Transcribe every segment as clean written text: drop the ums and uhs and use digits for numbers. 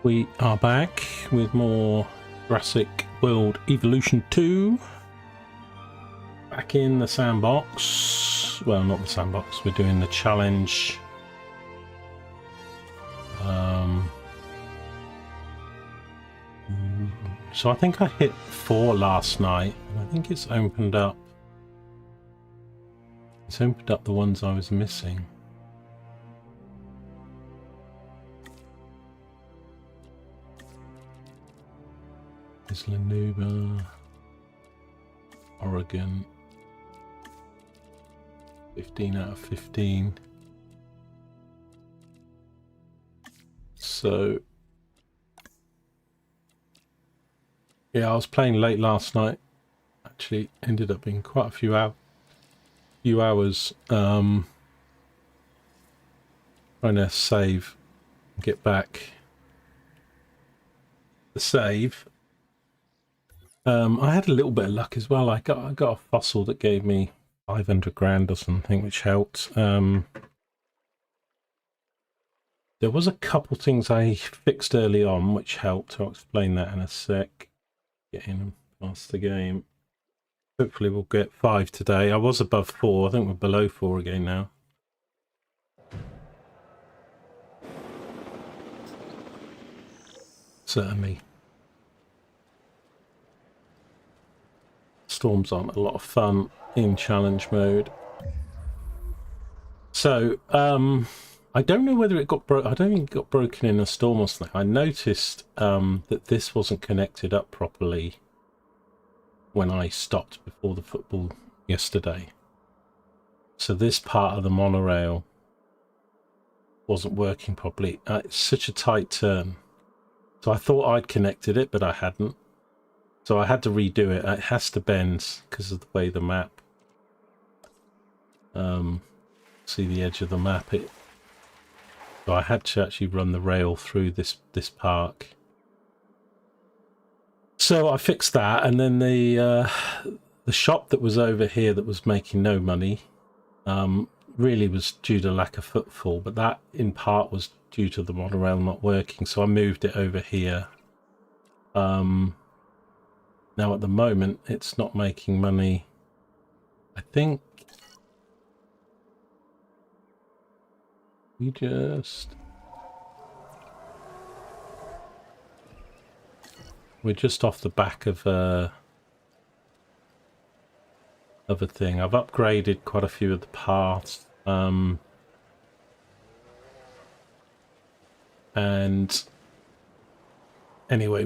We are back with more Jurassic World Evolution 2. Back in the sandbox. Well, not the sandbox. We're doing the challenge. So I think I hit 4 last night. And I think it's opened up. It's opened up the ones I was missing. Isla Nublar, Oregon, 15 out of 15. So, yeah, I was playing late last night. Actually, ended up being quite a few hours trying to save and get back the save. I had a little bit of luck as well. I got a fossil that gave me 500 grand or something, which helped. There was a couple things I fixed early on which helped. I'll explain that in a sec. Getting past the game. Hopefully we'll get 5 today. I was above 4. I think we're below 4 again now. Certainly. Storms aren't a lot of fun in challenge mode. So, I don't know whether it got broke. I don't think it got broken in a storm or something. I noticed that this wasn't connected up properly when I stopped before the football yesterday. So this part of the monorail wasn't working properly. It's such a tight turn. So I thought I'd connected it, but I hadn't. So I had to redo it. It has to bend because of the way the map. See the edge of the map. So I had to actually run the rail through this park. So I fixed that, and then the shop that was over here that was making no money really was due to lack of footfall, but that in part was due to the monorail not working. So I moved it over here. Now at the moment it's not making money. I think we're just off the back of a thing. I've upgraded quite a few of the paths, and anyway,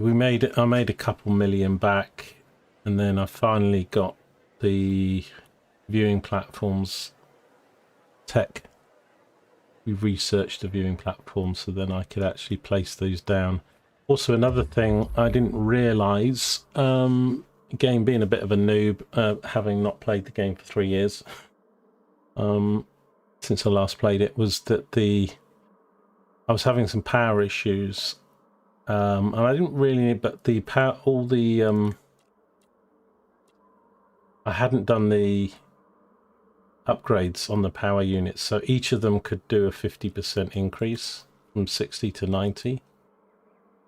I made a couple million back, and then I finally got the viewing platforms tech. We researched the viewing platforms so then I could actually place those down. Also, another thing I didn't realise, again being a bit of a noob, having not played the game for 3 years since I last played it, was that I was having some power issues. And I didn't really, but the power, I hadn't done the upgrades on the power units, so each of them could do a 50% increase from 60 to 90.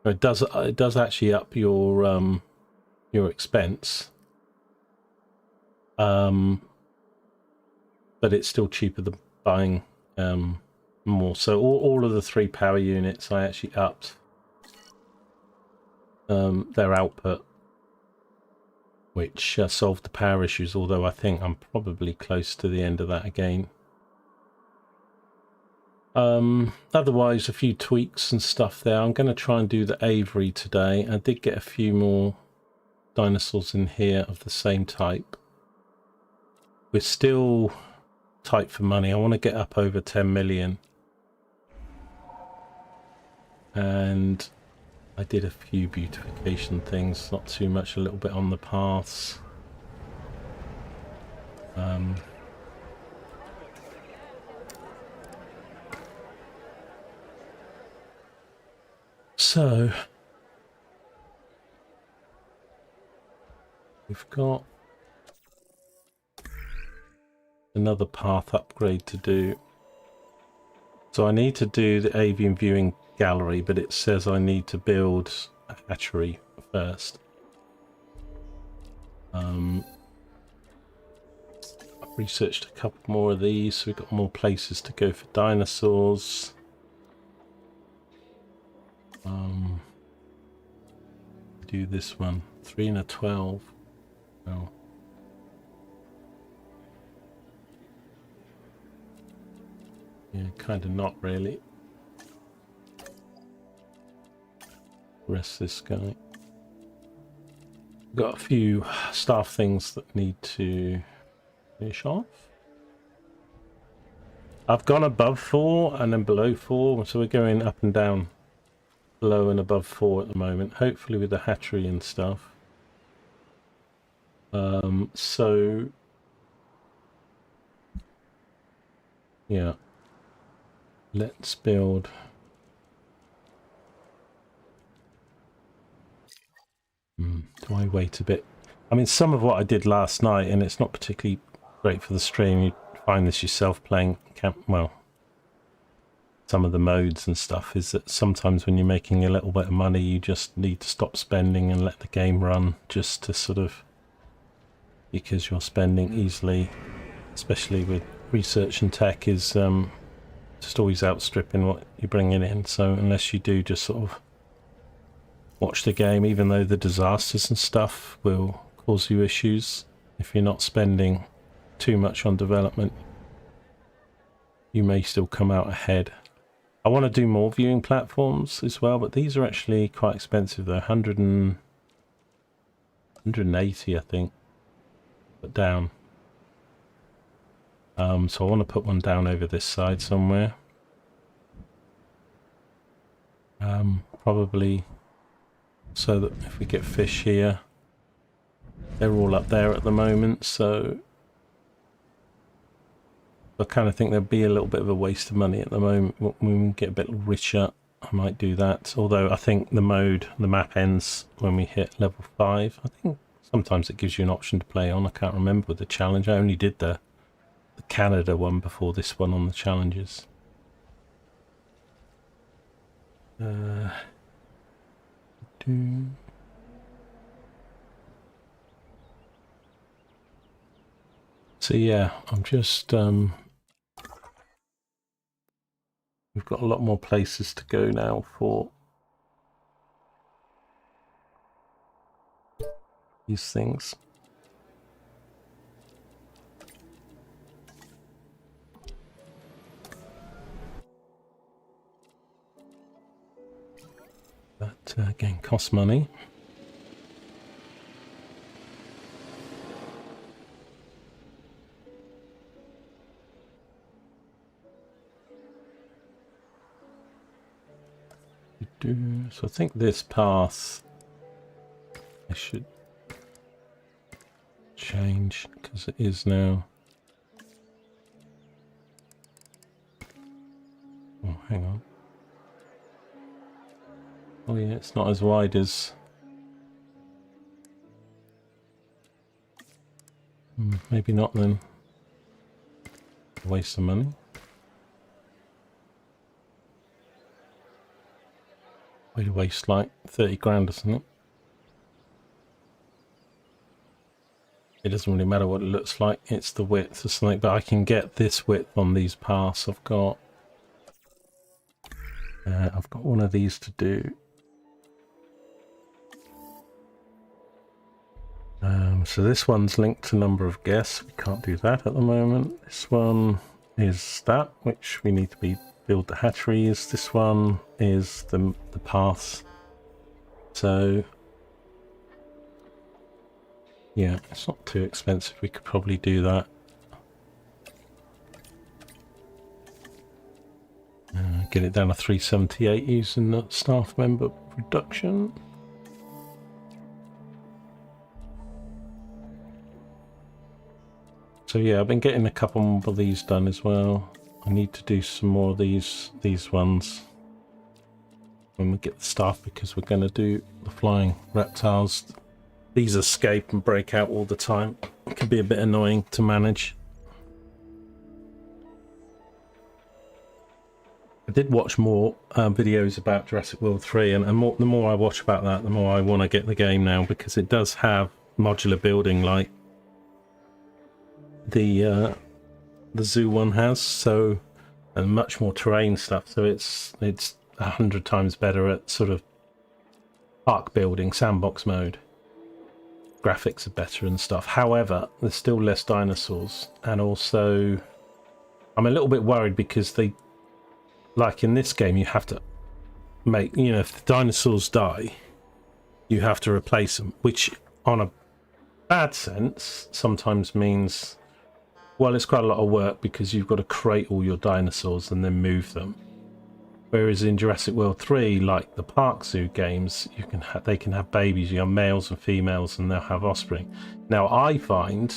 It does actually up your expense. but it's still cheaper than buying more. So all of the 3 power units, I actually upped their output, which solved the power issues, although I think I'm probably close to the end of that again. Otherwise, a few tweaks and stuff there. I'm going to try and do the aviary today. I did get a few more dinosaurs in here of the same type. We're still tight for money. I want to get up over 10 million. And I did a few beautification things, not too much, a little bit on the paths. So we've got another path upgrade to do. So I need to do the avian viewing gallery, but it says I need to build a hatchery first. I've researched a couple more of these, so we've got more places to go for dinosaurs. Do this one, 3 and a 12. Oh. Yeah, kind of not really. Rest this guy. Got a few staff things that need to finish off. I've gone above 4 and then below 4, so we're going up and down, below and above 4 at the moment, hopefully with the hatchery and stuff. So yeah, let's build. Do I wait a bit? I mean, some of what I did last night, and it's not particularly great for the stream, you find this yourself playing well, some of the modes and stuff, is that sometimes when you're making a little bit of money, you just need to stop spending and let the game run, just to sort of, because you're spending easily, especially with research and tech, is just always outstripping what you're bringing in. So unless you do just sort of watch the game, even though the disasters and stuff will cause you issues, if you're not spending too much on development, you may still come out ahead. I want to do more viewing platforms as well, but these are actually quite expensive though. 180, I think, put down. So I want to put one down over this side somewhere. Probably so that if we get fish here, they're all up there at the moment, so I kind of think there'll be a little bit of a waste of money at the moment. When we get a bit richer, I might do that, although I think the map ends when we hit level 5. I think sometimes it gives you an option to play on. I can't remember with the challenge. I only did the Canada one before this one on the challenges. So yeah, I'm just we've got a lot more places to go now for these things. That again costs money. So I think this path I should change, because it is now. Oh, hang on. Oh yeah, it's not as wide as... maybe not then. Waste of money. Way to waste like 30 grand, isn't it? it doesn't really matter what it looks like, it's the width or something, but I can get this width on these paths. I've got one of these to do. So this one's linked to number of guests. We can't do that at the moment. This one is that, which we need to build the hatcheries. This one is the paths. So yeah, it's not too expensive. We could probably do that. Get it down to 378 using the staff member reduction. So yeah, I've been getting a couple more of these done as well. I need to do some more of these ones when we get the staff, because we're going to do the flying reptiles. These escape and break out all the time. It can be a bit annoying to manage. I did watch more videos about Jurassic World 3, and the more I watch about that, the more I want to get the game now, because it does have modular building like the zoo one has, so, and much more terrain stuff, so it's 100 times better at sort of park building, sandbox mode. Graphics are better and stuff. However, there's still less dinosaurs, and also I'm a little bit worried because they, like in this game, you have to make, you know, if the dinosaurs die, you have to replace them, which on a bad sense sometimes means, well, it's quite a lot of work because you've got to create all your dinosaurs and then move them. Whereas in Jurassic World 3, like the Park Zoo games, they can have babies, you have males and females, and they'll have offspring. Now I find,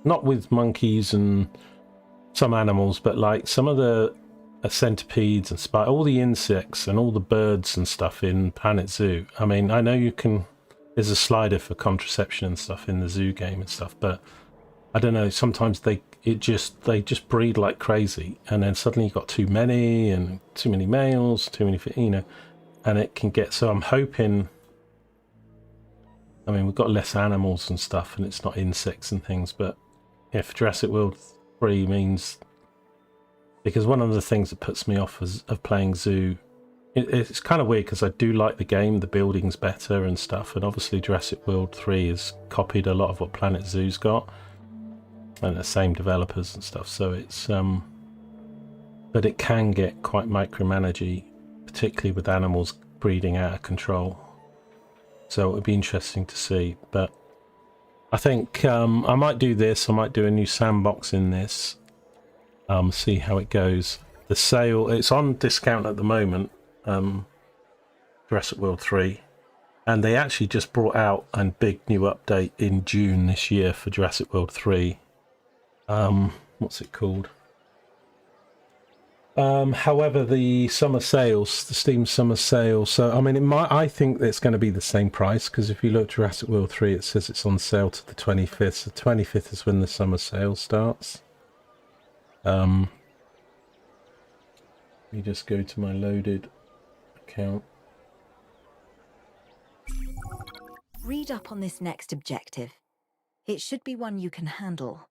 not with monkeys and some animals, but like some of the centipedes and all the insects and all the birds and stuff in Planet Zoo. I mean, I know you can, there's a slider for contraception and stuff in the zoo game and stuff, but I don't know, sometimes they just breed like crazy, and then suddenly you've got too many males, too many, you know, and it can get, so I'm hoping, I mean, we've got less animals and stuff and it's not insects and things, but if Jurassic World 3 means, because one of the things that puts me off of playing zoo, it's kind of weird because I do like the game, the building's better and stuff, and obviously Jurassic World 3 has copied a lot of what Planet Zoo's got, and the same developers and stuff, so it's but it can get quite micromanagey, particularly with animals breeding out of control, so it would be interesting to see. But I think I might do this, I might do a new sandbox in this, see how it goes. The sale, it's on discount at the moment, Jurassic World 3, and they actually just brought out a big new update in June this year for Jurassic World 3. What's it called? However, the summer sales, the Steam summer sale, so I mean, I think it's going to be the same price, because if you look at Jurassic World 3, it says it's on sale to the 25th, so 25th is when the summer sale starts. Let me just go to my loaded account. Read up on this next objective. It should be one you can handle.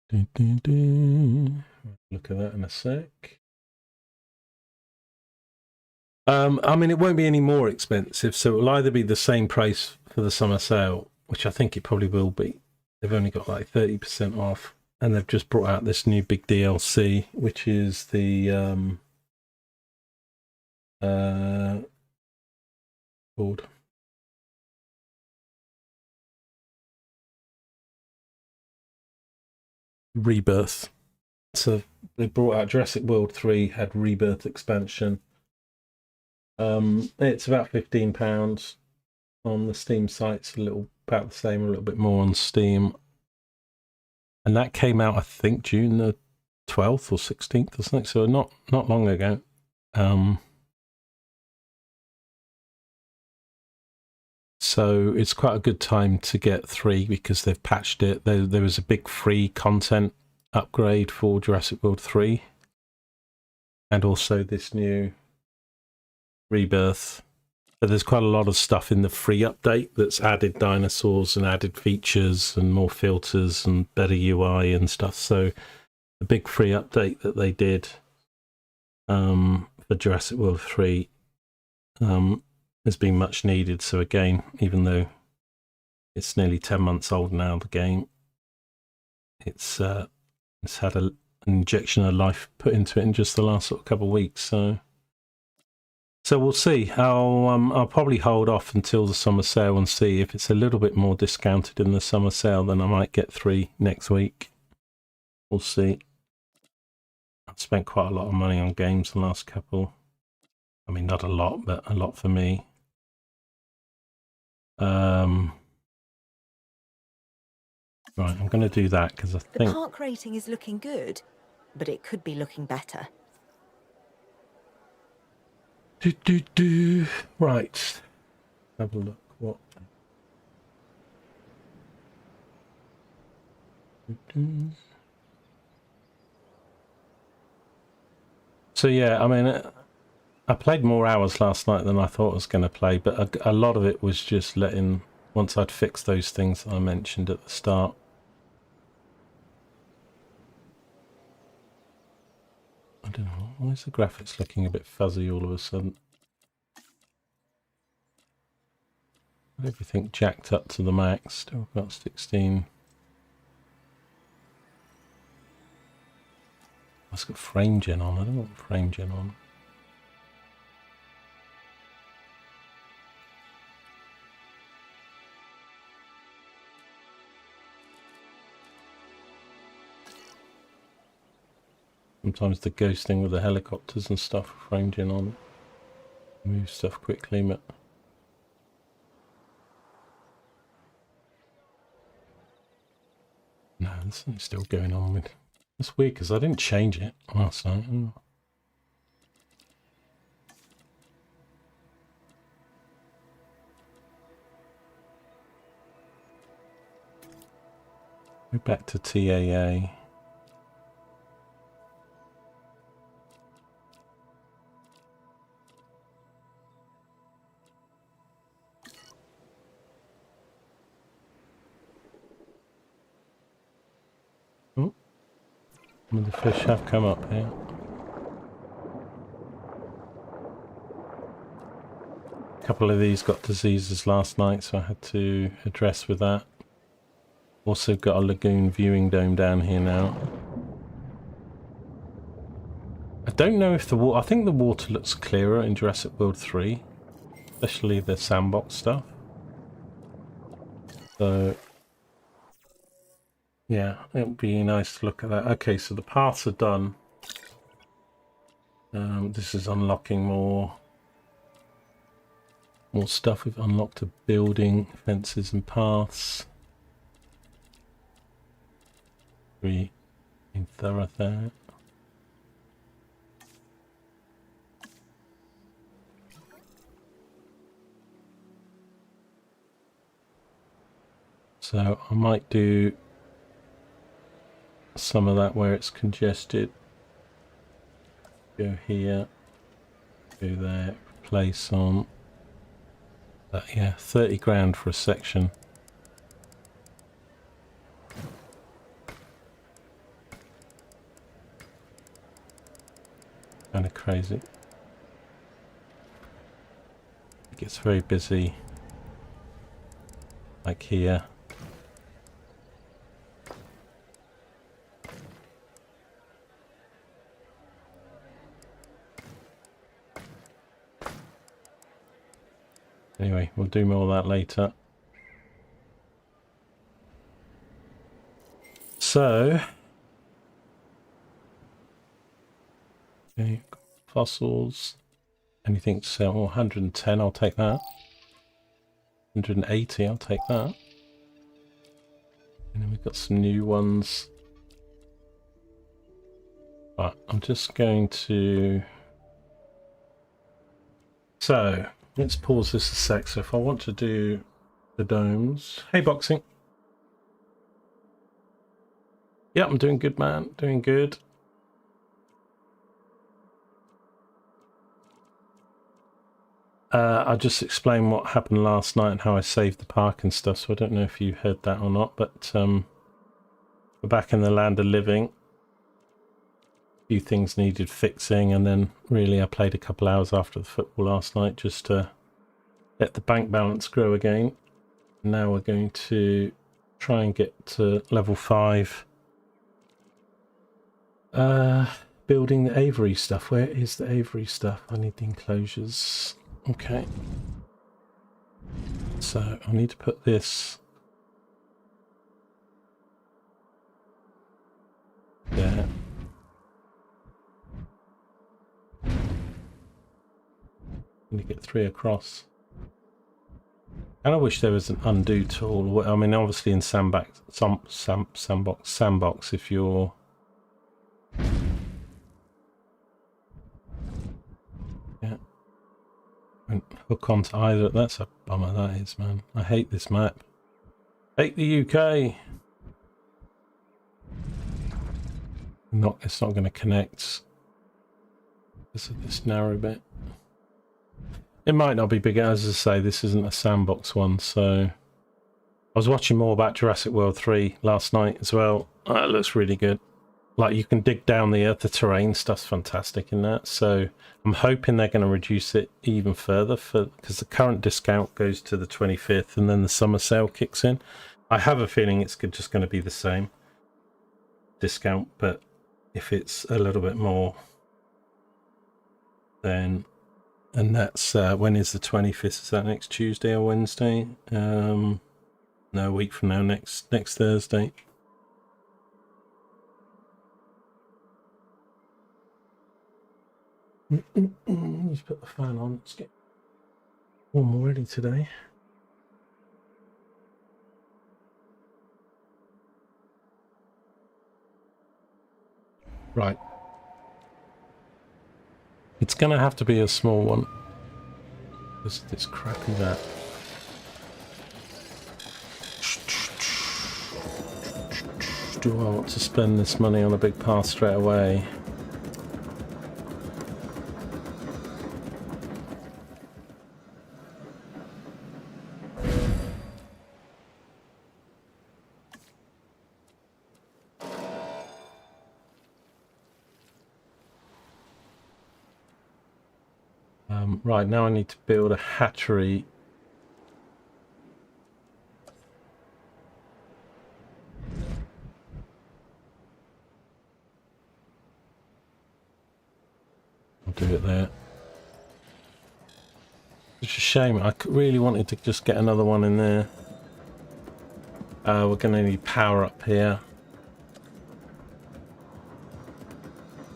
Look at that in a sec. I mean, it won't be any more expensive, so it'll either be the same price for the summer sale, which I think it probably will be. They've only got like 30% off, and they've just brought out this new big DLC, which is the called Rebirth. So they brought out Jurassic World 3, had Rebirth expansion. It's about £15 on the Steam sites, about the same, a little bit more on Steam. And that came out, I think, June the 12th or 16th or something, so not long ago. So it's quite a good time to get 3 because they've patched it. There was a big free content upgrade for Jurassic World 3, and also this new Rebirth But there's quite a lot of stuff in the free update that's added dinosaurs and added features and more filters and better UI and stuff. So the big free update that they did for Jurassic World 3 has been much needed. So again, even though it's nearly 10 months old now, the game, it's had an injection of life put into it in just the last sort of couple of weeks. So we'll see. I'll probably hold off until the summer sale and see if it's a little bit more discounted in the summer sale. Then I might get 3 next week. We'll see. I've spent quite a lot of money on games the last couple. I mean, not a lot, but a lot for me. Right, I'm going to do that because I think the park rating is looking good, but it could be looking better. Right. Have a look. What? So yeah, I mean, I played more hours last night than I thought I was going to play, but a lot of it was just letting, once I'd fixed those things that I mentioned at the start. I don't know, why is the graphics looking a bit fuzzy all of a sudden? Everything jacked up to the max, still got 16. It's got frame gen on, I don't want frame gen on. Sometimes the ghosting with the helicopters and stuff, frame gen on. Move stuff quickly, but... No, there's something still going on with... That's weird because I didn't change it last night. Oh. Go back to TAA. Oh, the fish have come up here. A couple of these got diseases last night, so I had to address with that. Also got a lagoon viewing dome down here now. I don't know if the water... I think the water looks clearer in Jurassic World 3. Especially the sandbox stuff. So... yeah, it would be nice to look at that. Okay, so the paths are done. This is unlocking more stuff. We've unlocked a building, fences and paths. 3 in thoroughfare. So I might do some of that where it's congested. Go here, go there, replace on. Yeah, 30 grand for a section. Kind of crazy. It gets very busy, like here. Anyway, we'll do more of that later. So, okay, fossils. Anything to sell? 110, I'll take that. 180, I'll take that. And then we've got some new ones. Right, I'm just going to... So, let's pause this a sec. So if I want to do the domes... Hey, Boxing. Yeah, I'm doing good, man. Doing good. I'll just explain what happened last night and how I saved the park and stuff. So I don't know if you heard that or not, but we're back in the land of living. A few things needed fixing, and then really I played a couple hours after the football last night just to let the bank balance grow again. Now we're going to try and get to level 5. Building the aviary stuff. Where is the aviary stuff? I need the enclosures. Okay. So I need to put this there. I'm going to get 3 across. And I wish there was an undo tool. I mean, obviously in sandbox, if you're and hook onto either. That's a bummer, that is, man. I hate this map. Hate the UK. It's not going to connect because of this narrow bit. It might not be big, as I say, this isn't a sandbox one, so I was watching more about Jurassic World 3 last night as well. It looks really good. Like, you can dig down the earth, the terrain stuff's fantastic in that, so I'm hoping they're going to reduce it even further because the current discount goes to the 25th and then the summer sale kicks in. I have a feeling it's just going to be the same discount, but if it's a little bit more, then... And that's when is the 25th? Is that next Tuesday or Wednesday? No, a week from now, next Thursday. Let's put the fan on. Let's get warm already today. Right. It's going to have to be a small one. This crappy that. Do I want to spend this money on a big path straight away? Right, now I need to build a hatchery. I'll do it there. It's a shame. I really wanted to just get another one in there. We're going to need power up here.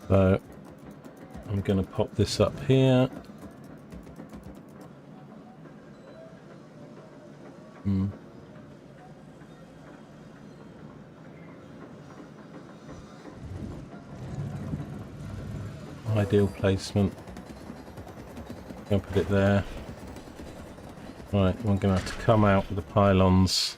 So I'm going to pop this up here. Ideal placement. I'm going to put it there. Right, I'm going to have to come out with the pylons.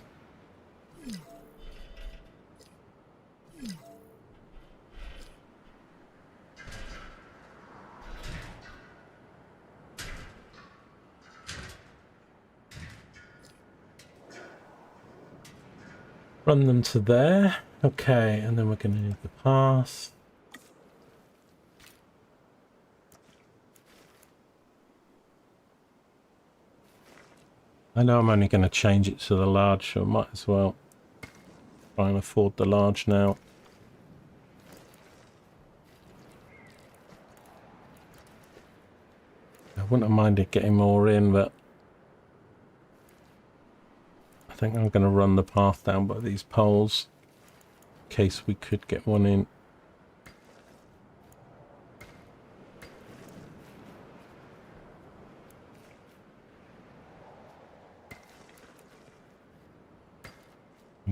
Run them to there. Okay, and then we're going to need the path. I know I'm only going to change it to the large, so I might as well try and afford the large now. I wouldn't have minded getting more in, but I think I'm going to run the path down by these poles in case we could get one in.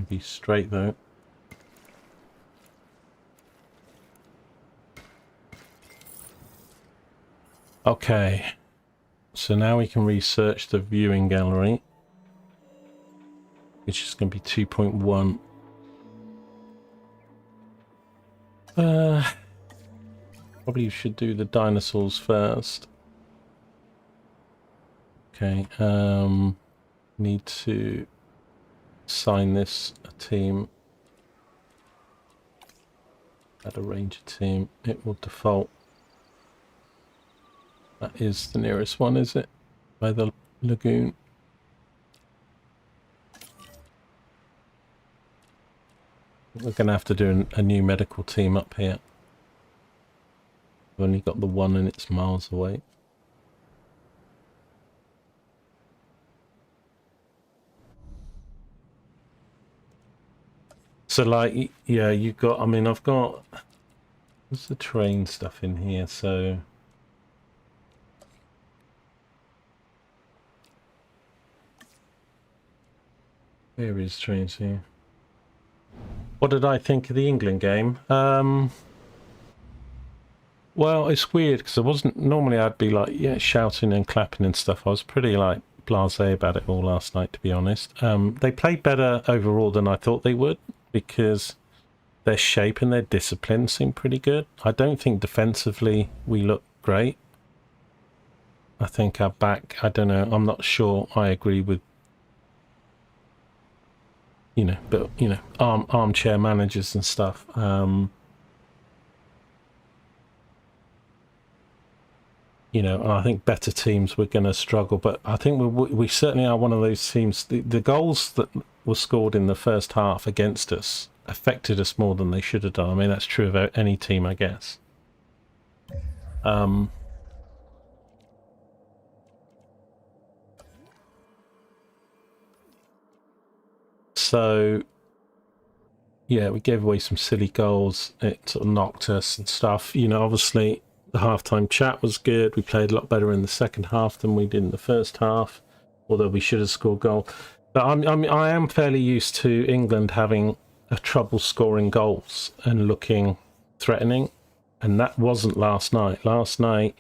Be straight though. Okay, so now we can research the viewing gallery, which is going to be 2.1. Probably should do the dinosaurs first. Okay, need to assign this a team. Add a ranger team. It will default. That is the nearest one, is it? By the lagoon. We're going to have to do a new medical team up here. We've only got the one and it's miles away. So like, yeah, you've got, I mean, I've got, there's the train stuff in here, so. Where is trains here? What did I think of the England game? Well, it's weird because I wasn't, normally I'd be like, yeah, shouting and clapping and stuff. I was pretty like blasé about it all last night, to be honest. They played better overall than I thought they would because their shape and their discipline seemed pretty good. I don't think defensively we look great. I think our back, I don't know, I'm not sure I agree with, you know, but, you know, armchair managers and stuff. You know, and I think better teams were going to struggle, but I think we certainly are one of those teams. The goals that were scored in the first half against us affected us more than they should have done. I mean, that's true of any team, I guess. So, yeah, we gave away some silly goals. It sort of knocked us and stuff. You know, obviously the halftime chat was good. We played a lot better in the second half than we did in the first half, although we should have scored goal. But I am fairly used to England having a trouble scoring goals and looking threatening, and that wasn't last night. Last night,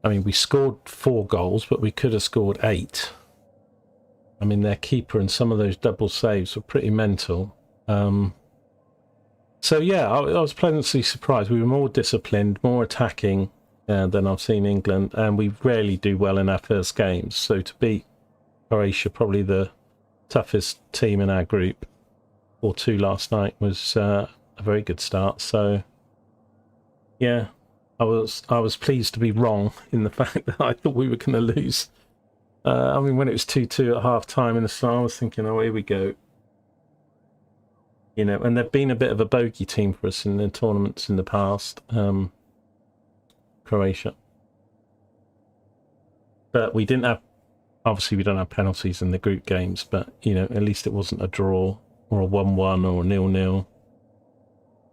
I mean, we scored 4 goals, but we could have scored 8. I mean, their keeper and some of those double saves were pretty mental. So yeah, I was pleasantly surprised. We were more disciplined, more attacking than I've seen England, and we rarely do well in our first games. So to beat Croatia, probably the toughest team in our group, or 2 last night, was a very good start. So yeah, I was pleased to be wrong in the fact that I thought we were going to lose. I mean, when it was 2-2 at half time in the start, I was thinking, oh, here we go. You know, and they've been a bit of a bogey team for us in the tournaments in the past, Croatia. But we didn't have, obviously we don't have penalties in the group games, but, you know, at least it wasn't a draw or a 1-1 or a 0-0.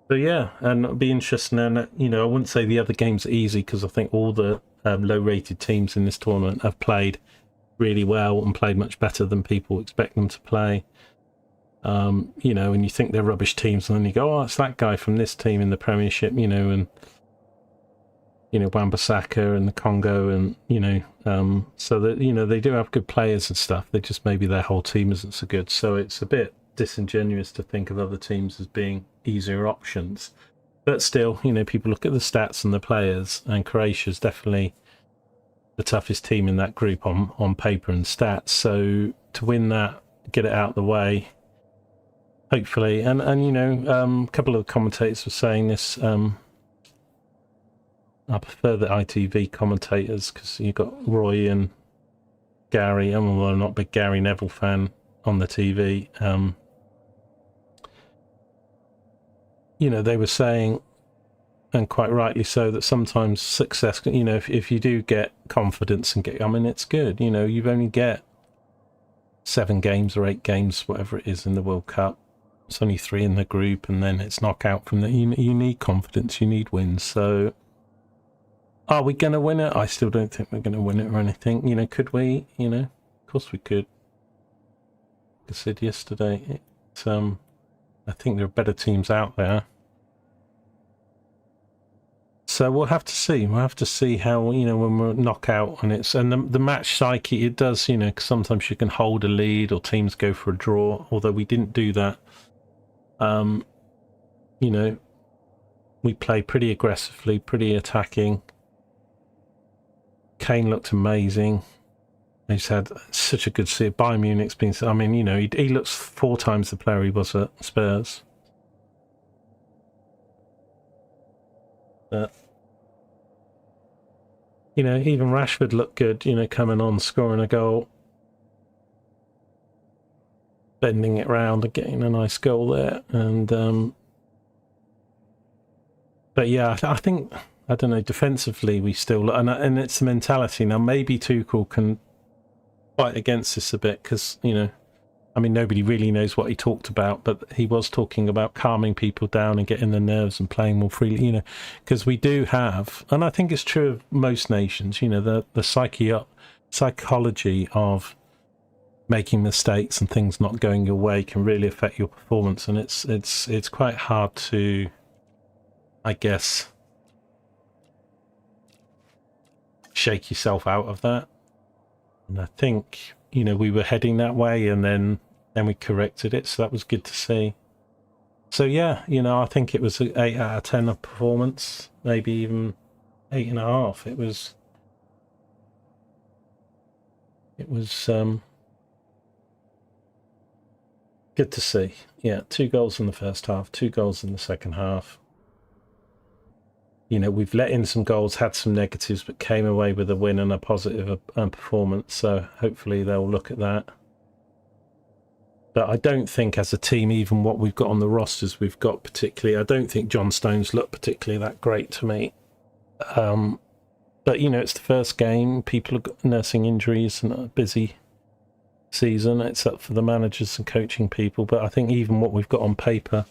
So yeah, and it'll be interesting. And, you know, I wouldn't say the other games are easy because I think all the low-rated teams in this tournament have played really well and played much better than people expect them to play. You know, and you think they're rubbish teams, and then you go, oh, it's that guy from this team in the Premiership, you know, and, you know, Wan-Bissaka and the Congo, and, you know, so that, you know, they do have good players and stuff. They just, maybe their whole team isn't so good. So it's a bit disingenuous to think of other teams as being easier options. But still, you know, people look at the stats and the players, and Croatia's definitely the toughest team in that group on paper and stats. So to win that, get it out of the way, hopefully, and you know, a couple of the commentators were saying this. I prefer the ITV commentators because you've got Roy and Gary. I'm not a big Gary Neville fan on the TV. You know, they were saying, and quite rightly so, that sometimes success, you know, if you do get confidence and get, I mean, it's good. You know, you've only get 7 games or 8 games, whatever it is, in the World Cup. It's only 3 in the group, and then it's knockout from there. You need confidence, you need wins. So, are we going to win it? I still don't think we're going to win it or anything. You know, could we? You know, of course we could. Like I said yesterday, it's, I think there are better teams out there. So we'll have to see. We'll have to see how, you know, when we're knockout, and it's, and the match psyche, it does, you know, because sometimes you can hold a lead or teams go for a draw, although we didn't do that. You know, we play pretty aggressively, pretty attacking. Kane looked amazing. He's had such a good season. Bayern Munich's been. I mean, you know, he looks 4 times the player he was at Spurs. But you know, even Rashford looked good. You know, coming on, scoring a goal, bending it round and getting a nice goal there. And but yeah, I think, I don't know, defensively we still, and it's the mentality now. Maybe Tuchel can fight against this a bit because, you know, I mean, nobody really knows what he talked about, but he was talking about calming people down and getting their nerves and playing more freely, you know, because we do have, and I think it's true of most nations, you know, the psychology of making mistakes and things not going your way can really affect your performance, and it's quite hard to, I guess, shake yourself out of that. And I think, you know, we were heading that way, and then we corrected it, so that was good to see. So yeah, you know, I think it was an 8 out of 10 of performance, maybe even 8.5. It was good to see. Yeah, 2 goals in the first half, 2 goals in the second half. You know, we've let in some goals, had some negatives, but came away with a win and a positive performance. So hopefully they'll look at that. But I don't think as a team, even what we've got on the rosters we've got particularly, I don't think John Stones looked particularly that great to me. But, you know, it's the first game. People are nursing injuries and a busy season. It's up for the managers and coaching people. But I think even what we've got on paper,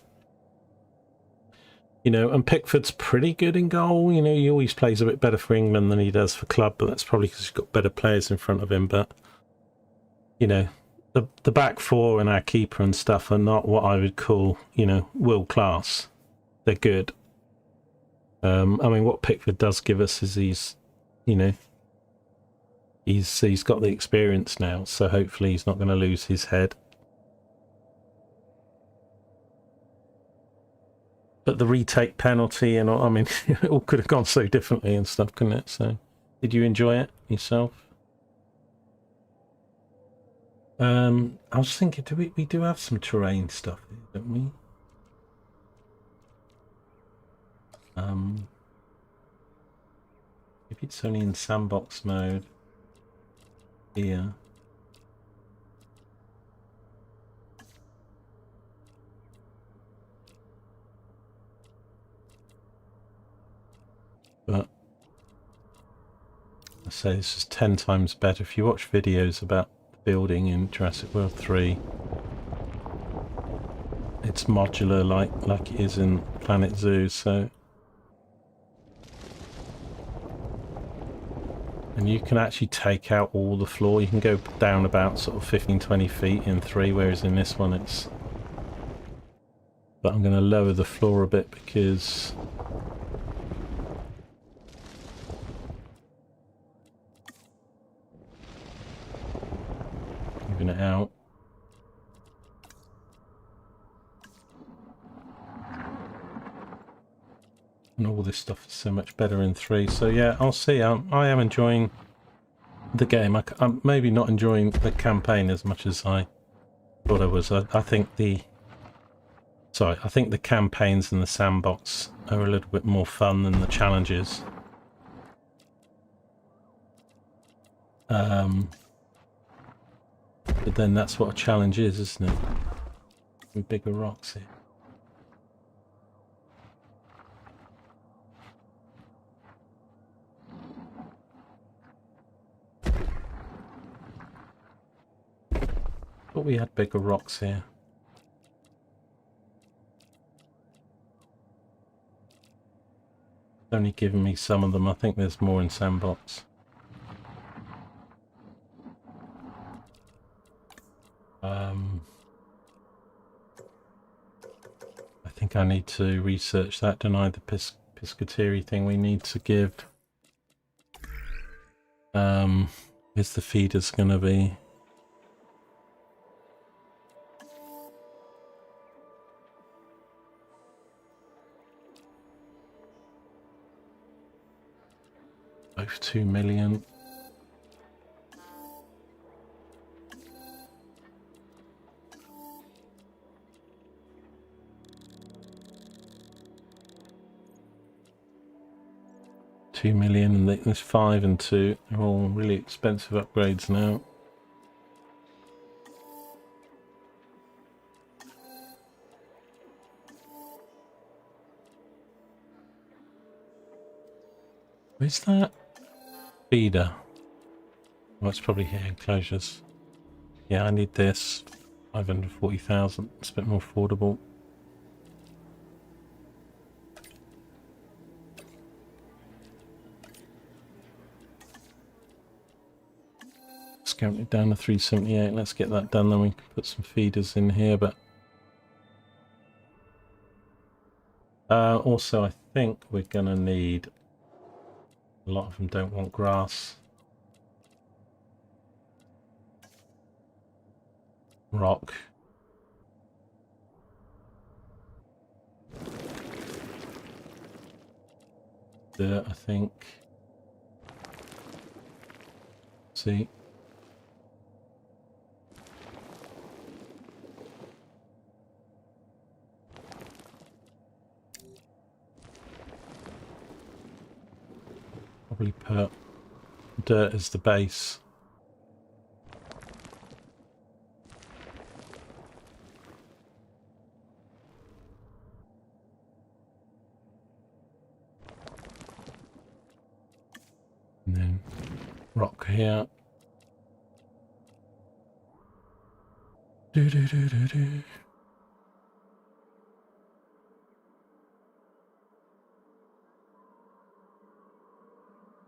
you know, and Pickford's pretty good in goal. You know, he always plays a bit better for England than he does for club, but that's probably because he's got better players in front of him. But, you know, the back four and our keeper and stuff are not what I would call, you know, world class. They're good. I mean, what Pickford does give us is he's, you know, he's got the experience now, so hopefully he's not going to lose his head. But the retake penalty and all, I mean, it all could have gone so differently and stuff, couldn't it? So, did you enjoy it yourself? I was thinking, we do have some terrain stuff here, don't we? If it's only in sandbox mode here. But I say this is 10 times better. If you watch videos about the building in Jurassic World 3, it's modular like it is in Planet Zoo, so. And you can actually take out all the floor. You can go down about sort of 15-20 feet in 3, whereas in this one it's... But I'm going to lower the floor a bit because... Moving it out. And all this stuff is so much better in 3. So yeah, I'll see. I am enjoying the game. I'm maybe not enjoying the campaign as much as I thought I was. I think the campaigns in the sandbox are a little bit more fun than the challenges. But then that's what a challenge is, isn't it? With bigger rocks here. But we had bigger rocks here. It's only given me some of them. I think there's more in sandbox. I think I need to research that. Deny the piscateri thing. We need to give. Is the feeders going to be? Both 2 million. 2 million, and there's 5 and 2. They're all really expensive upgrades now. Where's that feeder? Well, it's probably here, enclosures. Yeah, I need this. 540,000. It's a bit more affordable. Count it down to 378. Let's get that done, then we can put some feeders in here. But also I think we're gonna need, a lot of them don't want grass, rock, dirt, I think. See, probably put dirt as the base. And then rock here. Do do do do do.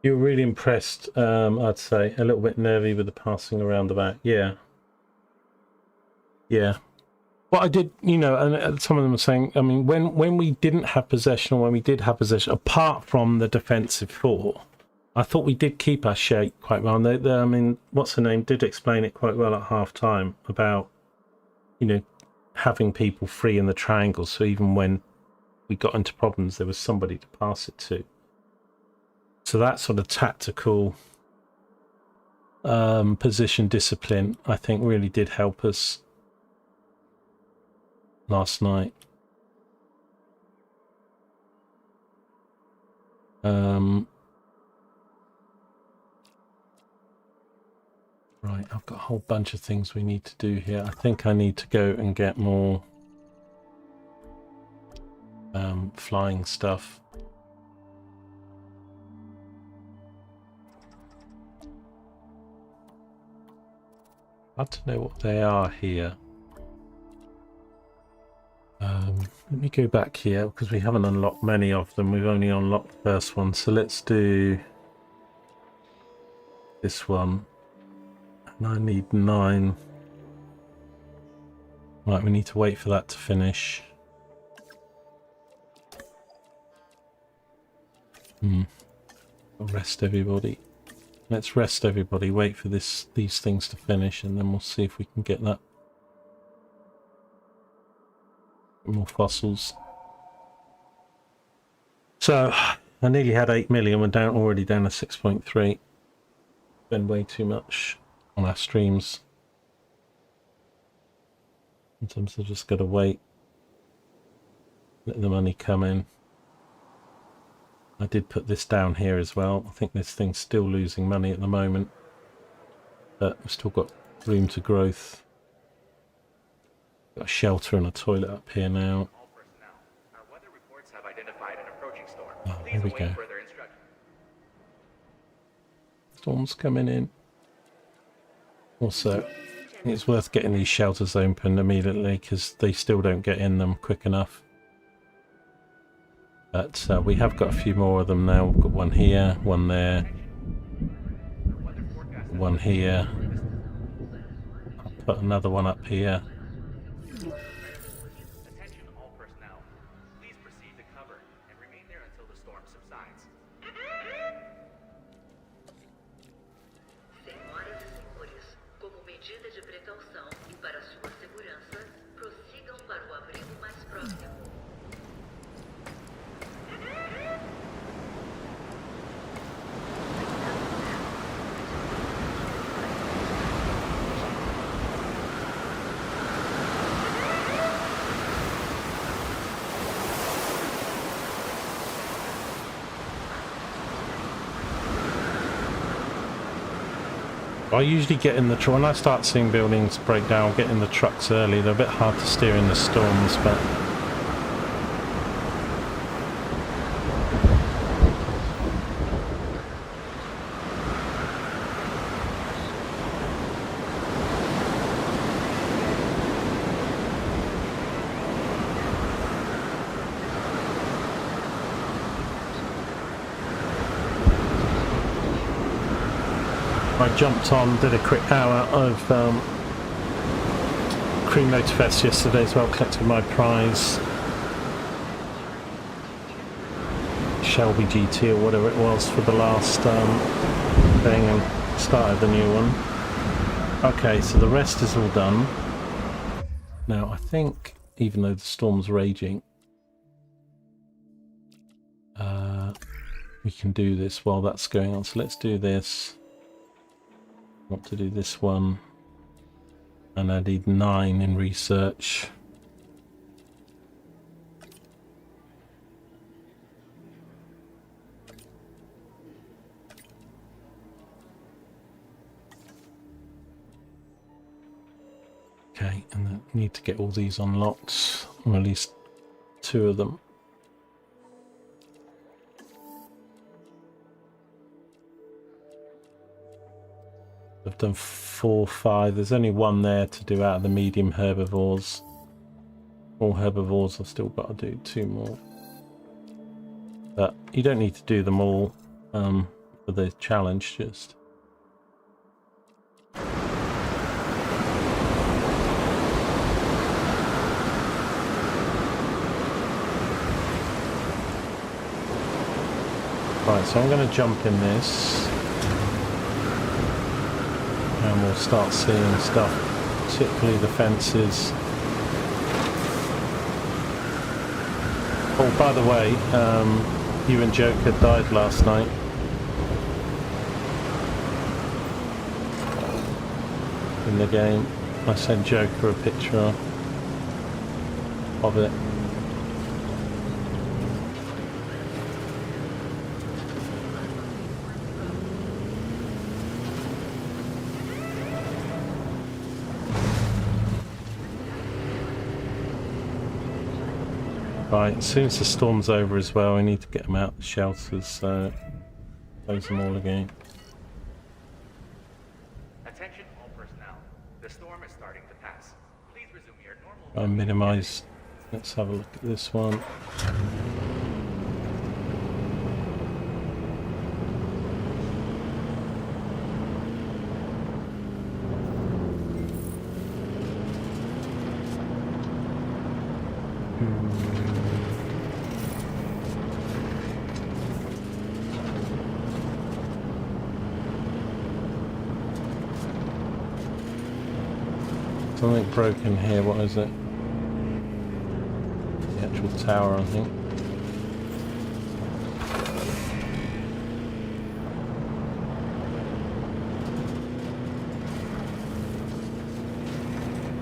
You were really impressed, I'd say. A little bit nervy with the passing around the back. Yeah. Yeah. Well, I did, you know, and some of them were saying, I mean, when we didn't have possession, or when we did have possession, apart from the defensive 4, I thought we did keep our shape quite well. And I mean, what's her name did explain it quite well at half time about, you know, having people free in the triangle. So even when we got into problems, there was somebody to pass it to. So that sort of tactical position discipline, I think, really did help us last night. Right, I've got a whole bunch of things we need to do here. I think I need to go and get more flying stuff. Hard to know what they are here. Let me go back here because we haven't unlocked many of them. We've only unlocked the first one. So let's do this one. And I need 9. Right, we need to wait for that to finish. Rest everybody. Let's rest everybody, wait for these things to finish, and then we'll see if we can get that. More fossils. So, I nearly had 8 million, we're already down to 6.3. Spend way too much on our streams. Sometimes I've just got to wait. Let the money come in. I did put this down here as well. I think this thing's still losing money at the moment, but we've still got room to growth. Got a shelter and a toilet up here now. Oh, here we go. Storm's coming in. Also, it's worth getting these shelters open immediately because they still don't get in them quick enough. But we have got a few more of them now. We've got one here, one there, one here. I'll put another one up here. Attention all personnel. Please proceed to cover and remain there until the storm subsides. Senhoras e senhores, como medida de precaução e para sua segurança, prossigam para o abrigo mais próximo. I usually get in the truck when I start seeing buildings break down. Get in the trucks early. They're a bit hard to steer in the storms, but. I jumped on, did a quick hour of Cream Motorfest yesterday as well, collected my prize Shelby GT or whatever it was for the last thing, and started the new one. Okay, so the rest is all done. Now I think, even though the storm's raging, we can do this while that's going on. So let's do this. I want to do this one, and I need 9 in research. Okay, and then need to get all these unlocked, or at least 2 of them. I've done 4, 5. There's only 1 there to do out of the medium herbivores. All herbivores, I've still got to do 2 more. But you don't need to do them all for the challenge, just. Right, so I'm going to jump in this. And we'll start seeing stuff, particularly the fences. Oh, by the way, you and Joker died last night. In the game. I sent Joker a picture of it. Right, as soon as the storm's over as well, we need to get them out of the shelters, so close them all again. Attention all personnel. The storm is starting to pass. Please resume your normal... I minimise. Let's have a look at this one. Something broken here, what is it? The actual tower, I think.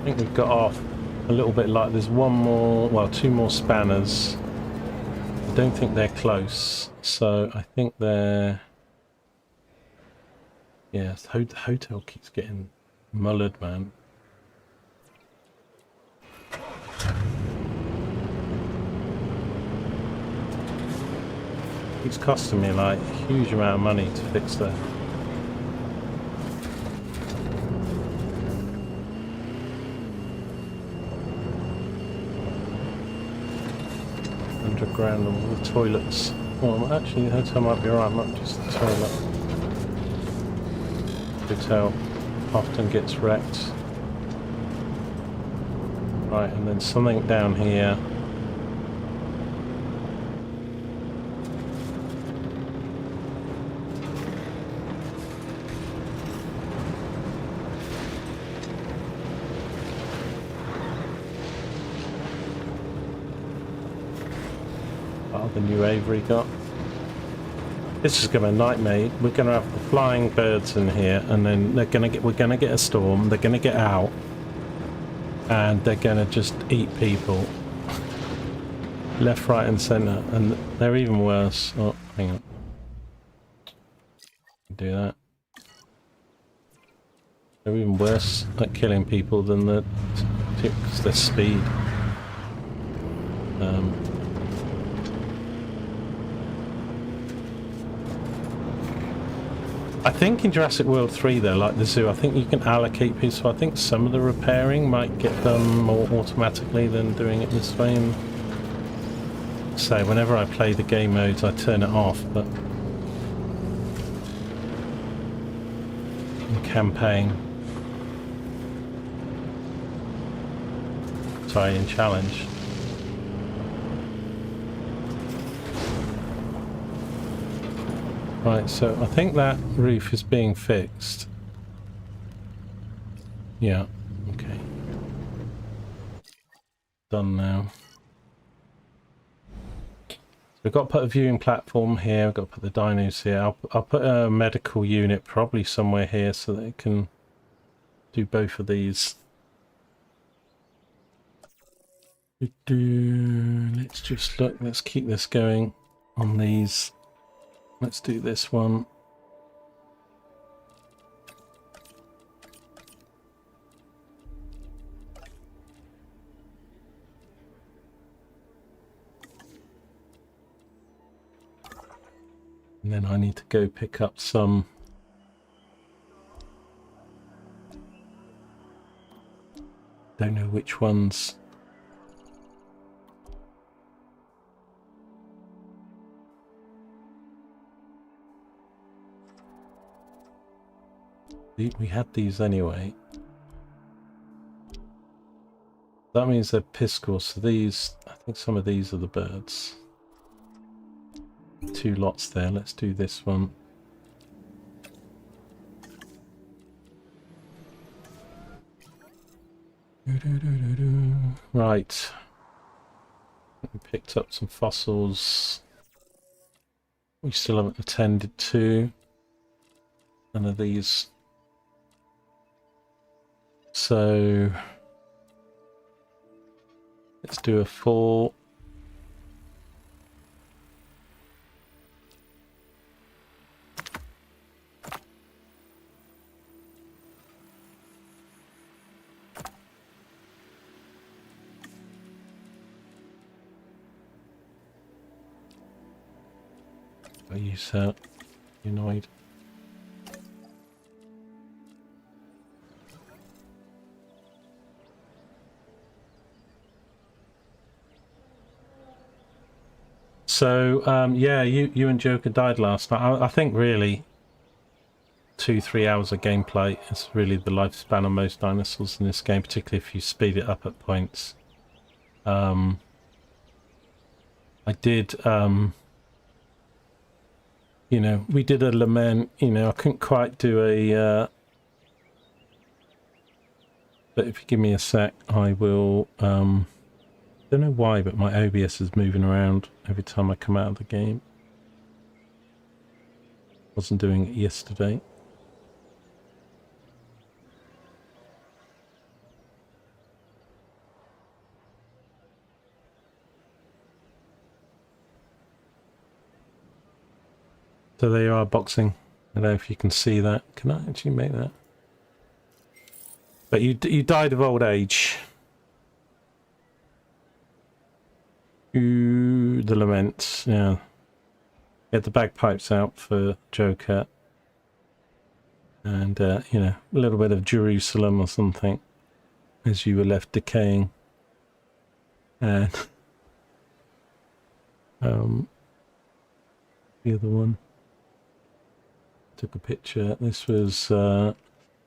I think we've got off a little bit light. There's 1 more, well, 2 more spanners. I don't think they're close, so I think they're... Yeah, the hotel keeps getting mullered, man. It's costing me like a huge amount of money to fix that. £100,000 on all the toilets. Well, actually, the hotel might be alright, not just the toilet. Hotel often gets wrecked. Right, and then something down here. The new Avery got. This is gonna be a nightmare. We're gonna have the flying birds in here, and then we're gonna get a storm. They're gonna get out, and they're gonna just eat people, left, right, and centre. And they're even worse. Oh, hang on. Do that. They're even worse at killing people than the speed. I think in Jurassic World 3 though, like the zoo, I think you can allocate people, so I think some of the repairing might get done more automatically than doing it this way. And so whenever I play the game modes I turn it off, but in campaign, sorry, in challenge. Right, so I think that roof is being fixed. Yeah, okay. Done now. So we've got to put a viewing platform here, we've got to put the dinos here. I'll put a medical unit probably somewhere here so that it can do both of these. Let's just look, let's keep this going on these. Let's do this one. And then I need to go pick up some. Don't know which ones. We had these anyway. That means they're piscal, so these, I think some of these are the birds. 2 lots there, let's do this one. Right. We picked up some fossils. We still haven't attended to. None of these. So let's do a 4. I use that. Annoyed. So yeah, you and Joker died last night. I think really 2-3 hours of gameplay is really the lifespan of most dinosaurs in this game, particularly if you speed it up at points. I did, you know, we did a lament. You know, I couldn't quite do a. But if you give me a sec, I will. Don't know why, but my OBS is moving around every time I come out of the game. Wasn't doing it yesterday. So there you are, boxing. I don't know if you can see that. Can I actually make that? But you died of old age. Ooh, the laments, yeah. Get the bagpipes out for Joker. And, you know, a little bit of Jerusalem or something as you were left decaying. And the other one. Took a picture. This was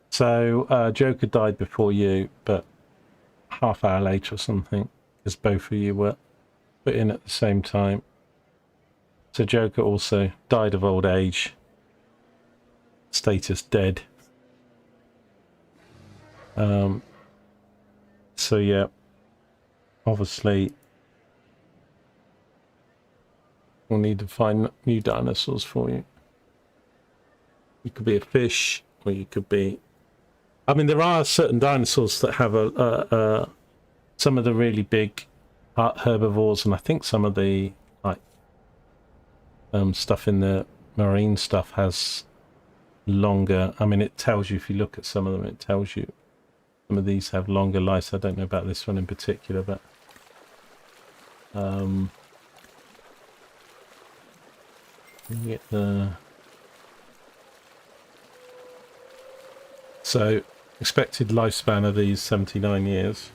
so Joker died before you, but half hour later or something, because both of you were put in at the same time. So Joker also died of old age. Status dead. So yeah, obviously we'll need to find new dinosaurs for you. You could be a fish, or you could be... I mean, there are certain dinosaurs that have some of the really big herbivores, and I think some of the like stuff in the marine stuff has longer. I mean, it tells you, if you look at some of them, it tells you some of these have longer lives. I don't know about this one in particular, but you get the so expected lifespan of these 79 years,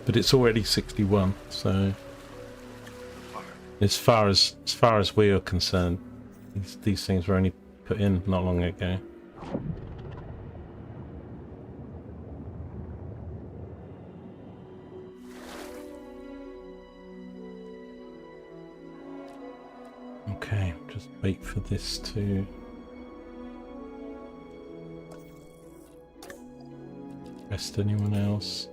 but it's already 61. So as far as we are concerned, these things were only put in not long ago. Okay, just wait for this to rest anyone else.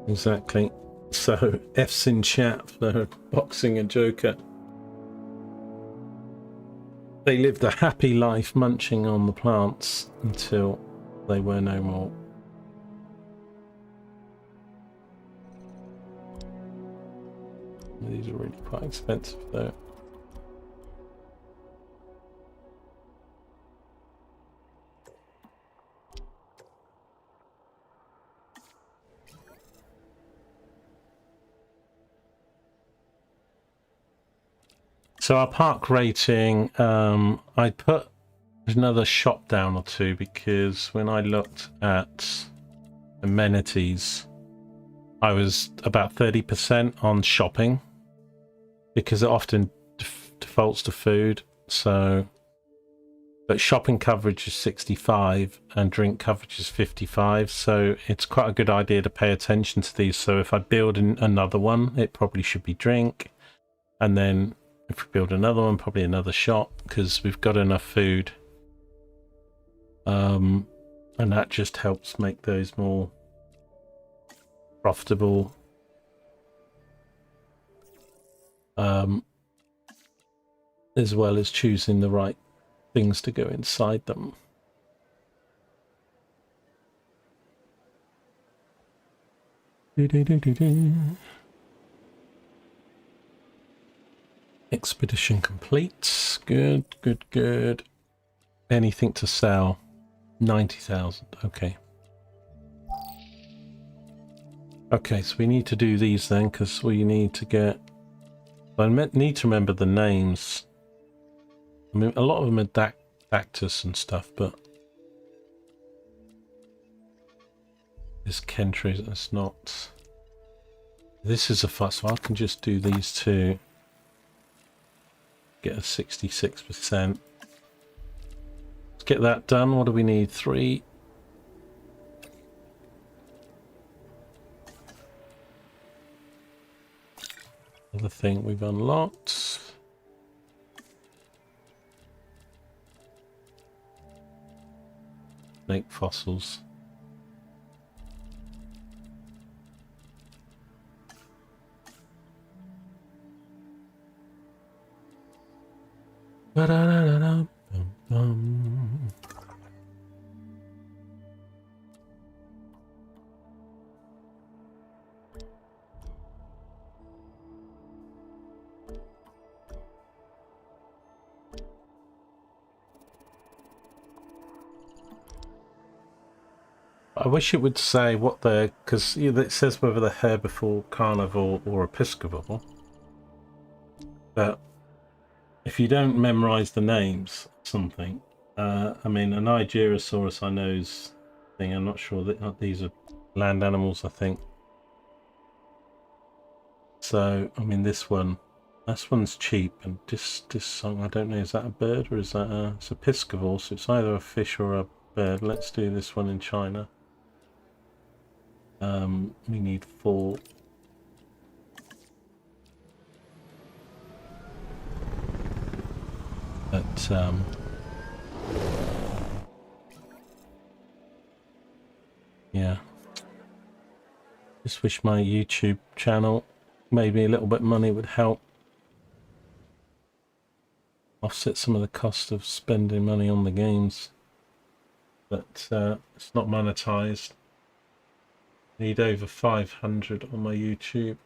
Exactly. So F's in chat for boxing a Joker. They lived a happy life munching on the plants until they were no more. These are really quite expensive though. So our park rating, I put another shop down or two because when I looked at amenities, I was about 30% on shopping because it often defaults to food. So, but shopping coverage is 65 and drink coverage is 55. So it's quite a good idea to pay attention to these. So if I build another one, it probably should be drink, and then if we build another one, probably another shop, because we've got enough food. And that just helps make those more profitable. As well as choosing the right things to go inside them. Expedition complete. Good, good, good. Anything to sell? 90,000. Okay. Okay, so we need to do these then, because we need to get... I need to remember the names. I mean, a lot of them are Dactus and stuff, but... This Kentry, that's not... This is a fuss, so I can just do these two. Get a 66%. Let's get that done. What do we need? 3. Another thing we've unlocked. Snake fossils. Ba-da-da-da-dum-dum. I wish it would say what they're, because it says whether they're herbivore, carnivore, or episcopal. But if you don't memorize the names, something. I mean, a Nigerosaurus I know's thing. I'm not sure that these are land animals. I think. So I mean, this one's cheap, and this song, I don't know, is that a bird or is that it's a piscivore? So it's either a fish or a bird. Let's do this one in China. We need 4. But yeah, just wish my YouTube channel, maybe a little bit of money would help offset some of the cost of spending money on the games, but it's not monetized. Need over 500 on my YouTube.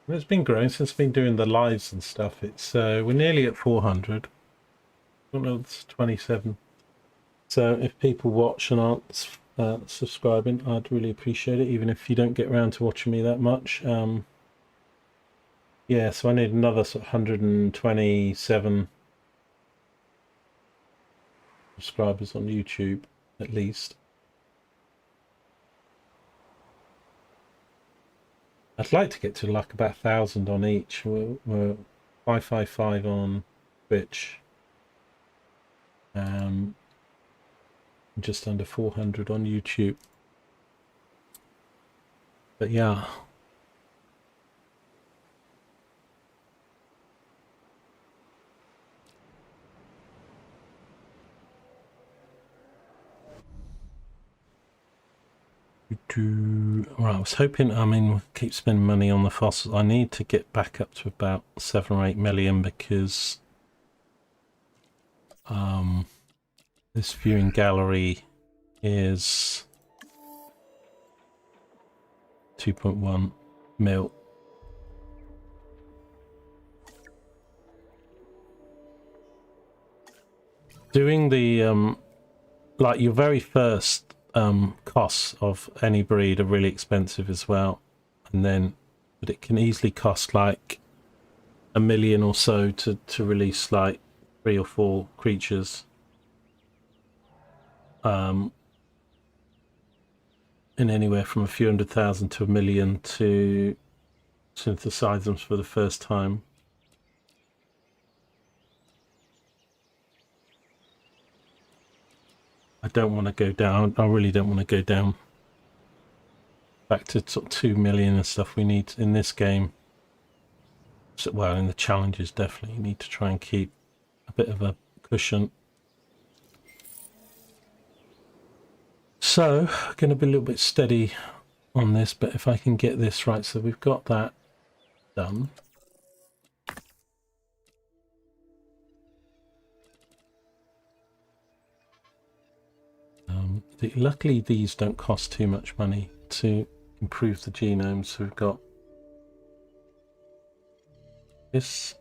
It's been growing since I've been doing the lives and stuff. It's we're nearly at 400. I don't know, it's 27. So if people watch and aren't subscribing, I'd really appreciate it, even if you don't get around to watching me that much. Yeah, so I need another sort of 127 subscribers on YouTube, at least. I'd like to get to like about 1,000 on each. We're 555 on Twitch. Just under 400 on YouTube. But yeah. Right, I was hoping, I mean, keep spending money on the fossils. I need to get back up to about 7 or 8 million because this viewing gallery is 2.1 mil. Doing the like your very first costs of any breed are really expensive as well, and then but it can easily cost like $1 million or so to release like 3 or 4 creatures. In anywhere from a few 100,000 to $1 million to synthesize them for the first time. I don't want to go down. I really don't want to go down back to sort of 2 million and stuff we need in this game. So, well, in the challenges, definitely you need to try and keep a bit of a cushion. So, I'm going to be a little bit steady on this, but if I can get this right, so we've got that done. Luckily, these don't cost too much money to improve the genome. So we've got this.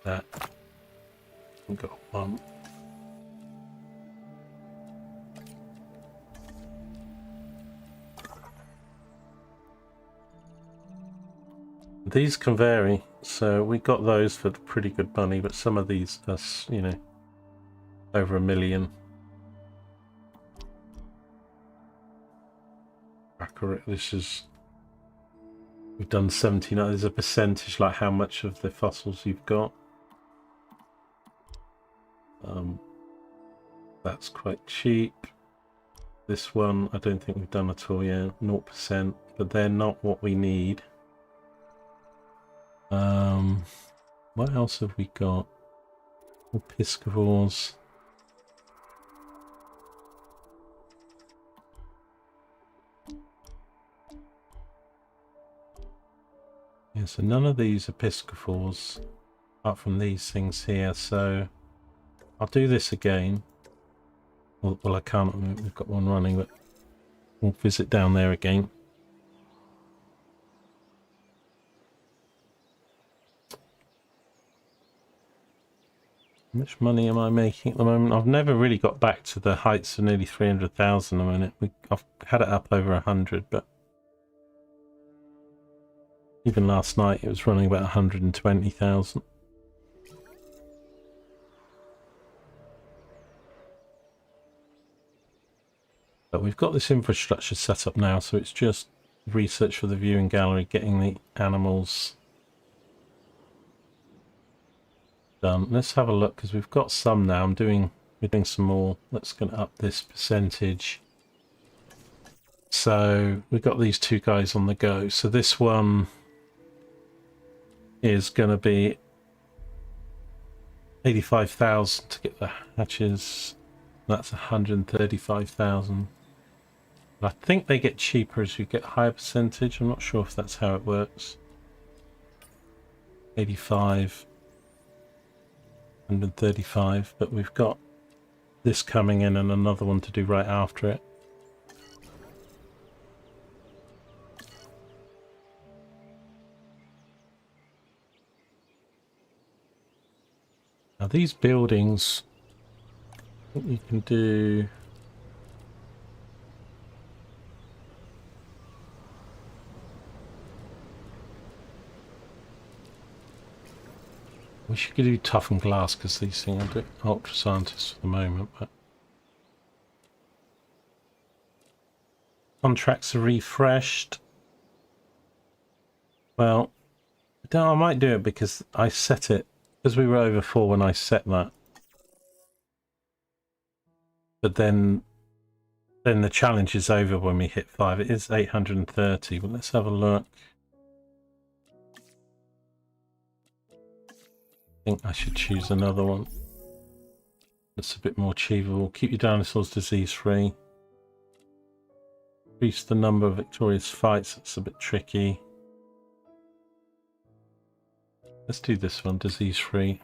That. We've got one. These can vary, so we got those for pretty good money, but some of these are, you know, over $1 million. Accurate. This is, we've done 79. There's a percentage, like how much of the fossils you've got. That's quite cheap. This one, I don't think we've done at all. Yeah, 0%, but they're not what we need. What else have we got? Piscivores. Yeah, so none of these are piscivores apart from these things here, so I'll do this again. Well, I can't, we've got one running, but we'll visit down there again. How much money am I making at the moment? I've never really got back to the heights of nearly 300,000 a minute. I've had it up over 100, but even last night it was running about 120,000. But we've got this infrastructure set up now, so it's just research for the viewing gallery, getting the animals done. Let's have a look, because we've got some now. We're doing some more. Let's go up this percentage. So we've got these 2 guys on the go. So this one is going to be 85,000 to get the hatches. That's 135,000. I think they get cheaper as you get higher percentage. I'm not sure if that's how it works. 85, 135, but we've got this coming in and another one to do right after it. Now these buildings, I think you can do... We should do toughened glass because these things are a bit ultra scientists for the moment, but... Contracts are refreshed. Well, I might do it because I set it, because we were over 4 when I set that. But then the challenge is over when we hit 5. It is 830, but let's have a look. I think I should choose another one that's a bit more achievable. Keep your dinosaurs disease-free. Increase the number of victorious fights. That's a bit tricky. Let's do this one, disease-free.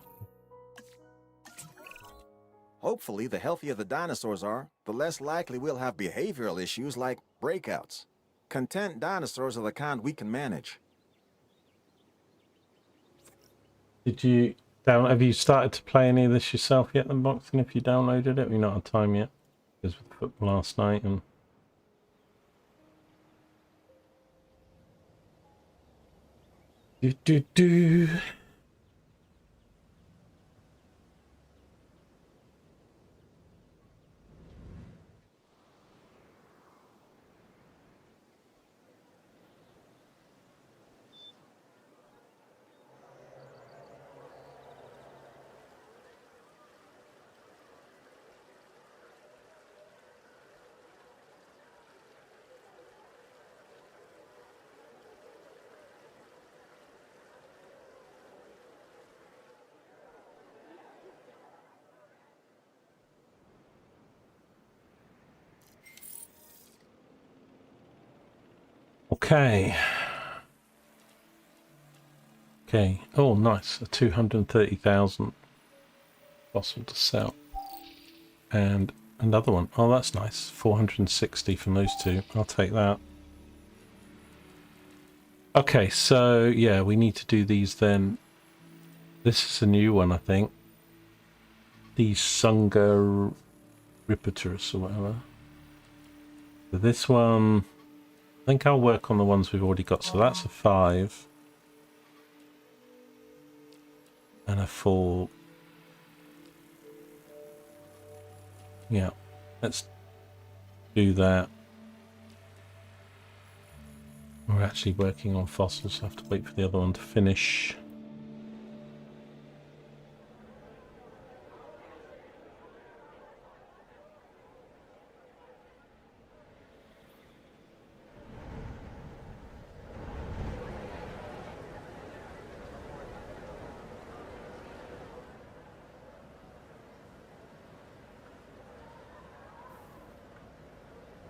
Hopefully, the healthier the dinosaurs are, the less likely we'll have behavioral issues like breakouts. Content dinosaurs are the kind we can manage. Did you have you started to play any of this yourself yet, then, Boxing? If you downloaded it, we're not had time yet because of football last night and. Do. Okay. Oh, nice. A 230,000 fossil to sell. And another one. Oh, that's nice. 460 from those two. I'll take that. Okay, so yeah, we need to do these then. This is a new one, I think. The Sunga Ripeters or whatever. So this one, I think I'll work on the ones we've already got. So that's a 5. And a 4. Yeah, let's do that. We're actually working on fossils, so I have to wait for the other one to finish.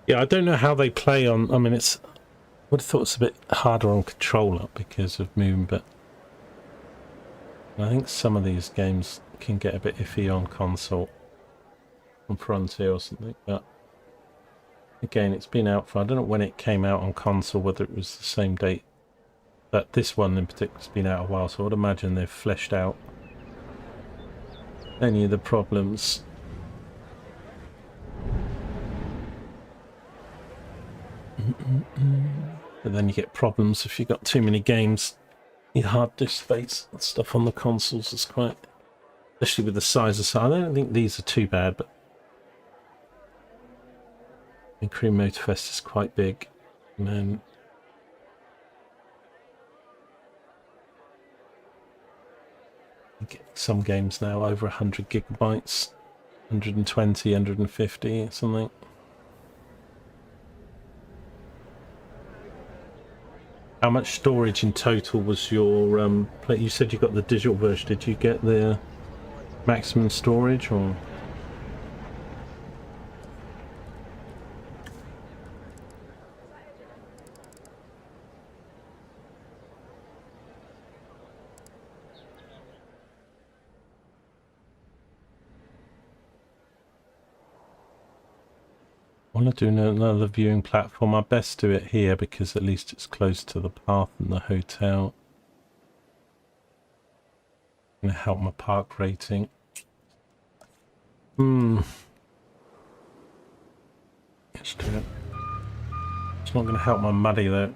Yeah, I don't know how they play on. I mean, it's. I would have thought it's a bit harder on controller because of movement, but I think some of these games can get a bit iffy on console, on Frontier or something. But again, it's been out for. I don't know when it came out on console, whether it was the same date. But this one in particular has been out a while, so I would imagine they've fleshed out any of the problems. But then you get problems if you've got too many games. Your hard disk space and stuff on the consoles is quite, especially with the size of I don't think these are too bad, but I think Cream Motorfest is quite big. And then you get some games now over 100 gigabytes, 120, 150 something. How much storage in total was your you said you got the digital version. Did you get the maximum storage or? I want to do another viewing platform. I best do it here because at least it's close to the path and the hotel. Going to help my park rating. Let's do it. It's not going to help my muddy though.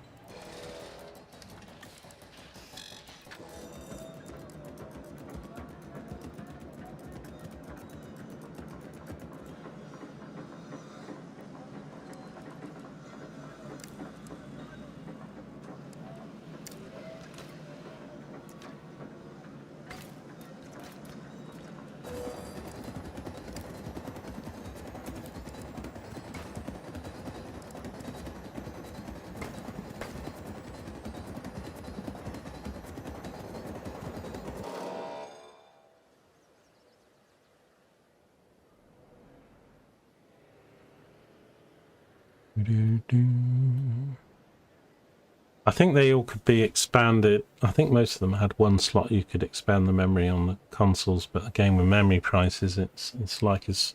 I think they all could be expanded. I think most of them had one slot you could expand the memory on the consoles, but again with memory prices it's like as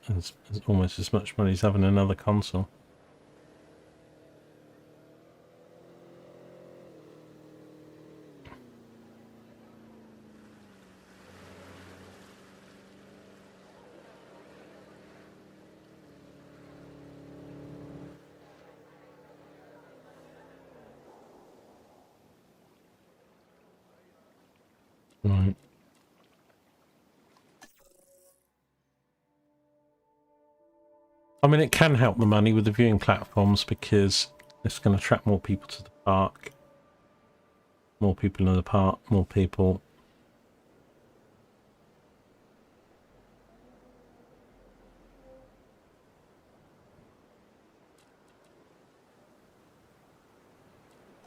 almost as much money as having another console. Right. I mean, it can help the money with the viewing platforms because it's going to attract more people to the park. More people in the park, more people.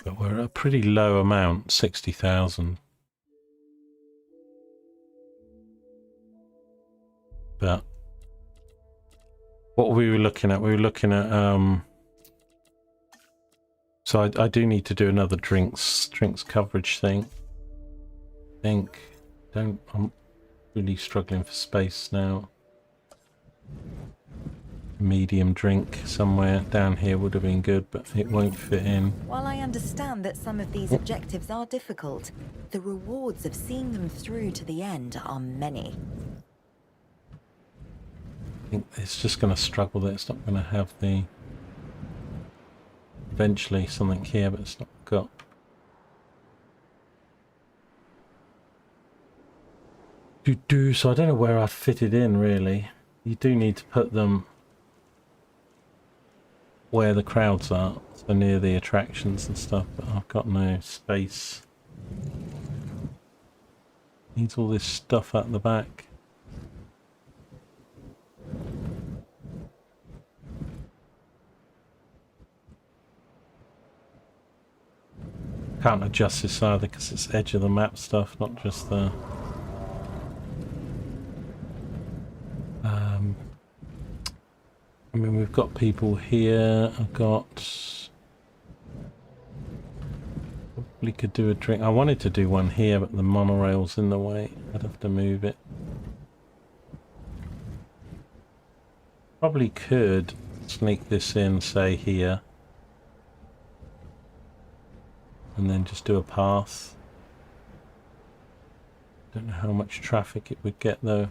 But we're at a pretty low amount, 60,000. But what we were looking at, so I do need to do another drinks coverage thing. I'm really struggling for space now. Medium drink somewhere down here would have been good, but it won't fit in. While I understand that some of these objectives are difficult, the rewards of seeing them through to the end are many. I think it's just going to struggle that it's not going to have the... Eventually something here, but it's not got... So I don't know where I'd fit it in, really. You do need to put them where the crowds are, so near the attractions and stuff, but I've got no space. Needs all this stuff at the back. Can't adjust this either because it's edge of the map stuff, not just the... I mean, we've got people here. I've got... Probably could do a drink. I wanted to do one here, but the monorail's in the way. I'd have to move it. Probably could sneak this in, say here. And then just do a path. Don't know how much traffic it would get though.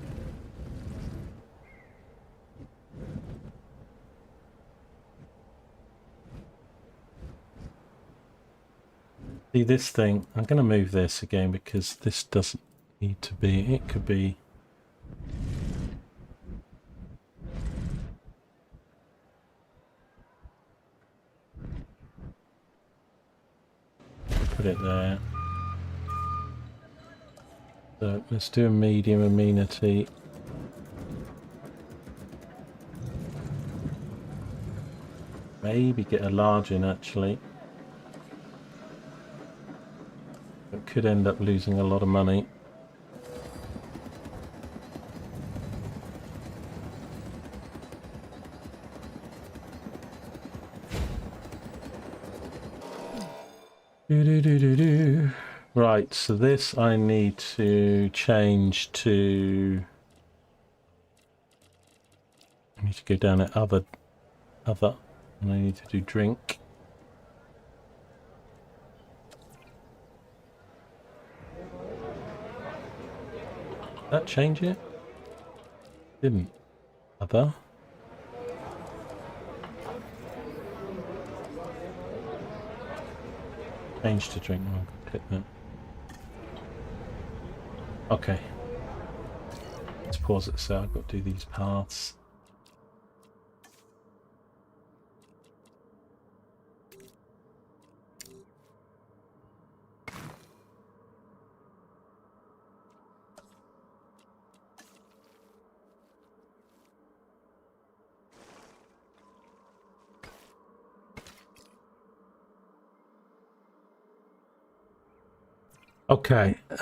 See this thing, I'm going to move this again because this doesn't need to be, it could be... Put it there. So let's do a medium amenity. Maybe get a large in actually. It could end up losing a lot of money. Right, so this I need to change to... I need to go down at other, and I need to do drink. Did that change it? Didn't. Other. Change to drink. Oh, click that. Okay. Let's pause it. So I've got to do these paths. Okay, this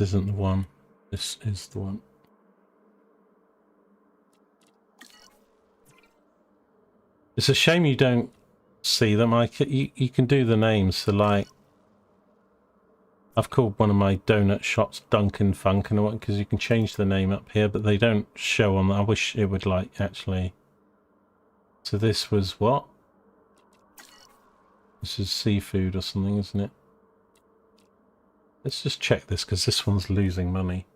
isn't the one. This is the one. It's a shame you don't see them. You can do the names. So like, I've called one of my donut shops Dunkin' Funk and what, because you can change the name up here, but they don't show on. I wish it would like actually. So this was what? This is seafood or something, isn't it? Let's just check this because this one's losing money.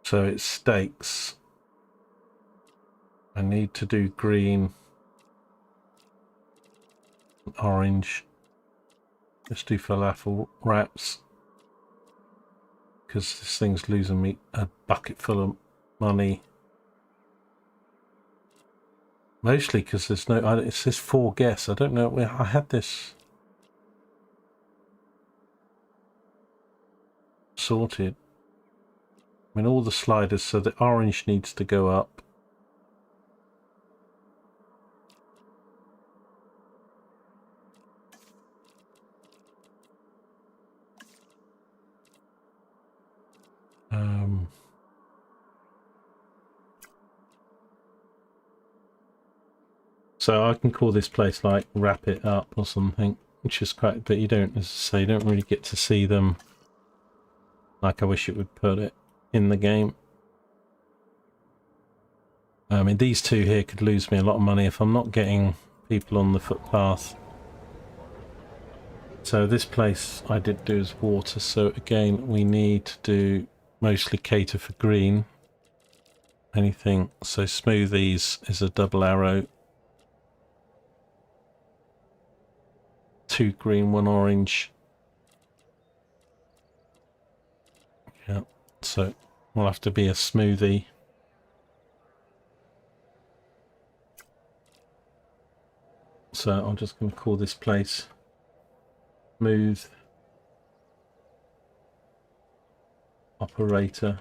So it's steaks. I need to do green, orange. Let's do falafel wraps because this thing's losing me a bucket full of money. Mostly because there's no. It says 4 guests. I don't know where I had this sorted. I mean, all the sliders. So the orange needs to go up. So I can call this place like Wrap It Up or something, which is quite, but you don't, as I say, you don't really get to see them like I wish it would put it in the game. I mean, these two here could lose me a lot of money if I'm not getting people on the footpath. So this place I did do is water, so again we need to do mostly cater for green. Anything, so smoothies is a double arrow. 2 green, 1 orange. Yeah, so will have to be a smoothie. So I'm just going to call this place Smooth Operator.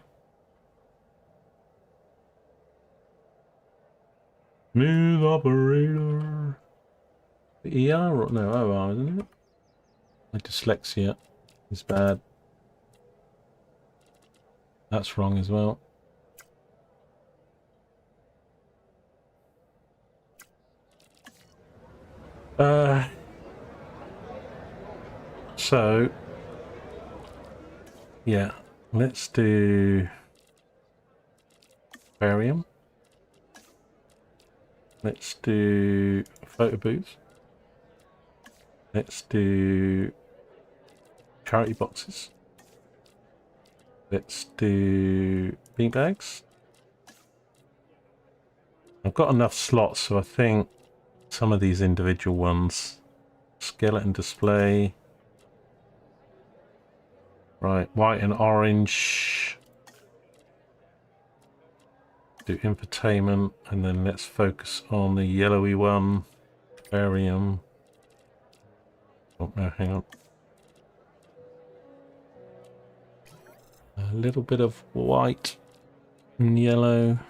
Smooth Operator. ER or no OR, isn't it? My dyslexia is bad. That's wrong as well. So yeah, let's do aquarium. Let's do photo booth. Let's do charity boxes. Let's do beanbags. I've got enough slots, so I think some of these individual ones. Skeleton display. Right, white and orange. Do infotainment, and then let's focus on the yellowy one. Aquarium. Oh no, hang on. A little bit of white and yellow.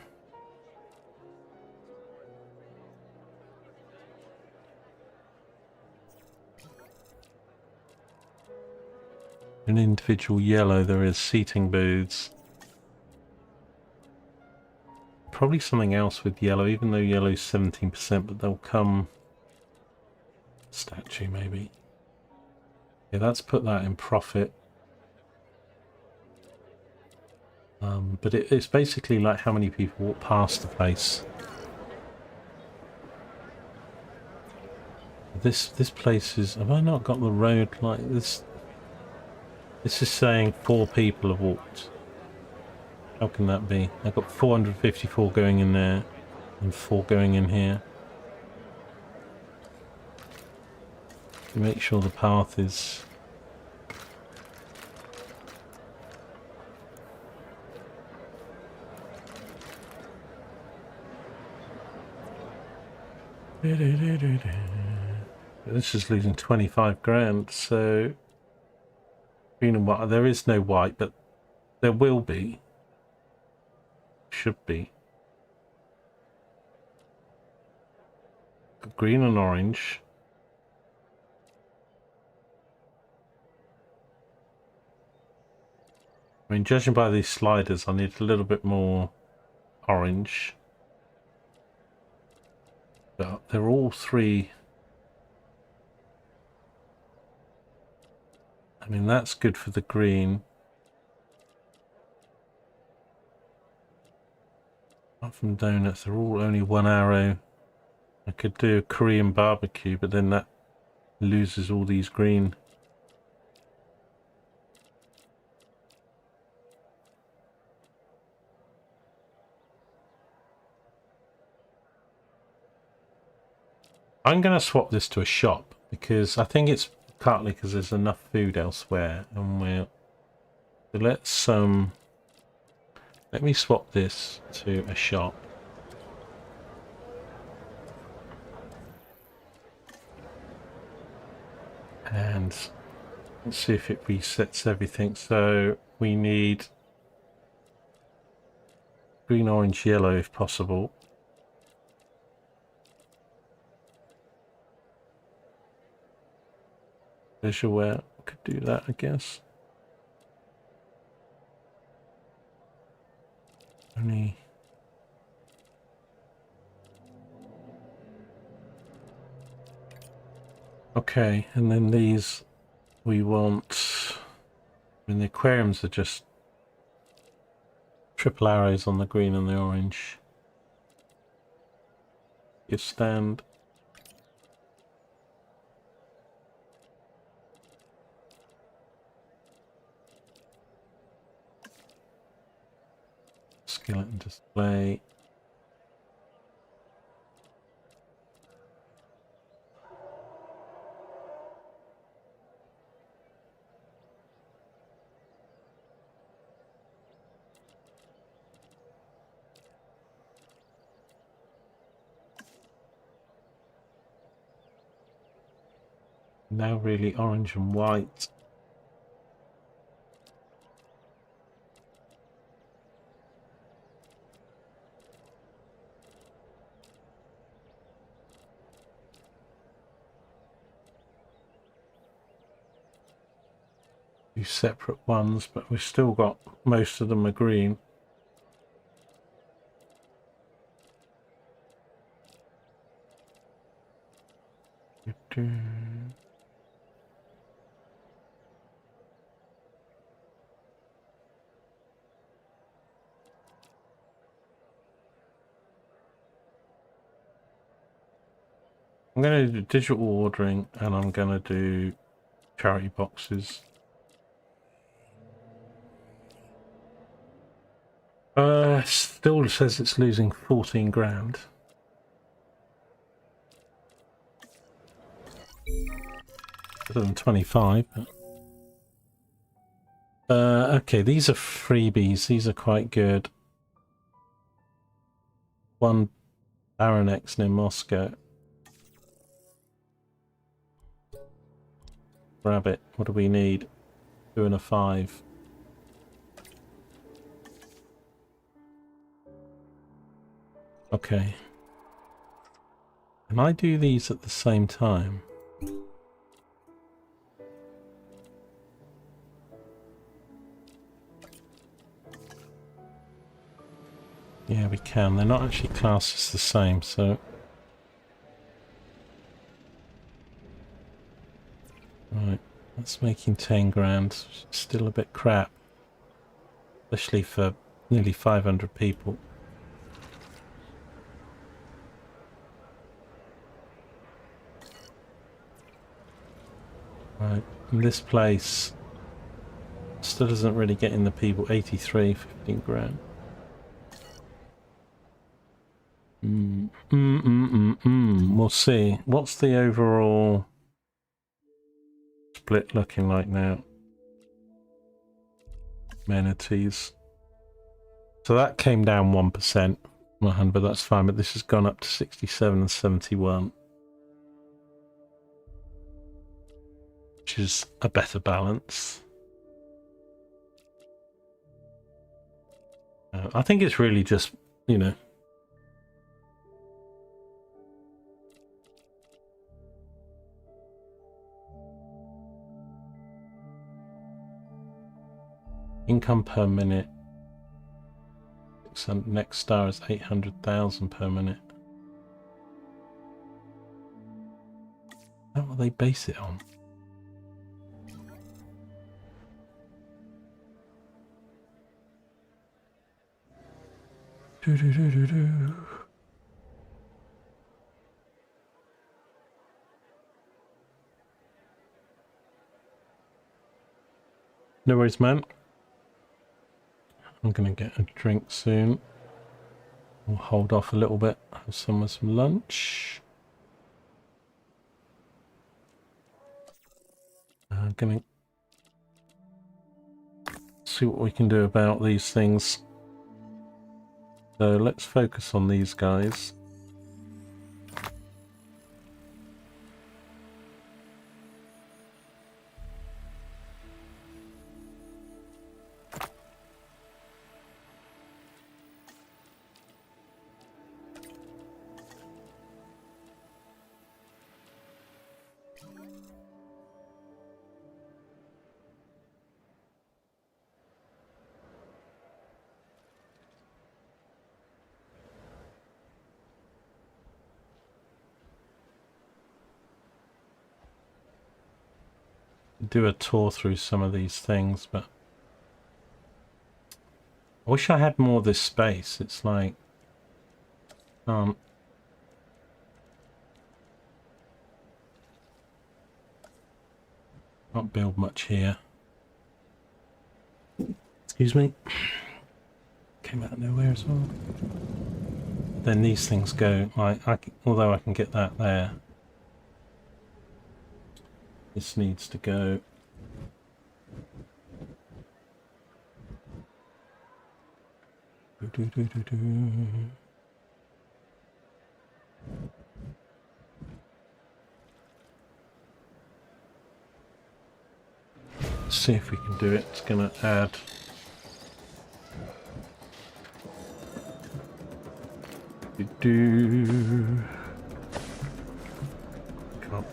An individual yellow, there is seating booths. Probably something else with yellow, even though yellow is 17%, but they'll come. Statue, maybe. Yeah, let's put that in profit. But it's basically like how many people walk past the place. This place is. Have I not got the road like this? This is saying 4 people have walked. How can that be? I've got 454 going in there and 4 going in here. To make sure the path is... This is losing 25 grand, so green and white. There is no white, but there will be. Should be. Green and orange. I mean, judging by these sliders, I need a little bit more orange. But they're all 3. I mean, that's good for the green. Apart from donuts, they're all only 1 arrow. I could do a Korean barbecue, but then that loses all these green. I'm going to swap this to a shop because I think it's partly because there's enough food elsewhere, and let me swap this to a shop. And let's see if it resets everything. So we need green, orange, yellow if possible. Visualware could do that, I guess. Only okay, and then these we want. I mean, the aquariums are just triple arrows on the green and the orange. Give stand. Skeleton display. Now really orange and white. Two separate ones, but we've still got most of them are green. I'm going to do digital ordering, and I'm going to do charity boxes. Still says it's losing 14 grand. Better than 25. Okay, these are freebies. These are quite good. One Baron X near Moscow. Grab it. What do we need? 2 and a 5. Okay. Can I do these at the same time? Yeah, we can. They're not actually classed as the same, so... Right, that's making 10 grand. Still a bit crap. Especially for nearly 500 people. Right, and this place still isn't really getting the people. 83, 15 grand. we'll see. What's the overall split looking like now? Manatees. So that came down 1%, 100, but that's fine. But this has gone up to 67 and 71, which is a better balance. I think it's really just, you know, income per minute. So next star is 800,000 per minute. Is that what they base it on? No worries, man. I'm gonna get a drink soon. We'll hold off a little bit, have some lunch. I'm gonna see what we can do about these things. So let's focus on these guys. Do a tour through some of these things, but I wish I had more of this space. It's like can't build much here. Excuse me. Came out of nowhere as well. Then these things go like although I can get that there. This needs to go. Let's see if we can do it. It's going to add. Come on.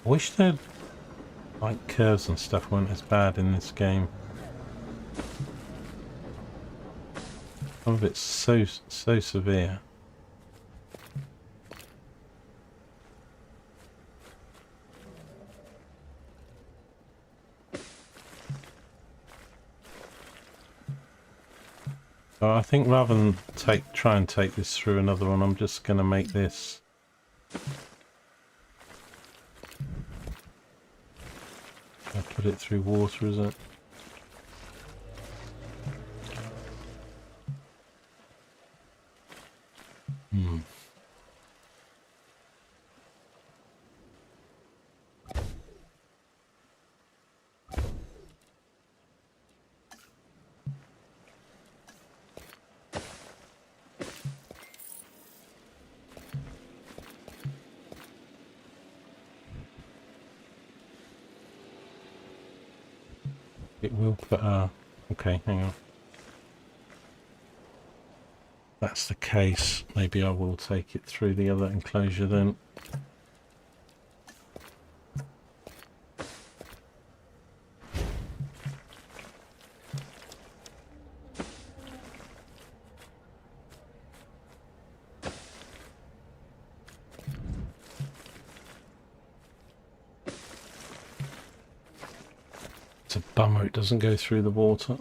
I wish the like curves and stuff weren't as bad in this game. Some of it's so severe. So I think rather than try and take this through another one, I'm just going to make this. I put it through water, is it? It will put okay, hang on. That's the case. Maybe I will take it through the other enclosure then. It's a bummer it doesn't go through the water.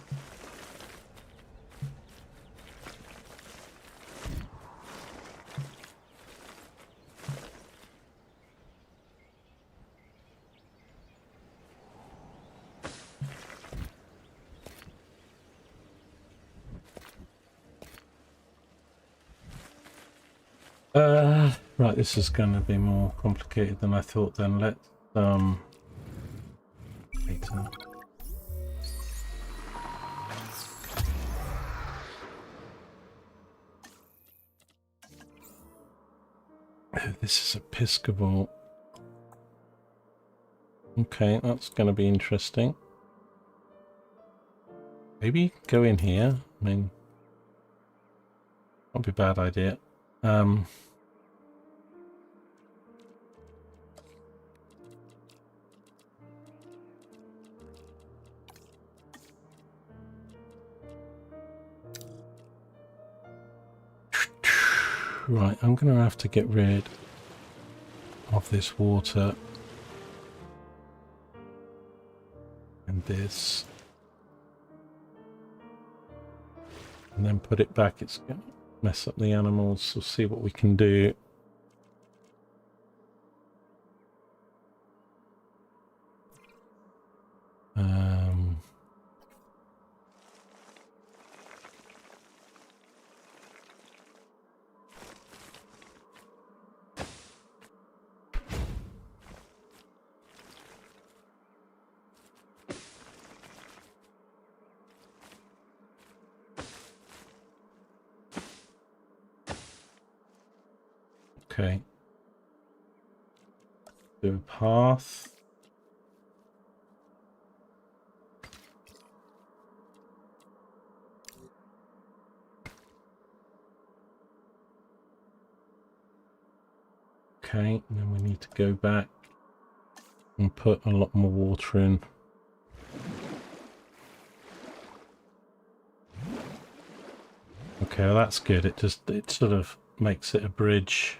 Right, this is going to be more complicated than I thought then. Let's, later. Oh, this is Episcopal. Okay, that's going to be interesting. Maybe go in here. I mean, not be a bad idea. Right, I'm going to have to get rid of this water and this, and then put it back. It's going to mess up the animals. We'll see what we can do. Okay. Do a path. Okay, and then we need to go back and put a lot more water in. Okay, well that's good. It sort of makes it a bridge.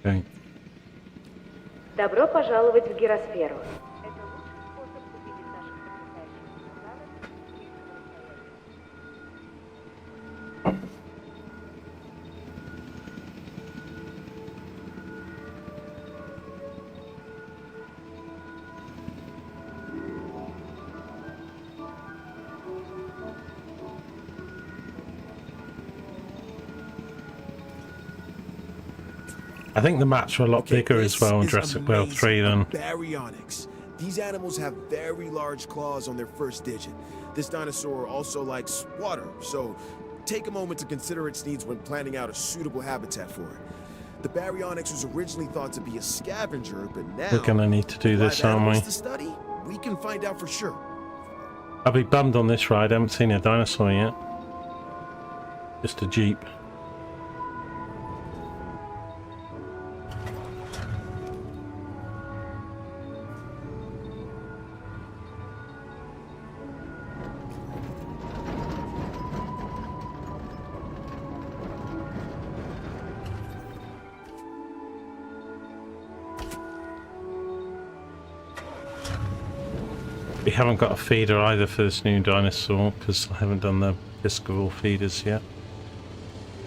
Okay. Добро пожаловать в гиросферу. Это лучший способ увидеть наших потрясающих динозавров с близкого расстояния. I think the maps were a lot bigger as well in Jurassic World 3 than... Baryonyx. These animals have very large claws on their first digit. This dinosaur also likes water, so take a moment to consider its needs when planning out a suitable habitat for it. The Baryonyx was originally thought to be a scavenger, but now... We're gonna need to do this, aren't we? To study? We can find out for sure. I'll be bummed on this ride. I haven't seen a dinosaur yet. Just a jeep. We haven't got a feeder either for this new dinosaur because I haven't done the Episcopal feeders yet.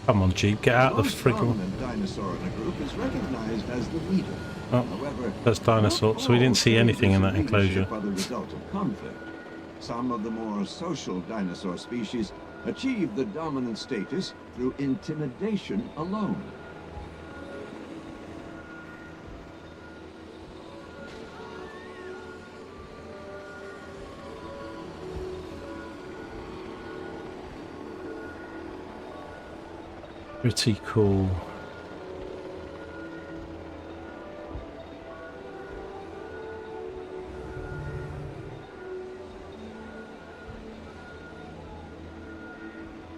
Come on, Jeep, get out of the friggin'... dinosaur in a group is recognized as the leader. Oh, however, that's dinosaur, so we didn't see anything in that enclosure. Are the result of conflict. Some of the more social dinosaur species achieve the dominant status through intimidation alone. Pretty cool.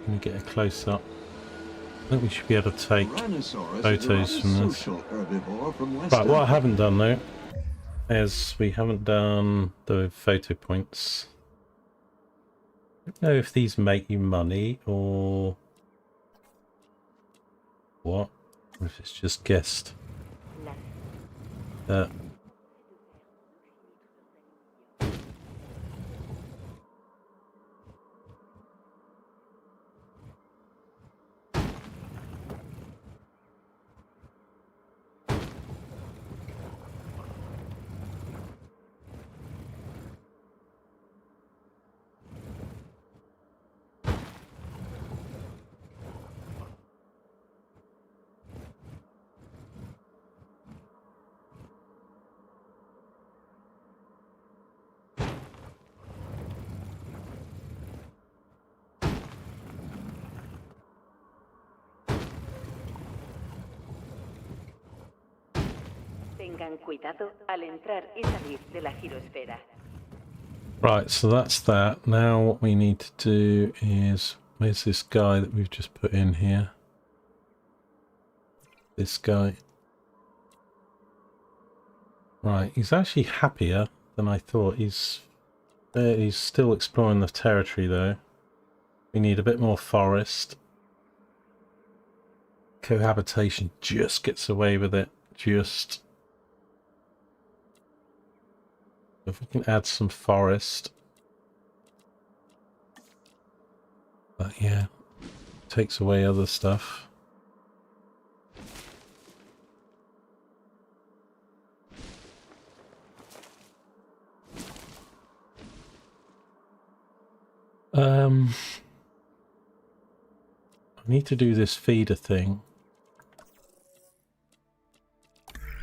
Let me get a close up. I think we should be able to take photos from this. Right, what I haven't done though is we haven't done the photo points. don't know if these make you money or what, or if it's just guessed. Tengan cuidado al entrar y salir de la girosfera. Right, so that's that. Now what we need to do is, where's this guy that we've just put in here? This guy. Right, he's actually happier than I thought. He's still exploring the territory though. We need a bit more forest. Cohabitation just gets away with it. Just. If we can add some forest. But yeah, takes away other stuff. I need to do this feeder thing.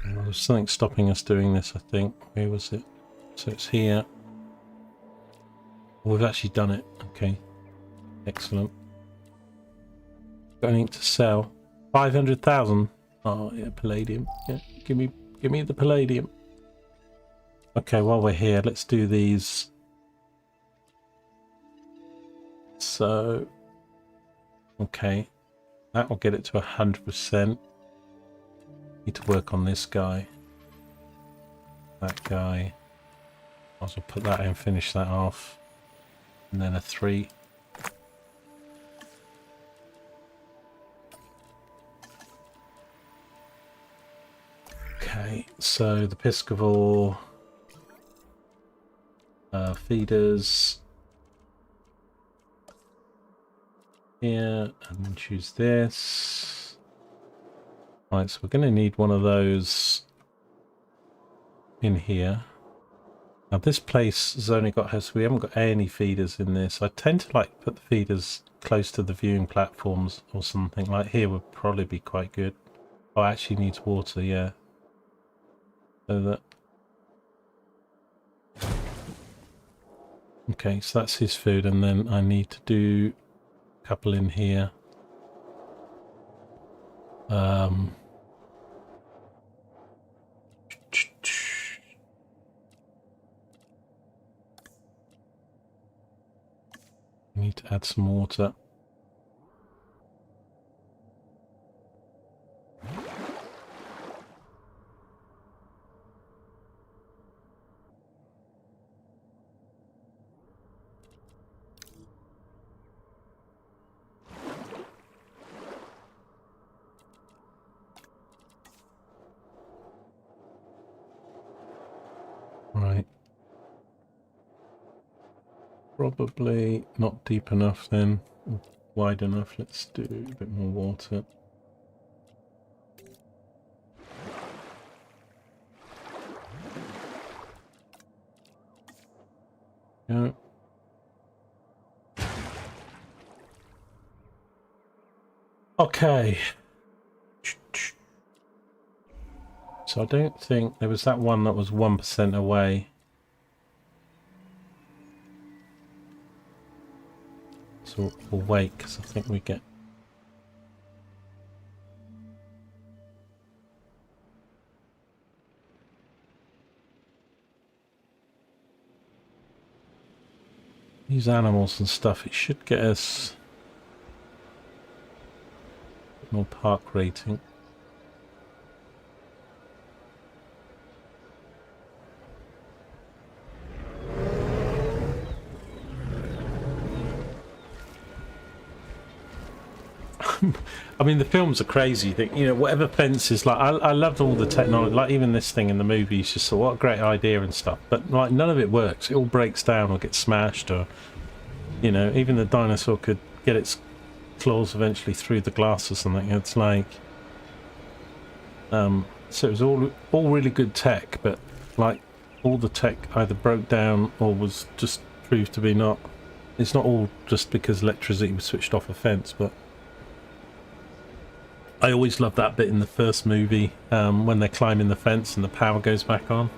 There's something stopping us doing this, I think. Where was it? So it's here. We've actually done it. Okay. Excellent. Got anything to sell? 500,000. Oh yeah, palladium. Yeah, give me the palladium. Okay, while we're here, let's do these. So, okay, that will get it to 100%. Need to work on this guy. That guy. I'll also put that in, finish that off. And then a 3. Okay, so the Piscivore feeders here, and then choose this. Right, so we're going to need one of those in here. Now this place has only got, so we haven't got any feeders in this. I tend to like put the feeders close to the viewing platforms or something. Like here would probably be quite good. Oh, actually needs water, yeah. So that. Okay, so that's his food, and then I need to do a couple in here. Need to add some water. Right. Probably not deep enough then, wide enough. Let's do a bit more water. Yeah. Okay. So I don't think there was that one that was 1% away. So we'll wait, because I think we get... These animals and stuff, it should get us a bit more park rating. I mean, the films are crazy. You know, whatever fences, like I loved all the technology, like even this thing in the movie. You just thought, what a great idea and stuff. But like, none of it works. It all breaks down or gets smashed, or you know, even the dinosaur could get its claws eventually through the glass or something. It's like, so it was all really good tech, but like all the tech either broke down or was just proved to be not. It's not all just because electricity was switched off a fence, but I always loved that bit in the first movie when they're climbing the fence and the power goes back on.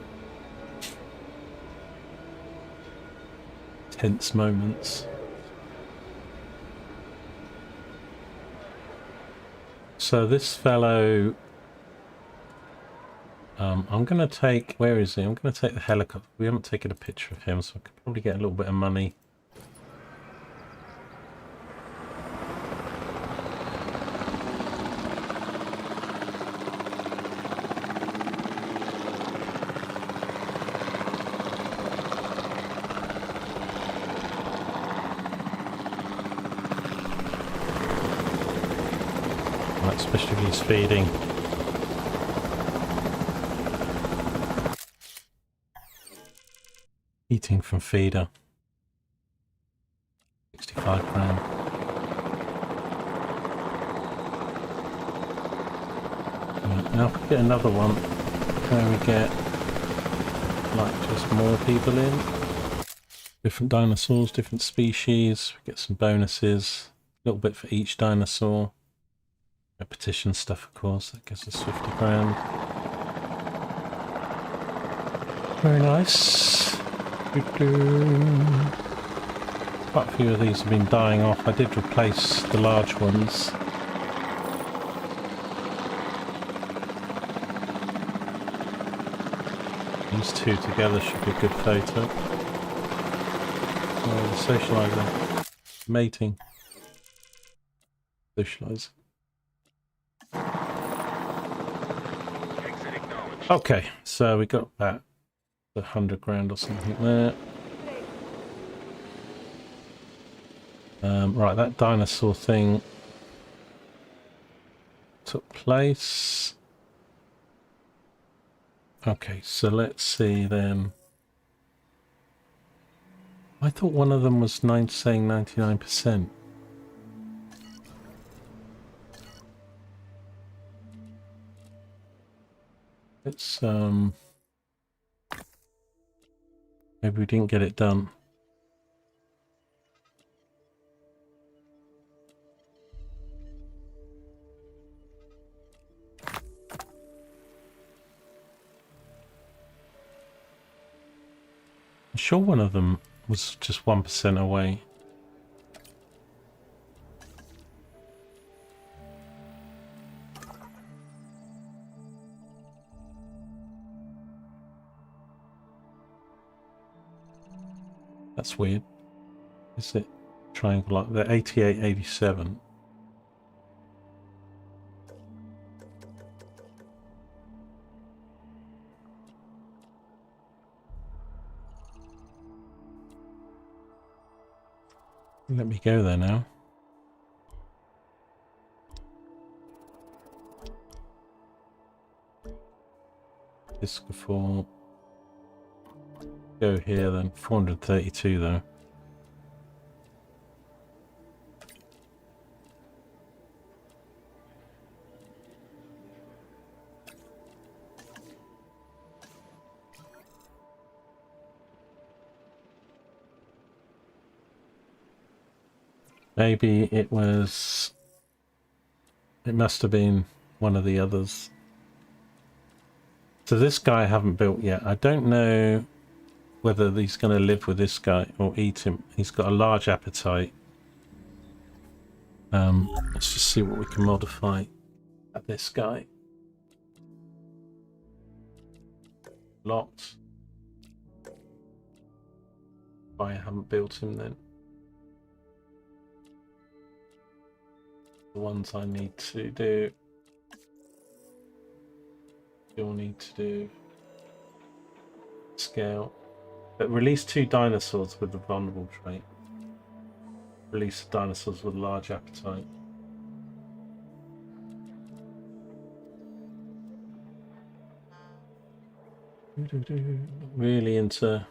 Tense moments. So this fellow, I'm going to take, where is he? I'm going to take the helicopter. We haven't taken a picture of him, so I could probably get a little bit of money. Especially if he's feeding. Eating from feeder. 65 grand. Now if we get another one where we get like just more people in. Different dinosaurs, different species. We get some bonuses. A little bit for each dinosaur. Repetition stuff, of course, that gives us 50 grand. Very nice. Quite a few of these have been dying off. I did replace the large ones. These two together should be a good photo. Oh, the socializer. Mating. Socializer. Okay, so we got about 100 grand or something there. Right, that dinosaur thing took place. Okay, so let's see then. I thought one of them was saying 99%. It's maybe we didn't get it done. I'm sure one of them was just 1% away. That's weird. Is it triangle like the 88, 87? Let me go there now. Disco go here then. 432 though. Maybe it was... It must have been one of the others. So this guy I haven't built yet. I don't know whether he's going to live with this guy or eat him. He's got a large appetite. Let's just see what we can modify at this guy. Locked. I haven't built him then. The ones I need to do. Still need to do scale. But release 2 dinosaurs with the vulnerable trait. Release the dinosaurs with a large appetite. Really into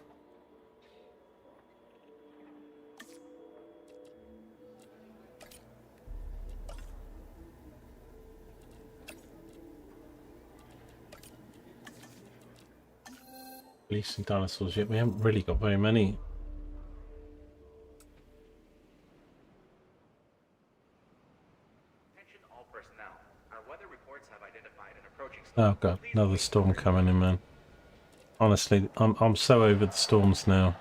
releasing dinosaurs yet. We haven't really got very many. Attention all personnel. Our weather reports have identified an approaching Oh storm. god, Please another remain storm alert. coming in, man. Honestly, I'm so over the storms now.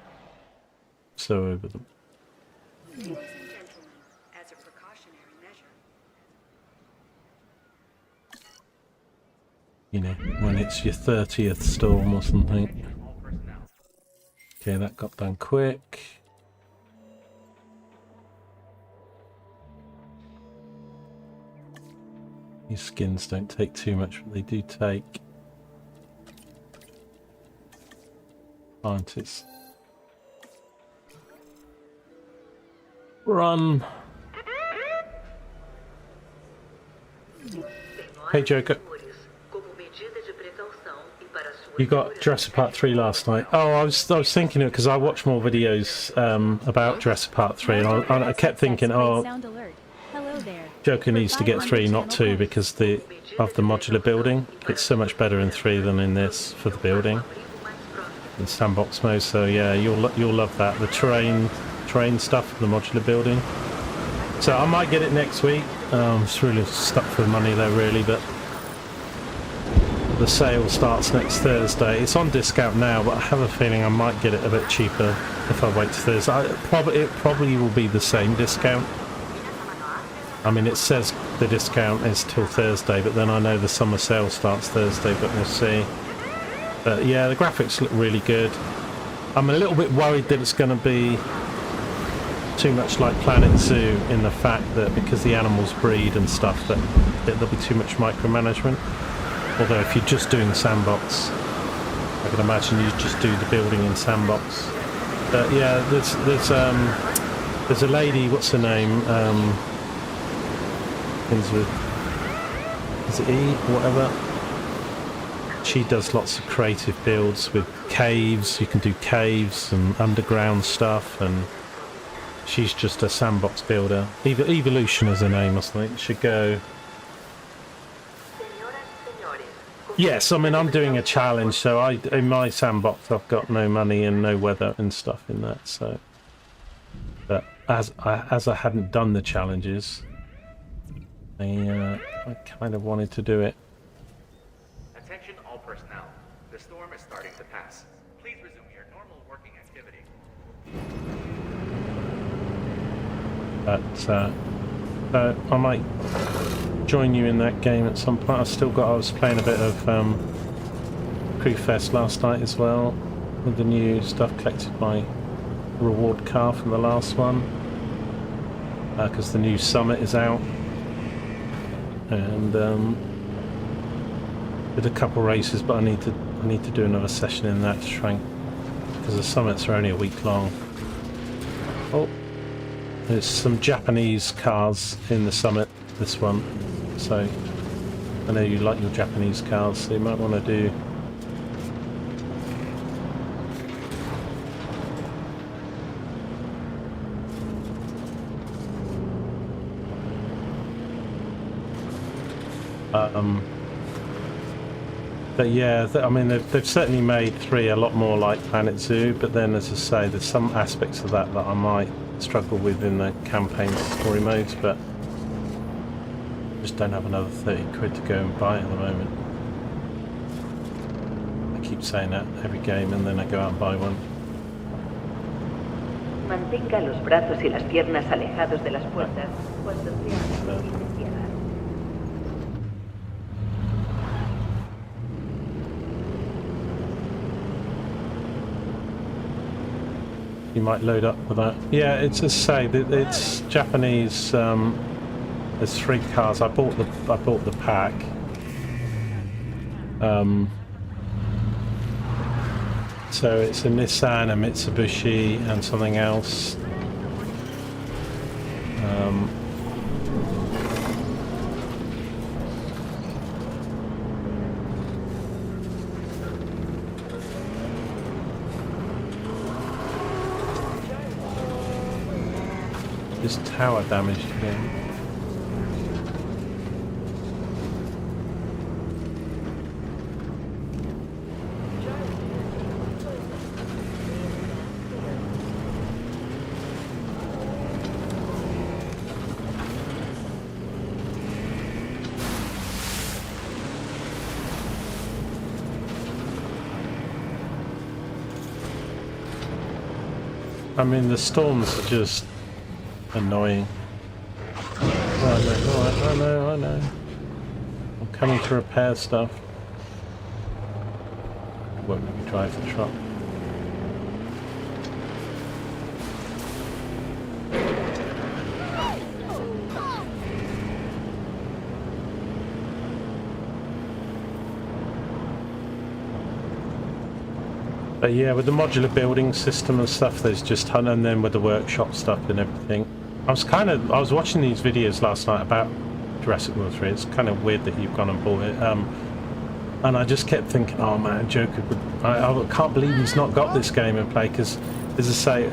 So over them. Ladies and gentlemen, as a precautionary measure, You know, when it's your 30th storm or something. Attention all personnel. Okay, that got done quick. These skins don't take too much, but they do take. Scientists. Run! Hey Joker. Como medida de precaução e para sua You got segurança, Jurassic Park 3 last night. Oh, I was thinking it because I watched more videos about Jurassic Park 3, and I kept thinking, oh, Sound alert. Hello there. Joker needs to get 3, not 2, because of the modular building. It's so much better in 3 than in this for the building, in sandbox mode. So yeah, you'll love that. The terrain stuff, the modular building. So I might get it next week. It's really stuck for money though, really, but the sale starts next Thursday. It's on discount now, but I have a feeling I might get it a bit cheaper if I wait to Thursday. It probably will be the same discount. I mean, it says the discount is till Thursday, but then I know the summer sale starts Thursday, but we'll see. But yeah, the graphics look really good. I'm a little bit worried that it's going to be too much like Planet Zoo in the fact that because the animals breed and stuff, that there'll be too much micromanagement. Although if you're just doing sandbox, I can imagine you just do the building in sandbox. But yeah, there's a lady, what's her name? Begins with, is it E or whatever? She does lots of creative builds with caves. You can do caves and underground stuff, and she's just a sandbox builder. Evolution is her name, I think. Should go. Yes, I mean I'm doing a challenge, so in my sandbox I've got no money and no weather and stuff in that. So, but as I hadn't done the challenges, I kind of wanted to do it. Attention all personnel. The storm is starting to pass. Please resume your normal working activity. But I might join you in that game at some point. I was playing a bit of Crew Fest last night as well, with the new stuff, collected my reward car from the last one, because the new Summit is out, and did a couple races, but I need to do another session in that to try and, because the Summits are only a week long. Oh, there's some Japanese cars in the Summit, this one, so I know you like your Japanese cars, so you might want to do but yeah, I mean they've certainly made 3 a lot more like Planet Zoo, but then as I say, there's some aspects of that I might struggle with in the campaign story modes, but I just don't have another 30 quid to go and buy at the moment. I keep saying that every game and then I go out and buy one. mantenga los brazos y las piernas alejados de las puertas cuando sea cierra. You might load up with that. Yeah, it's as I say, it's Japanese. There's 3 cars. I bought the pack. So it's a Nissan, a Mitsubishi, and something else. This tower damaged again. I mean, the storms are just annoying. I know. I'm coming to repair stuff. Won't let me drive the truck. But yeah, with the modular building system and stuff, there's just ton, and then with the workshop stuff and everything. I was watching these videos last night about Jurassic World 3. It's kind of weird that you've gone and bought it. And I just kept thinking, oh man, Joker would, I can't believe he's not got this game in play, because, as I say,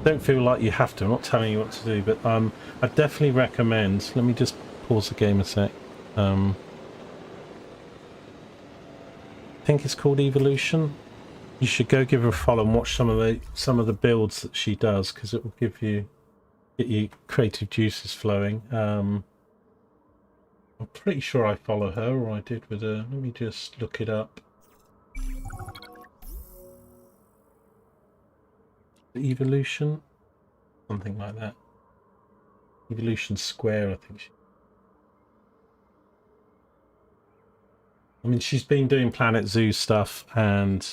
don't feel like you have to. I'm not telling you what to do, but I definitely recommend, let me just pause the game a sec. I think it's called Evolution. You should go give her a follow and watch some of the builds that she does, because it will get you creative juices flowing. I'm pretty sure I follow her, or I did with her. Let me just look it up. Evolution, something like that. Evolution Square, I think. I mean, she's been doing Planet Zoo stuff, and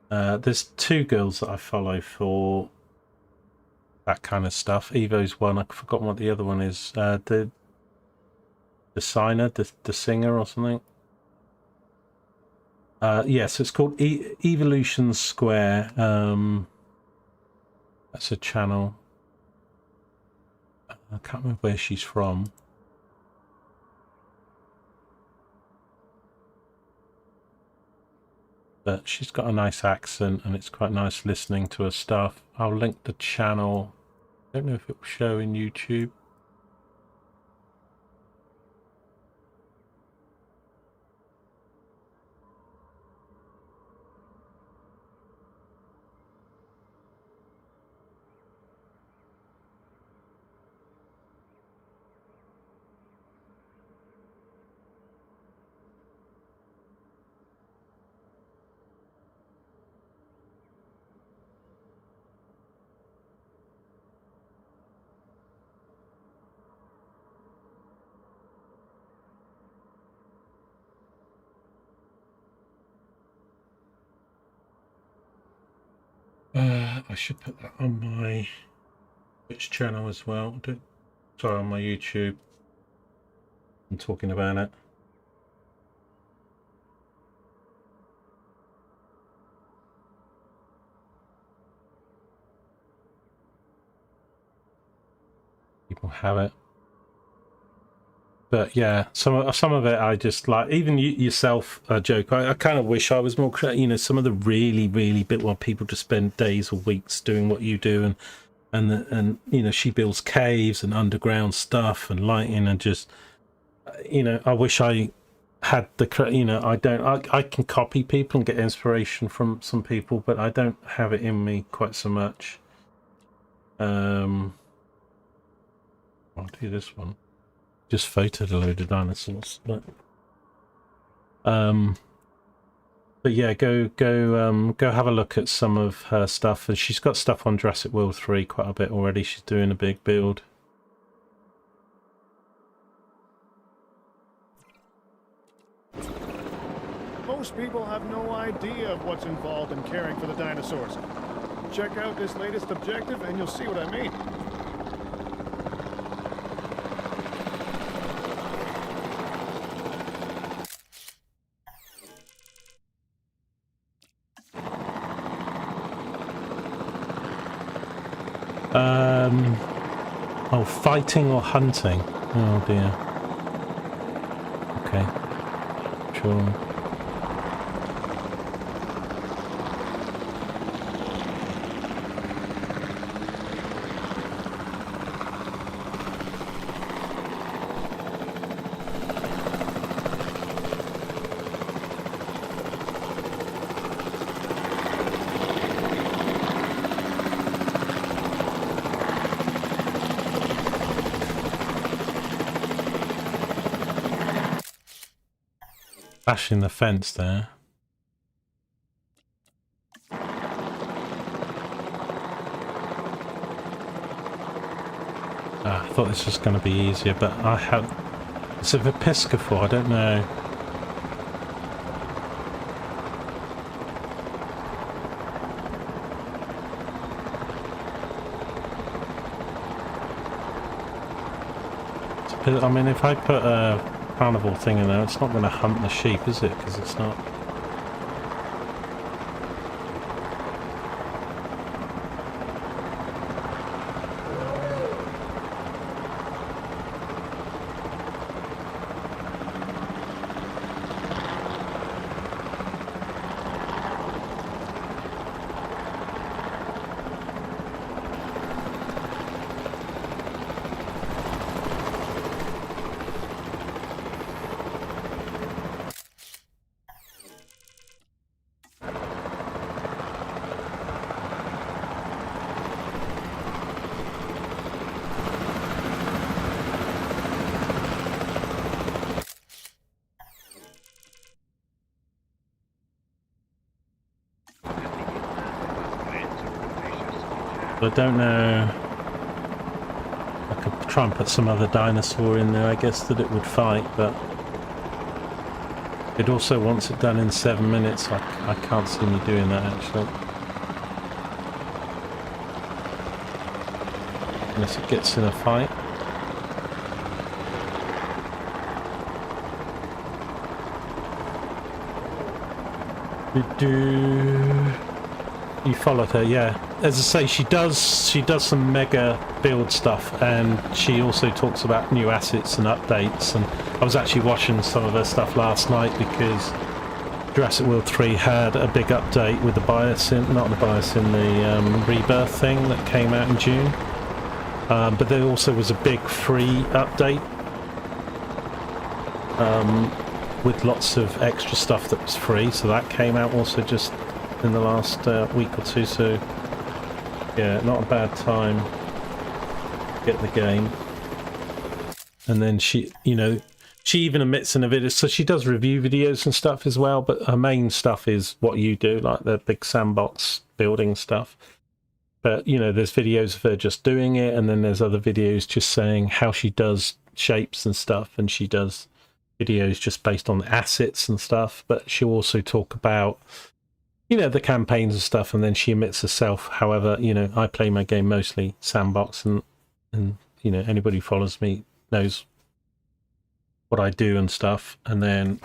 there's two girls that I follow for that kind of stuff. Evo's one. I've forgotten what the other one is. The signer, the singer, or something. Yeah, so it's called Evolution Square. That's a channel. I can't remember where she's from. But she's got a nice accent, and it's quite nice listening to her stuff. I'll link the channel. I don't know if it will show in YouTube. I should put that on my Twitch channel as well. Sorry, on my YouTube. I'm talking about it. People have it. But yeah, some of it I just like. Even yourself, Joke. I kind of wish I was more creative. You know, some of the really bit where people just spend days or weeks doing what you do, and you know, she builds caves and underground stuff and lighting, and just, you know, I wish I had the, you know, I can copy people and get inspiration from some people, but I don't have it in me quite so much. I'll do this one. Just photoed a load of dinosaurs, but yeah, go have a look at some of her stuff, and she's got stuff on Jurassic World 3 quite a bit already. She's doing a big build. Most people have no idea of what's involved in caring for the dinosaurs. Check out this latest objective and you'll see what I mean. Oh, fighting or hunting? Oh dear. Okay. Sure. bashing the fence there. I thought this was going to be easier, but I have... It's a Piscafor, I don't know. I mean, if I put a carnival thing in there, it's not going to hunt the sheep, is it? Because it's not... I don't know. I could try and put some other dinosaur in there, I guess, that it would fight, but it also wants it done in 7 minutes. I can't see me doing that, actually. Unless it gets in a fight. You followed her, yeah. As I say, she does some mega build stuff, and she also talks about new assets and updates. And I was actually watching some of her stuff last night because Jurassic World 3 had a big update with the Biosyn, not the Biosyn, the Rebirth thing that came out in June. But there also was a big free update with lots of extra stuff that was free. So that came out also just in the last week or two. So yeah, not a bad time to get the game. And then she, you know, she even admits in a video, so she does review videos and stuff as well, but her main stuff is what you do, like the big sandbox building stuff. But, you know, there's videos of her just doing it, and then there's other videos just saying how she does shapes and stuff, and she does videos just based on assets and stuff. But she'll also talk about, you know, the campaigns and stuff, and then she admits herself, however, you know, I play my game mostly sandbox, and you know, anybody who follows me knows what I do and stuff. And then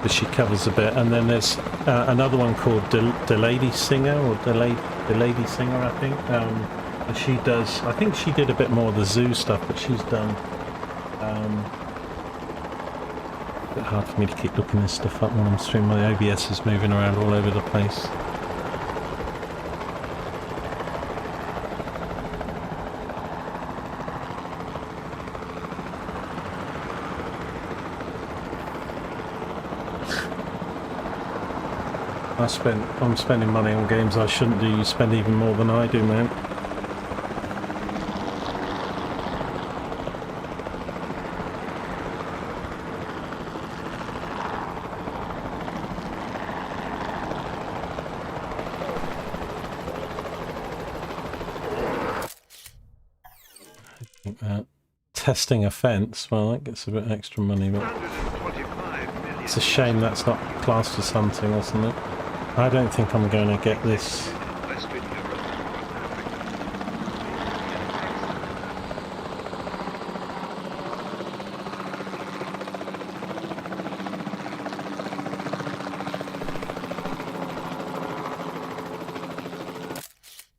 she covers a bit, and then there's another one called The Lady Singer, or The Lady Singer, I think. And she does, I think she did a bit more of the zoo stuff, but she's done a bit hard for me to keep looking this stuff up when I'm streaming. My OBS is moving around all over the place. I'm spending money on games I shouldn't do. You spend even more than I do, man. I think that testing a fence, well, that gets a bit extra money, but it's a shame that's not classed as hunting or something. I don't think I'm going to get this.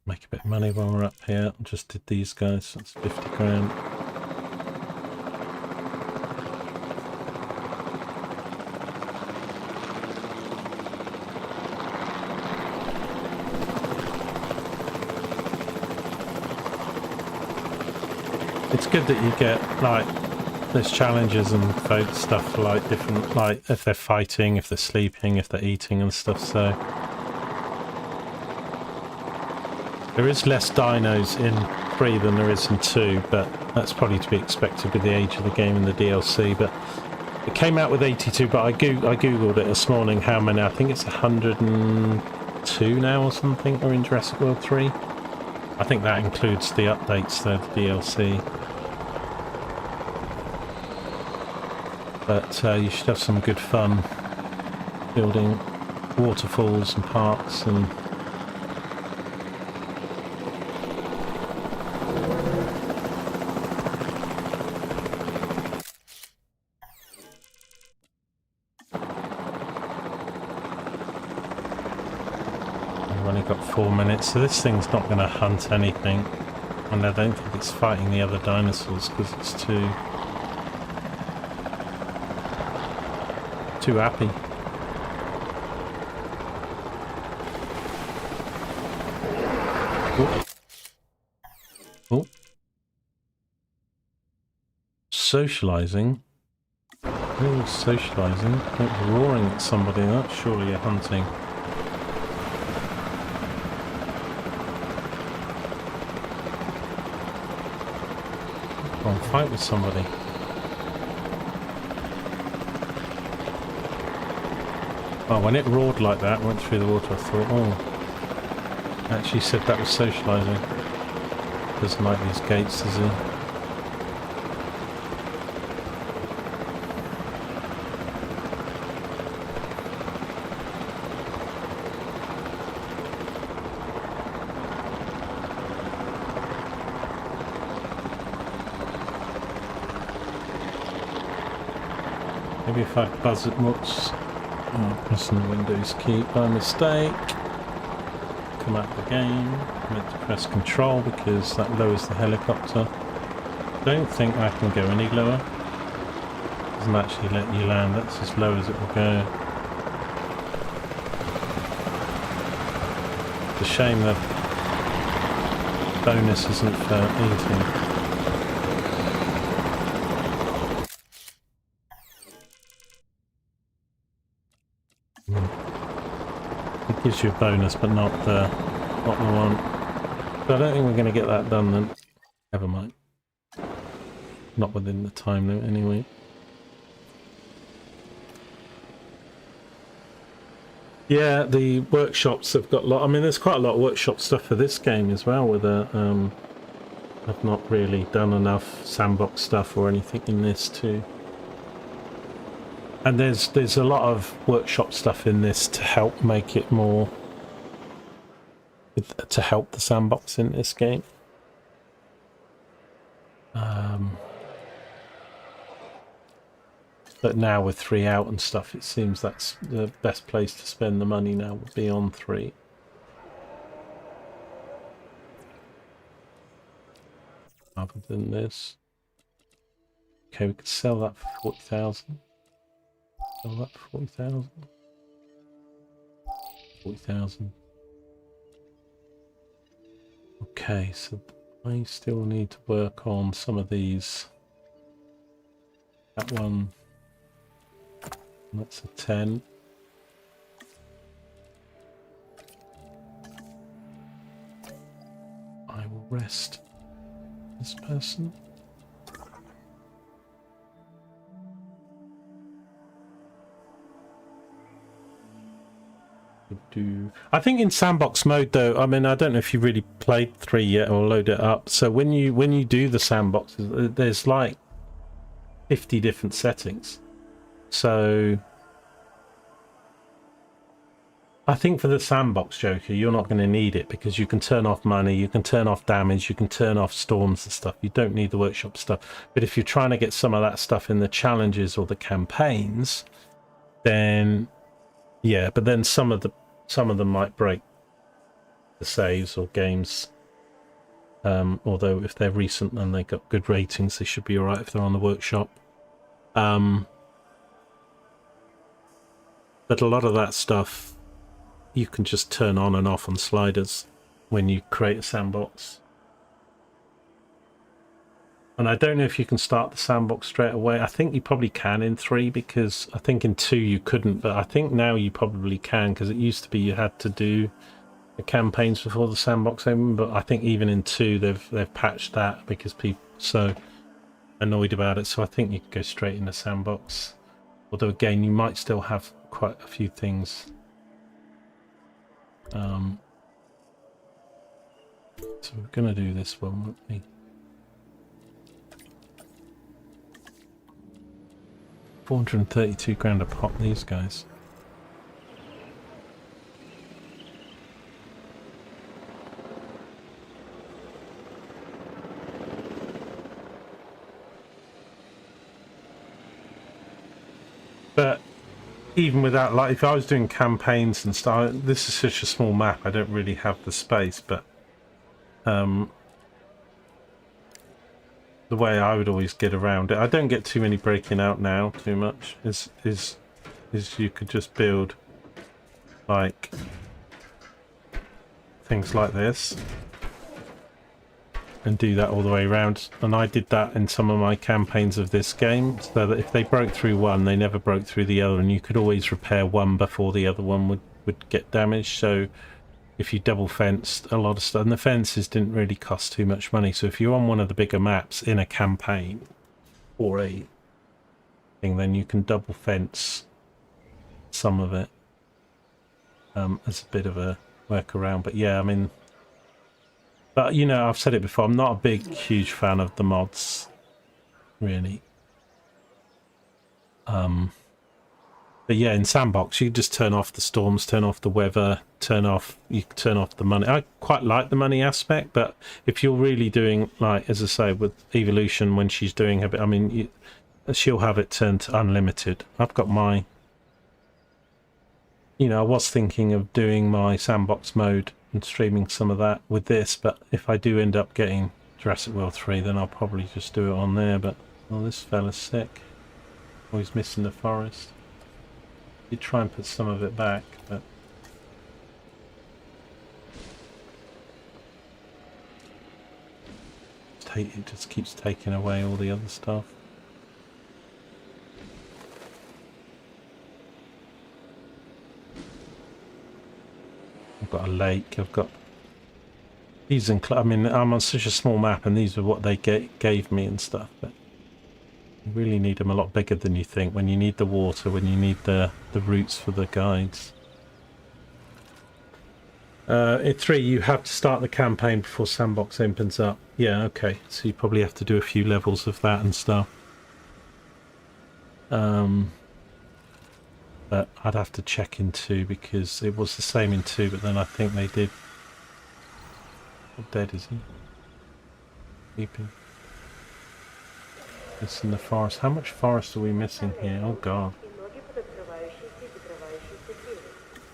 Make a bit of money while we're up here. I just did these guys, so that's 50 grand. It's good that you get, like, there's challenges and vote stuff for, like, different, like, if they're fighting, if they're sleeping, if they're eating and stuff, so. There is less dinos in 3 than there is in 2, but that's probably to be expected with the age of the game and the DLC, but It came out with 82, but I googled it this morning how many. I think it's 102 now or something are in Jurassic World 3. I think that includes the updates, the DLC. But you should have some good fun building waterfalls and parks and... I've only got 4 minutes, so this thing's not going to hunt anything. And I don't think it's fighting the other dinosaurs because it's too happy. Oh. Socializing. Oh, socializing. It's roaring at somebody. That's surely a hunting. Go on, fight with somebody. Oh, when it roared like that, went through the water, I thought, oh, actually said that was socialising. Doesn't like these gates, does he? Maybe if I buzz it much. Oh, pressing the Windows key by mistake. Come out of the game. I meant to press control because that lowers the helicopter. Don't think I can go any lower. Doesn't actually let you land. That's as low as it will go. It's a shame the bonus isn't for eating. It gives you a bonus, but not the one. But I don't think we're going to get that done then. Never mind. Not within the time limit anyway. Yeah, the workshops have got a lot. I mean, there's quite a lot of workshop stuff for this game as well. With I've not really done enough sandbox stuff or anything in this too. And there's a lot of workshop stuff in this to help make it more, to help the sandbox in this game. But now with 3 out and stuff, it seems that's the best place to spend the money now would be on 3. Other than this. Okay, we could sell that for 40,000. Sell that for 40,000. 40,000. Okay, so I still need to work on some of these. That one, that's a 10. I will rest this person. I think in sandbox mode though, I mean, I don't know if you really played 3 yet or load it up. So when you do the sandboxes, there's like 50 different settings. So I think for the sandbox, Joker, you're not going to need it because you can turn off money, you can turn off damage, you can turn off storms and stuff. You don't need the workshop stuff. But if you're trying to get some of that stuff in the challenges or the campaigns, then yeah, but then some of them might break the saves or games. Although if they're recent and they got good ratings, they should be alright if they're on the workshop. But a lot of that stuff you can just turn on and off on sliders when you create a sandbox. And I don't know if you can start the sandbox straight away. I think you probably can in 3 because I think in 2 you couldn't, but I think now you probably can because it used to be you had to do the campaigns before the sandbox opened, but I think even in 2 they've patched that because people are so annoyed about it. So I think you can go straight in the sandbox. Although again, you might still have quite a few things. So we're going to do this one, won't we? $432 a pop, these guys. But even without, like, if I was doing campaigns and stuff, this is such a small map, I don't really have the space, but the way I would always get around it, I don't get too many breaking out now too much, is you could just build like things like this and do that all the way around. And I did that in some of my campaigns of this game, so that if they broke through one, they never broke through the other, and you could always repair one before the other one would get damaged. So if you double fenced a lot of stuff, and the fences didn't really cost too much money, so if you're on one of the bigger maps in a campaign or a thing, then you can double fence some of it as a bit of a workaround. But yeah, I mean, but you know, I've said it before, I'm not a huge fan of the mods, really. But yeah, in Sandbox, you just turn off the storms, turn off the weather, you can turn off the money. I quite like the money aspect, but if you're really doing, like, as I say, with Evolution, when she's doing her bit, I mean, she'll have it turned to unlimited. I've got my, you know, I was thinking of doing my Sandbox mode and streaming some of that with this, but if I do end up getting Jurassic World 3, then I'll probably just do it on there. But, oh, this fella's sick. Oh, he's missing the forest. You try and put some of it back, but it just keeps taking away all the other stuff. I've got a lake, I've got these, I mean, I'm on such a small map and these are what they gave me and stuff, but you really need them a lot bigger than you think, when you need the water, when you need the routes for the guides. At 3, you have to start the campaign before Sandbox opens up. Yeah, okay, so you probably have to do a few levels of that and stuff. But I'd have to check in 2, because it was the same in 2, but then I think they did... Not dead, is he? Sleeping. It's in the forest. How much forest are we missing here? Oh god.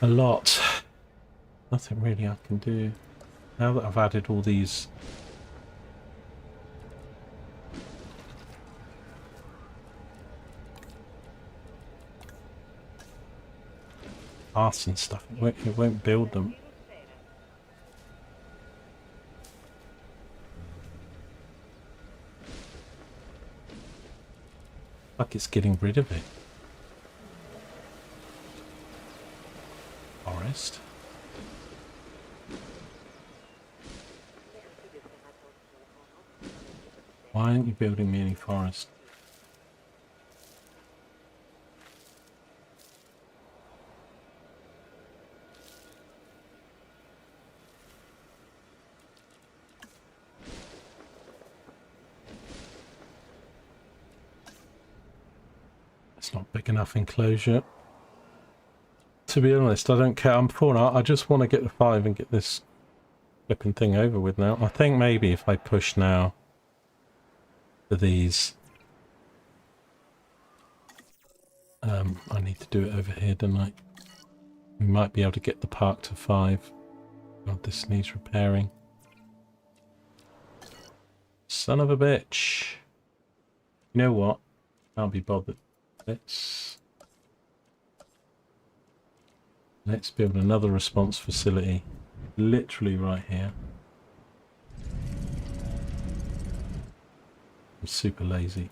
A lot. Nothing really I can do. Now that I've added all these... paths and stuff, it won't build them. Like it's getting rid of it. Forest. Why aren't you building me any forest? Not big enough enclosure. To be honest, I don't care. I'm 4 now. I just want to get the 5 and get this flipping thing over with now. I think maybe if I push now for these, I need to do it over here, don't I? We might be able to get the park to 5. God, this needs repairing. Son of a bitch. You know what? Can't be bothered. Let's build another response facility literally right here. I'm super lazy.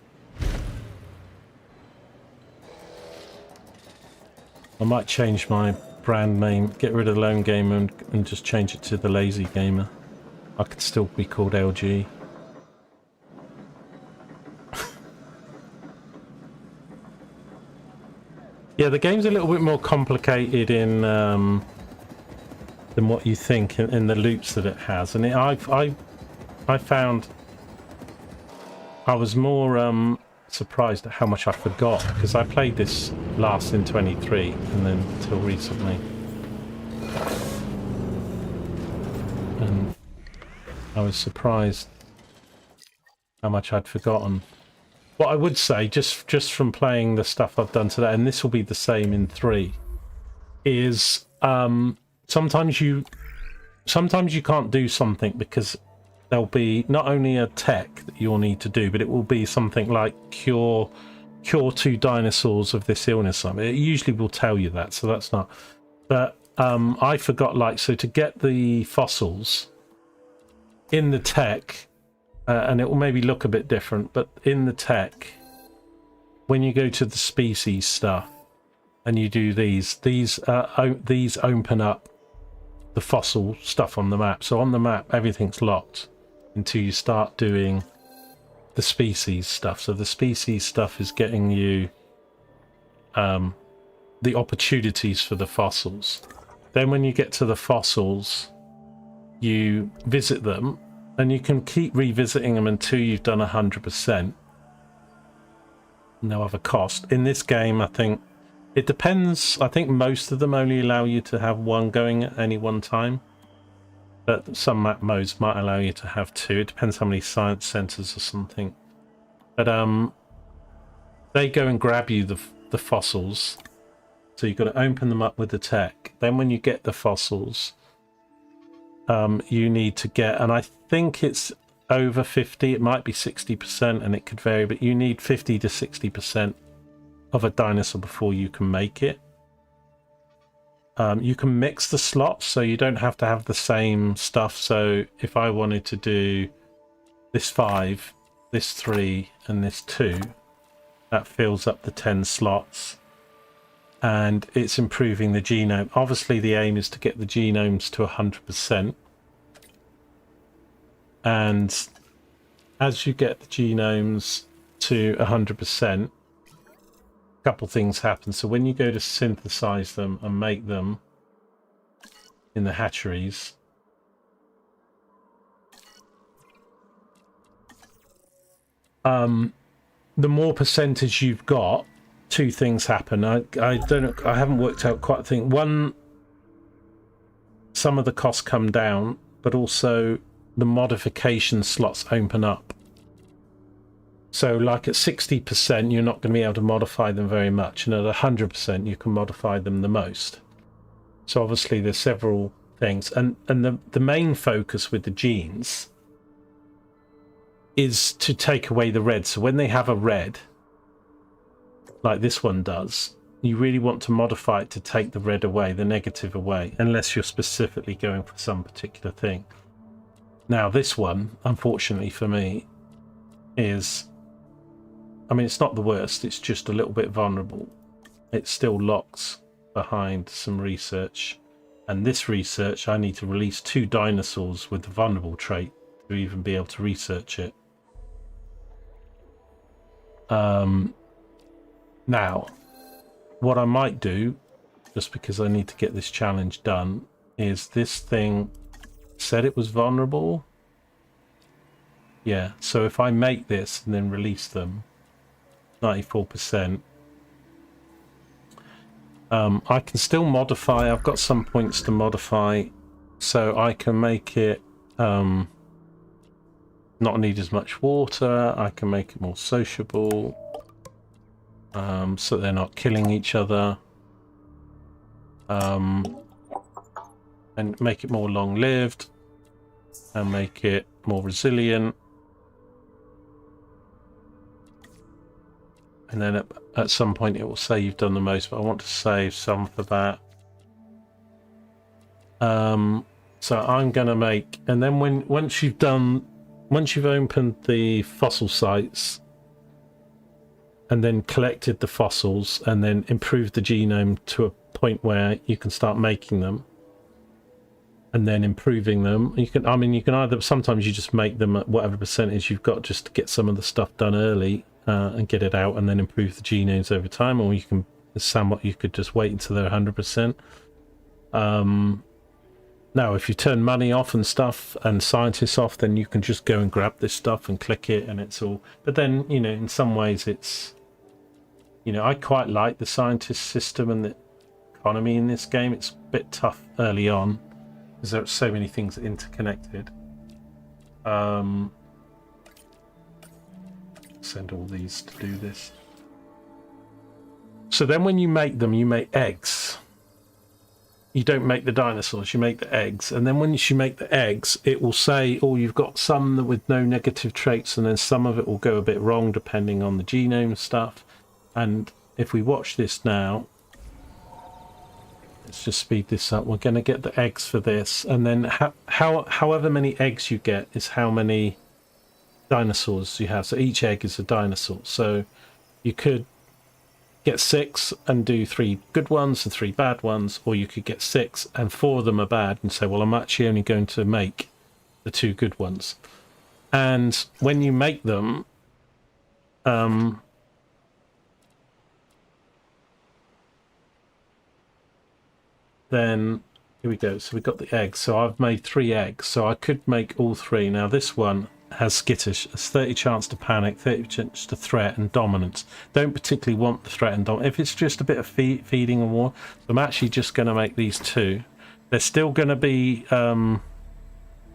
I might change my brand name, get rid of Lone Gamer and just change it to the Lazy Gamer. I could still be called LG. Yeah, the game's a little bit more complicated in than what you think in the loops that it has, and I found I was more surprised at how much I forgot, because I played this last in 23 and then until recently, and I was surprised how much I'd forgotten. What I would say, just from playing the stuff I've done today, and this will be the same in 3, is sometimes you can't do something because there'll be not only a tech that you'll need to do, but it will be something like cure 2 dinosaurs of this illness. I mean, it usually will tell you that, so that's not. But I forgot, like, so to get the fossils in the tech, and it will maybe look a bit different, but in the tech, when you go to the species stuff and you do these open up the fossil stuff on the map. So on the map, everything's locked until you start doing the species stuff. So the species stuff is getting you the opportunities for the fossils. Then when you get to the fossils, you visit them, and you can keep revisiting them until you've done 100%. No other cost. In this game, I think it depends. I think most of them only allow you to have 1 going at any one time, but some map modes might allow you to have 2. It depends how many science centers or something. But they go and grab you the fossils, so you've got to open them up with the tech. Then when you get the fossils, you need to get, and I think it's over 50, it might be 60%, and it could vary, but you need 50 to 60% of a dinosaur before you can make it. You can mix the slots, so you don't have to have the same stuff. So if I wanted to do this 5, this 3, and this 2, that fills up the 10 slots, and it's improving the genome. Obviously the aim is to get the genomes to 100%, and as you get the genomes to 100%, a couple things happen. So when you go to synthesize them and make them in the hatcheries, the more percentage you've got, 2 things happen. I don't know, I haven't worked out quite a thing. One, some of the costs come down, but also the modification slots open up. So like at 60%, you're not going to be able to modify them very much, and at 100%, you can modify them the most. So obviously there's several things, and the main focus with the genes is to take away the red. So when they have a red, like this one does, you really want to modify it to take the red away, the negative away, unless you're specifically going for some particular thing. Now this one, unfortunately for me, is, I mean, it's not the worst, it's just a little bit vulnerable. It still locks behind some research, and this research, I need to release 2 dinosaurs with the vulnerable trait to even be able to research it. Now, what I might do, just because I need to get this challenge done, is this thing said it was vulnerable. Yeah, so if I make this and then release them, 94%, I can still modify. I've got some points to modify, so I can make it not need as much water. I can make it more sociable, so they're not killing each other, and make it more long-lived, and make it more resilient. And then at some point it will say you've done the most, but I want to save some for that. So I'm going to make, and then once you've opened the fossil sites and then collected the fossils and then improved the genome to a point where you can start making them and then improving them, you can either, sometimes you just make them at whatever percentage you've got just to get some of the stuff done early, and get it out and then improve the genomes over time, or you can the sandbox, you could just wait until they're 100%. Now, if you turn money off and stuff and scientists off, then you can just go and grab this stuff and click it, and it's all. But then, you know, in some ways, it's, you know, I quite like the scientist system and the economy in this game. It's a bit tough early on because there are so many things interconnected. Send all these to do this. So then when you make them, you make eggs. You don't make the dinosaurs, you make the eggs. And then when you make the eggs, it will say, oh, you've got some with no negative traits, and then some of it will go a bit wrong depending on the genome stuff. And if we watch this now, let's just speed this up. We're going to get the eggs for this. And then however many eggs you get is how many dinosaurs you have. So each egg is a dinosaur. So you could get 6 and do 3 good ones and 3 bad ones, or you could get 6 and 4 of them are bad and say, well, I'm actually only going to make the 2 good ones. And when you make them, then here we go. So we got the eggs. So I've made 3 eggs, so I could make all 3. Now this one has skittish, a 30 chance to panic, 30 chance to threat, and dominance. Don't particularly want the threat and dominance. If it's just a bit of feeding and war, I'm actually just going to make these 2. They're still going to be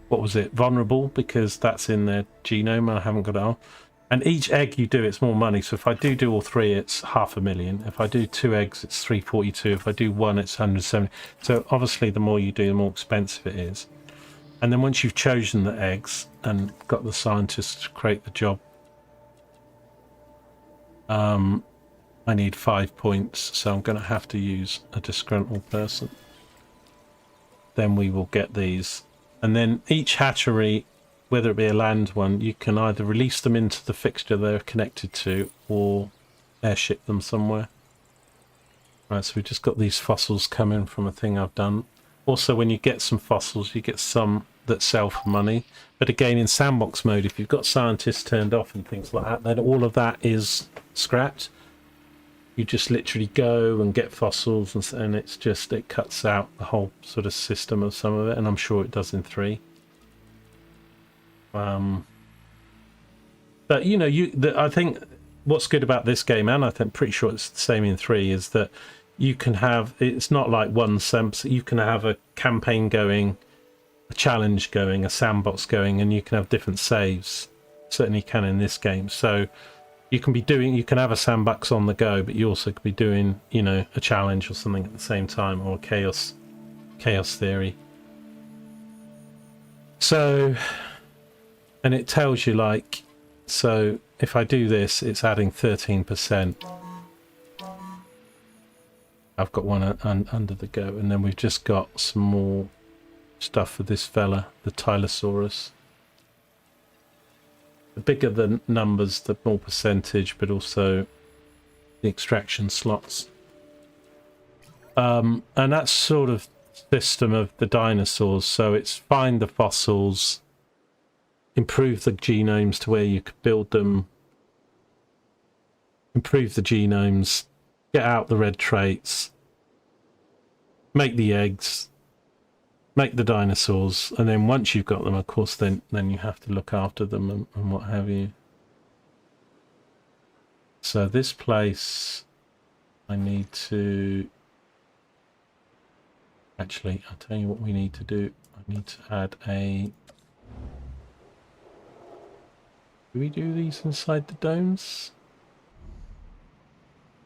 what was it, vulnerable, because that's in their genome and I haven't got it on. And each egg you do, it's more money. So if I do all 3, it's 500,000. If I do 2 eggs, it's 342. If I do 1, it's 170. So obviously the more you do, the more expensive it is. And then once you've chosen the eggs and got the scientists to create the job, I need 5 points, so I'm going to have to use a disgruntled person. Then we will get these. And then each hatchery, whether it be a land one, you can either release them into the fixture they're connected to or airship them somewhere. Right, so we've just got these fossils coming from a thing I've done. Also, when you get some fossils, you get some that sell for money. But again, in sandbox mode, if you've got scientists turned off and things like that, then all of that is scrapped. You just literally go and get fossils, and it's just, it cuts out the whole sort of system of some of it, and I'm sure it does in 3. But you know, I think what's good about this game, and I think pretty sure it's the same in 3, is that you can have, it's not like one sense, you can have a campaign going, a challenge going, a sandbox going, and you can have different saves. Certainly can in this game. So you can be doing, you can have a sandbox on the go, but you also could be doing, you know, a challenge or something at the same time, or chaos theory. So, and it tells you, like, so if I do this, it's adding 13%. I've got one under the go, and then we've just got some more stuff for this fella, the Tylosaurus. The bigger the numbers, the more percentage, but also the extraction slots. And that's sort of system of the dinosaurs. So it's find the fossils, improve the genomes to where you could build them, improve the genomes, get out the red traits, make the eggs, make the dinosaurs, and then once you've got them, of course, then you have to look after them and what have you. So this place, I need to... Actually, I'll tell you what we need to do. I need to add a... Do we do these inside the domes?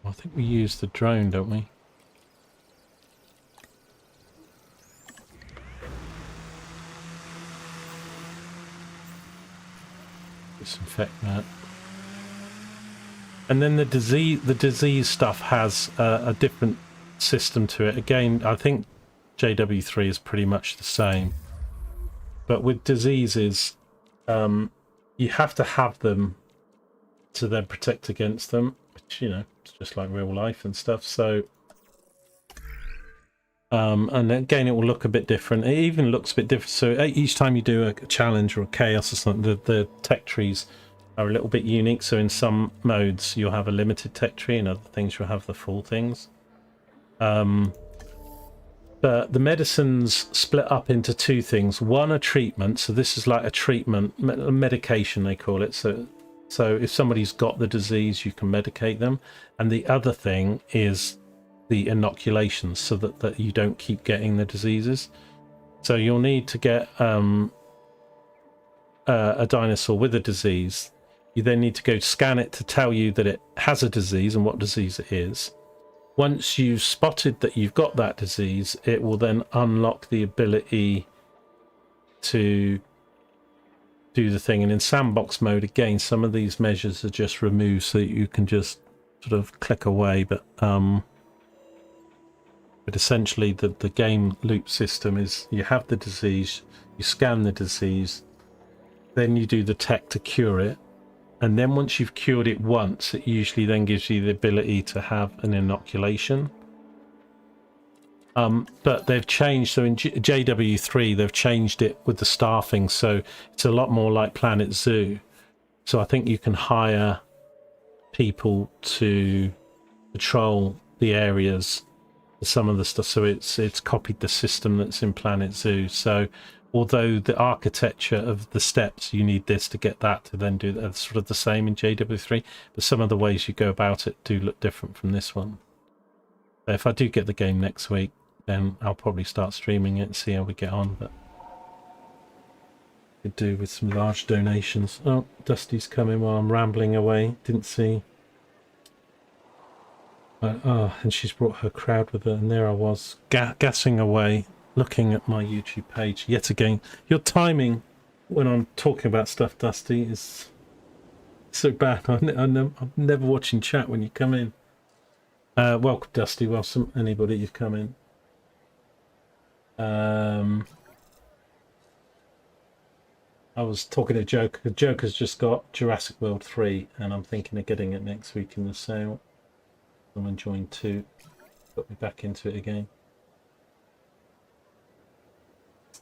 I think we use the drone, don't we? Disinfect that. And then the disease stuff has a different system to it. Again, I think JW3 is pretty much the same. But with diseases, you have to have them to then protect against them, which, you know, it's just like real life and stuff. So and again, it will look a bit different. It even looks a bit different. So each time you do a challenge or a chaos or something, the tech trees are a little bit unique. So in some modes you'll have a limited tech tree, and other things you'll have the full things. But the medicines split up into two things. One, a treatment. So this is like a treatment, a medication they call it. So if somebody's got the disease, you can medicate them. And the other thing is the inoculations, so that you don't keep getting the diseases. So you'll need to get a dinosaur with a disease. You then need to go scan it to tell you that it has a disease and what disease it is. Once you've spotted that you've got that disease, it will then unlock the ability to do the thing. And in sandbox mode, again, some of these measures are just removed so that you can just sort of click away. But essentially the game loop system is you have the disease, you scan the disease, then you do the tech to cure it. And then once you've cured it once, it usually then gives you the ability to have an inoculation. But they've changed, so in JW3 they've changed it with the staffing, so it's a lot more like Planet Zoo. So I think you can hire people to patrol the areas, some of the stuff. So it's copied the system that's in Planet Zoo. So although the architecture of the steps, you need this to get that to then do that, sort of the same in JW3, but some of the ways you go about it do look different from this one. But if I do get the game next week, then I'll probably start streaming it and see how we get on. But could do with some large donations. Oh, Dusty's coming while I'm rambling away. Didn't see. And she's brought her crowd with her, and there I was gassing away, looking at my YouTube page yet again. Your timing when I'm talking about stuff, Dusty, is so bad. I'm never watching chat when you come in. Welcome, Dusty. Welcome, anybody you've come in. I was talking to Joker. Joker's just got Jurassic World 3, and I'm thinking of getting it next week in the sale. I'm enjoying 2. Got me back into it again.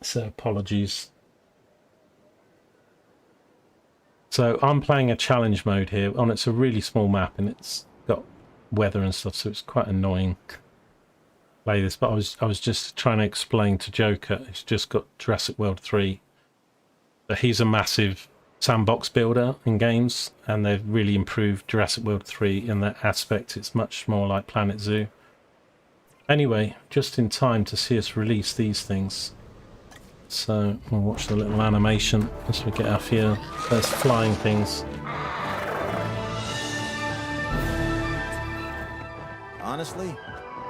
So apologies. So I'm playing a challenge mode here. It's a really small map, and it's got weather and stuff, so it's quite annoying to play this. But I was just trying to explain to Joker. He's just got Jurassic World 3. But he's a massive sandbox builder in games, and they've really improved Jurassic World 3 in that aspect. It's much more like Planet Zoo. Anyway, just in time to see us release these things. So we'll watch the little animation as we get our first flying things. Honestly,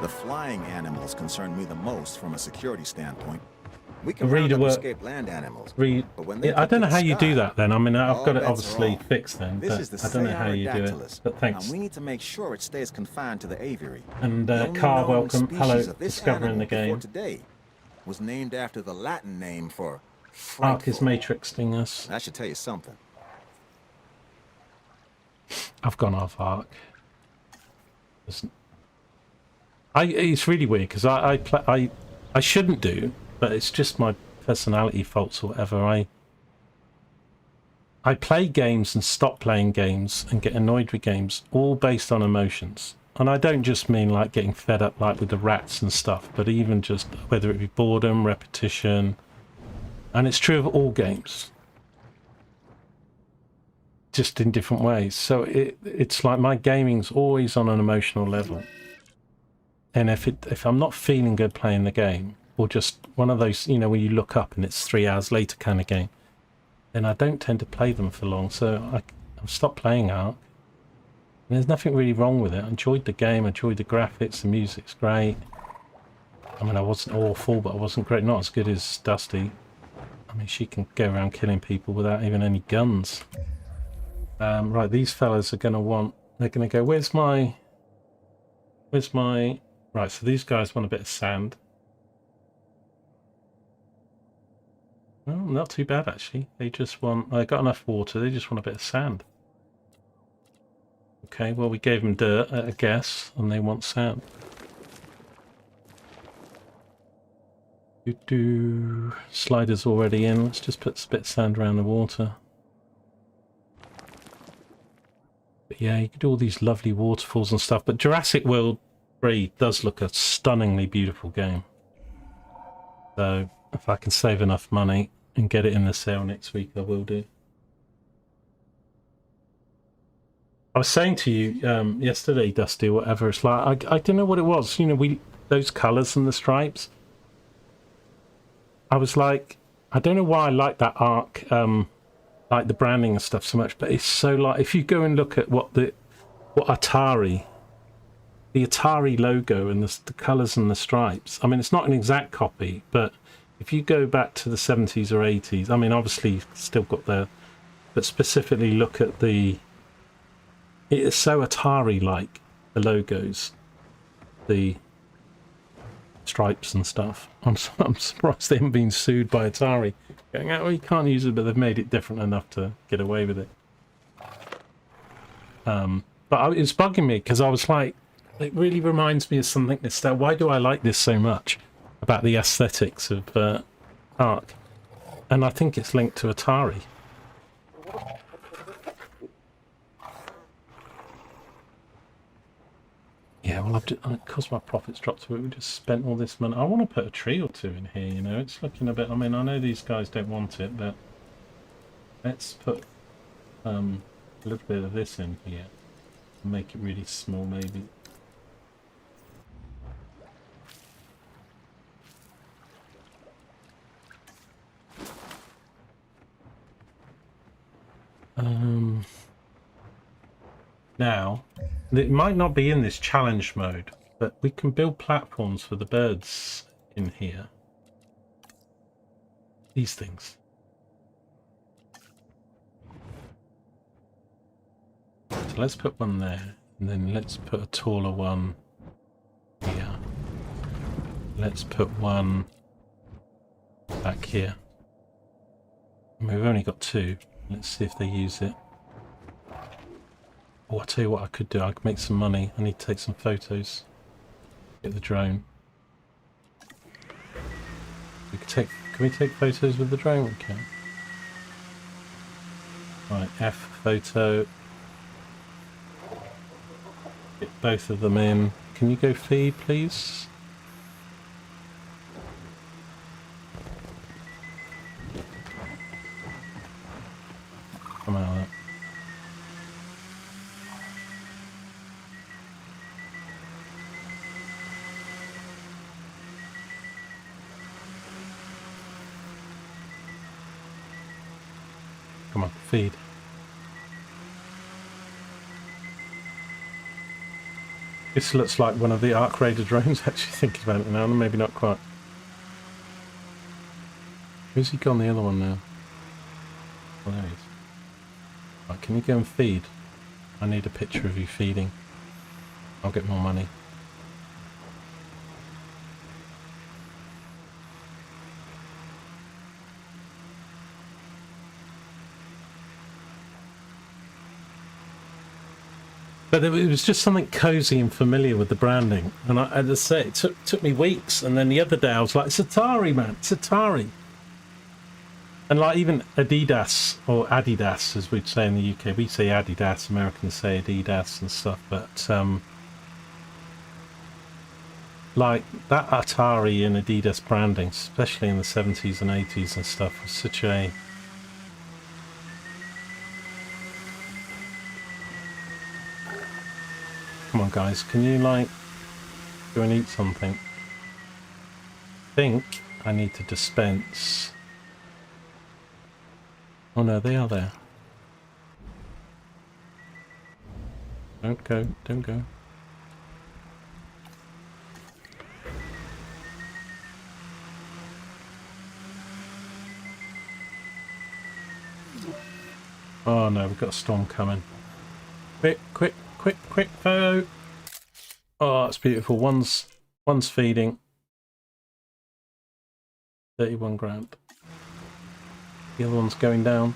the flying animals concern me the most from a security standpoint. We can Read round up a word. escaped land animals. But when I don't know how you do that then. I mean, I've got it bets are obviously off. fixed then, This but is the I don't know how you do it. Sciurodactylus, But thanks. and we need to make sure it stays confined to the aviary. And The only Carl, known welcome. species Hello, of this discovering the animal before game. today was named after the Latin name for Ark is frightful. matrixing us. That should tell you something. I've gone off Ark. It's really weird because I shouldn't do, but it's just my personality faults or whatever. I play games and stop playing games and get annoyed with games, all based on emotions. And I don't just mean like getting fed up like with the rats and stuff, but even just whether it be boredom, repetition. And it's true of all games, just in different ways. So it's like my gaming's always on an emotional level. And if I'm not feeling good playing the game, or just one of those, you know, when you look up and it's 3 hours later kind of game, then I don't tend to play them for long. So I've stopped playing Ark. There's nothing really wrong with it. I enjoyed the game, I enjoyed the graphics, the music's great. I mean, I wasn't awful, but I wasn't great. Not as good as Dusty. I mean, she can go around killing people without even any guns. Right, these fellas are going to want... They're going to go, where's my... Right, so these guys want a bit of sand. Well, not too bad, actually. They just want... They've got enough water, they just want a bit of sand. Okay, well, we gave them dirt, I guess, and they want sand. Slider's already in. Let's just put a bit of sand around the water. But yeah, you can do all these lovely waterfalls and stuff. But Jurassic World 3 does look a stunningly beautiful game. So if I can save enough money and get it in the sale next week, I will do. I was saying to you yesterday, Dusty, or whatever, it's like, I don't know what it was. You know, those colours and the stripes. I was like, I don't know why I like that arc, like the branding and stuff so much, but it's so like, if you go and look at what Atari, the Atari logo and the colours and the stripes, I mean, it's not an exact copy, but if you go back to the 70s or 80s, I mean, obviously you've still got the, but specifically look at it is so Atari-like, the logos, the stripes and stuff. I'm surprised they haven't been sued by Atari. Going, oh, you can't use it, but they've made it different enough to get away with it. But it's bugging me because I was like, it really reminds me of something that's that. Why do I like this so much about the aesthetics of Ark? And I think it's linked to Atari. Yeah, well, because my profits dropped, we just spent all this money. I want to put a tree or two in here, you know. It's looking a bit, I mean, I know these guys don't want it, but let's put a little bit of this in here. Make it really small, maybe. Now, it might not be in this challenge mode, but we can build platforms for the birds in here. These things. So let's put one there, and then let's put a taller one here. Let's put one back here. And we've only got two. Let's see if they use it. Oh, I'll tell you what I could do. I could make some money. I need to take some photos. Get the drone. Can we take photos with the drone? We can. Right, F photo. Get both of them in. Can you go feed, please? Come out of that. Come on, feed. This looks like one of the Ark Raider drones, actually thinking about it now, maybe not quite. Where's he gone, the other one now? Oh, there he is. Right, can you go and feed? I need a picture of you feeding. I'll get more money. But it was just something cozy and familiar with the branding. And as I say, it took me weeks. And then the other day I was like, it's Atari, man. It's Atari. And like even Adidas, or Adidas, as we'd say in the UK. We say Adidas, Americans say Adidas and stuff. But like that Atari and Adidas branding, especially in the 70s and 80s and stuff, was such a... Come on, guys, can you, like, go and eat something? I think I need to dispense... Oh no, they are there. Don't go, don't go. Oh no, we've got a storm coming. Quick, quick, quick, quick, photo. Oh, it's beautiful. One's feeding. 31 grand. The other one's going down.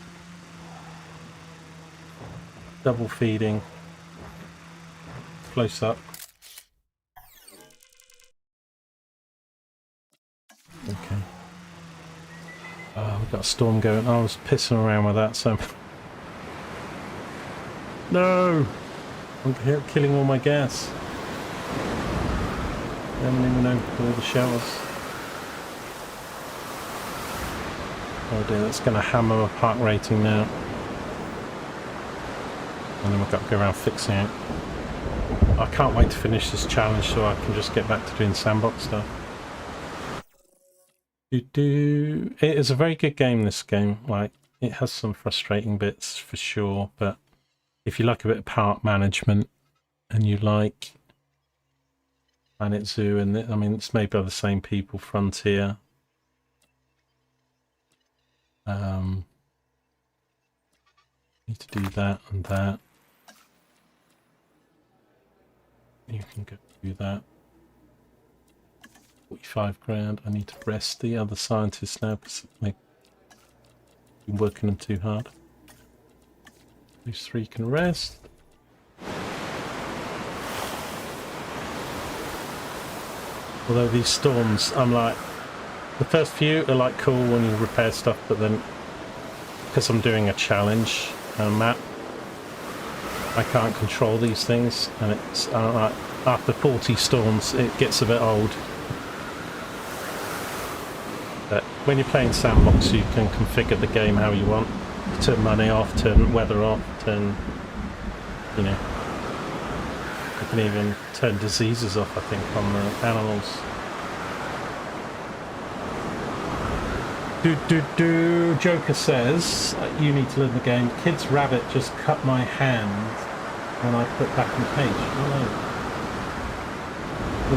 Double feeding. Close up. Okay. Oh, we've got a storm going. I was pissing around with that, so... No! I'm here killing all my gas. I haven't even opened all the showers. Oh dear, that's going to hammer my park rating now. And then we've got to go around fixing it. I can't wait to finish this challenge so I can just get back to doing sandbox stuff. It is a very good game, this game. Like, it has some frustrating bits for sure, but if you like a bit of park management and you like Planet Zoo, and I mean, it's made by the same people, Frontier. Need to do that and that. You can go do that. 45 grand. I need to rest the other scientists now because they've been working them too hard. These three can rest. Although these storms, I'm like, the first few are like cool when you repair stuff, but then because I'm doing a challenge map, I can't control these things, and it's like after 40 storms it gets a bit old. But when you're playing sandbox, you can configure the game how you want. Turn money off, turn weather off, turn, you know, you can even turn diseases off, I think, on the animals. Joker says, you need to learn the game. Kid's rabbit just cut my hand when I put back on the page. Oh, no.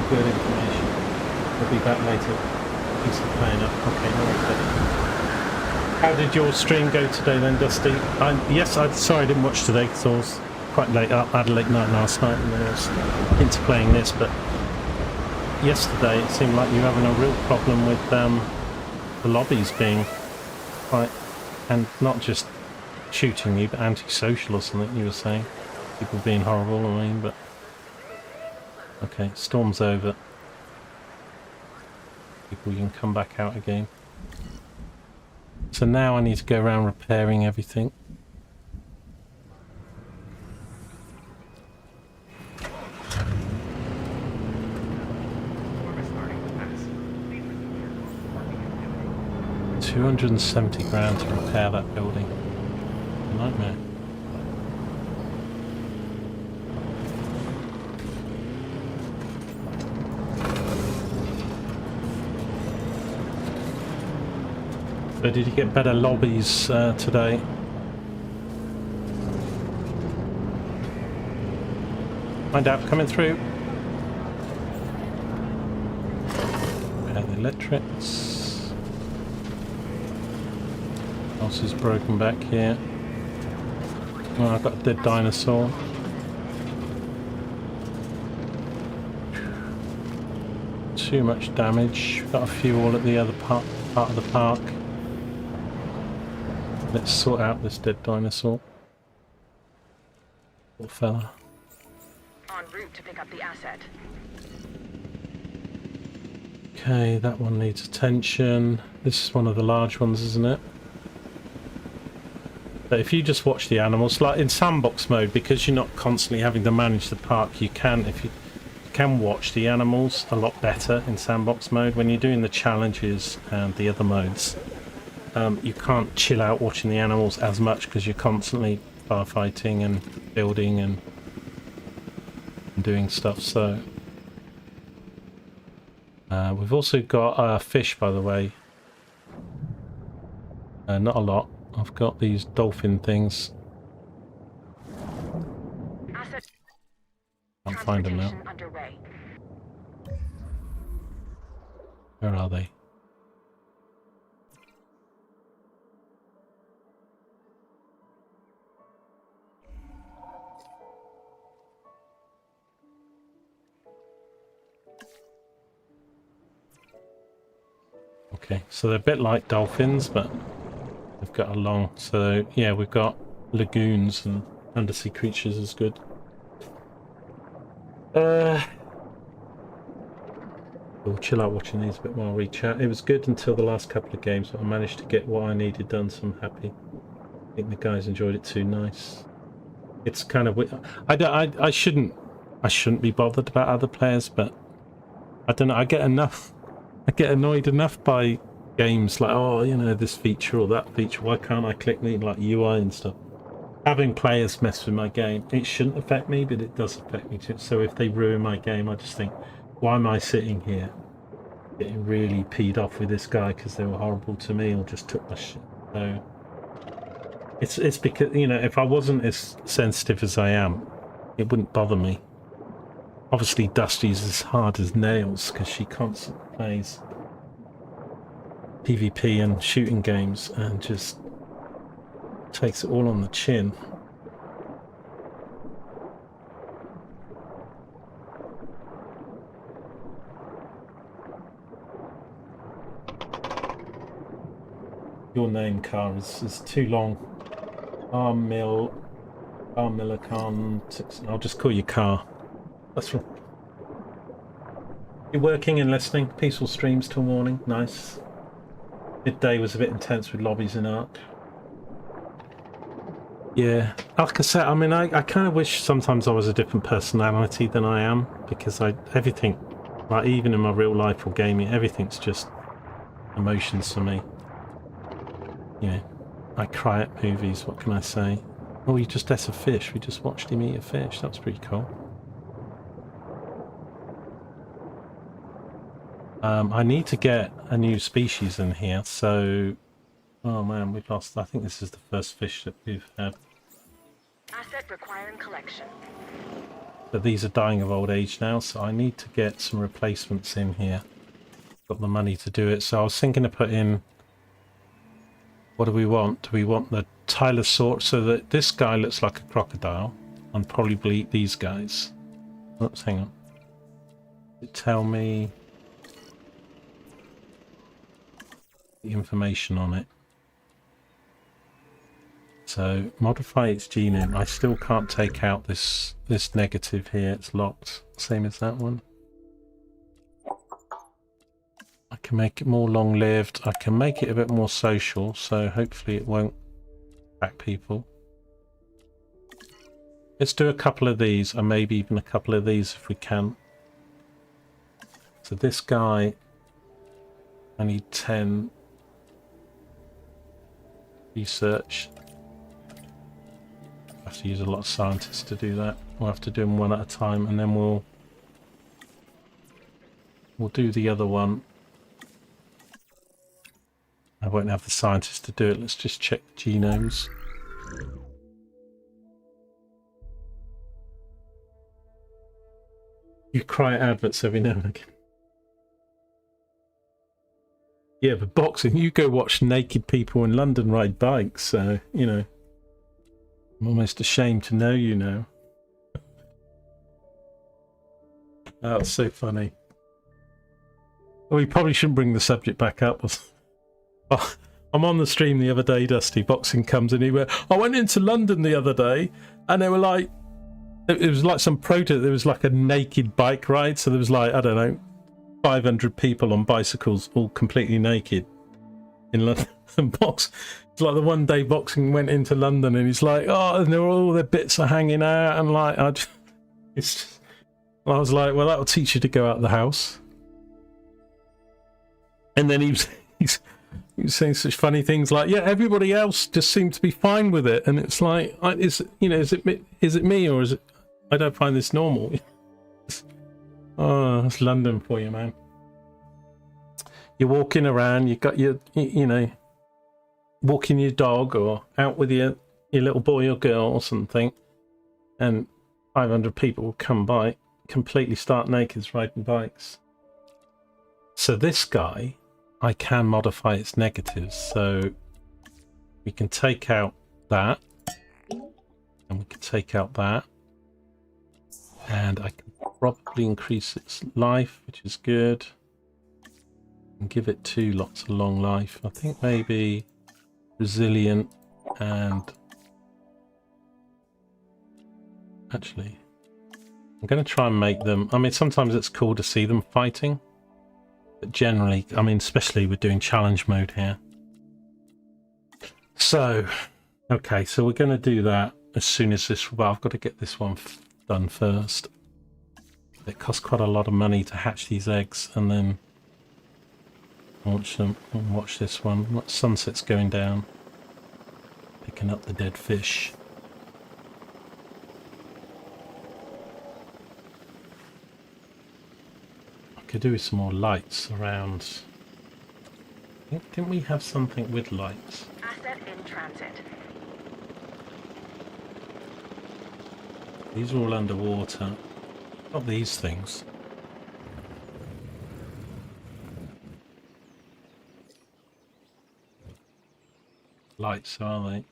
Good information. We'll be back later. Thanks for playing up. Okay, no worries. How did your stream go today then, Dusty? Yes, sorry I didn't watch today because I was quite late up. I had a late night last night and then I was into playing this, but yesterday it seemed like you were having a real problem with the lobbies being quite, and not just shooting you, but antisocial or something you were saying. People being horrible, I mean, but... Okay, storm's over. People, you can come back out again. So now I need to go around repairing everything. $270 grand to repair that building. Nightmare. So did you get better lobbies today? Find out, coming through. Repair the electrics. House is broken back here. Oh, I've got a dead dinosaur. Too much damage. Got a few all at the other part of the park. Let's sort out this dead dinosaur. Poor fella. En route to pick up the asset. Okay, that one needs attention. This is one of the large ones, isn't it? But if you just watch the animals, like in sandbox mode, because you're not constantly having to manage the park, you can watch the animals a lot better in sandbox mode. When you're doing the challenges and the other modes, you can't chill out watching the animals as much because you're constantly firefighting and building and doing stuff. So we've also got fish, by the way. Not a lot. I've got these dolphin things. Can't find them now. Where are they? Okay, so they're a bit like dolphins, but they've got a long... So, yeah, we've got lagoons and undersea creatures is good. We'll chill out watching these a bit while we chat. It was good until the last couple of games, but I managed to get what I needed done, so I'm happy. I think the guys enjoyed it too. Nice. It's kind of I shouldn't be bothered about other players, but I don't know. I get annoyed enough by games like, oh, you know, this feature or that feature. Why can't I click the like UI and stuff? Having players mess with my game, it shouldn't affect me, but it does affect me too. So if they ruin my game, I just think, why am I sitting here getting really peed off with this guy because they were horrible to me or just took my shit? So it's because, you know, if I wasn't as sensitive as I am, it wouldn't bother me. Obviously, Dusty's as hard as nails because she constantly plays PvP and shooting games and just takes it all on the chin. Your name, Car, is too long. Miller Khan. I'll just call you Car. That's right. You're working and listening. Peaceful streams till morning. Nice. Midday was a bit intense with lobbies and Ark. Yeah, like I said, I mean, I kind of wish sometimes I was a different personality than I am, because everything, like even in my real life or gaming, everything's just emotions for me. You know, I cry at movies, what can I say? Oh, he just ate a fish. We just watched him eat a fish. That's pretty cool. I need to get a new species in here, so... Oh man, we've lost... I think this is the first fish that we've had. Asset requiring collection. But these are dying of old age now, so I need to get some replacements in here. Got the money to do it, so I was thinking of putting... What do we want? Do we want the Tylosaur, so that this guy looks like a crocodile, and probably eat these guys. Oops, hang on. Tell me the information on it. So modify its genome. I still can't take out this negative here. It's locked, same as that one. I can make it more long-lived. I can make it a bit more social, so hopefully it won't attack people. Let's do a couple of these, and maybe even a couple of these if we can. So this guy, I need 10 research. I have to use a lot of scientists to do that. We'll have to do them one at a time, and then we'll do the other one. I won't have the scientists to do it. Let's just check the genomes. You cry at adverts every now and again. Yeah, but boxing, you go watch naked people in London ride bikes, so, you know. I'm almost ashamed to know you now. That's so funny. Well, we probably shouldn't bring the subject back up. Oh, I'm on the stream the other day, Dusty. Boxing comes in. He went, I went into London the other day, and they were like, it was like some protest. There was like a naked bike ride. So there was like, I don't know, 500 people on bicycles, all completely naked in London. And it's like the one day boxing went into London, and he's like, oh, and all their bits are hanging out, and like, I was like, well, that'll teach you to go out of the house. And then he was saying such funny things like, yeah, everybody else just seemed to be fine with it, and it's like, is it me, or is it? I don't find this normal. Oh, it's London for you, man. You're walking around, you got your, you know, walking your dog or out with your little boy or girl or something, and 500 people will come by, completely stark naked riding bikes. So this guy, I can modify its negatives, so we can take out that, and we can take out that, and I can probably increase its life, which is good, and give it lots of long life. I think maybe resilient, and actually I'm going to try and make them, I mean, sometimes it's cool to see them fighting, but generally, I mean, especially we're doing challenge mode here. So, okay, so we're going to do that. as soon as this, well, I've got to get this one done first. It costs quite a lot of money to hatch these eggs and then launch them. And watch this one. Sunset's going down. Picking up the dead fish. I could do with some more lights around. Didn't we have something with lights? Asset in transit. These are all underwater. Not these things. Lights, are they?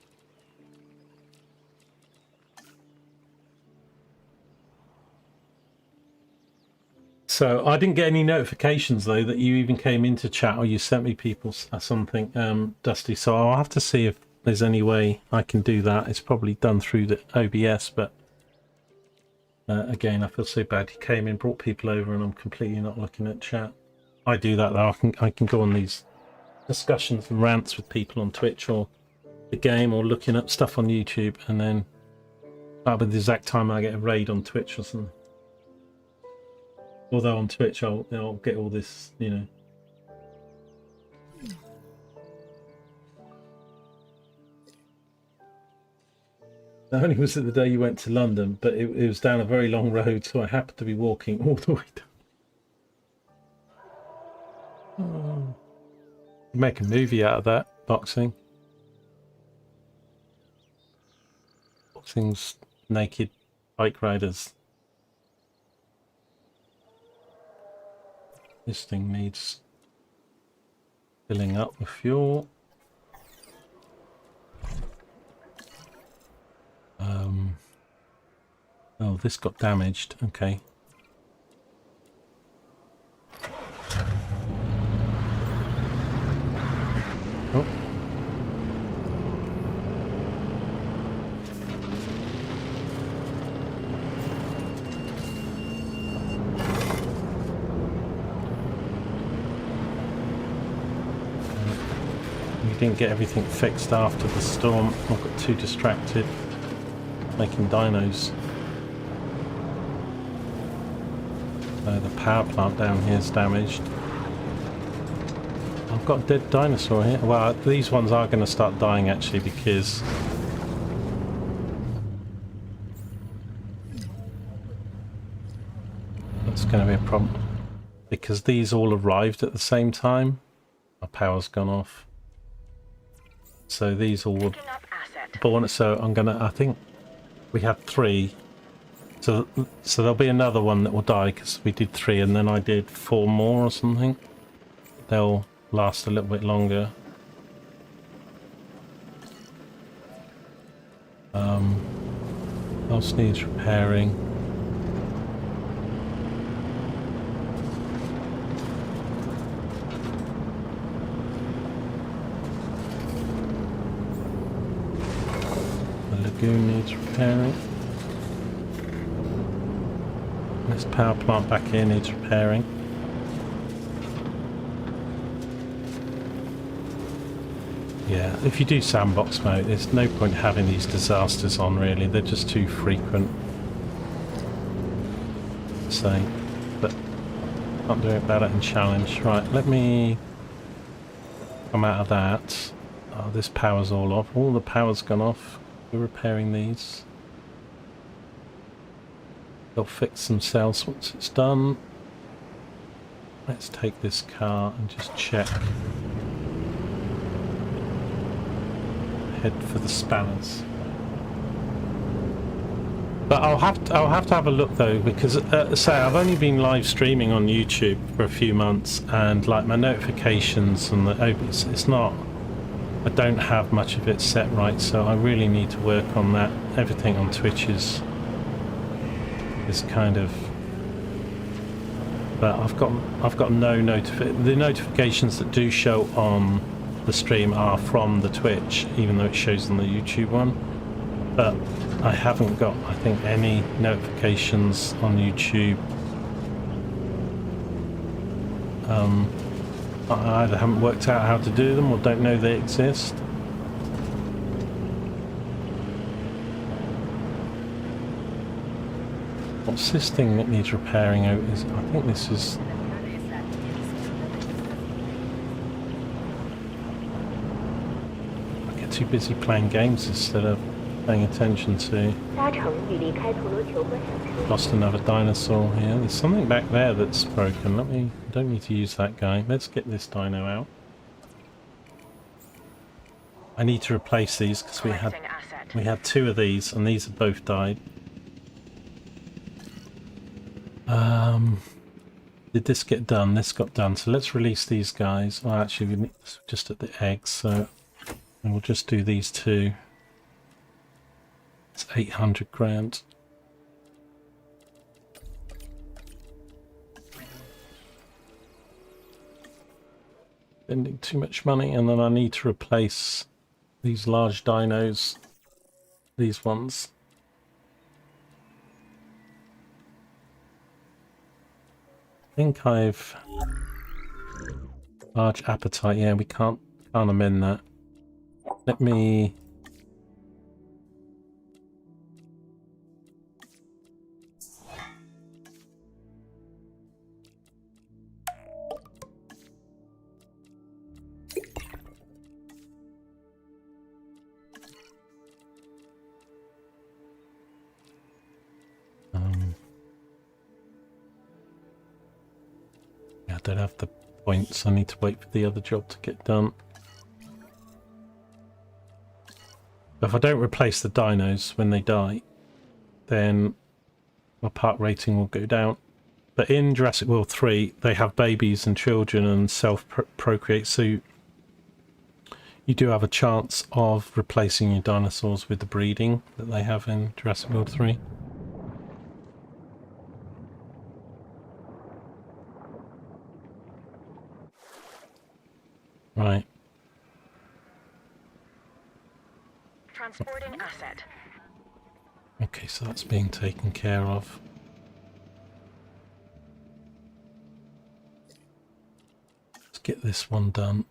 So I didn't get any notifications though that you even came into chat or you sent me people something, Dusty. So I'll have to see if there's any way I can do that. It's probably done through the OBS, but again, I feel so bad. He came in, brought people over, and I'm completely not looking at chat. I do that though. I can go on these discussions and rants with people on Twitch or the game, or looking up stuff on YouTube, and then that'll be the exact time I get a raid on Twitch or something. Although on Twitch I'll get all this, you know. Not only was it the day you went to London, but it was down a very long road, so I happened to be walking all the way down. Oh. Make a movie out of that, boxing. Boxing's naked bike riders. This thing needs filling up with fuel. Oh, this got damaged. Okay. Oh. We didn't get everything fixed after the storm. I got too distracted making dinos. The power plant down here is damaged. I've got a dead dinosaur here. Well, these ones are going to start dying actually, because that's going to be a problem. Because these all arrived at the same time. My power's gone off. So these all were born. So I'm gonna, I think we had 3. So there'll be another one that will die because we did 3 and then I did 4 more or something. They'll last a little bit longer. Else needs repairing. The lagoon needs repairing. This power plant back here needs repairing. Yeah, if you do sandbox mode, there's no point having these disasters on really. They're just too frequent. So, but can't do it about it in challenge. Right, let me come out of that. Oh, this power's all off. All the power's gone off. We're repairing these. They'll fix themselves once it's done. Let's take this car and just check. Head for the spanners. But I'll have to have a look though, because say I've only been live streaming on YouTube for a few months, and like my notifications and it's not. I don't have much of it set right, so I really need to work on that. Everything on Twitch is kind of, but I've got no the notifications that do show on the stream are from the Twitch, even though it shows on the YouTube one. But I haven't got, I think, any notifications on YouTube. I either haven't worked out how to do them or don't know they exist. What's this thing that needs repairing? I think this is... I get too busy playing games instead of paying attention to... Lost another dinosaur here. There's something back there that's broken. I don't need to use that guy. Let's get this dino out. I need to replace these because we had two of these and these have both died. Did this get done? This got done. So let's release these guys. Oh, actually, we need just at the eggs. So we'll just do these two. It's 800 grand. Spending too much money, and then I need to replace these large dinos. These ones. I think I've large appetite. Yeah, we can't amend that. Let me. I don't have the points. I need to wait for the other job to get done. But if I don't replace the dinos when they die, then my park rating will go down. But in Jurassic World 3, they have babies and children and self-procreate, so you do have a chance of replacing your dinosaurs with the breeding that they have in Jurassic World 3. Right. Transporting asset. Okay, so that's being taken care of. Let's get this one done.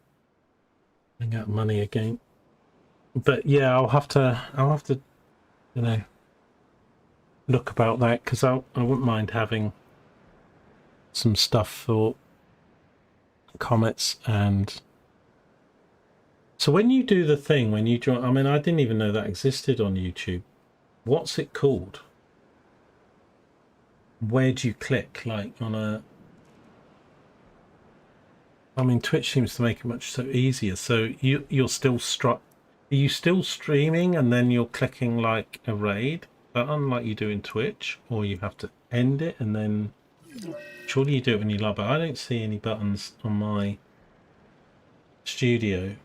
Bring out money again. But yeah, I'll have to, you know, look about that because I wouldn't mind having some stuff for comets and. So when you do the thing, when you join, I mean, I didn't even know that existed on YouTube. What's it called? Where do you click? Like on a... I mean, Twitch seems to make it much so easier. So you're still are you still streaming and then you're clicking like a raid button like you do in Twitch? Or you have to end it and then... Surely you do it when you log out. I don't see any buttons on my studio.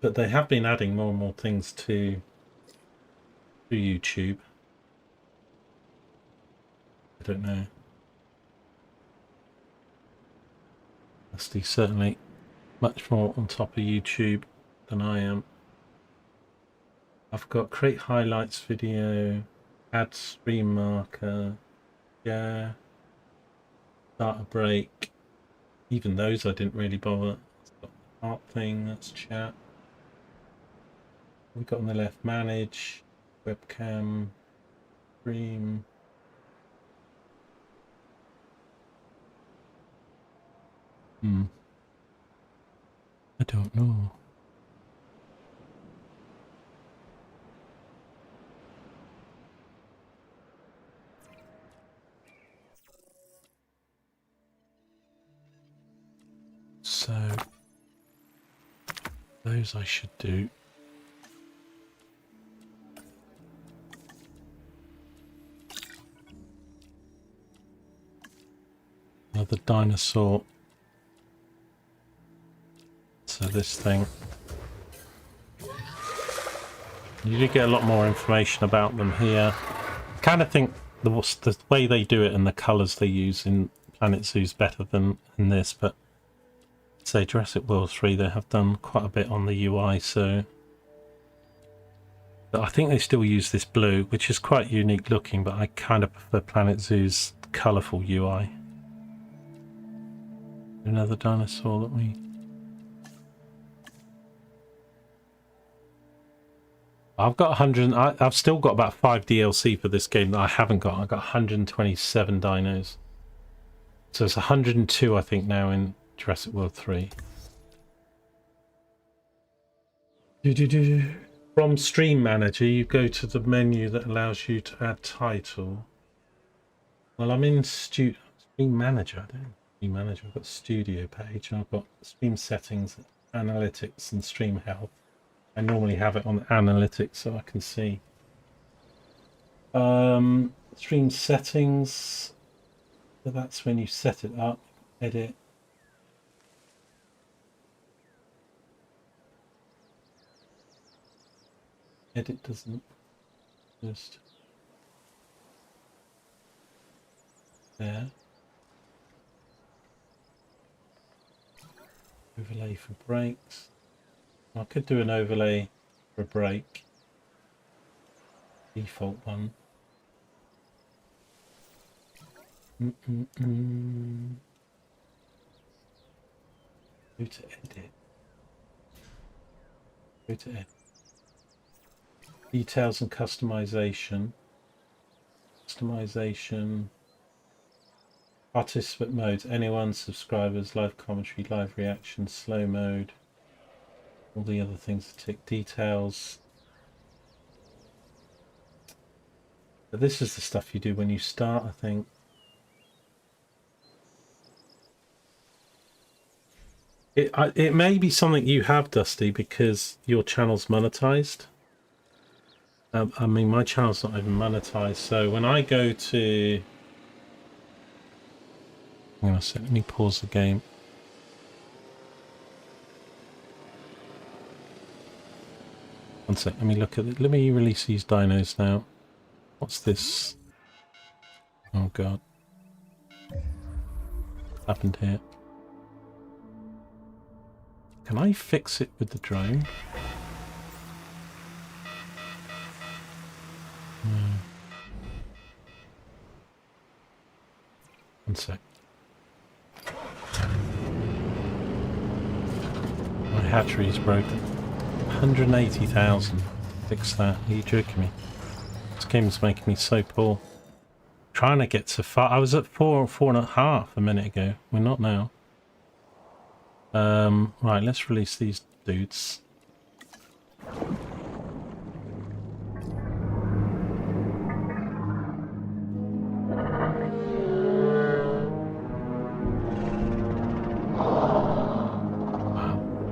But they have been adding more and more things to YouTube. I don't know. Dusty's certainly much more on top of YouTube than I am. I've got create highlights video, add stream marker, yeah, start a break. Even those I didn't really bother. It's got the art thing, that's chat. We've got on the left manage, webcam, stream. I don't know. So those I should do. Another dinosaur. So this thing. You do get a lot more information about them here. I kind of think the way they do it and the colours they use in Planet Zoo is better than in this, but say Jurassic World 3 they have done quite a bit on the UI, so but I think they still use this blue, which is quite unique looking, but I kind of prefer Planet Zoo's colourful UI. Another dinosaur that we... I've got 100. I've still got about 5 DLC for this game that I haven't got. I've got 127 dinos. So it's 102, I think, now in Jurassic World 3. From Stream Manager, you go to the menu that allows you to add title. Well, I'm in Stream Manager. I don't know. Stream Manager. I've got Studio page, and I've got Stream Settings, Analytics, and Stream Health. I normally have it on Analytics so I can see. Stream Settings. So that's when you set it up. Edit. Edit doesn't just there. Overlay for brakes. I could do an overlay for a brake. Default one. Go to edit. Go to edit. Details and customization. Customization. Participant modes. Anyone, subscribers, live commentary, live reaction, slow mode. All the other things to tick. Details. But this is the stuff you do when you start, I think. It may be something you have, Dusty, because your channel's monetized. I mean, my channel's not even monetized, so when I go to... Hang on a sec, let me pause the game. One sec, let me look at it. Let me release these dinos now. What's this? Oh god. What happened here? Can I fix it with the drone? No. One sec. My hatchery is broken. 180,000. Fix that. Are you joking me? This game is making me so poor. Trying to get to 5. I was at 4.5 a minute ago. We're not now. Right, let's release these dudes.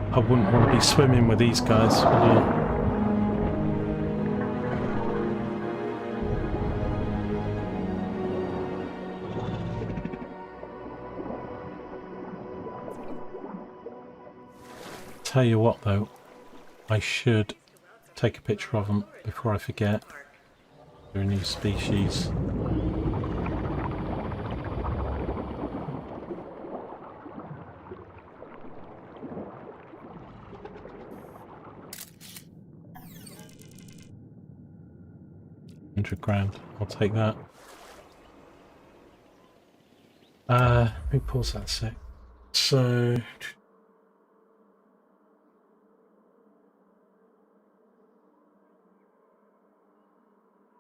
I wouldn't want to be swimming with these guys, would you? Tell you what though, I should take a picture of them before I forget. They're a new species. £100,000. I'll take that. Let me pause that a sec. So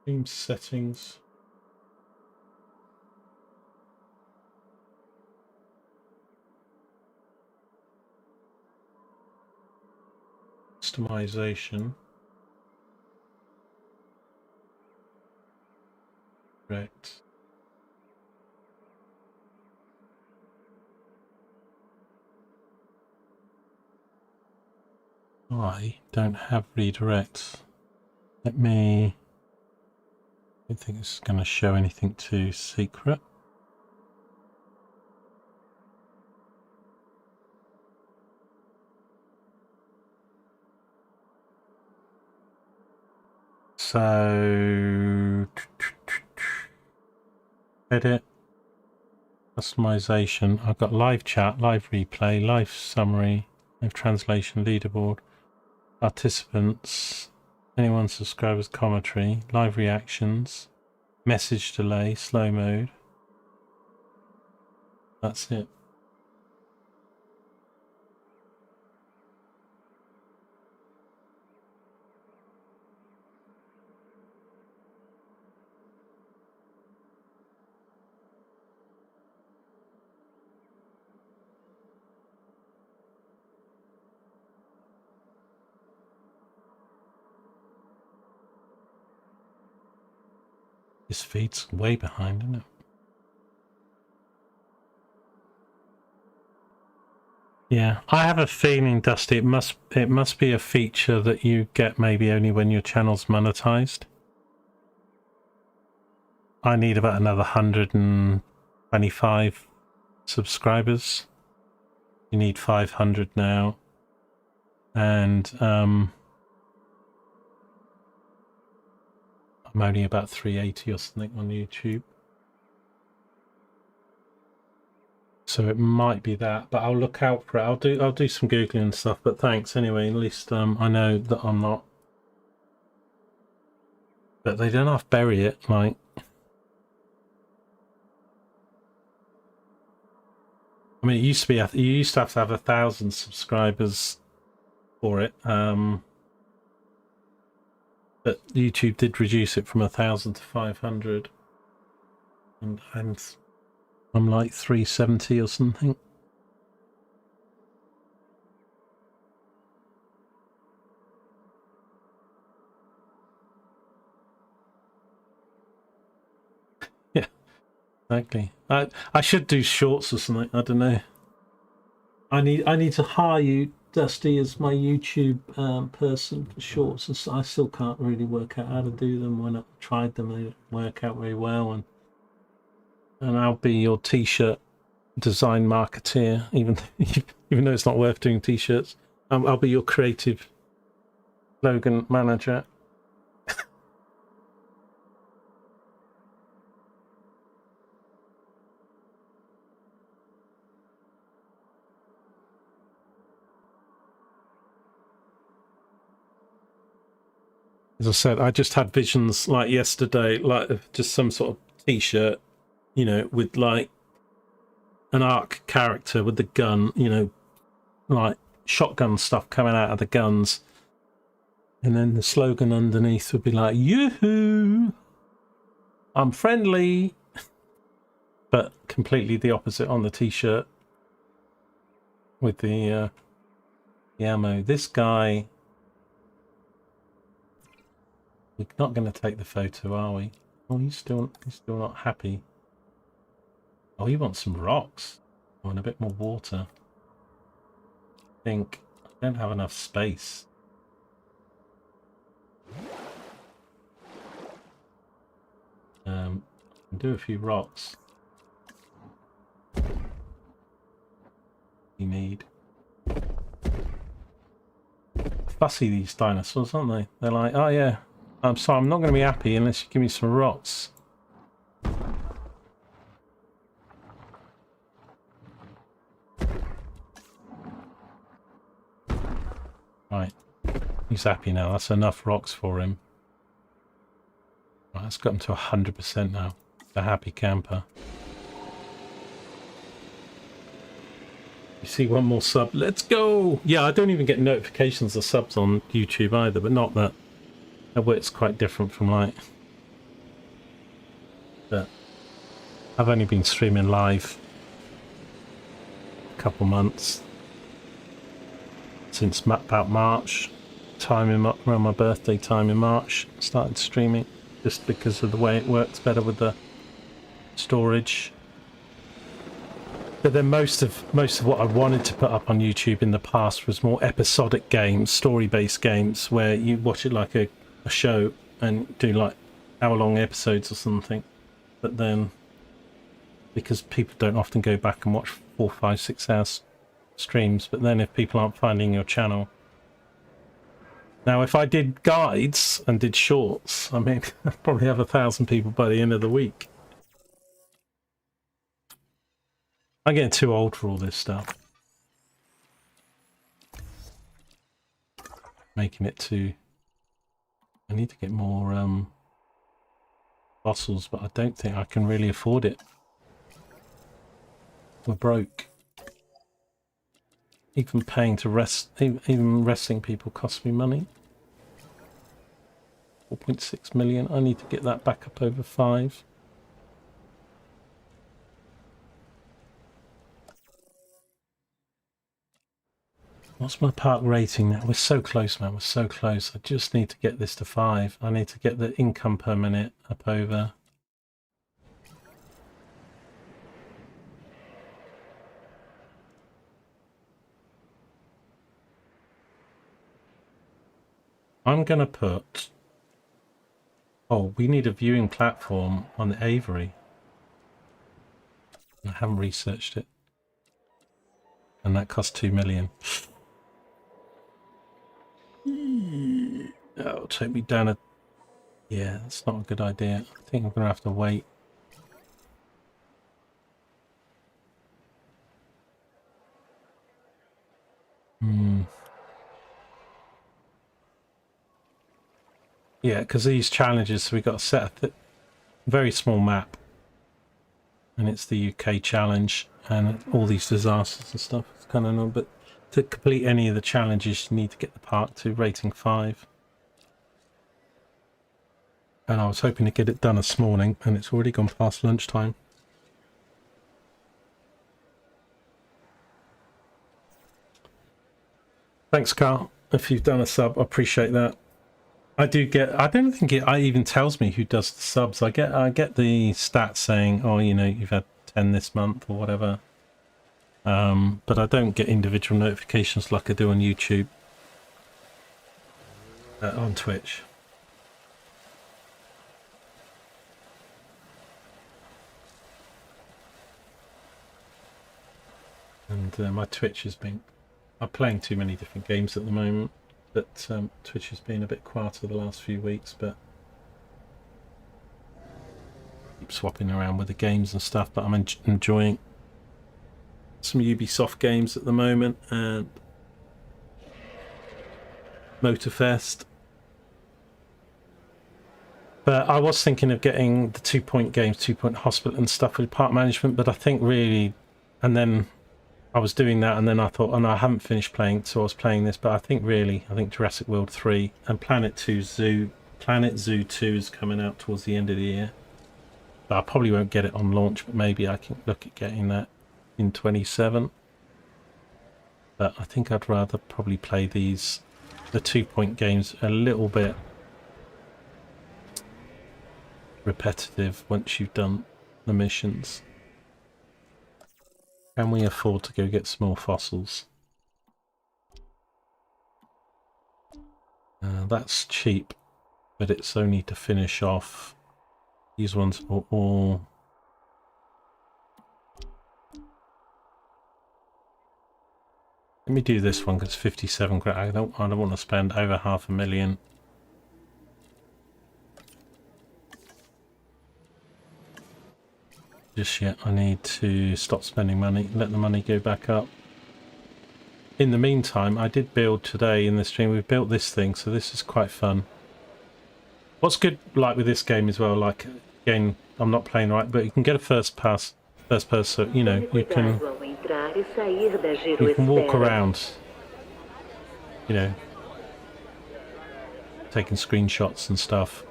theme settings. Customization. Right. I don't have redirects. Let me... I don't think it's going to show anything too secret. So... Edit. Customization. I've got live chat, live replay, live summary, live translation, leaderboard, participants, anyone, subscribers, commentary, live reactions, message delay, slow mode. That's it. This feed's way behind, isn't it? Yeah, I have a feeling, Dusty, it must be a feature that you get maybe only when your channel's monetized. I need about another 125 subscribers. You need 500 now. And I'm only about 380 or something on YouTube. So it might be that, but I'll look out for it. I'll do some Googling and stuff, but thanks anyway. At least I know that I'm not. But they don't have to bury it, like. I mean, it used to be, you used to have 1,000 subscribers for it. But YouTube did reduce it from 1,000 to 500. And I'm like 370 or something. Yeah, exactly. I should do shorts or something. I don't know. I need to hire you, Dusty, as my YouTube person for shorts. I still can't really work out how to do them. When I've tried them, they don't work out very well. And I'll be your t-shirt design marketeer, even though it's not worth doing t-shirts. I'll be your creative slogan manager. As I said, I just had visions like yesterday, like just some sort of t-shirt, you know, with like an arc character with the gun, you know, like shotgun stuff coming out of the guns. And then the slogan underneath would be like, yoo-hoo, I'm friendly. But completely the opposite on the t-shirt with the ammo. This guy, we're not going to take the photo, are we? Oh, he's still not happy. Oh, he wants some rocks. Oh, and a bit more water. I think I don't have enough space. I can do a few rocks. You need. Fussy, these dinosaurs, aren't they? They're like, oh yeah, I'm sorry, I'm not going to be happy unless you give me some rocks. Right, he's happy now. That's enough rocks for him. Right, that's got him to 100% now. A happy camper. You see one more sub. Let's go! Yeah, I don't even get notifications of subs on YouTube either, but not that. That works quite different from like. But I've only been streaming live a couple months. Since about March, around my birthday time in March, started streaming just because of the way it works better with the storage. But then most of what I wanted to put up on YouTube in the past was more episodic games, story-based games, where you watch it like a show and do like hour-long episodes or something. But then, because people don't often go back and watch 4, 5, 6 hours streams, but then if people aren't finding your channel. Now, if I did guides and did shorts, I mean, I'd probably have 1,000 people by the end of the week. I'm getting too old for all this stuff. Making it too... I need to get more fossils, but I don't think I can really afford it. We're broke. Even paying to rest, even resting people costs me money. 4.6 million. I need to get that back up over 5. What's my park rating now? We're so close, man. We're so close. I just need to get this to 5. I need to get the income per minute up over I'm going to put... Oh, we need a viewing platform on the Avery. I haven't researched it. And that costs 2 million. That'll take me down a... Yeah, that's not a good idea. I think I'm going to have to wait. Yeah, because these challenges, so we've got to set a very small map. And it's the UK challenge and all these disasters and stuff. It's kind of annoying, but to complete any of the challenges, you need to get the park to rating 5. And I was hoping to get it done this morning, and it's already gone past lunchtime. Thanks, Carl. If you've done a sub, I appreciate that. I don't think it even tells me who does the subs. I get the stats saying, oh, you know, you've had 10 this month or whatever. But I don't get individual notifications like I do on YouTube. On Twitch. And my Twitch has been... I'm playing too many different games at the moment. But Twitch has been a bit quieter the last few weeks, but keep swapping around with the games and stuff. But I'm enjoying some Ubisoft games at the moment and Motorfest. But I was thinking of getting the 2 Point games, 2 Point Hospital and stuff with park management, but I think really, and then I was doing that, and then I thought, oh no, I haven't finished playing, so I was playing this. But I think Jurassic World 3 and Planet Zoo 2 is coming out towards the end of the year. But I probably won't get it on launch, but maybe I can look at getting that in 27. But I think I'd rather probably play the 2 Point games a little bit repetitive once you've done the missions. Can we afford to go get some more fossils? That's cheap, but it's only to finish off. These ones are all... Let me do this one because 57 grand. I don't want to spend over 500,000. Just yet. I need to stop spending money, let the money go back up. In the meantime, I did build today in the stream. We've built this thing, so this is quite fun. What's good like with this game as well, like again, I'm not playing right, but you can get a first person, you know, you can walk around, you know, taking screenshots and stuff.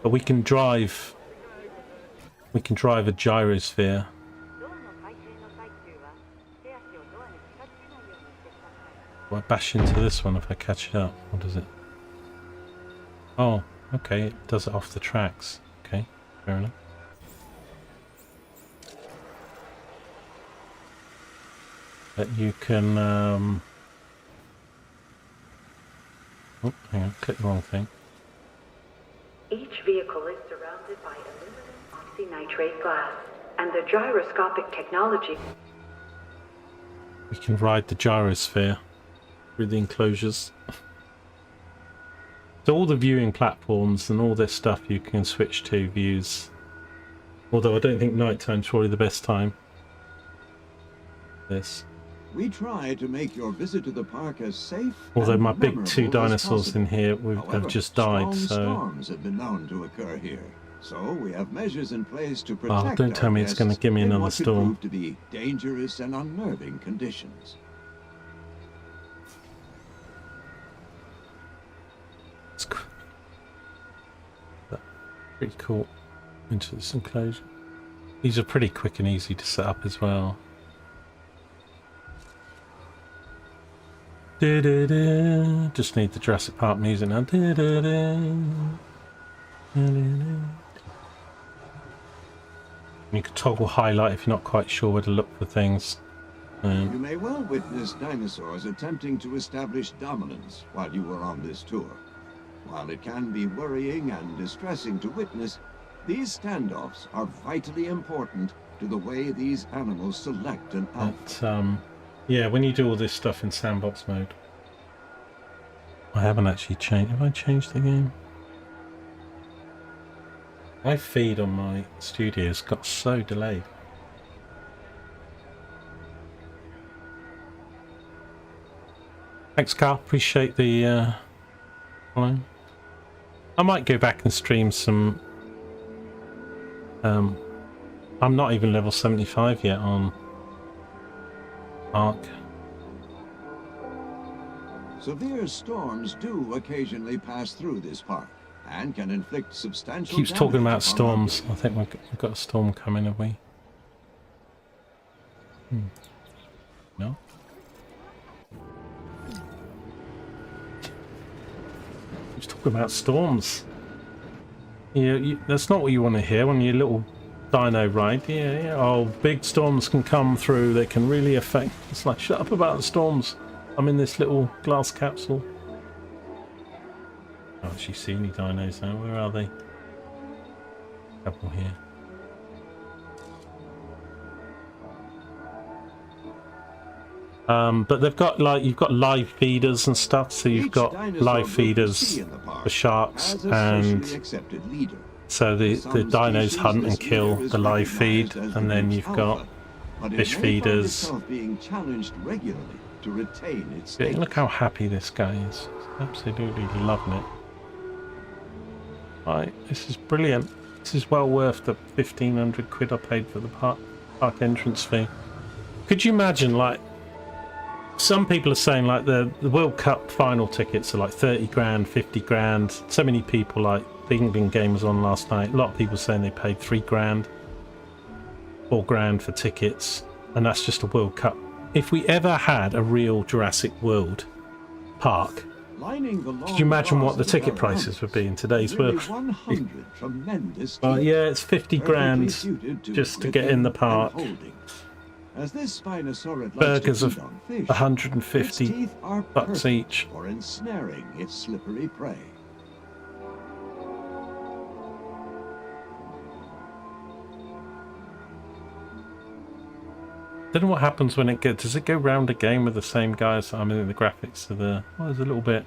But we can drive a gyrosphere. Well, I bash into this one if I catch it up. What does it? Oh, okay, it does it off the tracks. Okay, fair enough. But you can oh, hang on, click the wrong thing. Each vehicle is surrounded by aluminum oxynitrate glass, and the gyroscopic technology. We can ride the gyrosphere through the enclosures. So all the viewing platforms and all this stuff you can switch to views. Although I don't think nighttime's probably the best time. This. We try to make your visit to the park as safe. Although my big 2 dinosaurs in here have just died, so. Storms have been known to occur here, so we have measures in place to protect. Oh, don't tell me it's going to give me another storm. To be dangerous and unnerving conditions. It's pretty cool. Into this enclosure. These are pretty quick and easy to set up as well. Just need the Jurassic Park music now. You can toggle highlight if you're not quite sure where to look for things. You may well witness dinosaurs attempting to establish dominance while you are on this tour. While it can be worrying and distressing to witness, these standoffs are vitally important to the way these animals select an outfit. But, yeah, when you do all this stuff in sandbox mode, I haven't actually changed. Have I changed the game? My feed on my studios got so delayed. Thanks, Carl. Appreciate the follow. I might go back and stream some. I'm not even level 75 yet on Ark. Severe storms do occasionally pass through this park and can inflict substantial Keeps talking damage about upon storms. I think we've got a storm coming, have we? No. He's talking about storms. Yeah, that's not what you want to hear on your little dino ride. Yeah. Oh, big storms can come through. They can really affect. It's like, shut up about the storms. I'm in this little glass capsule. Oh, actually see any dinos now. Where are they? Couple here. But they've got you've got live feeders and stuff, so you've got live feeders for sharks, and so the dinos hunt and kill the live feed, and then you've got fish feeders. Yeah, look how happy this guy is. Absolutely loving it. Right, this is brilliant. This is well worth the 1,500 quid I paid for the park entrance fee. Could you imagine, like, some people are saying like the World Cup final tickets are like 30 grand, 50 grand. So many people, like the England game was on last night. A lot of people saying they paid 3 grand, 4 grand for tickets, and that's just a World Cup. If we ever had a real Jurassic World park, could you imagine what the ticket prices would be in today's world? Yeah, it's 50 grand just to get in the park. As this Spinosaurid Burgers likes of to feed on fish, 150 its teeth are bucks each. for ensnaring its slippery prey. Don't know what happens when it gets. Does it go round again with the same guys? I mean, the graphics are the. Well, there's a little bit.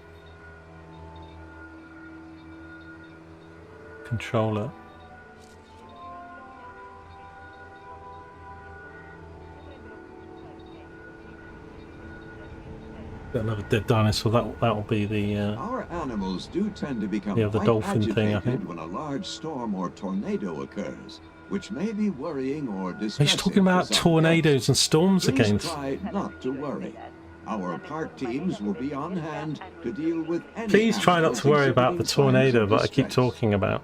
Controller. Got another dead dinosaur. That'll be the. Our animals do tend to become the quite dolphin thing, I agitated think. when a large storm or tornado occurs, which may be worrying or He's distressing. talking about for some tornadoes and storms guests. again. Please try not to worry. Our park teams will be on hand to deal with any. Please try not to worry about the exhibiting signs tornado of that I keep distress. talking about.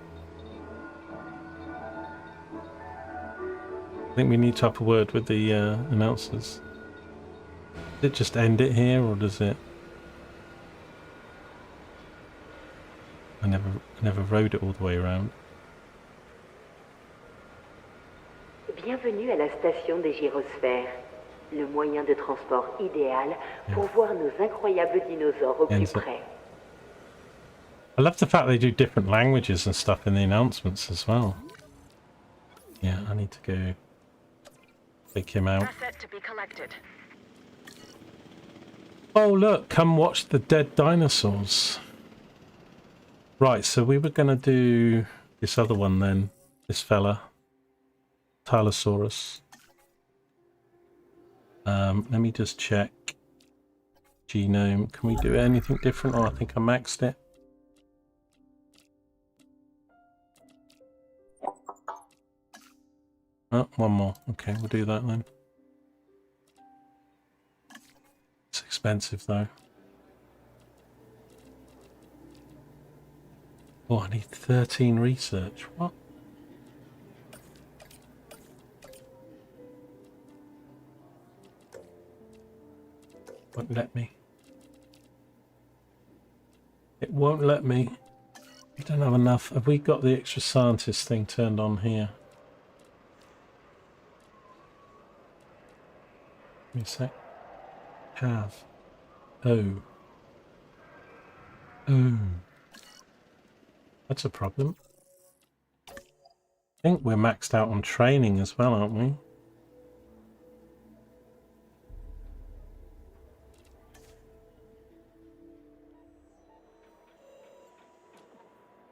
I think we need to have a word with the announcers. Does it just end it here, or does it? I never rode it all the way around. Bienvenue à la station des gyrosphères, le moyen de transport idéal pour voir nos incroyables dinosaures au plus Ends it. près. I love the fact they do different languages and stuff in the announcements as well. Yeah, I need to go take him out. Asset to be collected. Oh look, come watch the dead dinosaurs. Right, so we were going to do this other one then. This fella. Tylosaurus. Let me just check. Genome. Can we do anything different? Oh, I think I maxed it. Oh, one more. Okay, we'll do that then. It's expensive though. Oh, I need 13 research. What? Won't let me. It won't let me. I don't have enough. Have we got the extra scientist thing turned on here? Give me a sec. Have. Oh. Oh. That's a problem. I think we're maxed out on training as well, aren't we?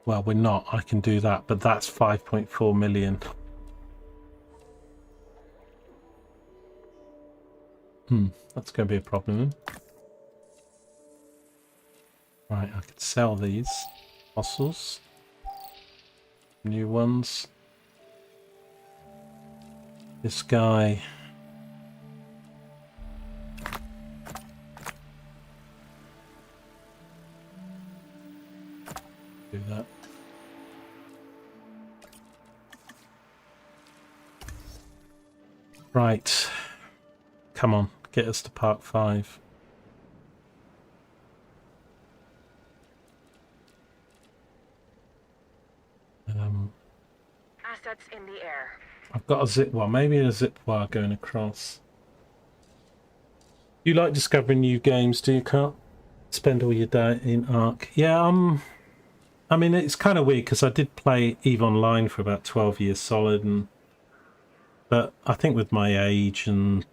Well, we're not. I can do that, but that's 5.4 million. That's going to be a problem. Right, I could sell these fossils. New ones. This guy. Do that. Right. Come on, get us to Park 5. Assets in the air. I've got a zip wire, maybe a zip wire going across. You like discovering new games, do you, Carl? Spend all your day in Ark. Yeah, I mean, it's kind of weird because I did play EVE Online for about 12 years solid, but I think with my age and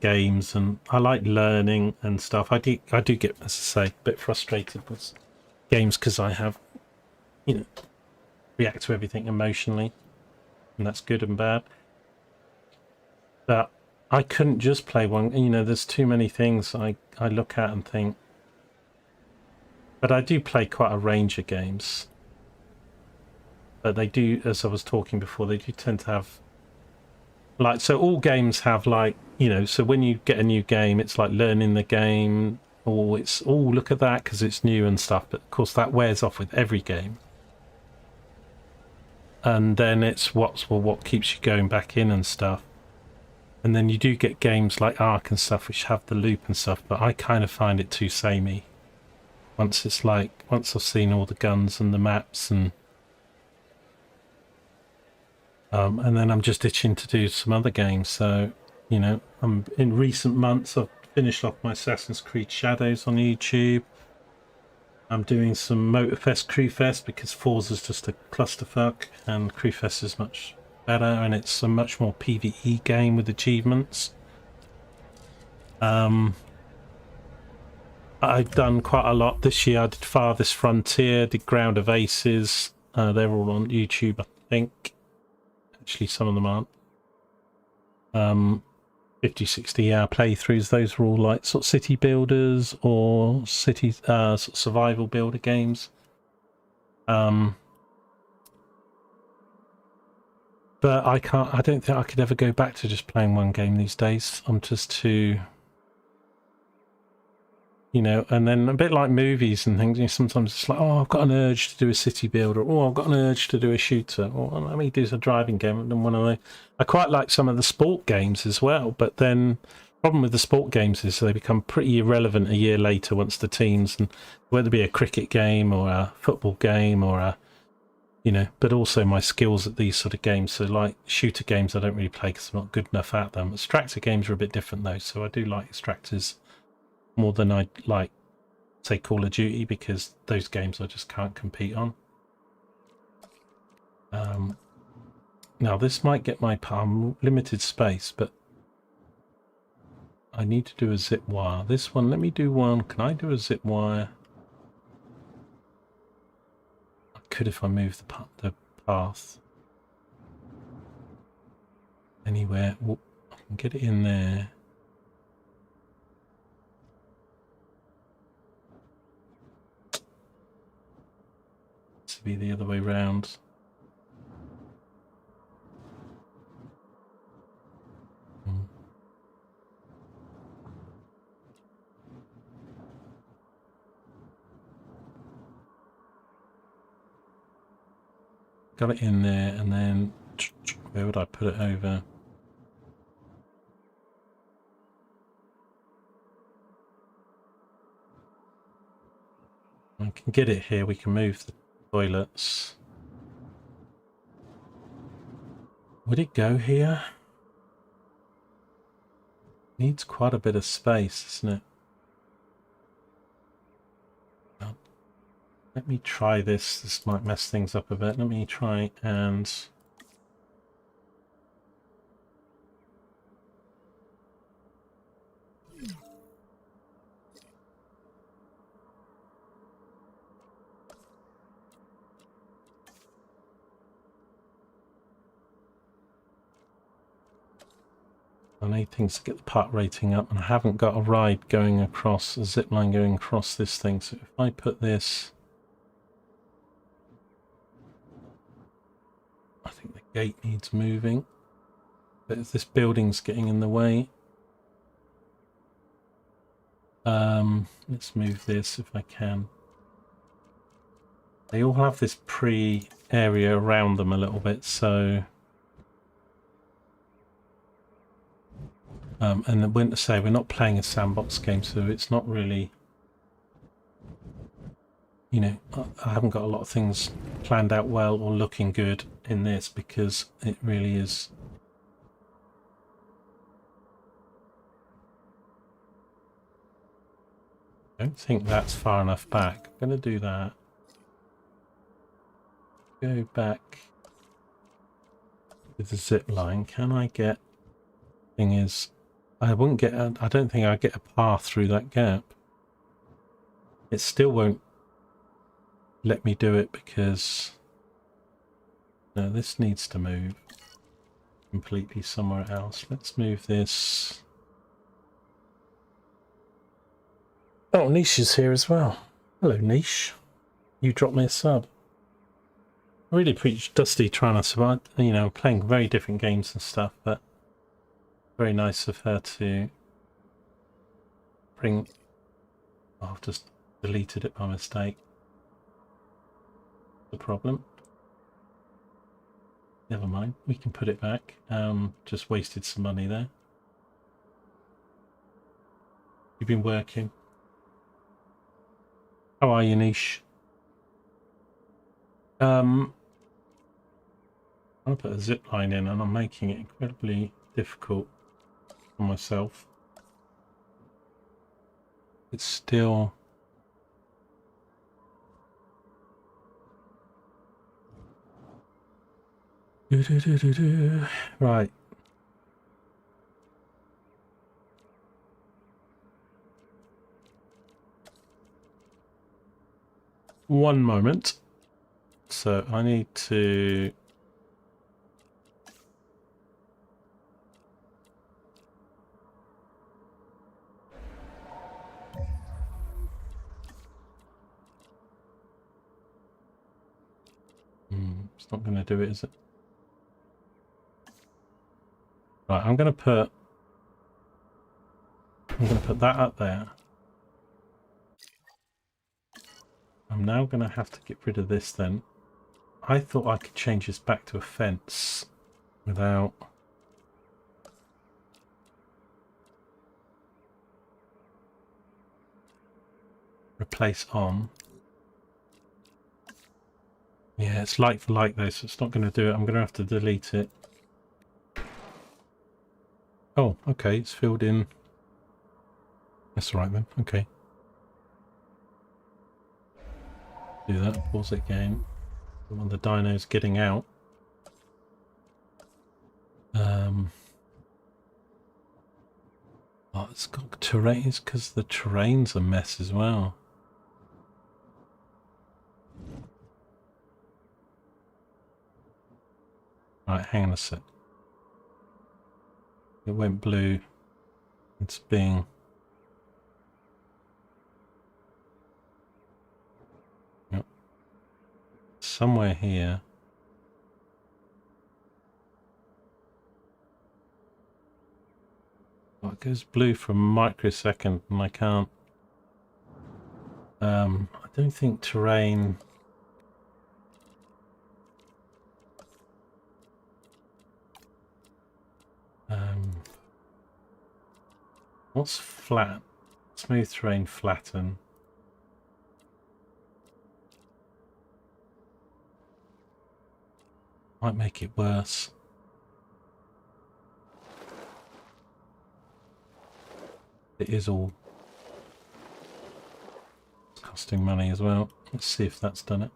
games, and I like learning and stuff, I do get, as I say, a bit frustrated with games because I have, you know, react to everything emotionally, and that's good and bad. But I couldn't just play one, you know, there's too many things I look at and think. But I do play quite a range of games. But they do, as I was talking before, they do tend to have, like, so all games have, like, you know, so when you get a new game, it's like learning the game, or it's, oh, look at that because it's new and stuff. But of course that wears off with every game. And then it's what keeps you going back in and stuff. And then you do get games like Ark and stuff which have the loop and stuff, but I kind of find it too samey. Once I've seen all the guns and the maps and then I'm just itching to do some other games. So, you know, in recent months I've finished off my Assassin's Creed Shadows on YouTube. I'm doing some Motorfest Crewfest because Forza's just a clusterfuck and Crewfest is much better, and it's a much more PvE game with achievements. I've done quite a lot this year. I did Farthest Frontier, did Ground of Aces. They're all on YouTube, I think. Actually, some of them aren't. 50, 60 hour playthroughs. Those are all like sort of city builders or city sort of survival builder games. But I don't think I could ever go back to just playing one game these days. I'm just too, you know, and then a bit like movies and things, you know, sometimes it's like, oh, I've got an urge to do a city builder, or I've got an urge to do a shooter, or let me do a driving game. And then one of the, I quite like some of the sport games as well, but then the problem with the sport games is they become pretty irrelevant a year later once the teams, and whether it be a cricket game or a football game or a, you know, but also my skills at these sort of games. So like shooter games I don't really play because I'm not good enough at them. Extractor games are a bit different though, so I do like extractors more than I like, say, Call of Duty, because those games I just can't compete on. Now this might get my palm limited space, but I need to do a zip wire. This one, let me do one. Can I do a zip wire? I could if I move the path anywhere. Whoop, I can get it in there. To be the other way round. Got it in there, and then where would I put it over? I can get it here. We can move the toilets. Would it go here? Needs quite a bit of space, doesn't it? Well, let me try this. This might mess things up a bit. Let me try and... I need things to get the part rating up, and I haven't got a ride going across, a zip line going across this thing. So if I put this, I think the gate needs moving, but if this building's getting in the way, let's move this if I can. They all have this area around them a little bit, so and when to say we're not playing a sandbox game, so it's not really, you know, I haven't got a lot of things planned out well or looking good in this because it really is. I don't think that's far enough back. I'm going to do that. Go back with the zip line. Can I get... Thing is, I wouldn't get... I don't think I'll get a path through that gap. It still won't let me do it because... No, this needs to move completely somewhere else. Let's move this... Oh, Niche is here as well. Hello, Niche. You dropped me a sub. I really appreciate Dusty trying to survive, you know, playing very different games and stuff, but very nice of her to bring... Oh, I've just deleted it by mistake. The problem. Never mind, we can put it back. Just wasted some money there. You've been working. How are you, Niche? I'm going to put a zip line in and I'm making it incredibly difficult for myself. It's still... Right. One moment. So I need to... It's not going to do it, is it? Right, I'm going to put that up there. I'm now going to have to get rid of this then. I thought I could change this back to a fence without... Replace on. Yeah, it's like for like though, so it's not going to do it. I'm going to have to delete it. Oh, okay, it's filled in. That's all right then, okay. Do that, pause it again. One of the dinos getting out. Oh, it's got terrain. It's because the terrain's a mess as well. Right, hang on a sec. It went blue. It's being... Yep. Somewhere here. Oh, it goes blue for a microsecond and I can't... I don't think terrain... What's flat? Smooth terrain, flatten. Might make it worse. It is all costing money as well. Let's see if that's done it.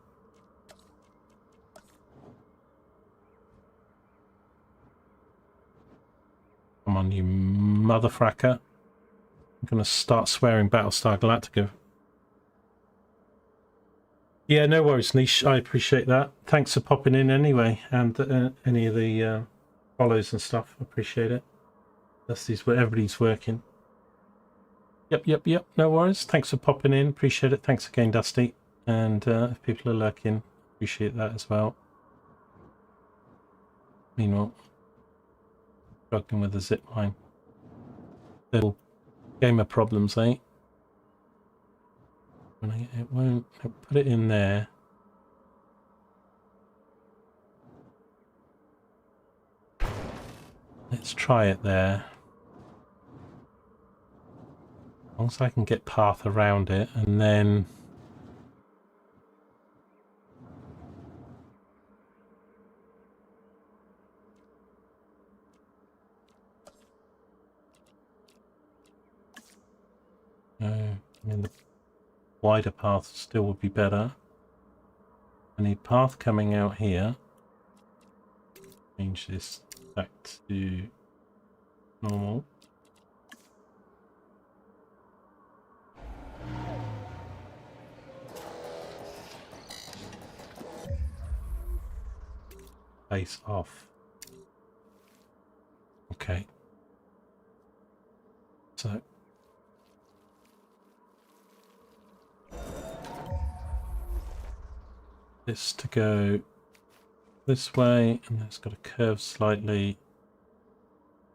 Come on, you mother fracker. I'm going to start swearing Battlestar Galactica. Yeah, no worries, Niche. I appreciate that. Thanks for popping in anyway, and any of the follows and stuff. I appreciate it. That's where everybody's working. Yep. No worries. Thanks for popping in. Appreciate it. Thanks again, Dusty. And if people are lurking, appreciate that as well. Meanwhile, struggling with the zip line. Little gamer problems, eh? It won't put it in there. Let's try it there. As long as I can get path around it, and then I mean the wider path still would be better. I need path coming out here. Change this back to normal. Face off. Okay. So this to go this way, and it's got to curve slightly.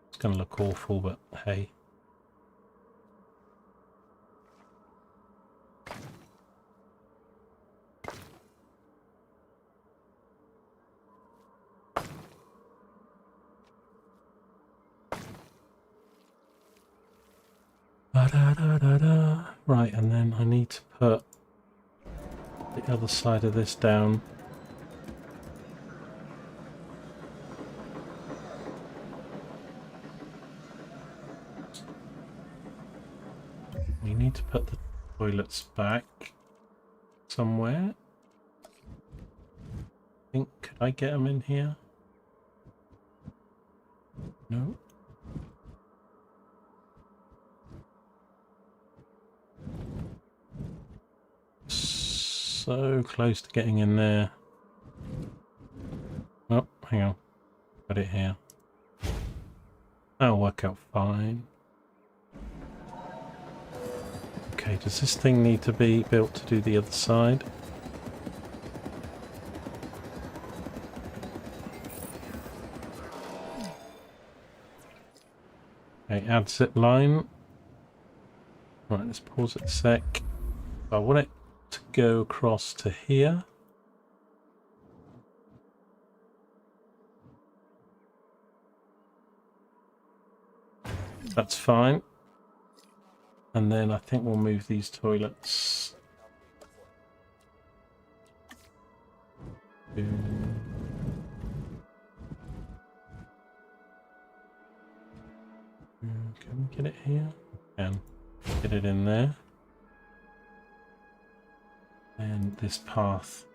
It's going to look awful, but hey. Right, and then I need to put the other side of this down. We need to put the toilets back somewhere. I think, could I get them in here? No. So close to getting in there. Oh, hang on. Got it here. That'll work out fine. Okay, does this thing need to be built to do the other side? Okay, add zip line. Right, let's pause it a sec. I want it to go across to here. That's fine. And then I think we'll move these toilets to... Can we get it here? Can get it in there. And this path.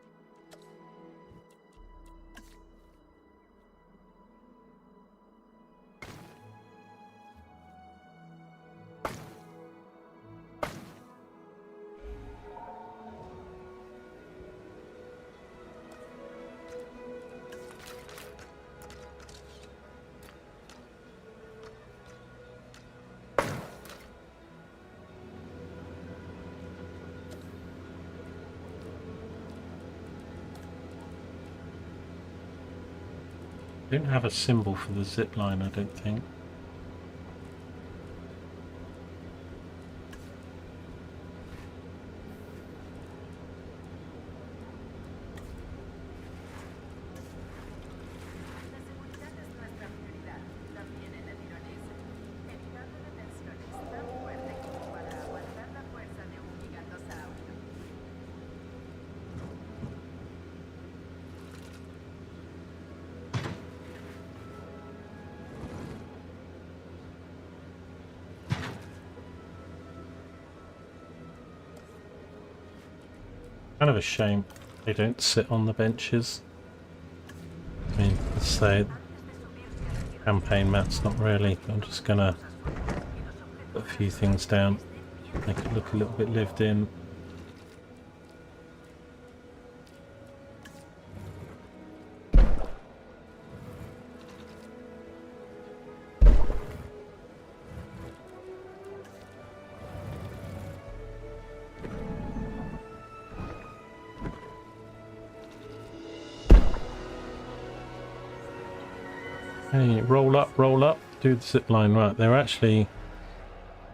Don't have a symbol for the zip line, I don't think. Kind of a shame they don't sit on the benches. I mean, let's say campaign map's not really. I'm just gonna put a few things down, make it look a little bit lived in. Hey, roll up, do the zip line. Right, they're actually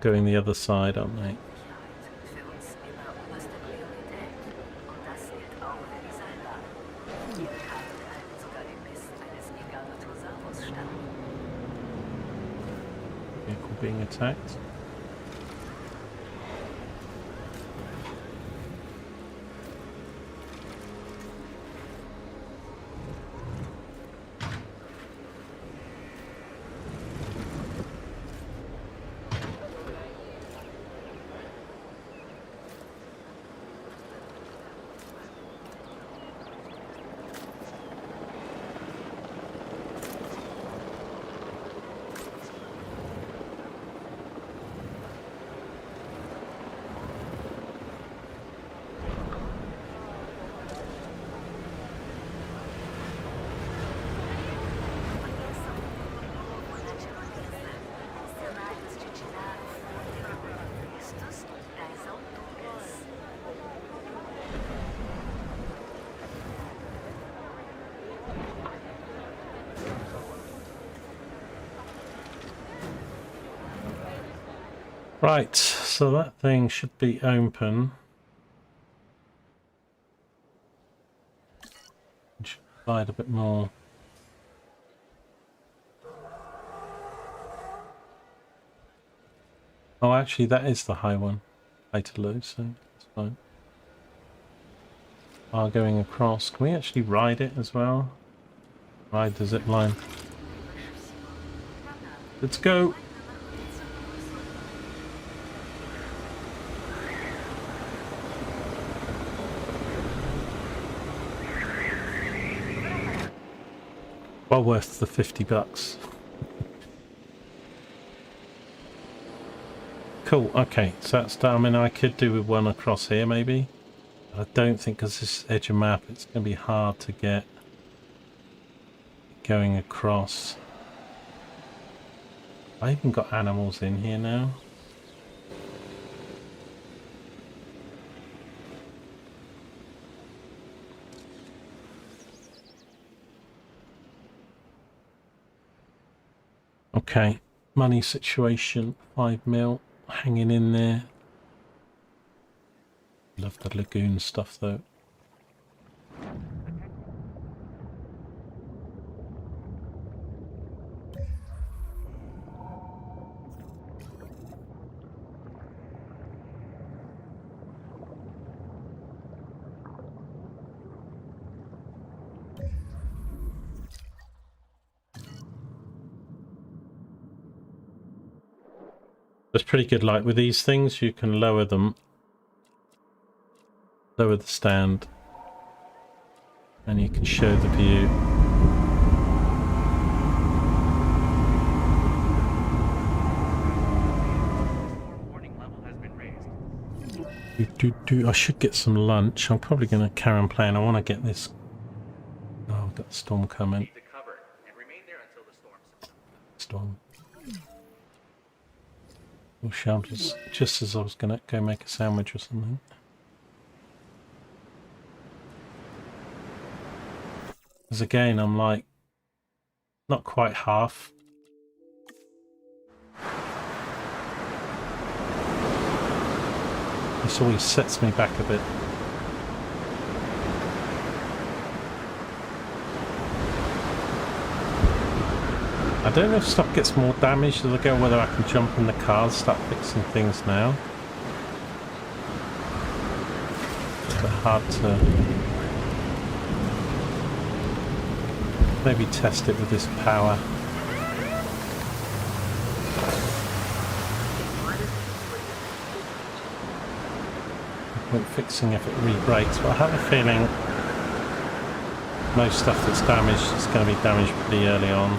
going the other side, aren't they? Vehicle being attacked. Right, so that thing should be open. It should provide a bit more. Oh, actually, that is the high one. High to low, so that's fine. Are going across. Can we actually ride it as well? Ride the zip line. Let's go. Well worth the $50. Cool, okay, so that's done. I mean, I could do with one across here maybe. I don't think, because this edge of map, it's going to be hard to get going across. I even got animals in here now. Okay, money situation, 5 mil, hanging in there. Love the lagoon stuff though. It's pretty good, like with these things you can lower them, lower the stand, and you can show the view. Warning level has been raised. I should get some lunch. I'm probably going to carry on playing. I want to get this. Oh, I've got the storm coming. Need to cover and remain there until the storm subsides. Storm. Well, shall just as I was going to go make a sandwich or something. Because again, I'm like, not quite half. This always sets me back a bit. I don't know if stuff gets more damaged as I go, whether I can jump in the car and start fixing things now. It's a bit hard to maybe test it with this power. point fixing if it re-breaks, but I have a feeling most stuff that's damaged is going to be damaged pretty early on.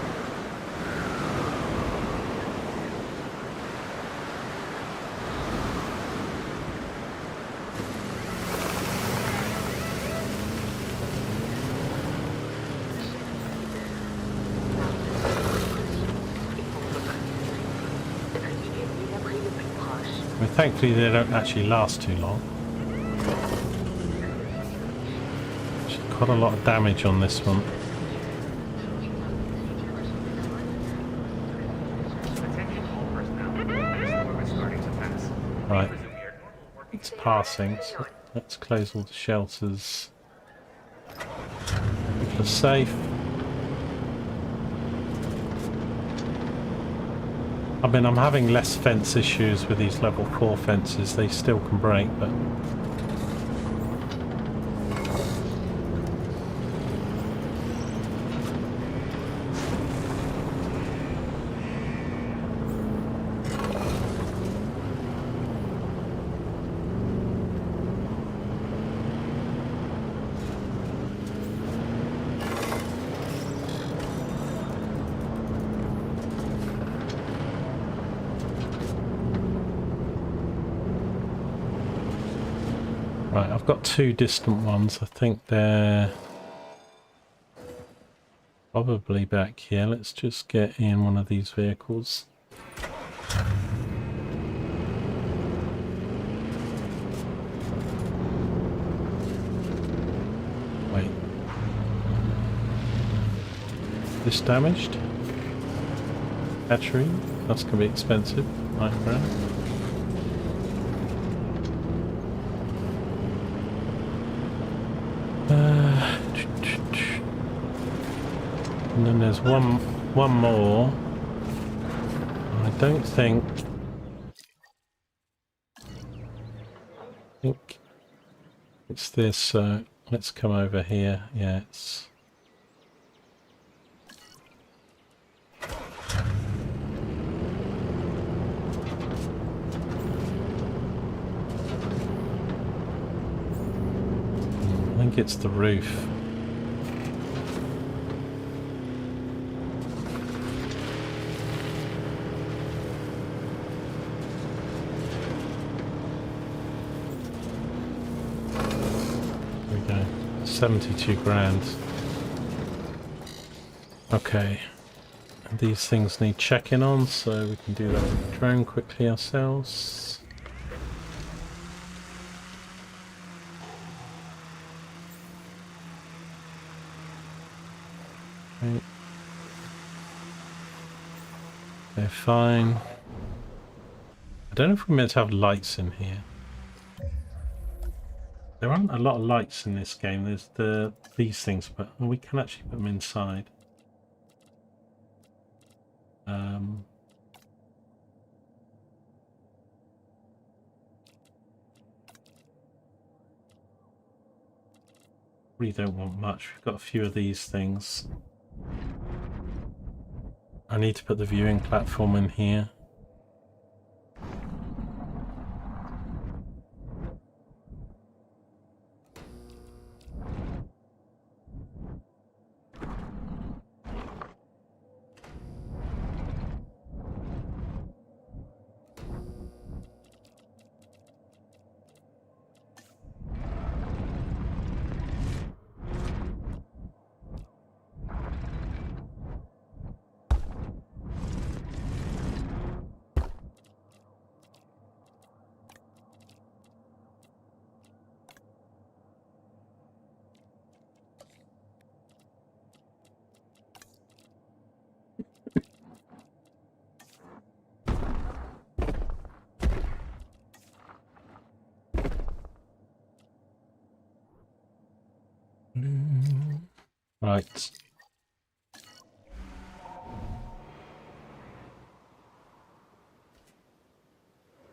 I mean, thankfully they don't actually last too long. Quite a lot of damage on this one. Right, it's passing, so let's close all the shelters. Keep us safe. I mean, I'm having less fence issues with these level 4 fences. They still can break, but right, I've got two distant ones. I think they're probably back here. Let's just get in one of these vehicles. Wait. This damaged? Battery? That's going to be expensive. $9 grand. And then there's one more. I don't think it's this, so let's come over here. Yeah, it's I think it's the roof. There we go. 72 grand. Okay. And these things need checking on, so we can do that with the drone quickly ourselves. Okay. They're fine. I don't know if we're meant to have lights in here. There aren't a lot of lights in this game. There's these things, but we can actually put them inside. Really don't want much. We've got a few of these things. I need to put the viewing platform in here. Right.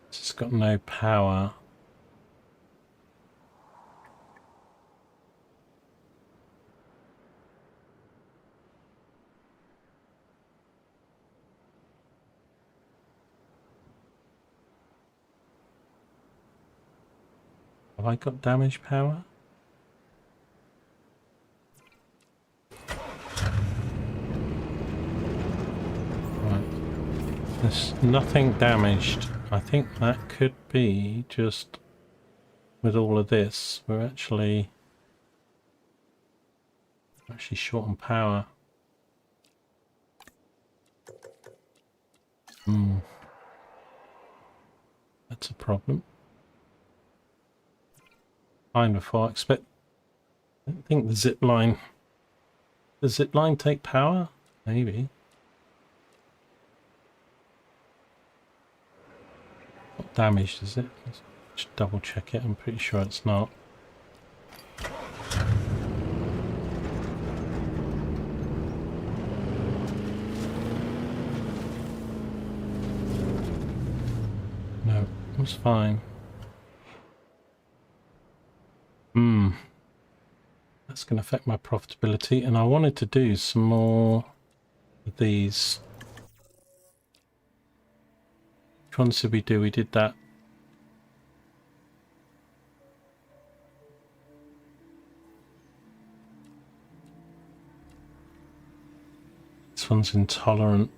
It's got no power. Have I got damage power? Right. There's nothing damaged. I think that could be just with all of this. We're actually short on power. That's a problem. Fine before I expect. I don't think the zip line. Does zip line take power? Maybe. Not damaged, is it? Let's just double check it. I'm pretty sure it's not. No, it was fine. That's going to affect my profitability, and I wanted to do some more of these. Which ones did we do? We did that. This one's intolerant,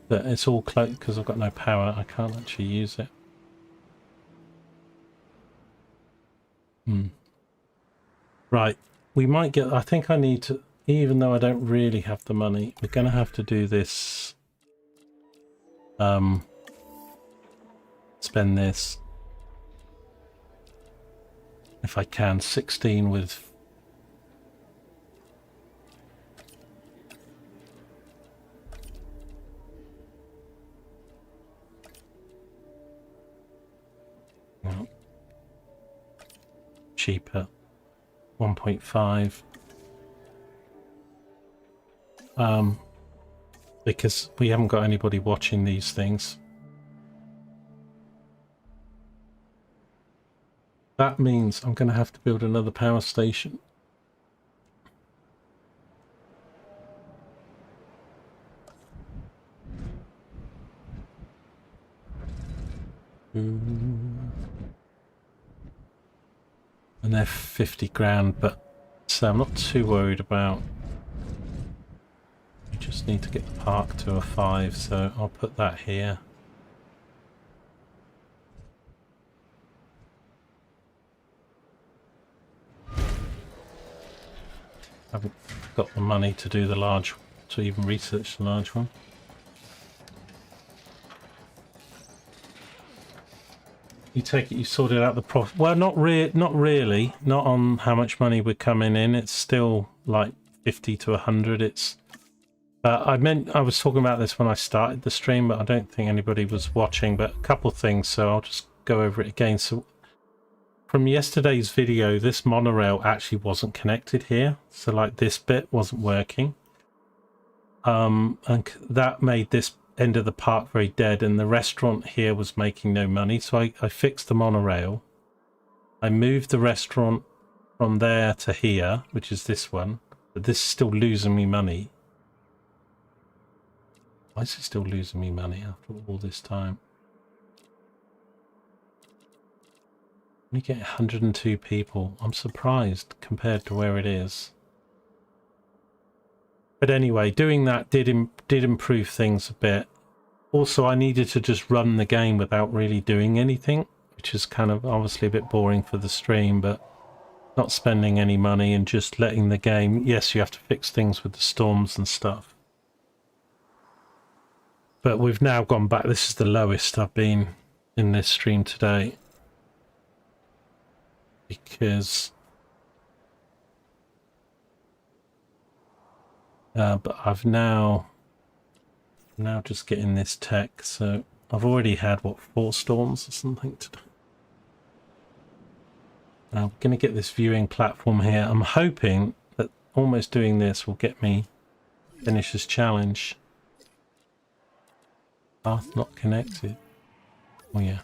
but it's all closed because I've got no power. I can't actually use it. Right, we might get, I think I need to, even though I don't really have the money, we're going to have to do this, spend this, if I can, 16 with, no, cheaper. 1.5 because we haven't got anybody watching these things. That means I'm going to have to build another power station. And they're 50 grand, but so I'm not too worried about. We just need to get the park to a 5, so I'll put that here. Haven't got the money to do the large, to even research the large one. You take it, you sorted out the profit. Well, not really. Not on how much money we're coming in. It's still like 50 to 100. It's. I was talking about this when I started the stream, but I don't think anybody was watching. But a couple of things, so I'll just go over it again. So, from yesterday's video, this monorail actually wasn't connected here. So, like this bit wasn't working. And that made this end of the park very dead, and the restaurant here was making no money, so I fixed the monorail. I moved the restaurant from there to here, which is this one, but this is still losing me money. Why is it still losing me money after all this time? We get 102 people. I'm surprised compared to where it is. But anyway, doing that did improve things a bit. Also, I needed to just run the game without really doing anything, which is kind of obviously a bit boring for the stream, but not spending any money and just letting the game. Yes, you have to fix things with the storms and stuff. But we've now gone back. This is the lowest I've been in this stream today. Because... but I've now just getting this tech, so I've already had what, 4 storms or something today. I'm going to get this viewing platform here. I'm hoping that almost doing this will get me finish this challenge. Path not connected. Oh yeah.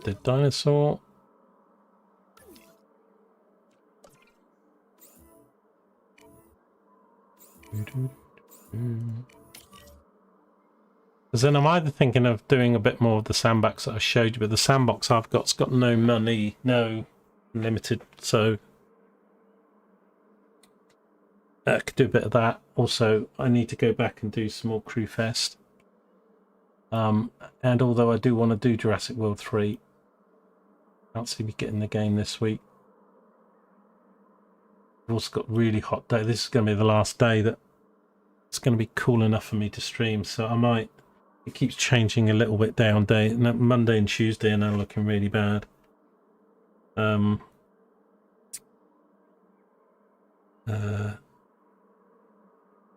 The dinosaur. Because then I'm either thinking of doing a bit more of the sandbox that I showed you, but the sandbox I've got's got no money, no limited, so I could do a bit of that. Also, I need to go back and do some more Crew Fest. And although I do want to do Jurassic World 3, I can't see me getting the game this week. I've also got really hot day. This is going to be the last day that it's going to be cool enough for me to stream, so I might. It keeps changing a little bit day on day. Monday and Tuesday are now looking really bad.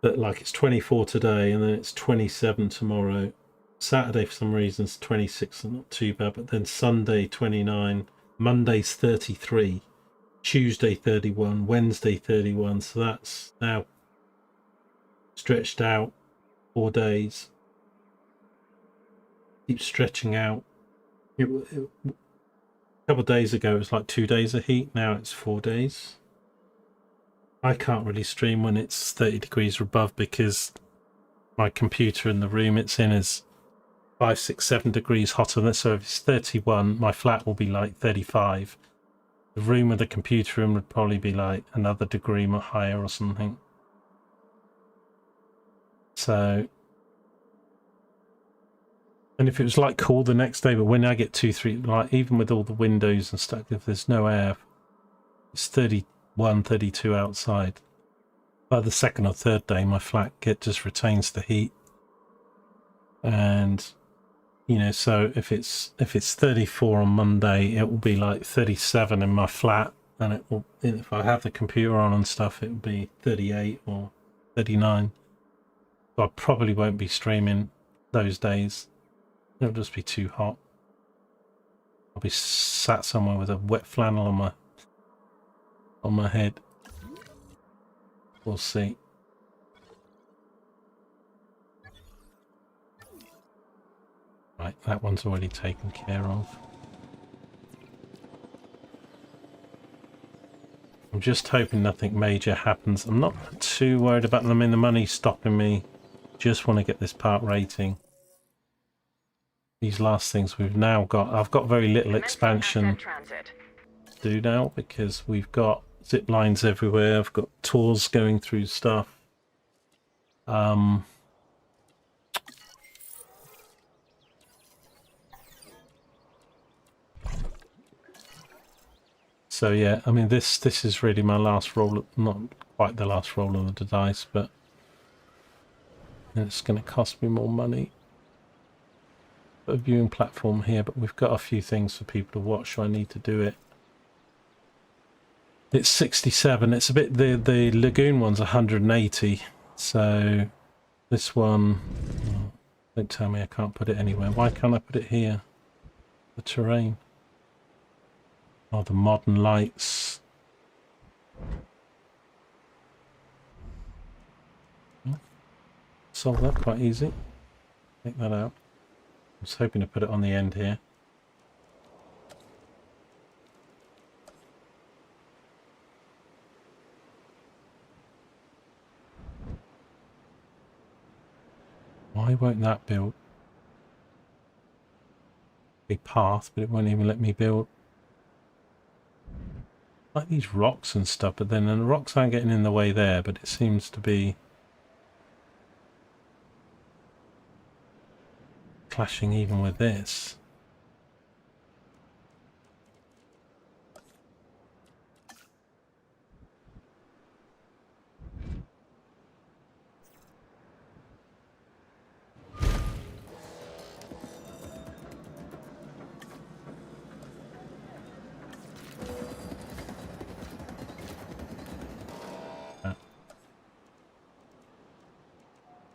But like it's 24 today, and then it's 27 tomorrow. Saturday for some reason is 26, not too bad. But then Sunday 29, Monday's 33, Tuesday 31, Wednesday 31. So that's now stretched out 4 days. Keeps stretching out. A couple of days ago it was like 2 days of heat. Now it's 4 days. I can't really stream when it's 30 degrees or above because my computer in the room it's in is 5, 6, 7 degrees hotter than this. So if it's 31, my flat will be like 35. The room with the computer in would probably be like another degree more higher or something. So, and if it was like cool the next day, but when I get 2, 3, like even with all the windows and stuff, if there's no air, it's 31, 32 outside. By the second or third day, my flat just retains the heat. And, you know, so if it's 34 on Monday, it will be like 37 in my flat. And it will, if I have the computer on and stuff, it will be 38 or 39. So I probably won't be streaming those days. It'll just be too hot. I'll be sat somewhere with a wet flannel on my head. We'll see. Right, that one's already taken care of. I'm just hoping nothing major happens. I'm not too worried about them. I mean, the money's stopping me. Just want to get this part rating. These last things we've now got, I've got very little expansion to do now because we've got zip lines everywhere. I've got tours going through stuff. So yeah, I mean this is really my last roll, not quite the last roll of the dice, but it's going to cost me more money. A viewing platform here, but we've got a few things for people to watch, so I need to do it. It's 67. It's a bit, the lagoon one's 180, so this one, oh, don't tell me I can't put it anywhere. Why can't I put it here? The terrain. Oh, the modern lights. Solve that quite easy. Take that out. I was hoping to put it on the end here. Why won't that build? A path, but it won't even let me build. Like these rocks and stuff, but then the rocks aren't getting in the way there, but it seems to be clashing even with this.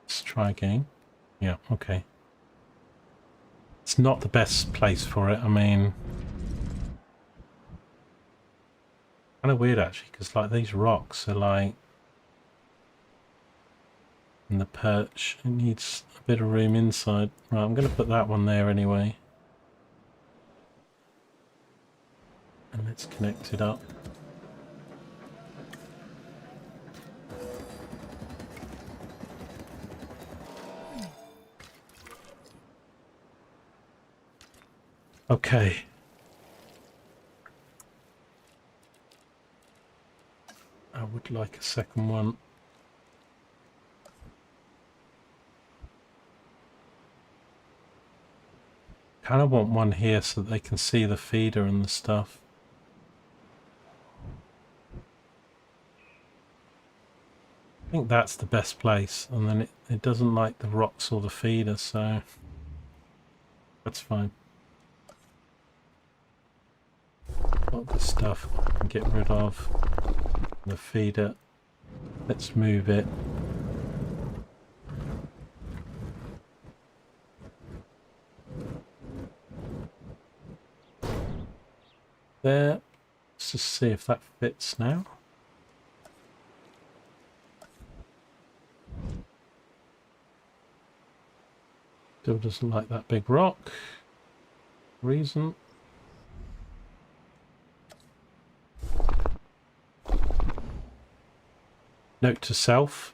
Let's try again. Yeah, okay. It's not the best place for it. I mean, kind of weird actually, because like these rocks are like in the perch. It needs a bit of room inside. Right, I'm going to put that one there anyway. And let's connect it up. Okay. I would like a second one. Kind of want one here so that they can see the feeder and the stuff. I think that's the best place, and then it doesn't like the rocks or the feeder, so that's fine. Got this stuff I can get rid of. The feeder. Let's move it. There. Let's just see if that fits now. Still doesn't like that big rock. Reason. Note to self.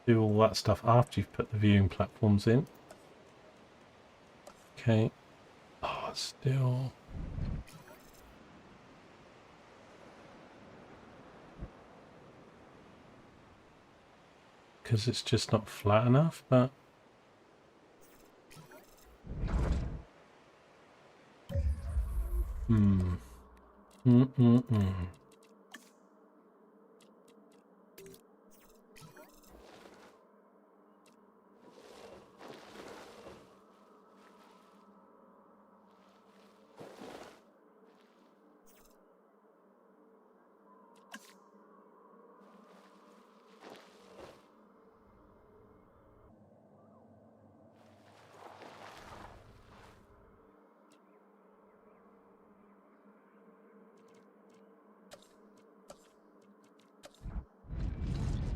Do all that stuff after you've put the viewing platforms in. Okay. Oh, still. Because it's just not flat enough, but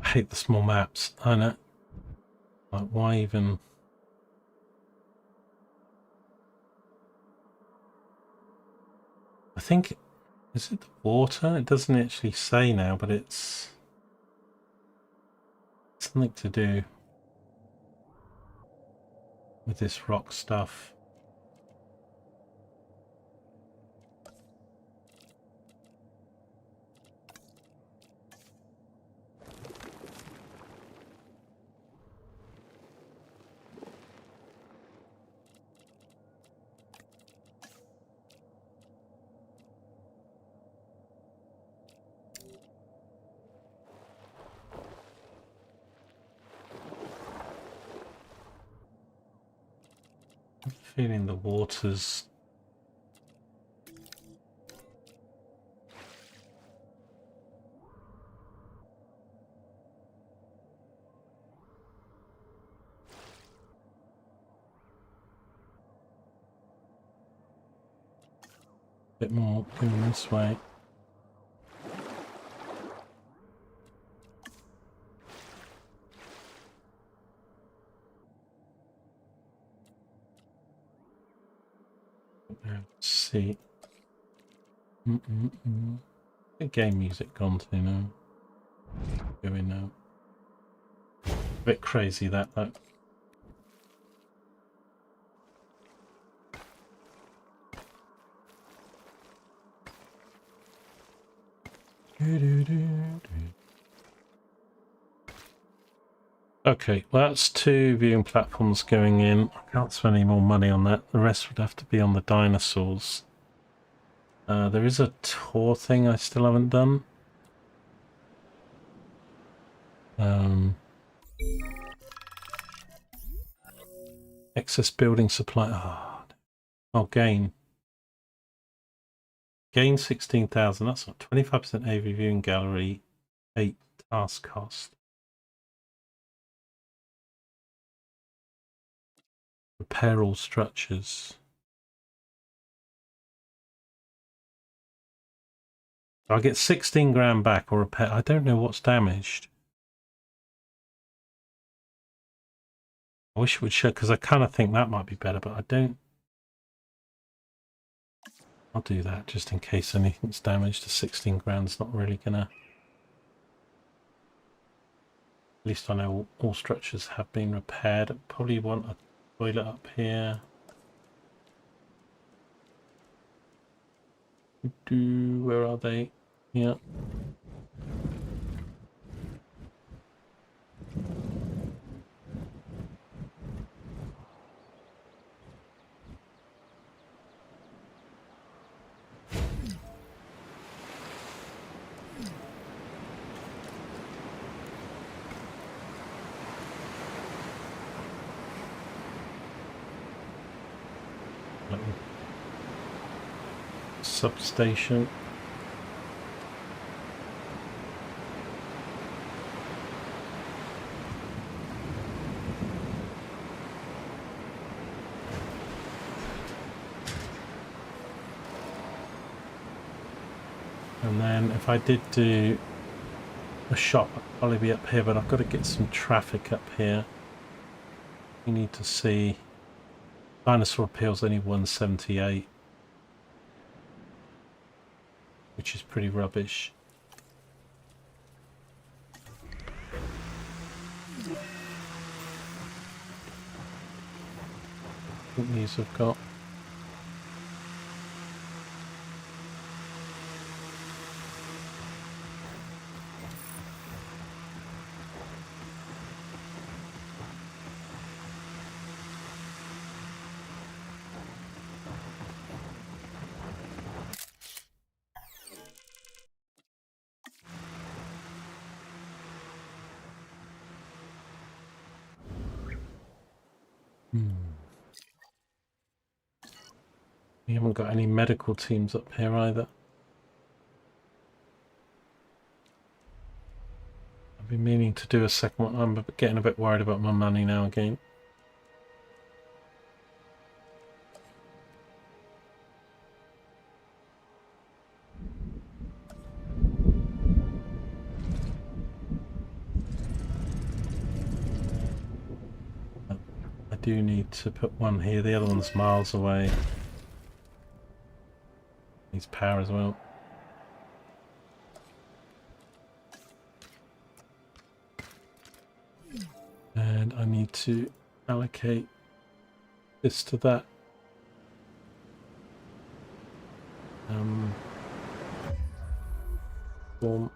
I hate the small maps. I know. Like, why even? I think, is it the water? It doesn't actually say now, but it's something to do with this rock stuff. I'm feeling the water's a bit more going this way. Let's see. The game music gone to now. Going now. A bit crazy that though. Okay, well that's 2 viewing platforms going in. I can't spend any more money on that. The rest would have to be on the dinosaurs. There is a tour thing I still haven't done. Excess building supply. Oh, gain. Gain 16,000. That's not 25% AV viewing gallery. 8 task cost. Repair all structures. I get 16 grand back or repair. I don't know what's damaged. I wish it would show because I kind of think that might be better, but I don't. I'll do that just in case anything's damaged. The 16 grand's not really gonna. At least I know all structures have been repaired. I probably want a toilet up here. Where are they? Yeah. Substation. And then if I did do a shop, I'd probably be up here, but I've got to get some traffic up here. You need to see dinosaur appeal's only 178, which is pretty rubbish. What these have got. We haven't got any medical teams up here either. I've been meaning to do a second one. I'm getting a bit worried about my money now again. I do need to put one here. The other one's miles away. Needs power as well. And I need to allocate this to that. Form.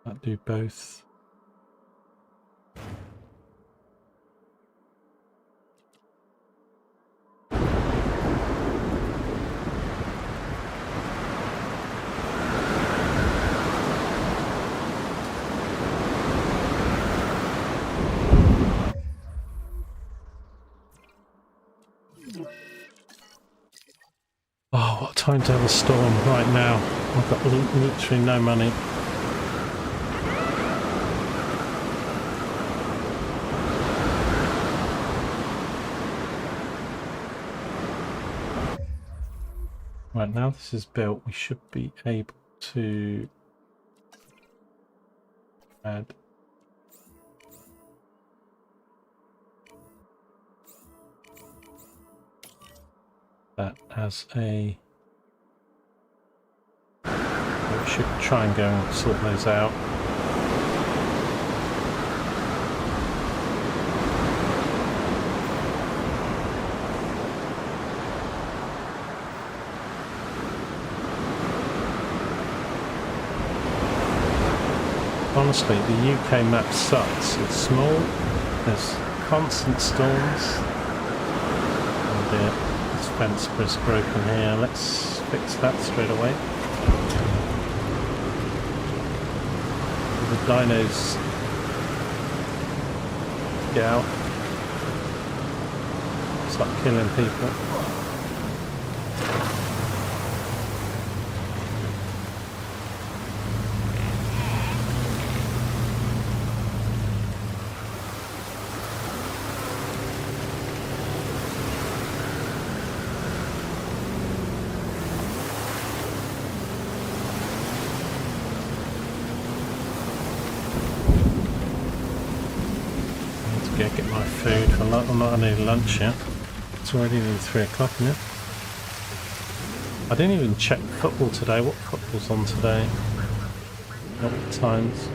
That do both. Oh, what a time to have a storm right now. I've got literally no money. Right, now this is built, we should be able to add that as a... We should try and go and sort those out. Honestly, the UK map sucks. It's small, there's constant storms. Oh dear, this fence is broken here. Let's fix that straight away. The dinos get out. Start killing people. Get my food for lunch. I'm not having lunch yet. It's already nearly 3 o'clock, isn't it? I didn't even check football today. What football's on today? What times?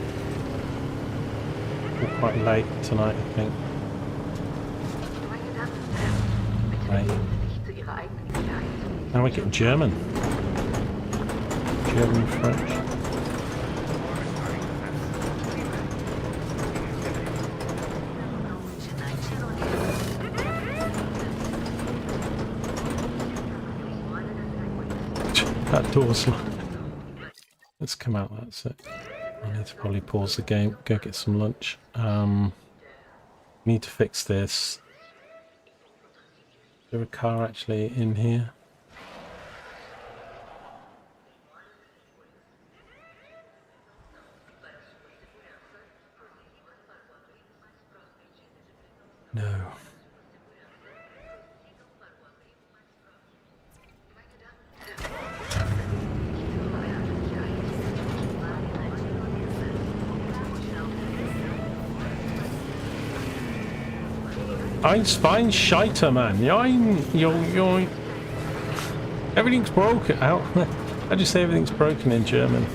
We're quite late tonight, I think. Right. Now we get German. German, French. That door's locked. Let's come out, that's it. I need to probably pause the game, go get some lunch. Need to fix this. Is there a car actually in here? No. Eins fein Scheiter, man. Join. Everything's broken. How do you say everything's broken in German?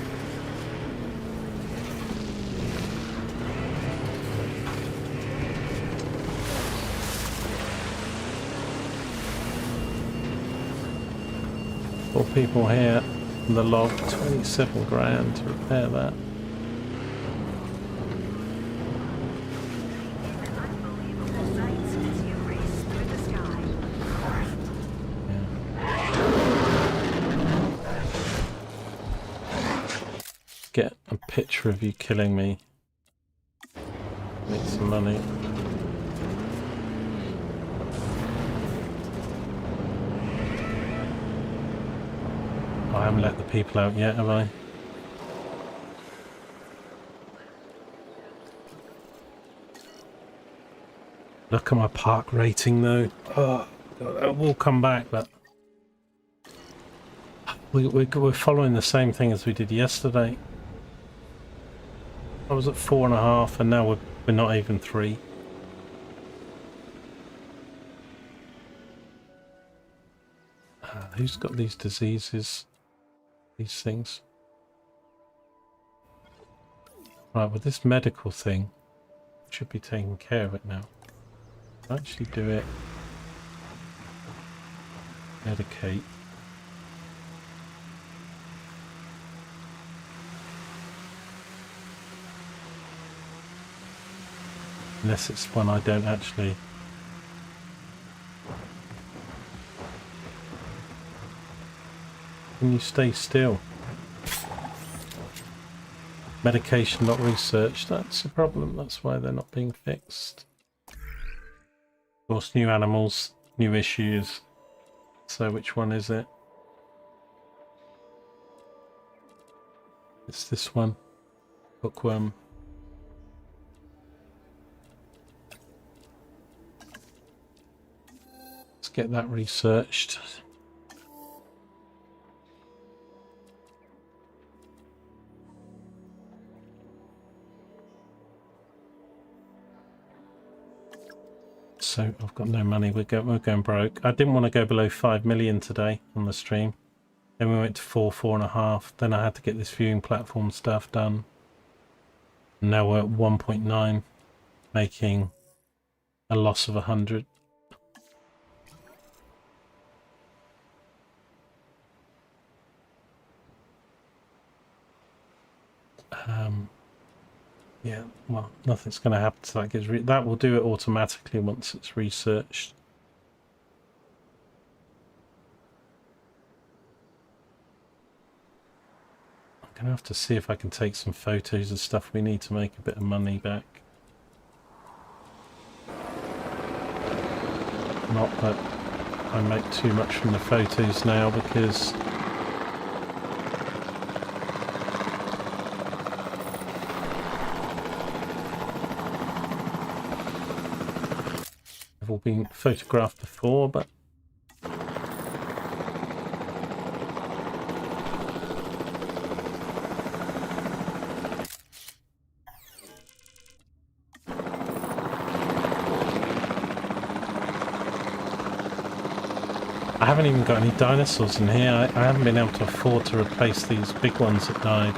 Four people here. And the log, 27 grand to repair that. Get a picture of you killing me. Make some money. I haven't let the people out yet, have I? Look at my park rating though. Oh, God, we'll come back, but we're following the same thing as we did yesterday. I was at 4.5 and now we're not even 3. Who's got these diseases? These things? Right, with this medical thing, should be taking care of it now. Actually do it. Medicate. Unless it's one I don't actually... Can you stay still? Medication not researched, that's a problem, that's why they're not being fixed. Of course, new animals, new issues. So which one is it? It's this one. Hookworm. Let's get that researched. So I've got no money, we're going broke. I didn't want to go below 5 million today on the stream. Then we went to 4.5. Then I had to get this viewing platform stuff done. And now we're at 1.9, making a loss of 100. Yeah, well, nothing's going to happen to that. That will do it automatically once it's researched. I'm going to have to see if I can take some photos of stuff we need to make a bit of money back. Not that I make too much from the photos now because they've all been photographed before, but I haven't even got any dinosaurs in here. I haven't been able to afford to replace these big ones that died.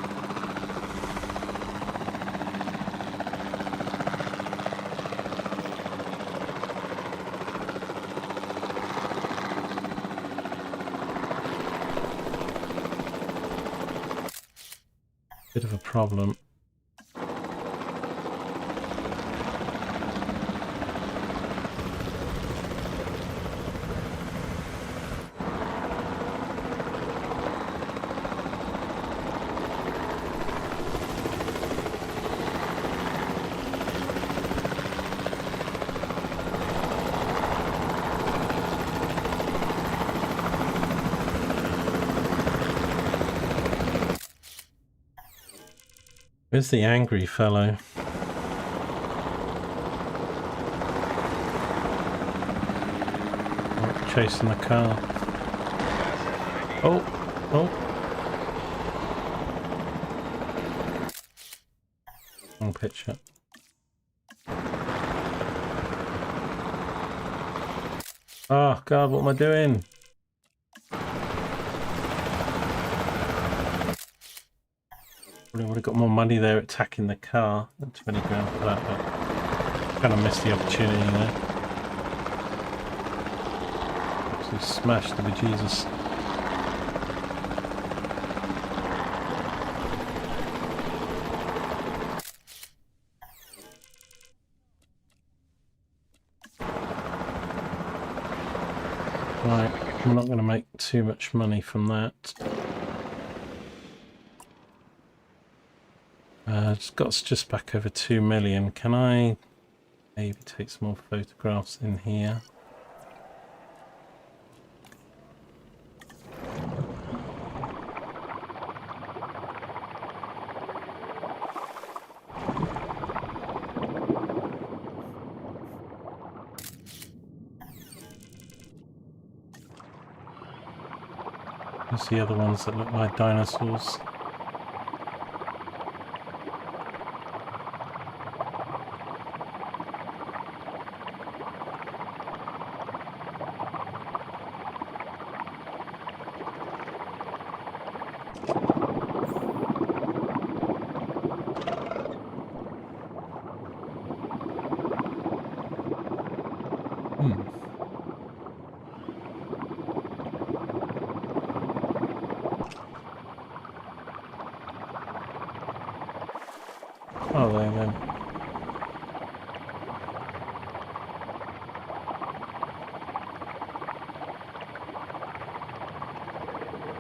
Bit of a problem. Where's the angry fellow? Oh, chasing the car. Oh, oh. Wrong picture. Oh God, what am I doing? Probably would have got more money there attacking the car than 20 grand for that, but kind of missed the opportunity there. So smashed the bejesus. Right, I'm not going to make too much money from that. It's got us just back over 2 million. Can I maybe take some more photographs in here? There's the other ones that look like dinosaurs. Oh, there then.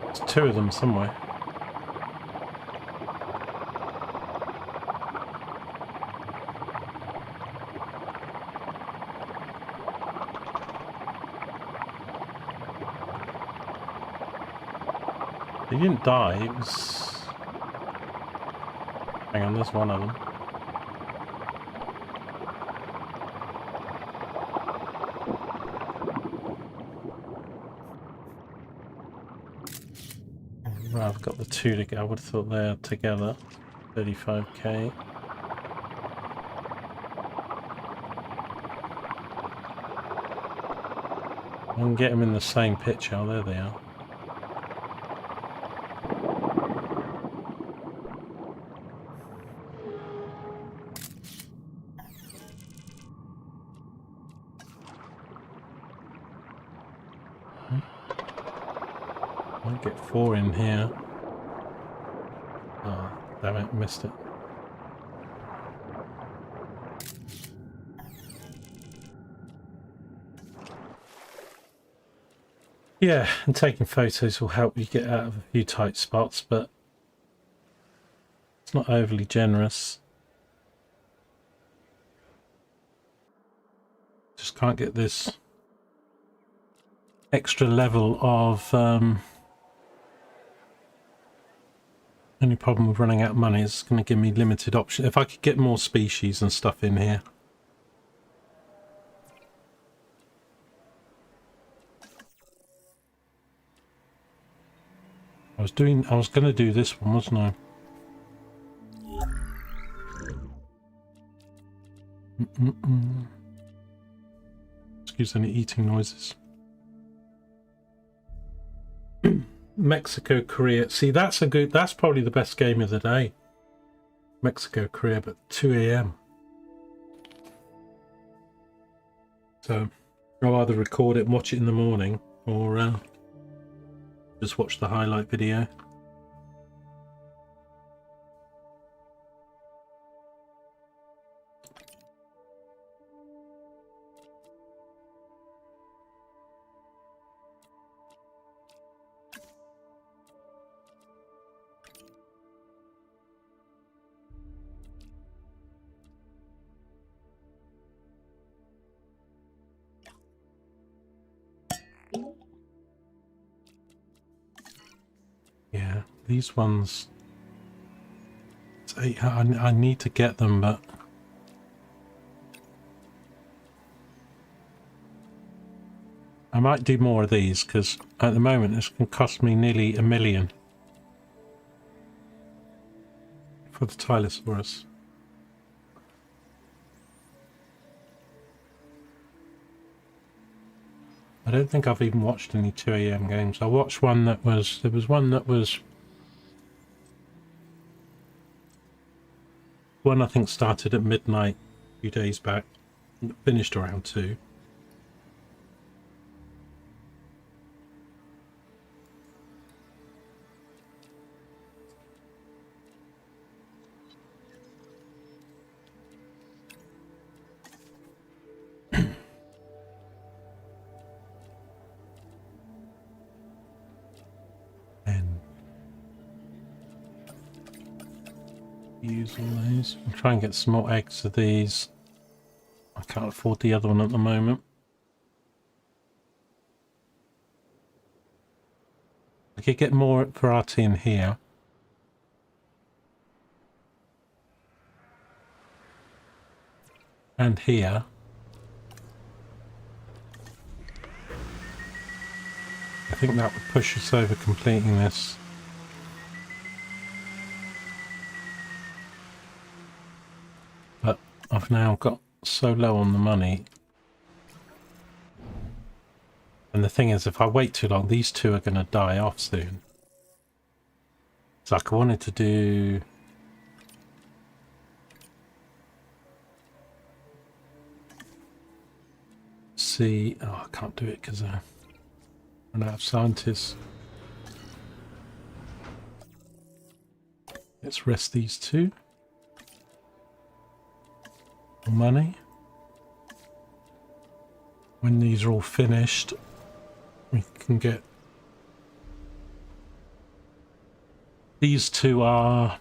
There's 2 of them somewhere. They didn't die, it was... Hang on, there's one of them. Right, I've got the 2 to go. I would have thought they're together. 35k. I can get them in the same picture. Oh, there they are. I'll get 4 in here. Oh, damn it, missed it. Yeah, and taking photos will help you get out of a few tight spots, but it's not overly generous. Just can't get this extra level of only problem with running out of money is it's going to give me limited options. If I could get more species and stuff in here. I was going to do this one, wasn't I? Excuse any eating noises. Mexico, Korea. See, that's probably the best game of the day. Mexico, Korea, but 2 AM. So I'll either record it and watch it in the morning, or just watch the highlight video. these ones... I need to get them, but... I might do more of these, because at the moment this can cost me nearly $1 million. For the Tylosaurus. I don't think I've even watched any 2 AM games. I watched one that was... There was one that was... One I think started at midnight a few days back. Finished around 2. Use all these. I'll try and get some more eggs of these. I can't afford the other one at the moment. I could get more variety in here. And here. I think that would push us over completing this. But I've now got so low on the money. And the thing is, if I wait too long, these two are going to die off soon. So I wanted to do... See... Oh, I can't do it because I run out of scientists. Let's rest these two. Money. When these are all finished, we can get... These two are...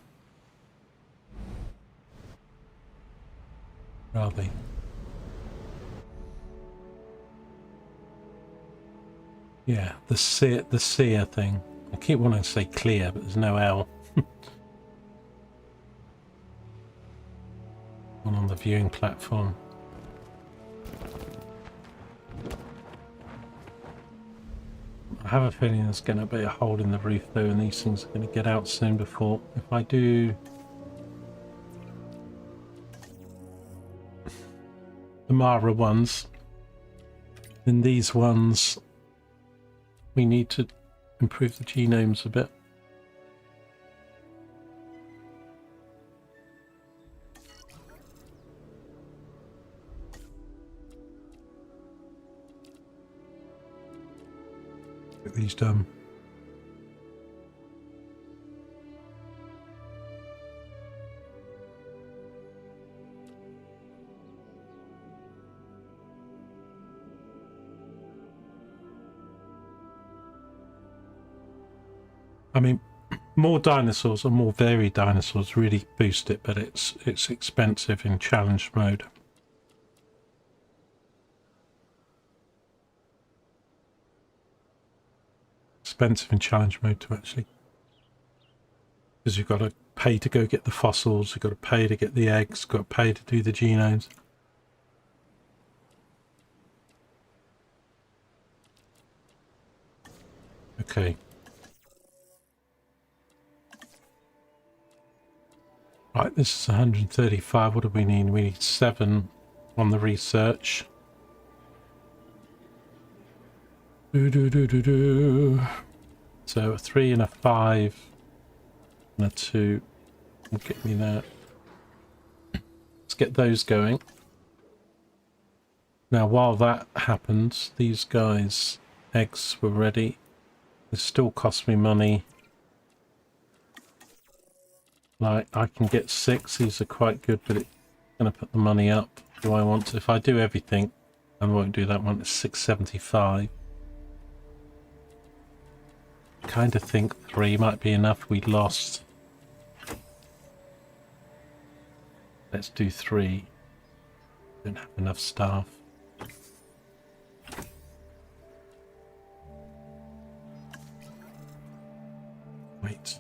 Where are they? Yeah, the seer thing. I keep wanting to say clear, but there's no L. One on the viewing platform. I have a feeling there's going to be a hole in the roof though, and these things are going to get out soon before. If I do the Mara ones, then these ones we need to improve the genomes a bit. Get these done. I mean, more dinosaurs or more varied dinosaurs really boost it, but it's expensive in challenge mode. Expensive in challenge mode to actually, because you've got to pay to go get the fossils, you've got to pay to get the eggs, you've got to pay to do the genomes. Okay. Right, this is 135. What do we need? We need 7 on the research. So a 3 and a 5 and a 2 will get me there. Let's get those going. Now while that happens, these guys' eggs were ready. This still costs me money. Like, I can get 6, these are quite good, but it's going to put the money up. Do I want to? If I do everything, I won't do that one, it's 675. Kind of think 3 might be enough. We lost. Let's do 3. Don't have enough staff. Wait.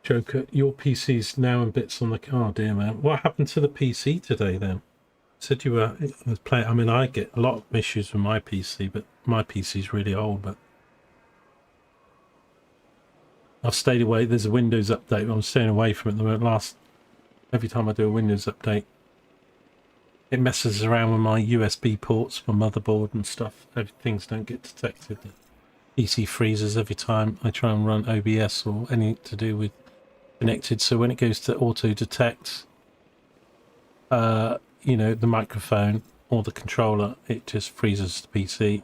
Joker, your PC's now in bits on the... Oh dear, man. What happened to the PC today, then? Said you were playing... I mean, I get a lot of issues with my PC, but my PC's really old, but... I've stayed away. There's a Windows update. I'm staying away from it at the moment. Every time I do a Windows update, it messes around with my USB ports, my motherboard and stuff. Things don't get detected. The PC freezes every time I try and run OBS or anything to do with connected. So when it goes to auto detect, you know, the microphone or the controller, it just freezes the PC,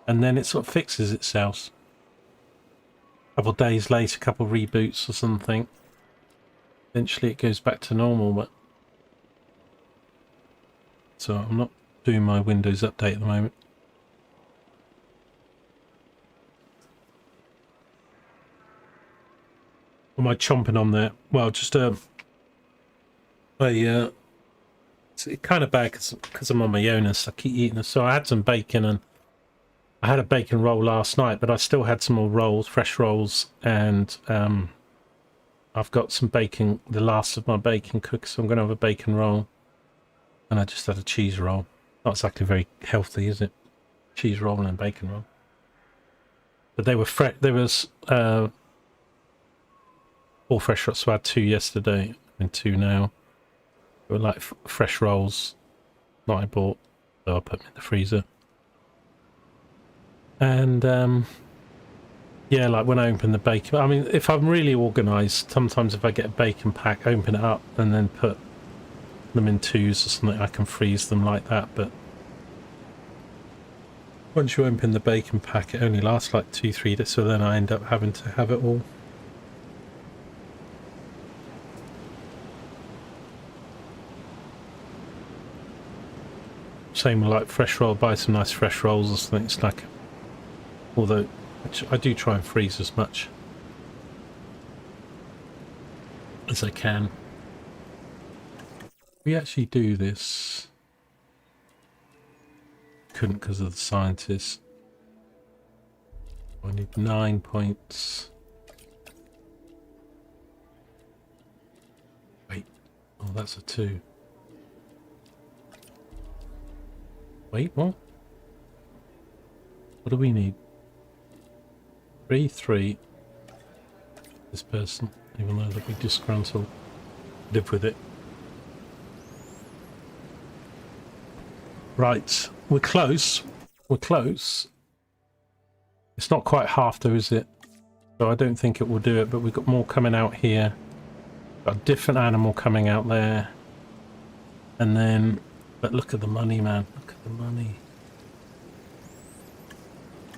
and then it sort of fixes itself. A couple of days later, a couple of reboots or something, eventually it goes back to normal. But so I'm not doing my Windows update at the moment. Am I chomping on there? Well, just it's kind of bad because I'm on my own and I keep eating. So I had some bacon, and I had a bacon roll last night, but I still had some more rolls, fresh rolls, and I've got some bacon, the last of my bacon cooked, so I'm going to have a bacon roll, and I just had a cheese roll. Not exactly very healthy, is it? Cheese roll and bacon roll. But they were fresh. There was 4 fresh rolls, so I had 2 yesterday and 2 now. They were like fresh rolls that I bought, so I put them in the freezer. And yeah, like when I open the bacon, I mean, if I'm really organised, sometimes if I get a bacon pack, open it up and then put them in 2s or something, I can freeze them like that. But once you open the bacon pack, it only lasts like 2-3 days, so then I end up having to have it all. Same with like fresh roll, buy some nice fresh rolls or something. It's like, although I do try and freeze as much as I can. We actually do this. Couldn't because of the scientists. I need 9 points. Wait, oh, that's a 2. Wait, what? What do we need? 3. This person, even though they'll be disgruntled, live with it. Right, we're close. We're close. It's not quite half though, is it? So I don't think it will do it, but we've got more coming out here. Got a different animal coming out there. And then, but look at the money, man. Look at the money.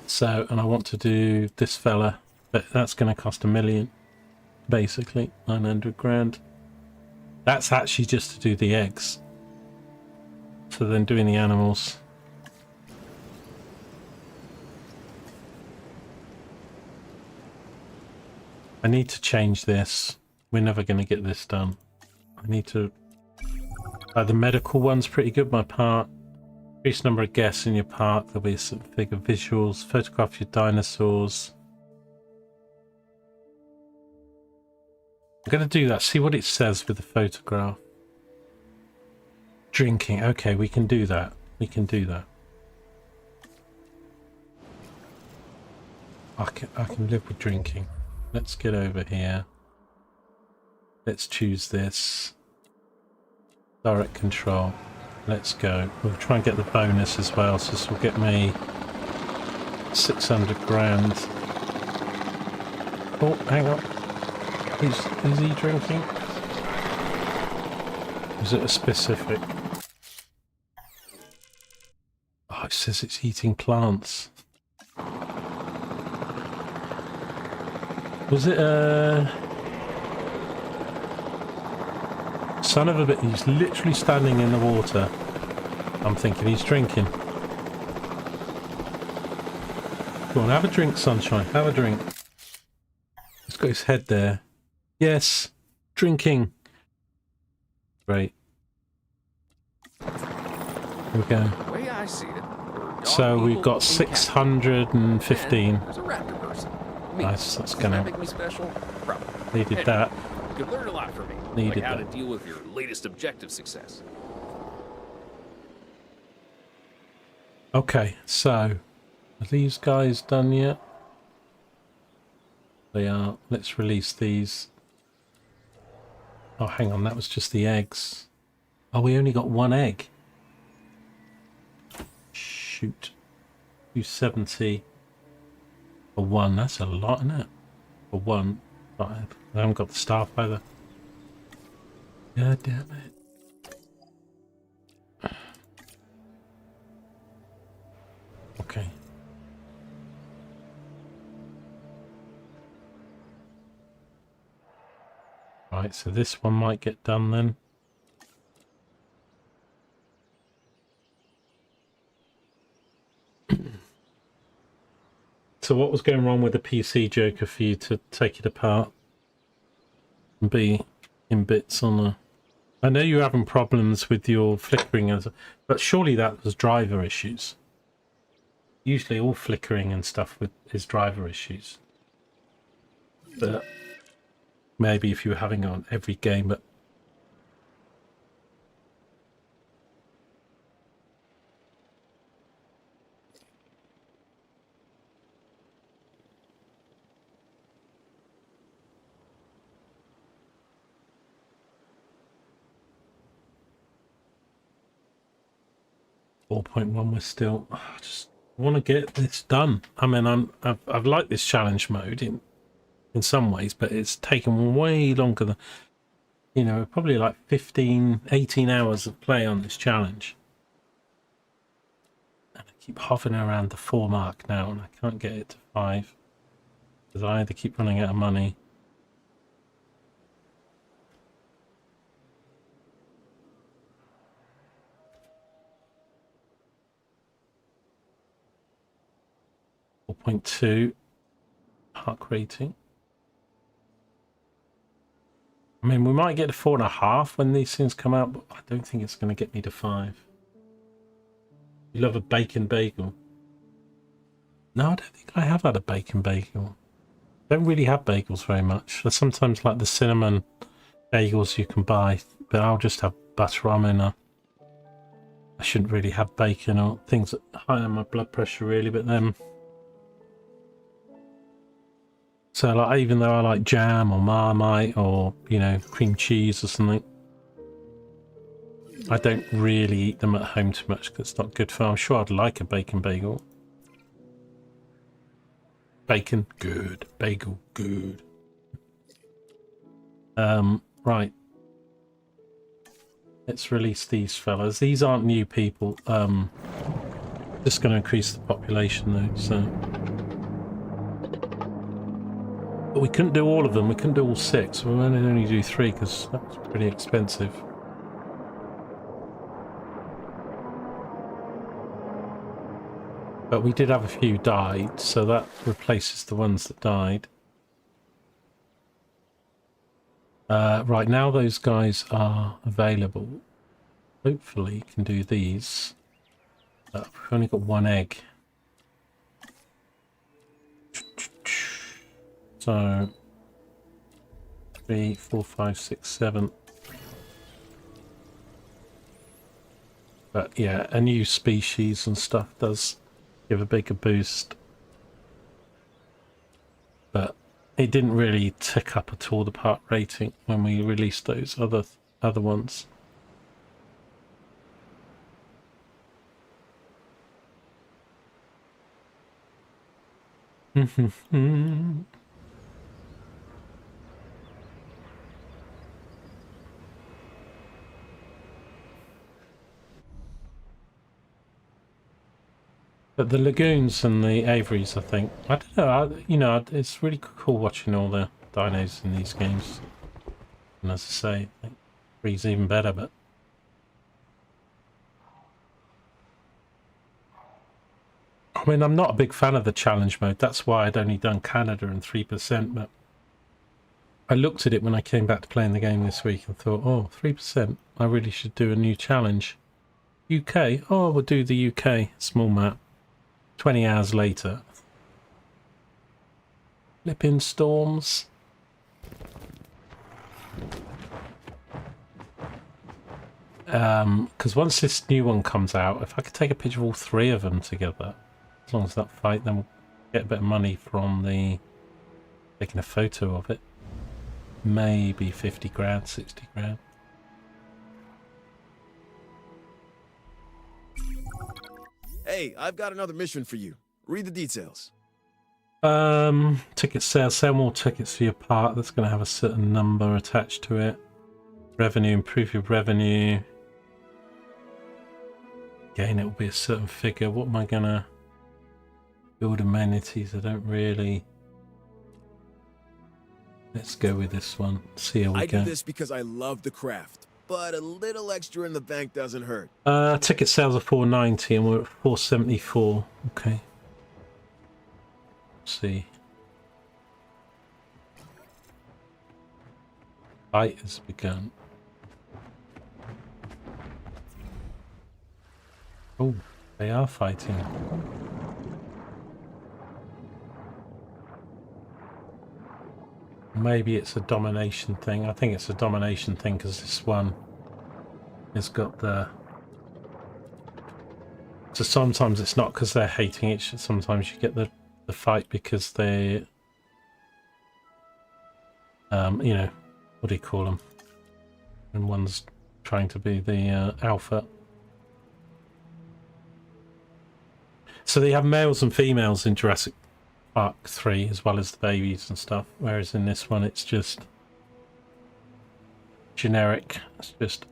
So, and I want to do this fella, but that's going to cost $1 million, basically 900 grand. That's actually just to do the eggs. So then doing the animals. I need to change this. We're never going to get this done. I need to... the medical one's pretty good, my part. Increase number of guests in your park. There'll be some bigger visuals. Photograph your dinosaurs. I'm going to do that. See what it says with the photograph. Drinking. Okay, we can do that. We can do that. I can live with drinking. Let's get over here. Let's choose this. Direct control. Let's go. We'll try and get the bonus as well, so this will get me 600 grand. Oh, hang on. Is he drinking? Is it a specific? Oh, it says it's eating plants. Was it a... Son of a bit, he's literally standing in the water. I'm thinking he's drinking. Go on, have a drink, sunshine. Have a drink. He's got his head there. Yes, drinking. Great. Here we go. The way I see it, So we've got 615. there's a raptor person. Me. Nice, that's Does gonna... that make me special? Probably. Needed Anyway, that. You could learn a lot from me. Needed like how that. to deal with your latest objective success. Okay, so are these guys done yet? They are. Let's release these. Oh, hang on, that was just the eggs. Oh, we only got one egg. Shoot. 270 for one. That's a lot, isn't it? For one. I haven't got the staff either. God damn it. Okay. Right, so this one might get done then. So what was going wrong with the PC, Joker, for you to take it apart and be in bits on a... I know you're having problems with your flickering, but surely that was driver issues. Usually all flickering and stuff is driver issues. But maybe if you were having it on every game, but... .1 we're still... I just want to get this done. I mean, I've liked this challenge mode in some ways, but it's taken way longer than... You know, probably like 15, 18 hours of play on this challenge. And I keep hovering around the 4 mark now, and I can't get it to 5. Because I either keep running out of money... .2 park rating. I mean, we might get to 4.5 when these things come out, but I don't think it's going to get me to 5. You love a bacon bagel? No, I don't think I have had a bacon bagel. Don't really have bagels very much. There's sometimes like the cinnamon bagels you can buy, but I'll just have butter on in. I shouldn't really have bacon or things that higher my blood pressure really, but then... So, like, even though I like jam or Marmite or, you know, cream cheese or something, I don't really eat them at home too much because it's not good for... I'm sure I'd like a bacon bagel. Bacon, good. Bagel, good. Right. Let's release these fellas. These aren't new people. Just going to increase the population though, so... But we couldn't do all of them. We couldn't do all 6. We only do 3 because that's pretty expensive. But we did have a few died, so that replaces the ones that died. Right now those guys are available. Hopefully can do these. We've only got 1 egg. So 3, 4, 5, 6, 7. But yeah, a new species and stuff does give a bigger boost. But it didn't really tick up at all the part rating when we released those other ones. But the lagoons and the aviaries, I think, I don't know, you know, it's really cool watching all the dinos in these games. And as I say, I think 3's even better, but... I mean, I'm not a big fan of the challenge mode. That's why I'd only done Canada and 3%, but... I looked at it when I came back to playing the game this week and thought, oh, 3%, I really should do a new challenge. UK, oh, we'll do the UK, small map. 20 hours later. Flipping storms. Because once this new one comes out, if I could take a picture of all three of them together, as long as that fight, then we'll get a bit of money from the taking a photo of it. Maybe 50 grand, 60 grand. Hey, I've got another mission for you. Read the details. Ticket sales, sell more tickets for your park. That's going to have a certain number attached to it. Revenue, improve your revenue. Again, it will be a certain figure. What am I going to build amenities? I don't really. Let's go with this one. See how we go. I do this because I love the craft, but a little extra in the bank doesn't hurt. Ticket sales are 490 and we're at 474. Okay. Let's see. Fight has begun. Oh, they are fighting. Maybe it's a domination thing. I think it's a domination thing because this one has got the... So sometimes it's not because they're hating it. Sometimes you get the fight because they... you know, what do you call them? And one's trying to be the alpha. So they have males and females in Jurassic Park 3 as well as the babies and stuff, whereas in this one it's just generic. It's just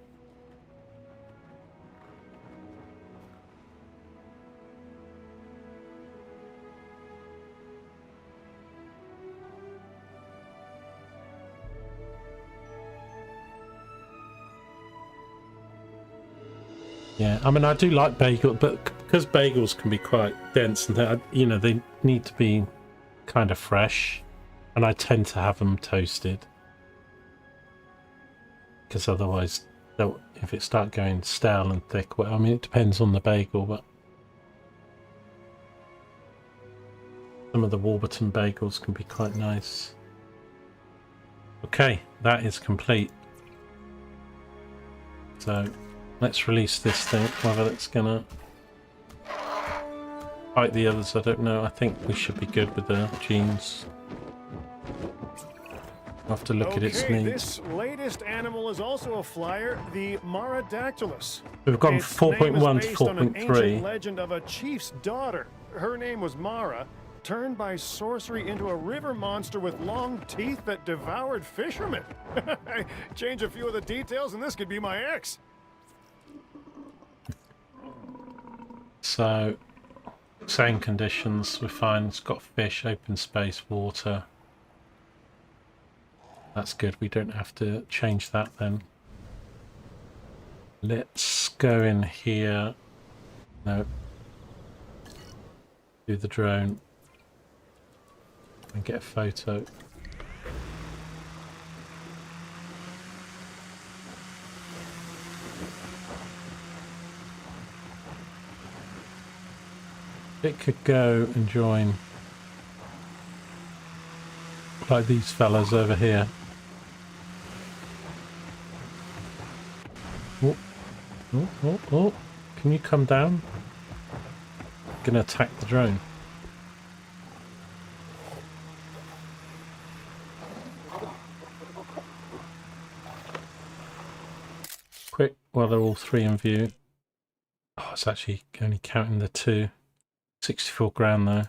yeah, I mean I do like bagel, but because bagels can be quite dense and you know they need to be kind of fresh, and I tend to have them toasted because otherwise if it start going stale and thick, well, I mean it depends on the bagel, but some of the Warburton bagels can be quite nice. Okay, that is complete. So let's release this thing. Whether it's gonna fight the others, I don't know. I think we should be good with the genes. We'll have to look at its needs. This latest animal is also a flyer, the Maradactylus. We've gone Its 4.1 to name is based on an 4.3. ancient legend of a chief's daughter. Her name was Mara, turned by sorcery into a river monster with long teeth that devoured fishermen. Change a few of the details and this could be my ex. So, same conditions, we're fine. It's got fish, open space, water. That's good, we don't have to change that then. Let's go in here. No. Do the drone. And get a photo. It could go and join like these fellas over here. Oh, oh, oh, oh. Can you come down? Gonna attack the drone. Quick, while they're all three in view. Oh, it's actually only counting the two. 64 grand though.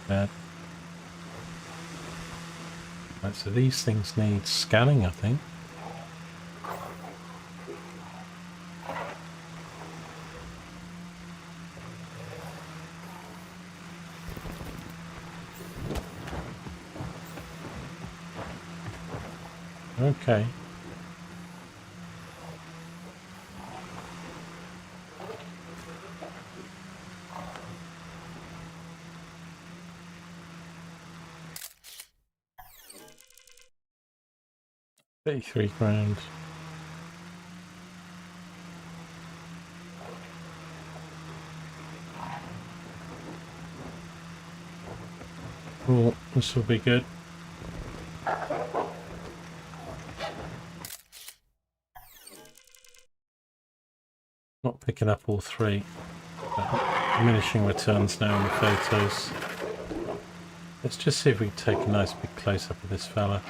Bad. Right, so these things need scanning, I think. Okay. $33 grand. Oh, this will be good. Not picking up all three. Diminishing returns now in the photos. Let's just see if we can take a nice big close-up of this fella.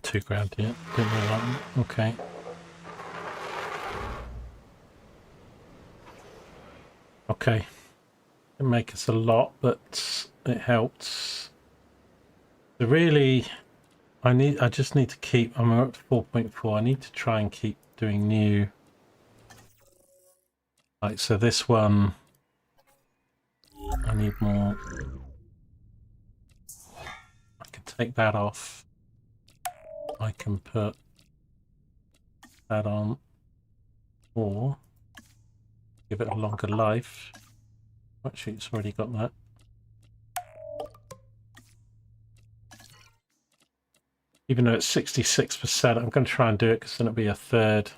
2 grand, yeah. Didn't really like them. Okay. Okay. Didn't make us a lot, but it helps. So really, I just need to keep, I'm up to 4.4. I need to try and keep doing new. Like, so this one, I need more. I can take that off. I can put that on, or give it a longer life. Actually, it's already got that. Even though it's 66%, I'm going to try and do it because then it'll be a third.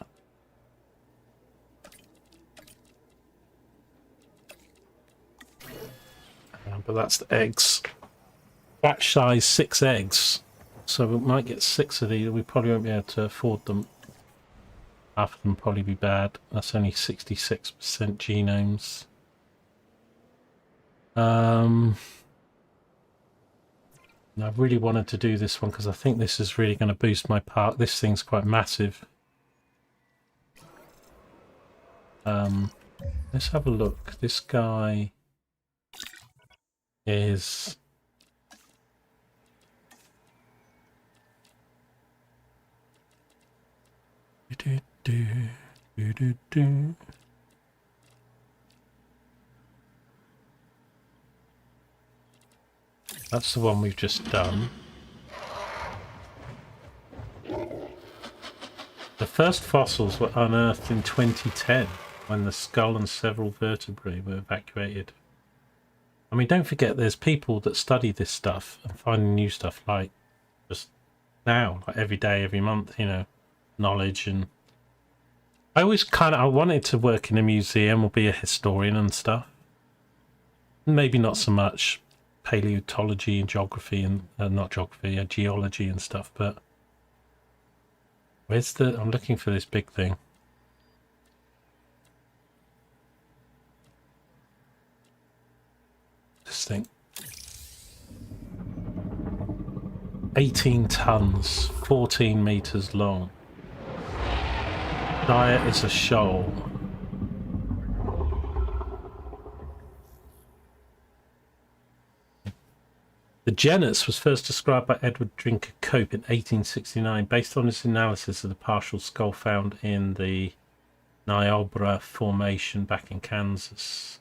But that's the eggs. Batch size 6 eggs. So we might get 6 of these. We probably won't be able to afford them. Half of them probably be bad. That's only 66% genomes. I really wanted to do this one because I think this is really going to boost my park. This thing's quite massive. Let's have a look. This guy is that's the one we've just done. The first fossils were unearthed in 2010 when the skull and several vertebrae were evacuated. I mean, don't forget there's people that study this stuff and find new stuff like just now, like every day, every month, you know, knowledge. And I always I wanted to work in a museum or be a historian and stuff. Maybe not so much paleontology and geography and not geography, geology and stuff, but where's the, I'm looking for this big thing. This thing. 18 tons, 14 meters long. Diet is a shoal. The genus was first described by Edward Drinker Cope in 1869 based on his analysis of the partial skull found in the Niobrara Formation back in Kansas.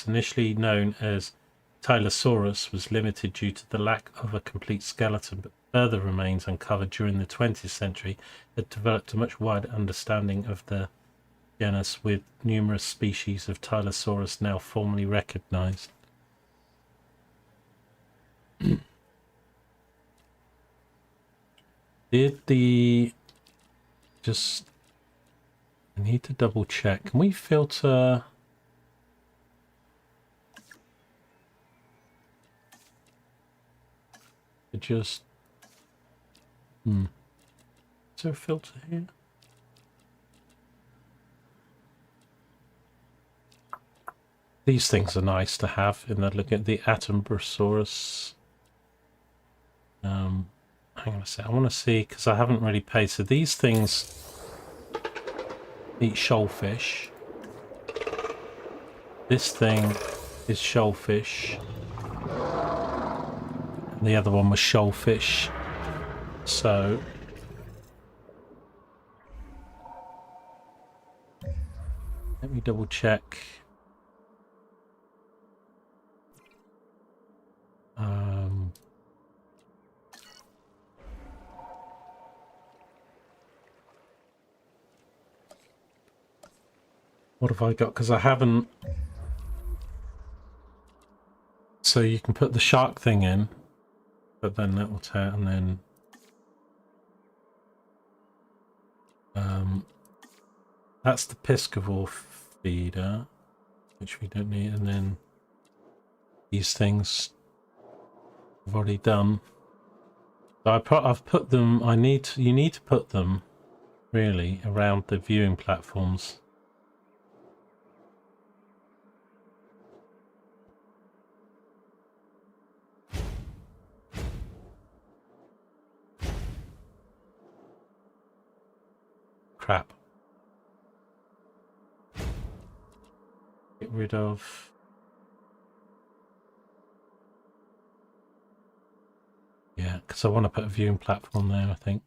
Initially known as Tylosaurus, was limited due to the lack of a complete skeleton, but further remains uncovered during the 20th century that developed a much wider understanding of the genus, with numerous species of Tylosaurus now formally recognized. Did the just I need to double check. Can we filter just is there a filter here? These things are nice to have in the look at the Atombrasaurus. Hang on a sec, I want to see because I haven't really paid. So these things eat shoalfish. This thing is shoalfish. And the other one was shoalfish. So let me double check. What have I got? Because I haven't. So you can put the shark thing in, but then that will tear, and then that's the piscivore feeder. which we don't need, and then these things I've already done. So I've put them. You need to put them really around the viewing platforms. Crap. Get rid of. Yeah, because I want to put a viewing platform there, I think.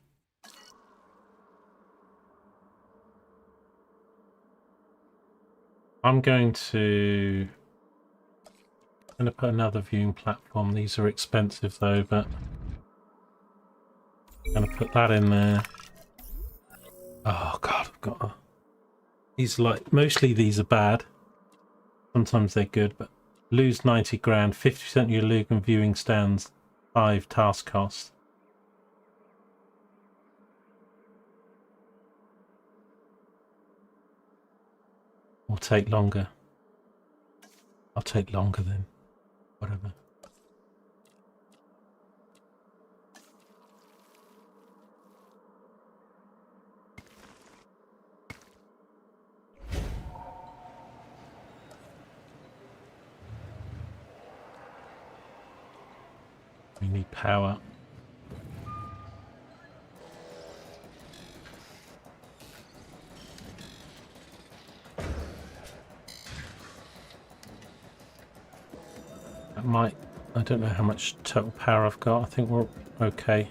I'm going to put another viewing platform. These are expensive though, but I'm going to put that in there. Oh god, I've got a... These are like, mostly these are bad. Sometimes they're good, but lose 90 grand, 50% of your Lugan viewing stands, 5 task costs. Will take longer. I'll take longer then. Whatever. We need power. That might... I don't know how much total power I've got. I think we're okay.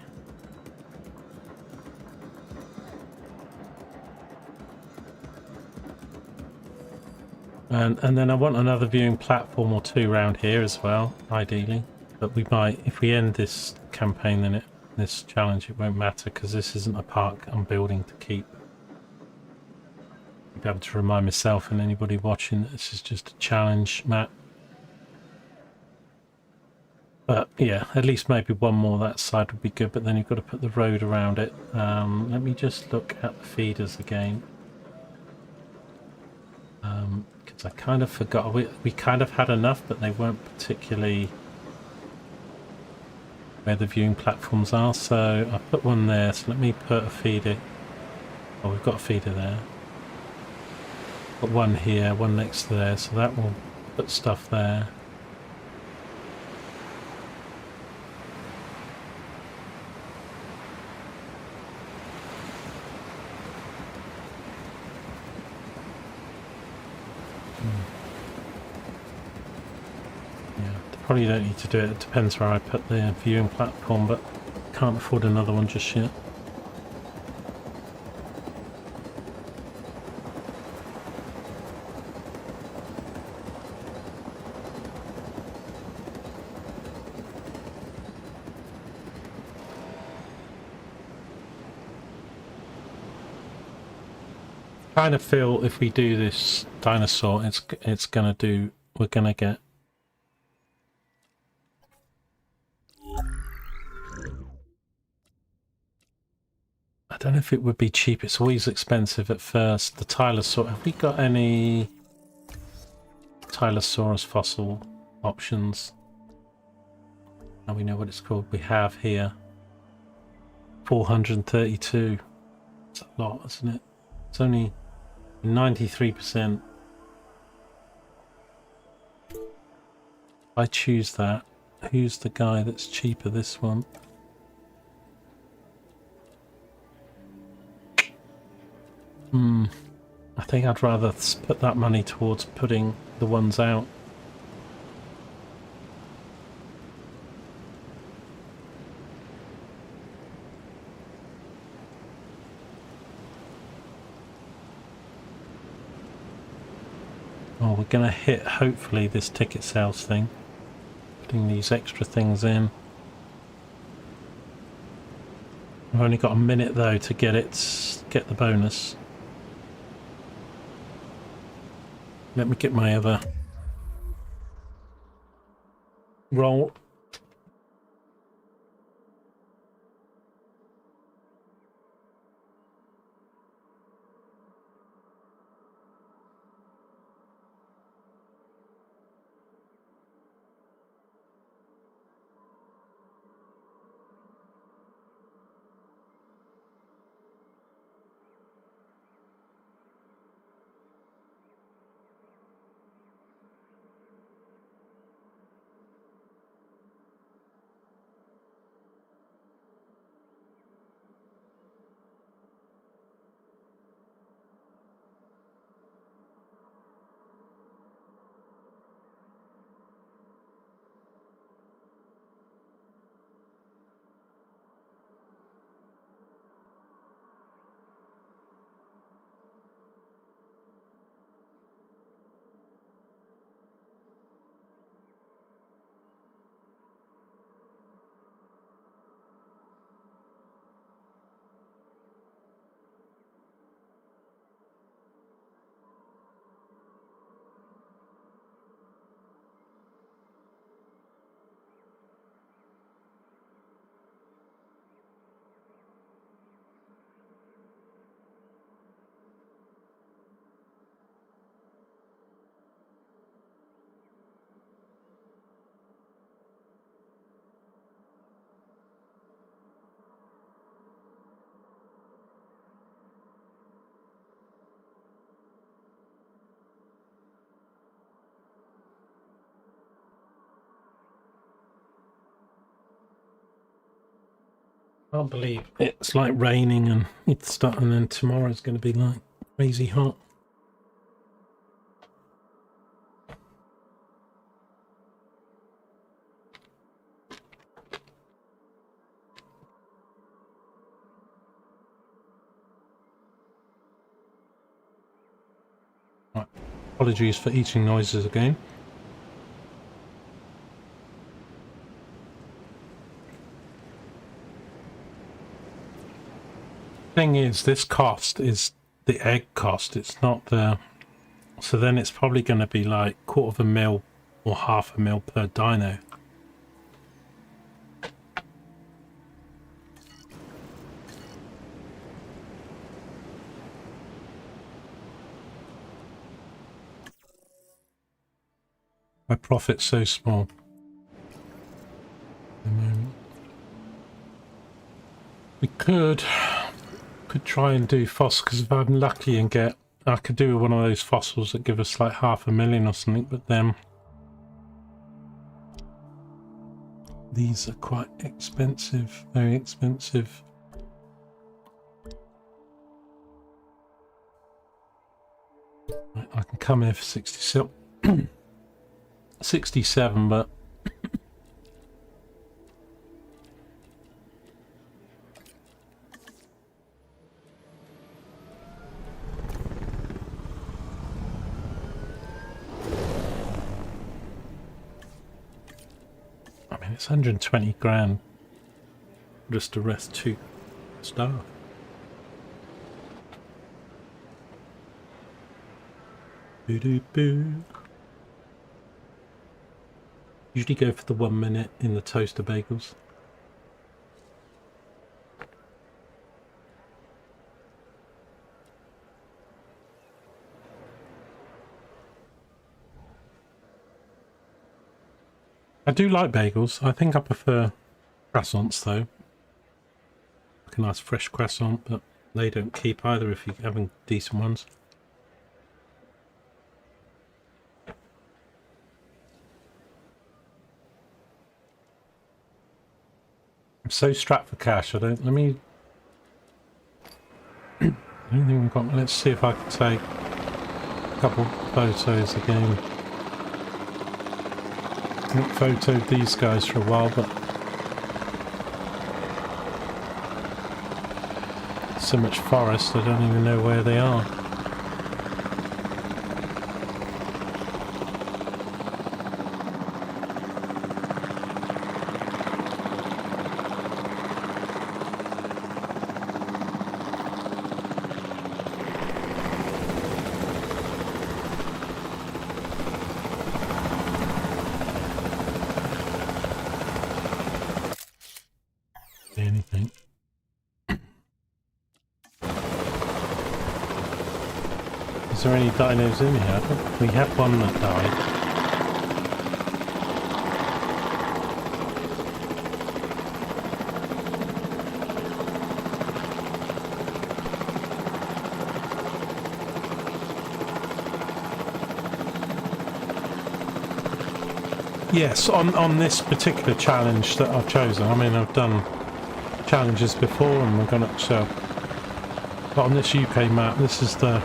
And then I want another viewing platform or 2 around here as well, ideally. But we might, if we end this campaign, then this challenge, it won't matter because this isn't a park I'm building to keep. I'll be able to remind myself and anybody watching that this is just a challenge map. But yeah, at least maybe one more that side would be good, but then you've got to put the road around it. Let me just look at the feeders again. Because I kind of forgot, we kind of had enough, but they weren't particularly where the viewing platforms are, so I put one there, so let me put a feeder. Oh, we've got a feeder there. Put one here, one next to there, so that will put stuff there. Probably don't need to do it, it depends where I put the viewing platform, but can't afford another one just yet. I kind of feel if we do this dinosaur, it's gonna do, we're gonna get I don't know if it would be cheap. It's always expensive at first. The Tylosaurus. Have we got any Tylosaurus fossil options? Now we know what it's called. We have here 432. It's a lot, isn't it? It's only 93%. If I choose that, who's the guy that's cheaper? This one. I think I'd rather put that money towards putting the ones out. Oh, we're going to hit, hopefully, this ticket sales thing. Putting these extra things in. I've only got a minute, though, to get the bonus. Let me get my other roll. Can't believe it's like raining and it's starting, and then tomorrow's going to be like crazy hot. Right. Apologies for eating noises again. Thing is, this cost is the egg cost, it's not the, so then it's probably going to be like $1/4 or $0.5 per dino. My profit's so small at the moment. We could try and do fossils, because if I'm lucky and get, I could do one of those fossils that give us like $500,000 or something, but then these are quite expensive, very expensive. Right, I can come here for 67, 67, but it's 120 grand just to rest 2 staff. Boo-doo-boo. Usually go for the 1 minute in the toaster bagels. I do like bagels. I think I prefer croissants though. Like a nice fresh croissant, but they don't keep either if you're having decent ones. I'm so strapped for cash. I don't think we've got. Let's see if I can take a couple photos again. I haven't photoed these guys for a while, but so much forest I don't even know where they are. Anything. Is there any dinos in here? I think we had one that died. Yes, on this particular challenge that I've chosen. I mean, I've done challenges before and we're gonna show, but on this UK map this is the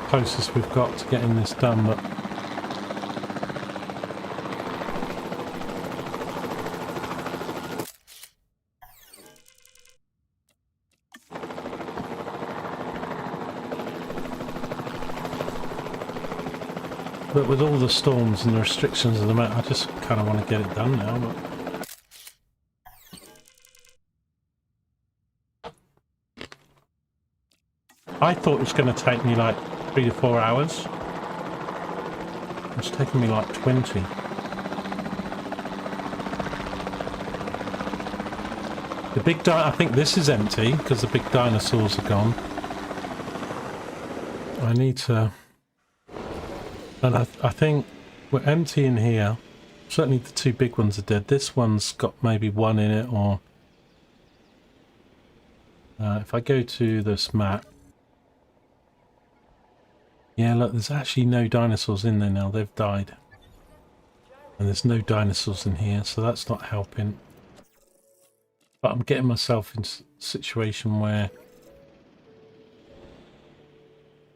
closest we've got to getting this done. But with all the storms and the restrictions of the map, I just kind of want to get it done now. But I thought it was going to take me like 3 to 4 hours. It's taking me like 20. The big I think this is empty because the big dinosaurs are gone. I need to... And I think we're empty in here. Certainly the 2 big ones are dead. This one's got maybe 1 in it, or... if I go to this map... Yeah, look, there's actually no dinosaurs in there now. They've died. And there's no dinosaurs in here, so that's not helping. But I'm getting myself into a situation where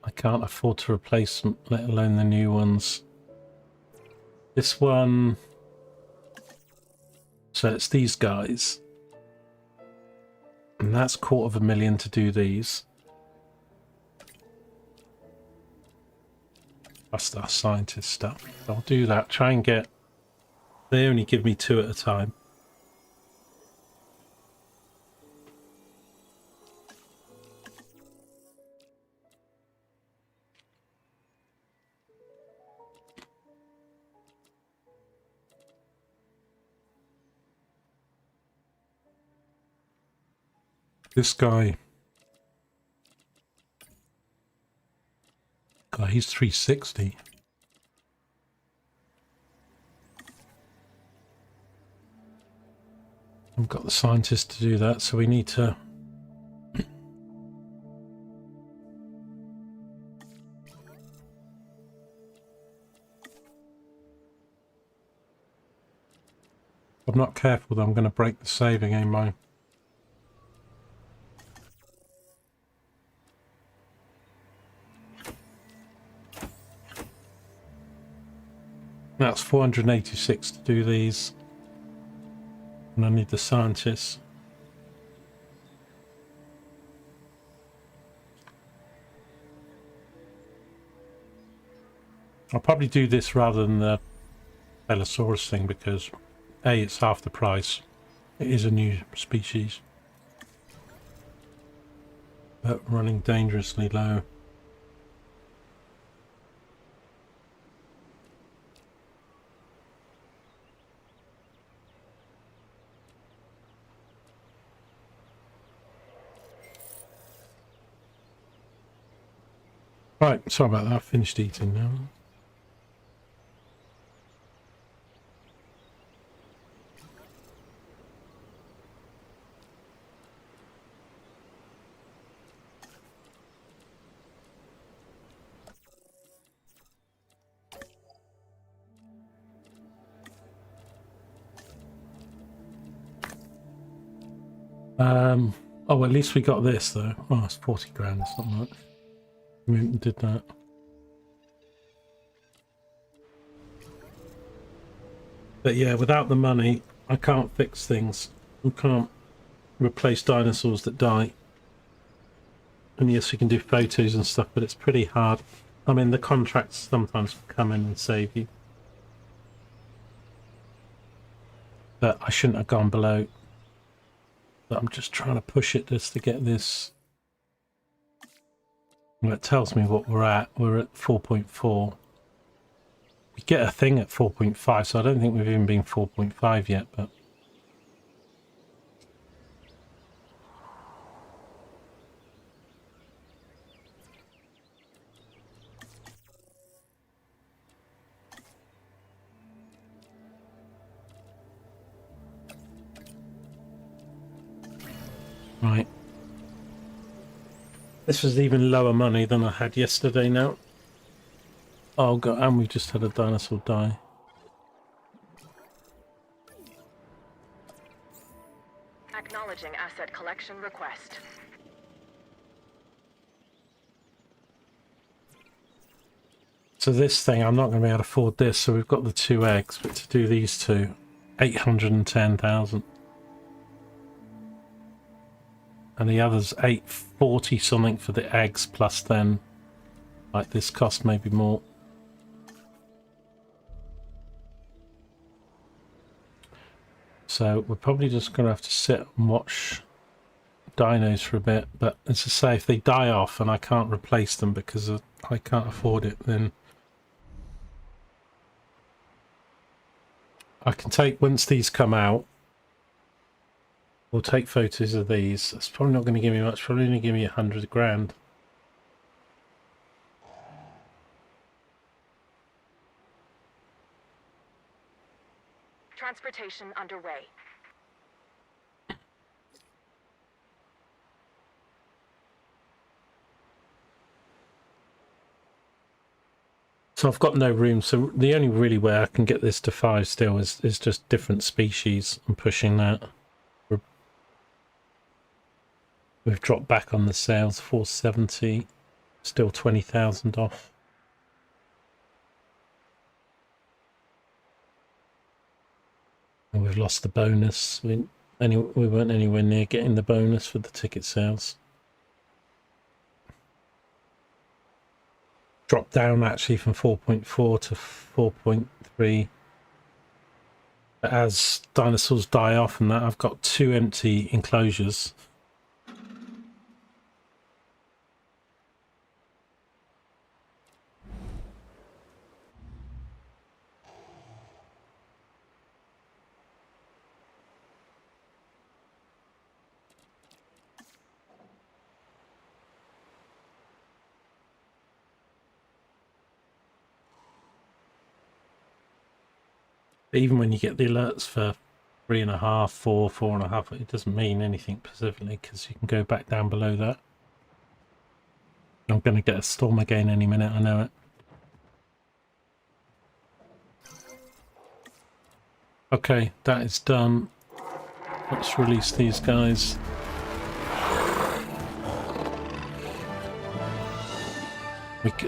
I can't afford to replace them, let alone the new ones. This one, so it's these guys, and that's $250,000 to do these. Plus our scientist stuff. I'll do that. Try and get. They only give me 2 at a time. This guy, he's 360. I've got the scientist to do that, so we need to. If I'm not careful, then I'm going to break the saving, ain't I? That's 486 to do these. And I need the scientists. I'll probably do this rather than the Allosaurus thing because A, it's half the price. It is a new species. But running dangerously low. Right, sorry about that. I've finished eating now. Oh, at least we got this though. Oh, it's 40 grand. It's not much. We did that. But yeah, without the money, I can't fix things. We can't replace dinosaurs that die. And yes, we can do photos and stuff, but it's pretty hard. I mean, the contracts sometimes come in and save you. But I shouldn't have gone below. But I'm just trying to push it just to get this. Well, it tells me what we're at. We're at 4.4. We get a thing at 4.5, so I don't think we've even been 4.5 yet, but... Right. This was even lower money than I had yesterday now. Oh god, and we just had a dinosaur die. Acknowledging asset collection request. So this thing, I'm not going to be able to afford this, so we've got the 2 eggs, but to do these two, 810,000. And the other's 840 something for the eggs, plus then, like this cost maybe more. So we're probably just going to have to sit and watch dinos for a bit. But as I say, if they die off and I can't replace them because I can't afford it, then I can take, once these come out, we'll take photos of these. It's probably not going to give me much, probably going to give me 100 grand. Transportation underway. So I've got no room, so the only really way I can get this to 5 still is just different species and pushing that. We've dropped back on the sales, 470, still 20,000 off. And we've lost the bonus. We weren't anywhere near getting the bonus for the ticket sales. Dropped down actually from 4.4 to 4.3. But as dinosaurs die off and that, I've got 2 empty enclosures. Even when you get the alerts for 3.5, 4, 4.5, it doesn't mean anything specifically because you can go back down below that. I'm going to get a storm again any minute, I know it. Okay, that is done. Let's release these guys.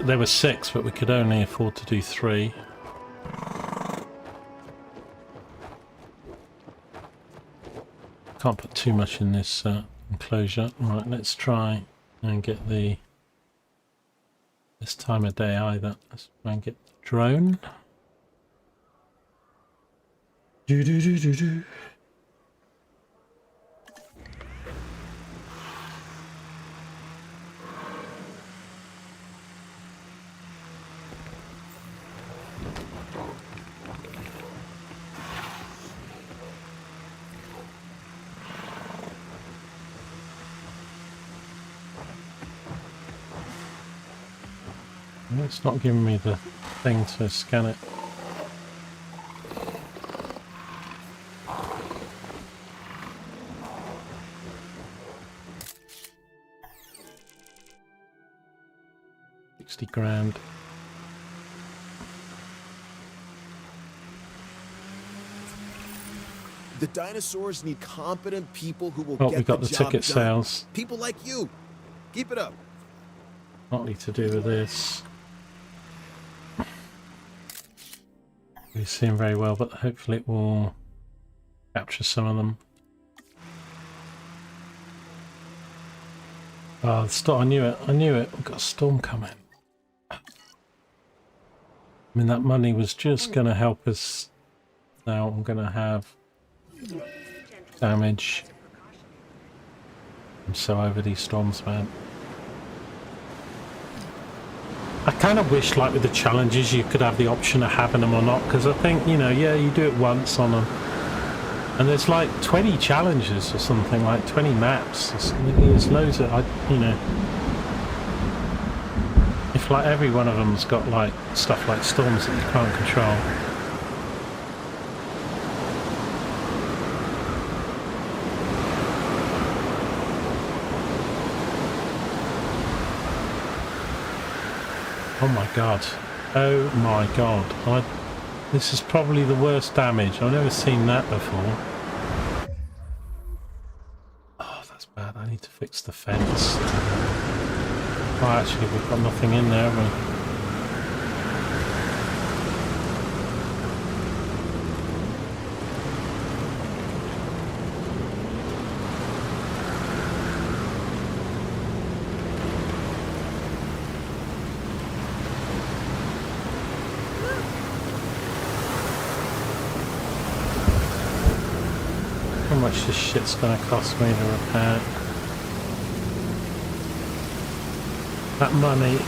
There were 6, but we could only afford to do 3. Can't put too much in this enclosure. Right, let's try and get this time of day either. Let's try and get the drone. Do. It's not giving me the thing to scan it. $60,000. The dinosaurs need competent people who will Oh, get we got the job ticket done. sales. People like you. Keep it up. Partly to do with this. We see them very well, but hopefully it will capture some of them. Oh, the storm! I knew it. We've got a storm coming. I mean, that money was just going to help us. Now I'm going to have damage. I'm so over these storms, man. I kind of wish, like with the challenges, you could have the option of having them or not, because I think, you know, yeah, you do it once on them, and there's like 20 challenges or something, like 20 maps. There's loads of, you know, if like every one of them's got like stuff like storms that you can't control. Oh my god. Oh my god. This is probably the worst damage. I've never seen that before. Oh, that's bad. I need to fix the fence. Oh, actually, we've got nothing in there, have we? How much this shit's gonna cost me to repair? That money,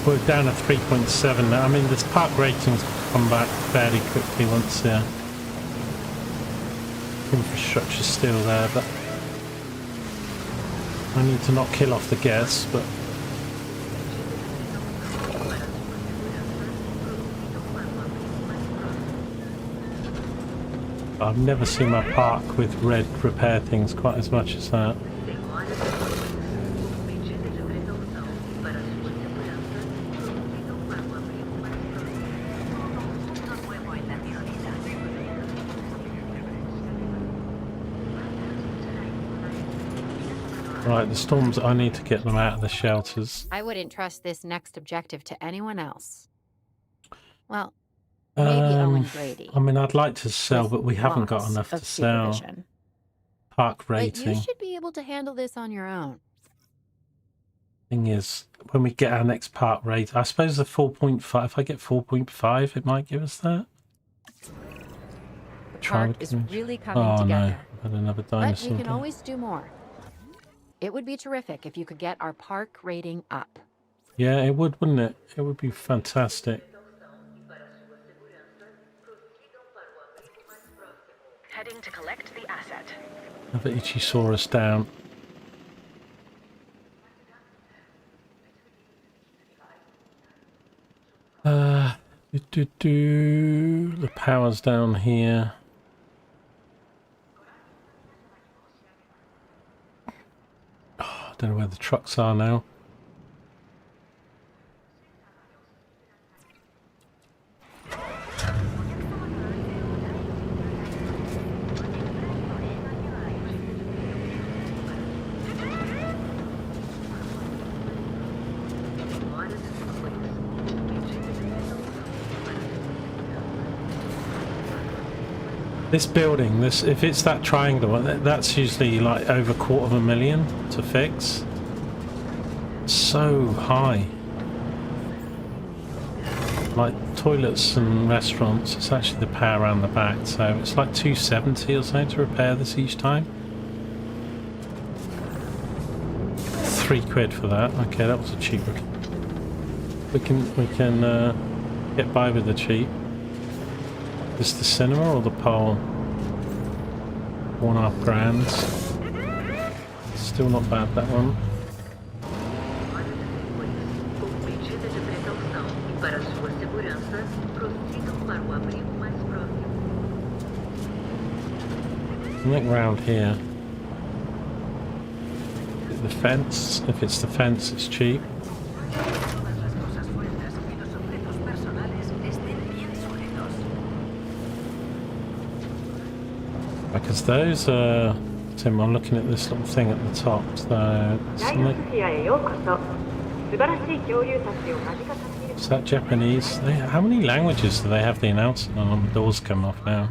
we're down to 3.7 now. I mean, this park ratings come back fairly quickly once the infrastructure's still there, but I need to not kill off the guests, but I've never seen my park with red repair things quite as much as that. Right, the storms. I need to get them out of the shelters. I wouldn't trust this next objective to anyone else. Well, maybe Owen Grady. I mean, I'd like to sell, with but we haven't got lots enough of to sell. supervision. Park But rating. you should be able to handle this on your own. Thing is, when we get our next park rate, I suppose the 4.5. If I get 4.5, it might give us that. The park is really coming Oh together. no, I've had another But dinosaur. you can always do more. It would be terrific if you could get our park rating up. Yeah, it would, wouldn't it? It would be fantastic. Heading to collect the asset. Have the Ichiosaurus down. The power's down here. Oh, I don't know where the trucks are now. This building, if it's that triangle, that's usually like over $250,000 to fix. So high. Like toilets and restaurants, it's actually the power around the back, so it's like $270 or so to repair this each time. £3 for that. Okay, that was a cheaper. We can get by with the cheap. Is the cinema or the pole? $1.5 grand. Still not bad, that one. Something round here. The fence. If it's the fence, it's cheap. Because those are... Tim, I'm looking at this little thing at the top, so... Is that Japanese? How many languages do they have the announcement on? The doors coming off now.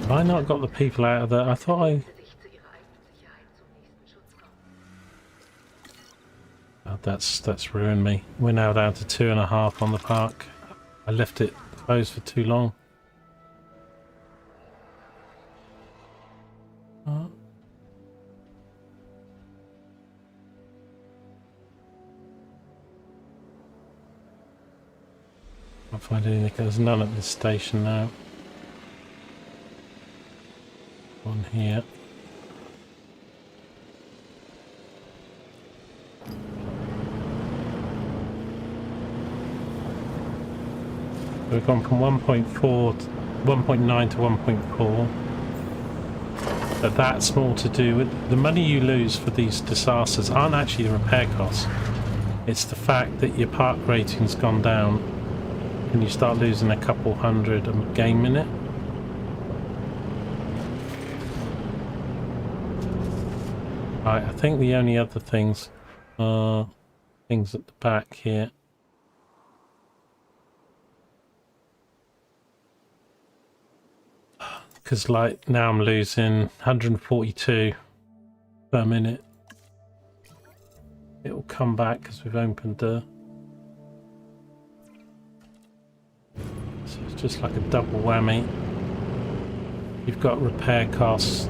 Have I not got the people out of there? I thought I... Oh, that's ruined me. We're now down to 2.5 on the park. I left it closed for too long. Oh. Can't find anything. There's none at this station now. On here. We've gone from 1.9 to 1.4. But that's more to do with the money you lose for these disasters aren't actually the repair costs. It's the fact that your park rating's gone down and you start losing a couple hundred a game minute. Right, I think the only other things are things at the back here. Because like now I'm losing 142 per minute. It will come back because we've opened the... So it's just like a double whammy. You've got repair costs,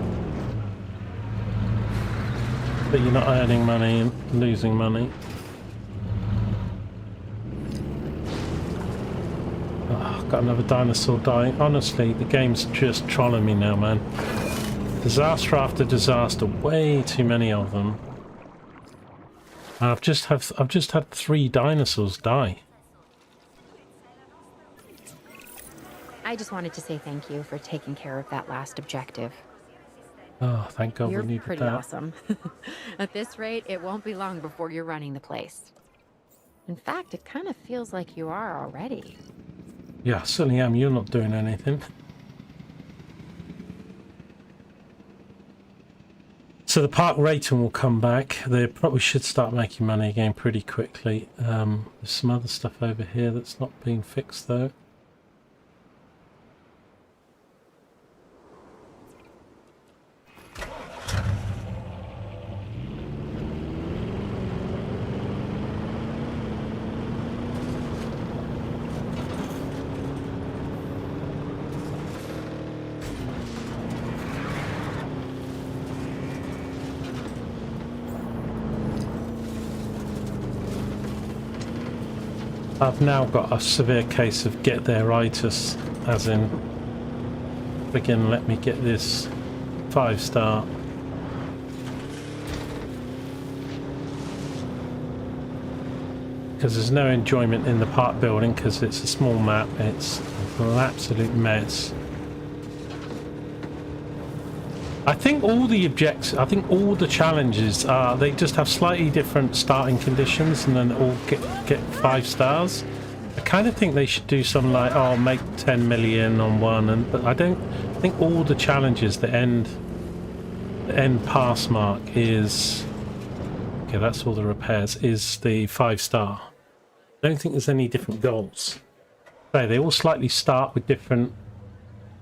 but you're not earning money and losing money. Oh, got another dinosaur dying. Honestly, the game's just trolling me now, man. Disaster after disaster, way too many of them. And I've just had 3 dinosaurs die. I just wanted to say thank you for taking care of that last objective. Oh, thank God You're we needed pretty that. awesome. At this rate, it won't be long before you're running the place. In fact, it kind of feels like you are already. Yeah, I certainly am. You're not doing anything. So the park rating will come back. They probably should start making money again pretty quickly. There's some other stuff over here that's not being fixed though. I've now got a severe case of get there-itis, as in, again, let me get this 5-star. Because there's no enjoyment in the park building because it's a small map, it's an absolute mess. I think all the objects, I think all the challenges are, they just have slightly different starting conditions and then all get 5 stars. I kind of think they should do something like, oh, make 10 million on one, but I think all the challenges, the end pass mark is, okay, that's all the repairs, is the 5-star. I don't think there's any different goals. They all slightly start with different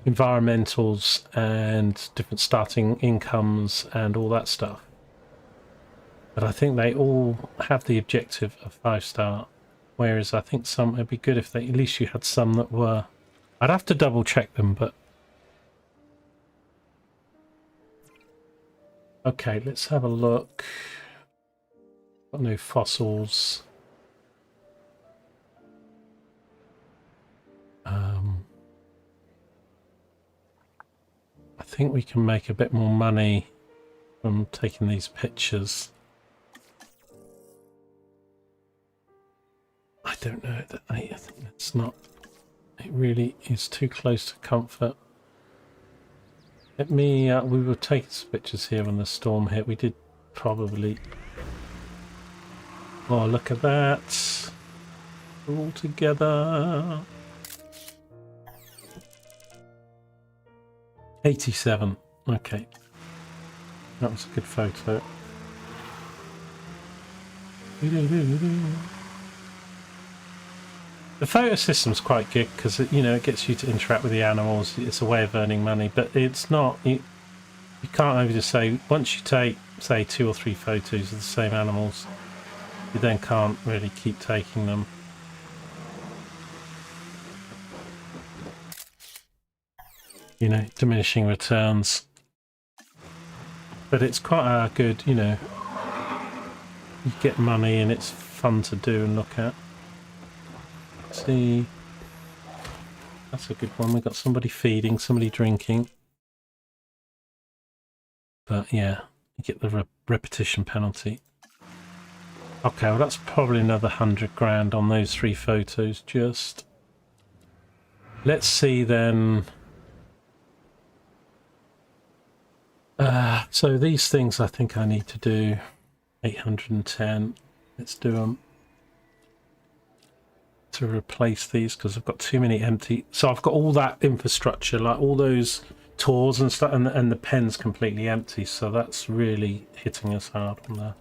environmentals and different starting incomes and all that stuff, but I think they all have the objective of 5-star, whereas I think some, it'd be good if they, at least you had some that were, I'd have to double check them, but okay, let's have a look. Got no fossils. I think we can make a bit more money from taking these pictures. I don't know, I think it's not, it really is too close to comfort. Let me, we were taking some pictures here when the storm hit. We did probably, oh look at that, we're all together. 87. Okay, that was a good photo. The photo system's quite good because you know, it gets you to interact with the animals. It's a way of earning money, but it's not. You can't over just say once you take, say, 2 or 3 photos of the same animals, you then can't really keep taking them. You know, diminishing returns. But it's quite a good, you know, you get money and it's fun to do and look at. Let's see, that's a good one. We've got somebody feeding, somebody drinking. But yeah, you get the repetition penalty. Okay, well that's probably another 100 grand on those 3 photos just. Let's see then. So these things I think I need to do 810. Let's do them to replace these because I've got too many empty. So I've got all that infrastructure, like all those tours and stuff, and the pen's completely empty. So that's really hitting us hard on there.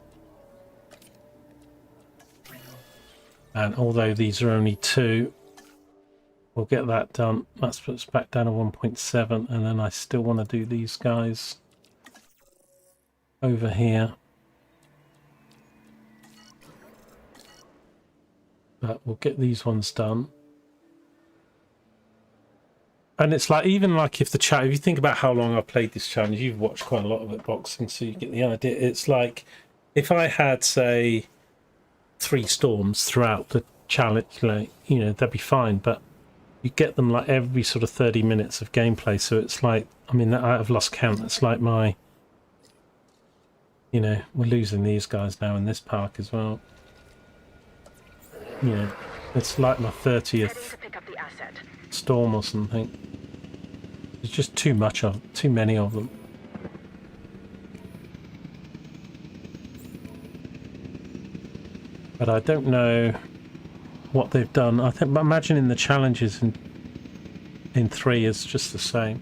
And although these are only 2, we'll get that done. That puts us back down to 1.7, and then I still want to do these guys over here, but we'll get these ones done. And it's like, even like if the chat, if you think about how long I've played this challenge, you've watched quite a lot of it boxing, so you get the idea. It's like if I had, say, 3 storms throughout the challenge, like, you know, that'd be fine, but you get them like every sort of 30 minutes of gameplay, so it's like, I mean, I've lost count. It's like my, you know, we're losing these guys now in this park as well. You know, it's like my 30th storm or something. There's just too many of them. But I don't know. what they've done. I think, imagining the challenges in 3 is just the same.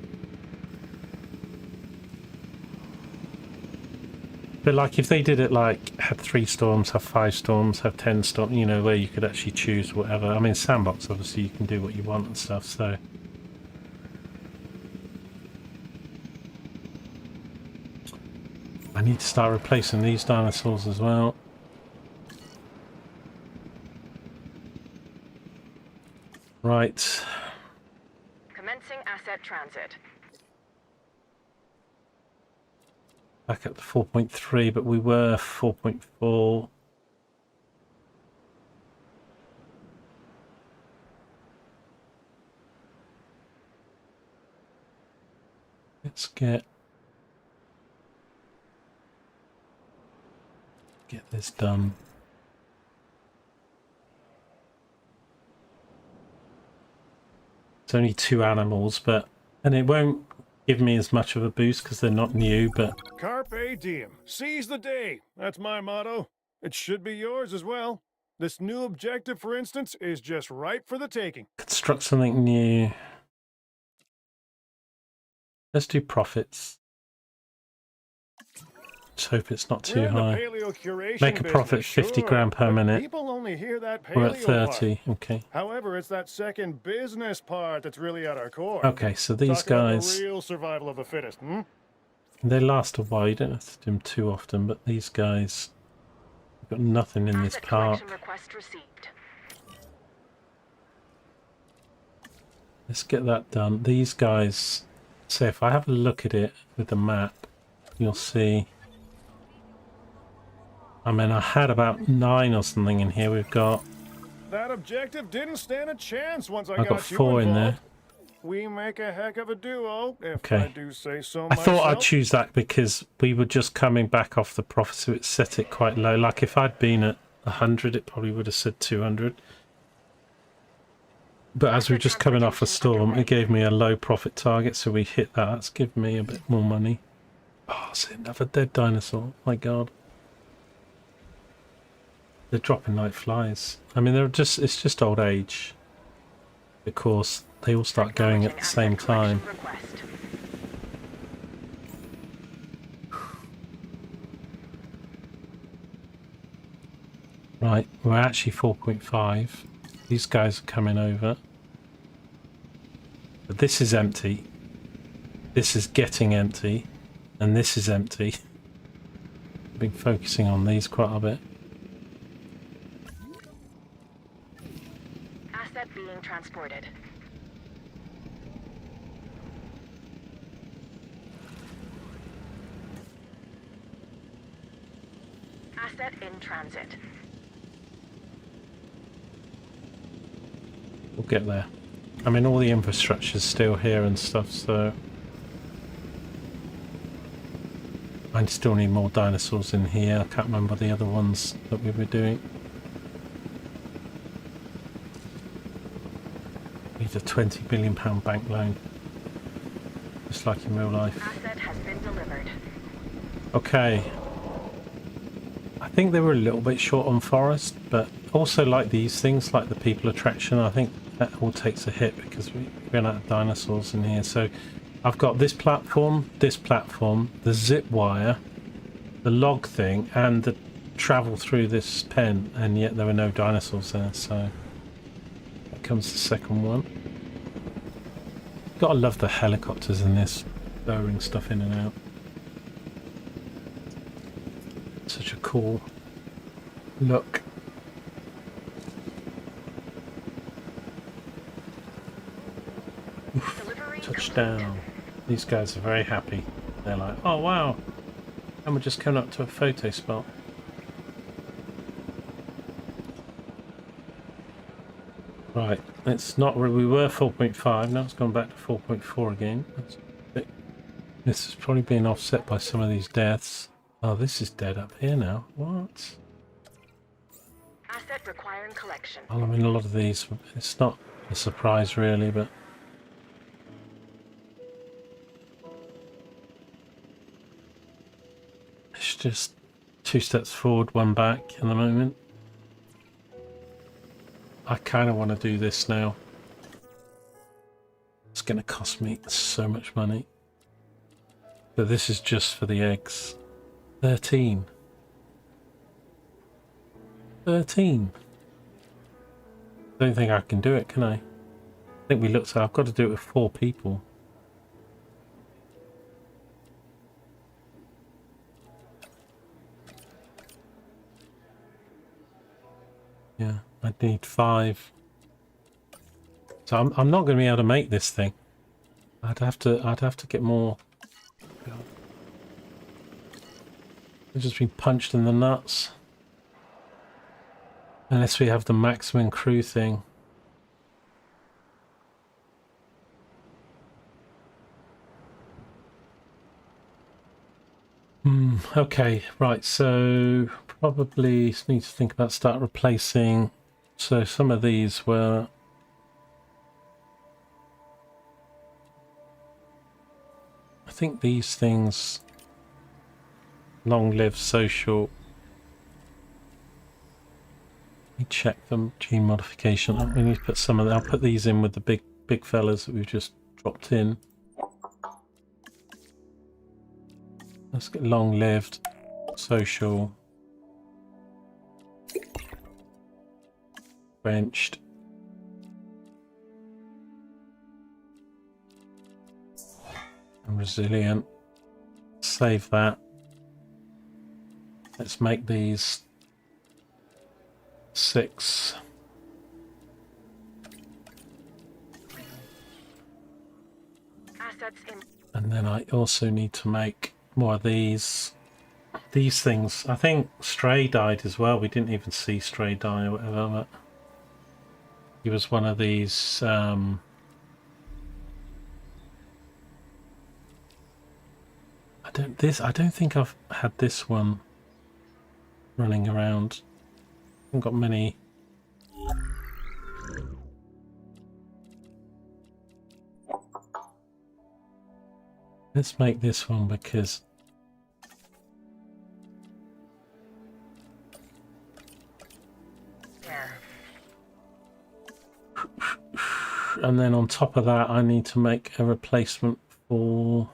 But like if they did it like had 3 storms, have 5 storms, have 10 storms, you know, where you could actually choose whatever. I mean, sandbox obviously you can do what you want and stuff. So I need to start replacing these dinosaurs as well. Right. Commencing asset transit. Back up to 4.3, but we were 4.4. Let's get this done. It's only 2 animals, and it won't give me as much of a boost because they're not new, but Carpe diem. Seize the day. That's my motto. It should be yours as well. This new objective, for instance, is just ripe for the taking. construct something new. Let's do profits. Just hope it's not too high. Make a profit 50 grand per minute. People only hear that We're at paleo 30. part. Okay. However, it's that second business part that's really at our core. Okay, so these Talk about guys, the real survival of the fittest, hmm? they last a while. You don't have to do them too often, but these guys, we've got nothing in this park. Request received. Let's get that done. These guys, so if I have a look at it with the map, you'll see. I mean, I had about 9 or something in here. We've got. That objective didn't stand a chance once I got got 4 you in there. involved. We make a heck of a duo, if Okay. I do say so I myself. thought I'd choose that because we were just coming back off the profit, so it set it quite low. Like if I'd been at 100, it probably would have said 200. But as we're just coming off a storm, it gave me a low profit target, so we hit that. That's given me a bit more money. Oh, it's another dead dinosaur. My God. They're dropping like flies. I mean, it's just old age. Of course, they all start going at the same time. Right, we're actually 4.5. These guys are coming over. But this is empty. This is getting empty. And this is empty. I've been focusing on these quite a bit. Asset being transported. Asset in transit. We'll get there. I mean, all the infrastructure's still here and stuff, so I still need more dinosaurs in here. I can't remember the other ones that we were doing. Need a £20 billion bank loan, just like in real life. Asset has been delivered. Okay. I think they were a little bit short on forest, but also like these things, like the people attraction, I think that all takes a hit because we ran out of dinosaurs in here. So I've got this platform, the zip wire, the log thing, and the travel through this pen, and yet there were no dinosaurs there, so that comes the second one. Gotta love the helicopters in this, lowering stuff in and out. Such a cool look. Oof, touchdown. These guys are very happy. They're like, oh wow, and we're just coming up to a photo spot. Right, it's not where we were 4.5, now it's gone back to 4.4 again. This is probably being offset by some of these deaths. Oh, this is dead up here now. What? Asset requiring collection. Well, I mean, a lot of these, it's not a surprise really, but it's just 2 steps forward, 1 back at the moment. I kind of want to do this now. It's going to cost me so much money. But this is just for the eggs. 13. 13. Don't think I can do it, can I? I think we looked at, I've got to do it with 4 people. Yeah, I need 5. So I'm not going to be able to make this thing. I'd have to get more. I've just been punched in the nuts. Unless we have the maximum crew thing. Okay, right, so probably need to think about start replacing. So some of these were I think these things long live social. Let me check them. Gene modification. We need to put some of them. I'll put these in with the big fellas that we've just dropped in. Let's get long lived, social, benched, and resilient. Save that. Let's make these 6. Assets in. And then I also need to make more of these things. I think Stray died as well. We didn't even see Stray die or whatever, but he was one of these I don't think I've had this one running around. I haven't got many. Let's make this one because and then on top of that I need to make a replacement for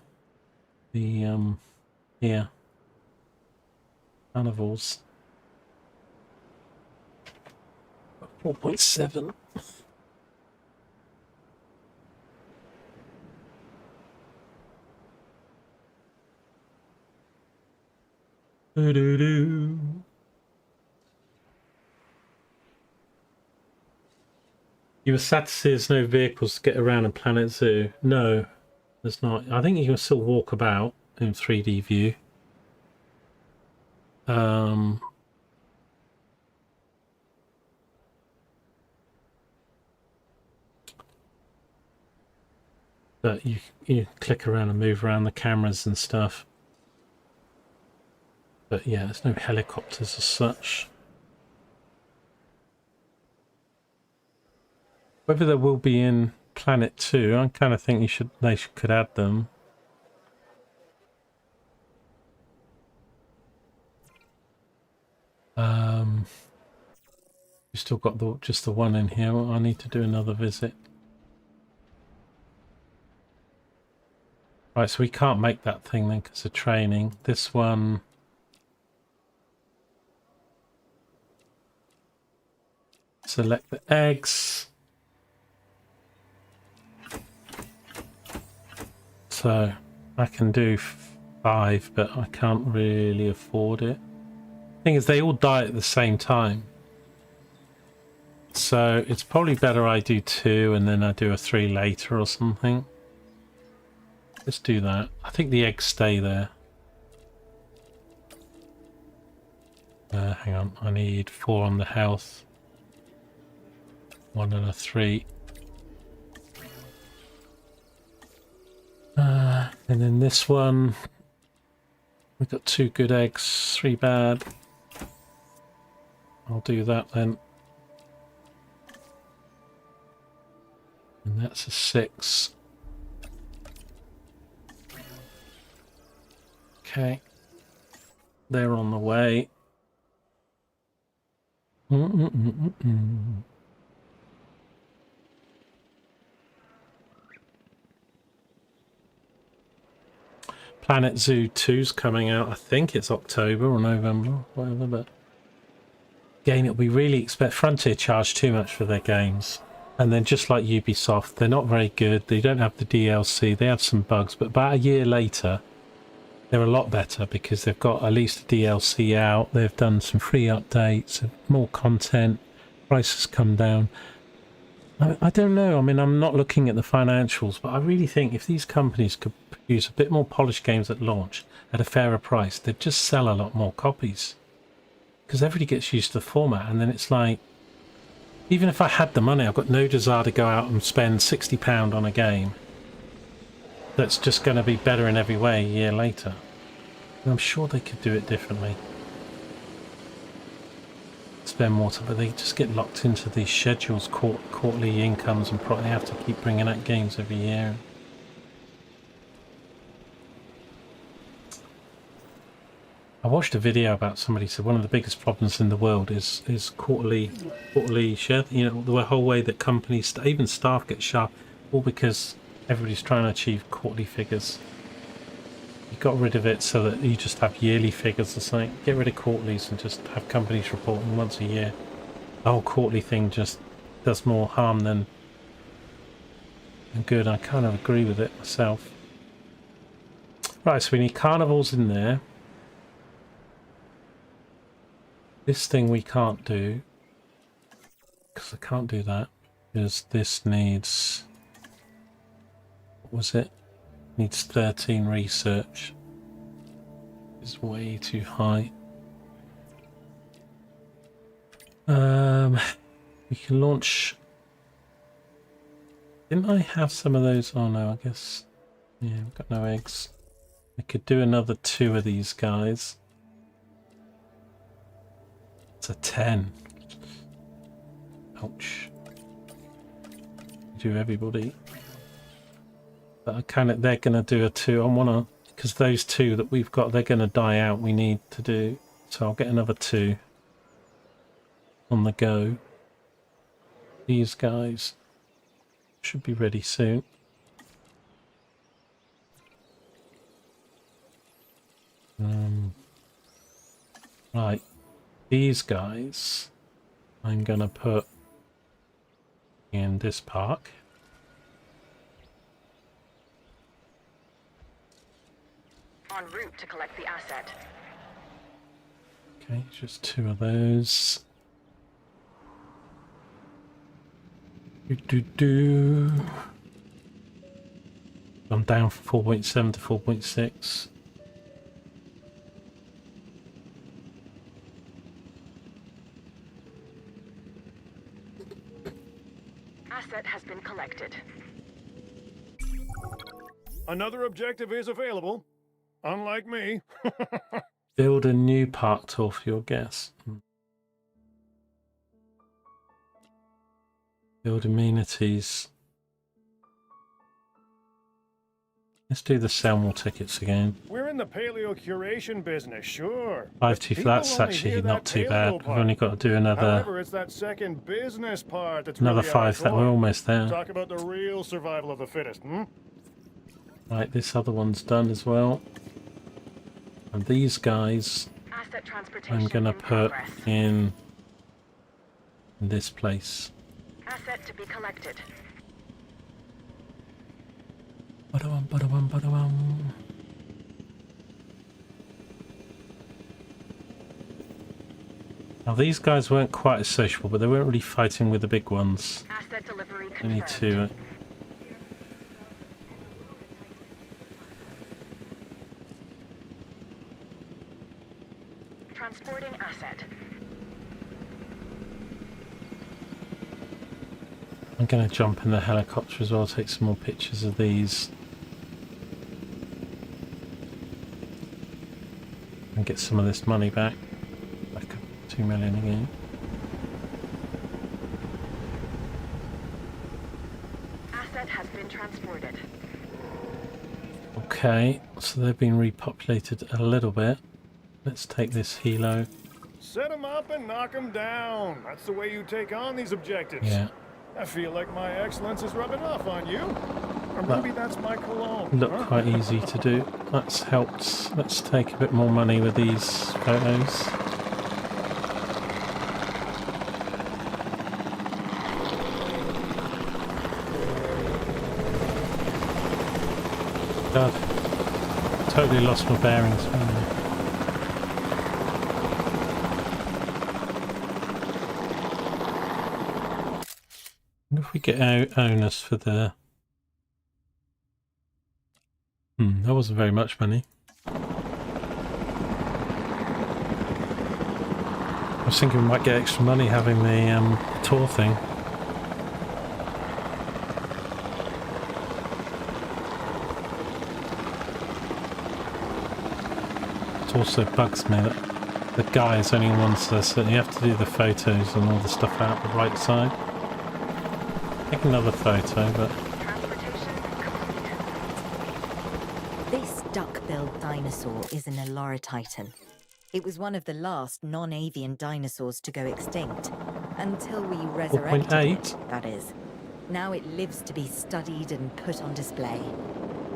the here carnivals. 4.7. Do-do-do. You were sad to see there's no vehicles to get around in Planet Zoo. No, there's not. I think you can still walk about in 3D view. But you click around and move around the cameras and stuff. But yeah, there's no helicopters as such. Whether there will be in Planet 2, I kind of think they could add them. We've still got just the one in here. I need to do another visit. Right, so we can't make that thing then because of training. This one. Select the eggs. So I can do 5, but I can't really afford it. Thing is, they all die at the same time. So it's probably better I do 2 and then I do a 3 later or something. Let's do that. I think the eggs stay there. Hang on, I need 4 on the health. 1 and a 3. And then this one, we've got 2 good eggs, 3 bad. I'll do that then. And that's a 6. Okay. They're on the way. Planet Zoo 2's coming out. I think it's October or November, whatever. But again, it'll be really expensive. Frontier charge too much for their games. And then just like Ubisoft, they're not very good. They don't have the DLC. They have some bugs. But about a year later, they're a lot better because they've got at least the DLC out. They've done some free updates, more content. Prices come down. I don't know. I mean, I'm not looking at the financials, but I really think if these companies could produce a bit more polished games at launch at a fairer price, they'd just sell a lot more copies. Because everybody gets used to the format, and then it's like, even if I had the money, I've got no desire to go out and spend £60 on a game that's just going to be better in every way a year later. And I'm sure they could do it differently. Spend more time, but they just get locked into these schedules, quarterly incomes, and probably have to keep bringing out games every year. I watched a video about somebody said one of the biggest problems in the world is quarterly share. You know, the whole way that companies, even staff, get sharp, all because everybody's trying to achieve quarterly figures. You got rid of it so that you just have yearly figures or something. Get rid of quarterlies and just have companies reporting once a year. The whole quarterly thing just does more harm than good. I kind of agree with it myself. Right, so we need carnivals in there. This thing we can't do, because I can't do that, because this needs, what was it? Needs 13 research. It's way too high. We can launch. Didn't I have some of those? Oh no, I guess. Yeah, we've got no eggs. I could do another 2 of these guys. It's a 10. Ouch. Do everybody. But I kind of, they're going to do a 2. I want to, because those 2 that we've got, they're going to die out. We need to do, so I'll get another 2 on the go. These guys should be ready soon. Right. These guys I'm gonna put in this park. En route to collect the asset. Okay, just 2 of those. I'm down from 4.7 to 4.6. Asset has been collected. Another objective is available. Unlike me. Build a new park tour for your guests. Build amenities. Let's do the sell more tickets again. We're in the paleo curation business, sure. 5-2, that's actually not too bad. We've only got to do another. However, it's that second business part that's another really 5. That we're almost there. Talk about the real survival of the fittest, hmm? Right, this other one's done as well. And these guys, Asset transportation I'm gonna in put progress. in this place. Asset to be collected. Ba-da-wum, ba-da-wum, ba-da-wum. Now these guys weren't quite as sociable, but they weren't really fighting with the big ones. Asset delivery I need confirmed. to. Transporting asset. I'm going to jump in the helicopter as well, take some more pictures of these. And get some of this money back. Back up 2 million again. Asset has been transported. Okay, so they've been repopulated a little bit. Let's take this helo. Set them up and knock them down. That's the way you take on these objectives. Yeah. I feel like my excellence is rubbing off on you. Or maybe that's my cologne. Looked huh? quite easy to do. That's helped. Let's take a bit more money with these photos. God, totally lost my bearings. What if we get owners for the... that wasn't very much money. I was thinking we might get extra money having the tour thing. It also bugs me that the guy is only wants this, so you have to do the photos and all the stuff out the right side. Take another photo, but... This duck-billed dinosaur is an Eloratitan. It was one of the last non-avian dinosaurs to go extinct. Until we resurrected 4.8. it, that is. Now it lives to be studied and put on display.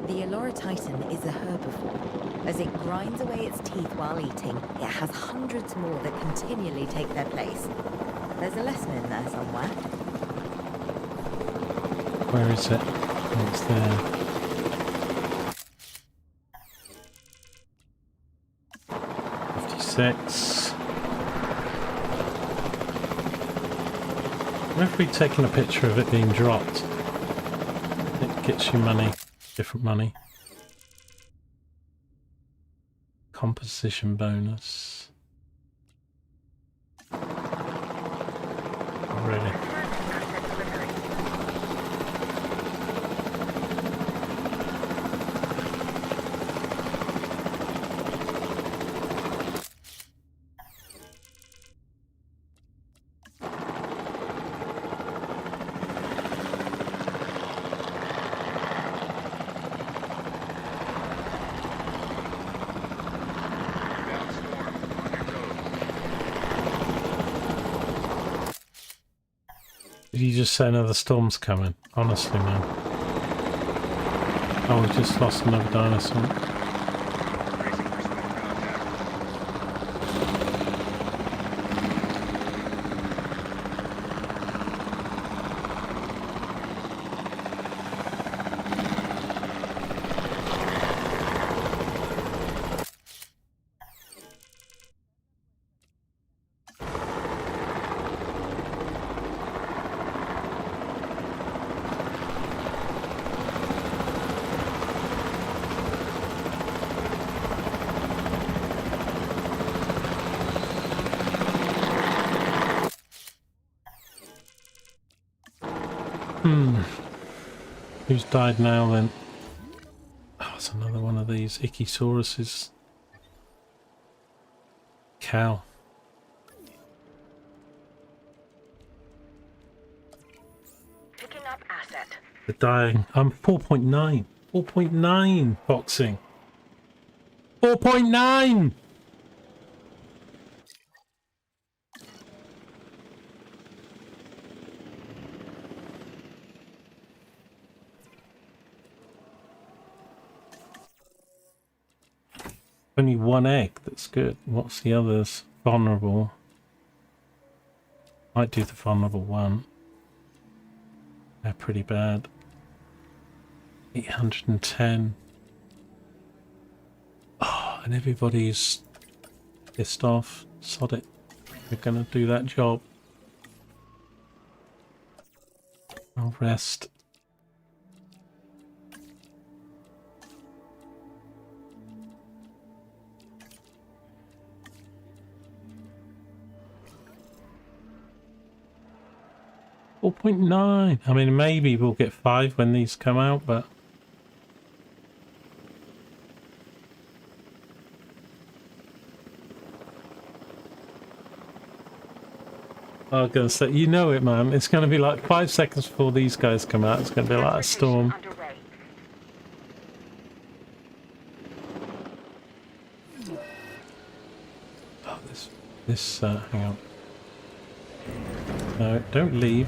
The Eloratitan is a herbivore. As it grinds away its teeth while eating, it has hundreds more that continually take their place. There's a lesson in there somewhere. Where is it? Oh, it's there. $56. What if we'd taken a picture of it being dropped? It gets you money, different money. Composition bonus. Oh, really? Did you just say another storm's coming? Honestly, man. Oh, we just lost another dinosaur. Who's died now then? Oh, it's another one of these Ichthysauruses. Cow. Picking up asset. They're dying. I'm 4.9. 4.9 boxing. 4.9! Only one egg, that's good. What's the others? Vulnerable. Might do the vulnerable one. They're pretty bad. 810. Oh, and everybody's pissed off. Sod it. We're gonna do that job. I'll rest. $4.9. I mean, maybe we'll get 5 when these come out, but I was gonna say, you know it, man. It's gonna be like 5 seconds before these guys come out. It's gonna be like a storm. Oh, this. Hang on. No, don't leave.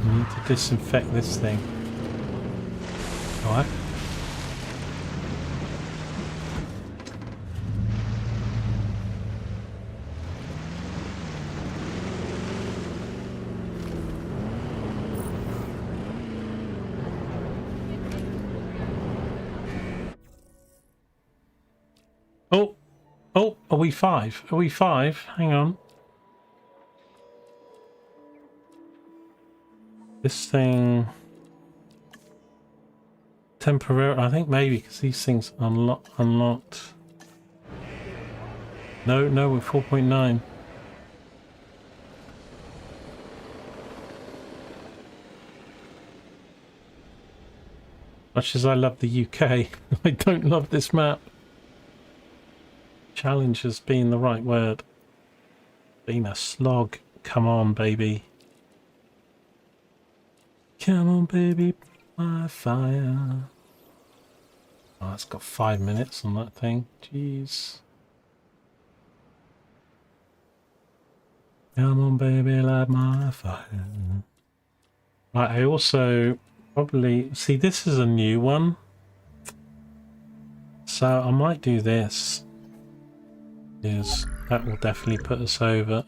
I need to disinfect this thing. All right. Oh, oh, are we 5? Are we 5? Hang on. This thing... Temporary, I think maybe because these things unlocked. No, we're 4.9. Much as I love the UK, I don't love this map. Challenge has been the right word. Been a slog. Come on, baby. Come on, baby. My fire. Oh, it's got 5 minutes on that thing. Jeez. Come on, baby, light my fire. Right, I also probably... See, this is a new one. So I might do this. Yes, that will definitely put us over.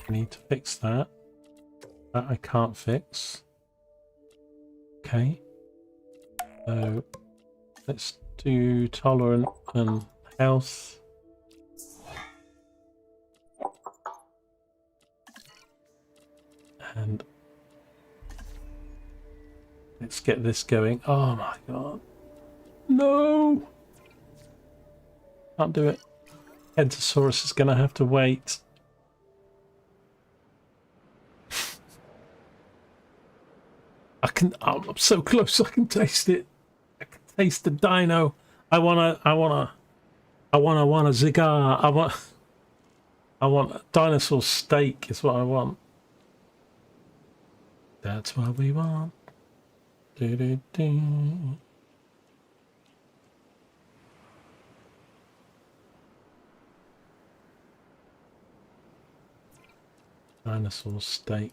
I need to fix that. That I can't fix. Okay. So let's do tolerant and health. And let's get this going. Oh my god. No! Can't do it. Entosaurus is going to have to wait. I'm so close, I can taste it. I can taste the dino. I want a cigar. I want a dinosaur steak is what I want. That's what we want. Do, do, do. Dinosaur steak.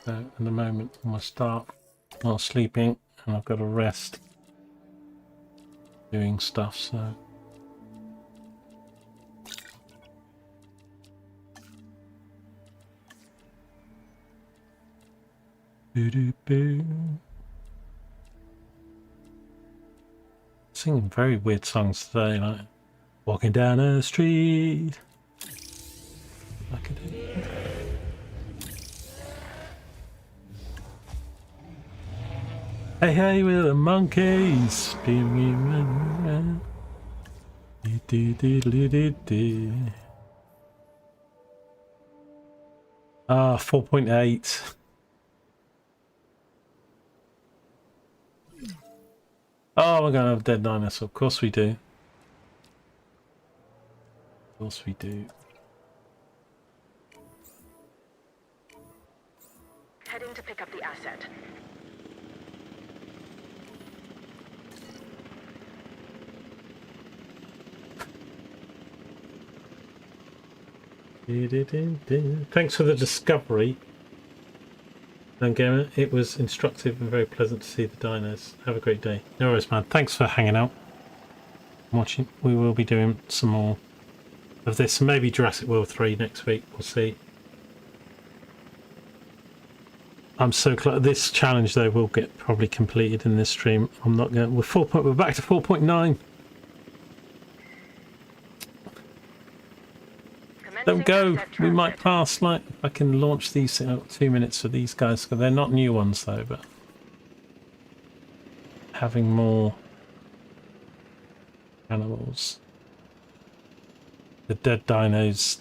So in a moment I'm gonna start while sleeping and I've got to rest doing stuff, so boo. Singing very weird songs today, like walking down a street. I could do. Hey, we're the monkeys. Ah, 4.8. Oh, we're gonna have a dead dinosaur. Of course we do. Of course we do. Heading to pick up the asset. Thanks for the discovery, Gamer. It was instructive and very pleasant to see the dinos. Have a great day. No worries, man. Thanks for hanging out, watching. We will be doing some more of this, maybe Jurassic World 3 next week. We'll see. I'm so close. This challenge though will get probably completed in this stream. I'm not going. We're back to 4.9. Don't go. We might pass. Like I can launch these 2 minutes for these guys because they're not new ones though. But having more animals, the dead dinos,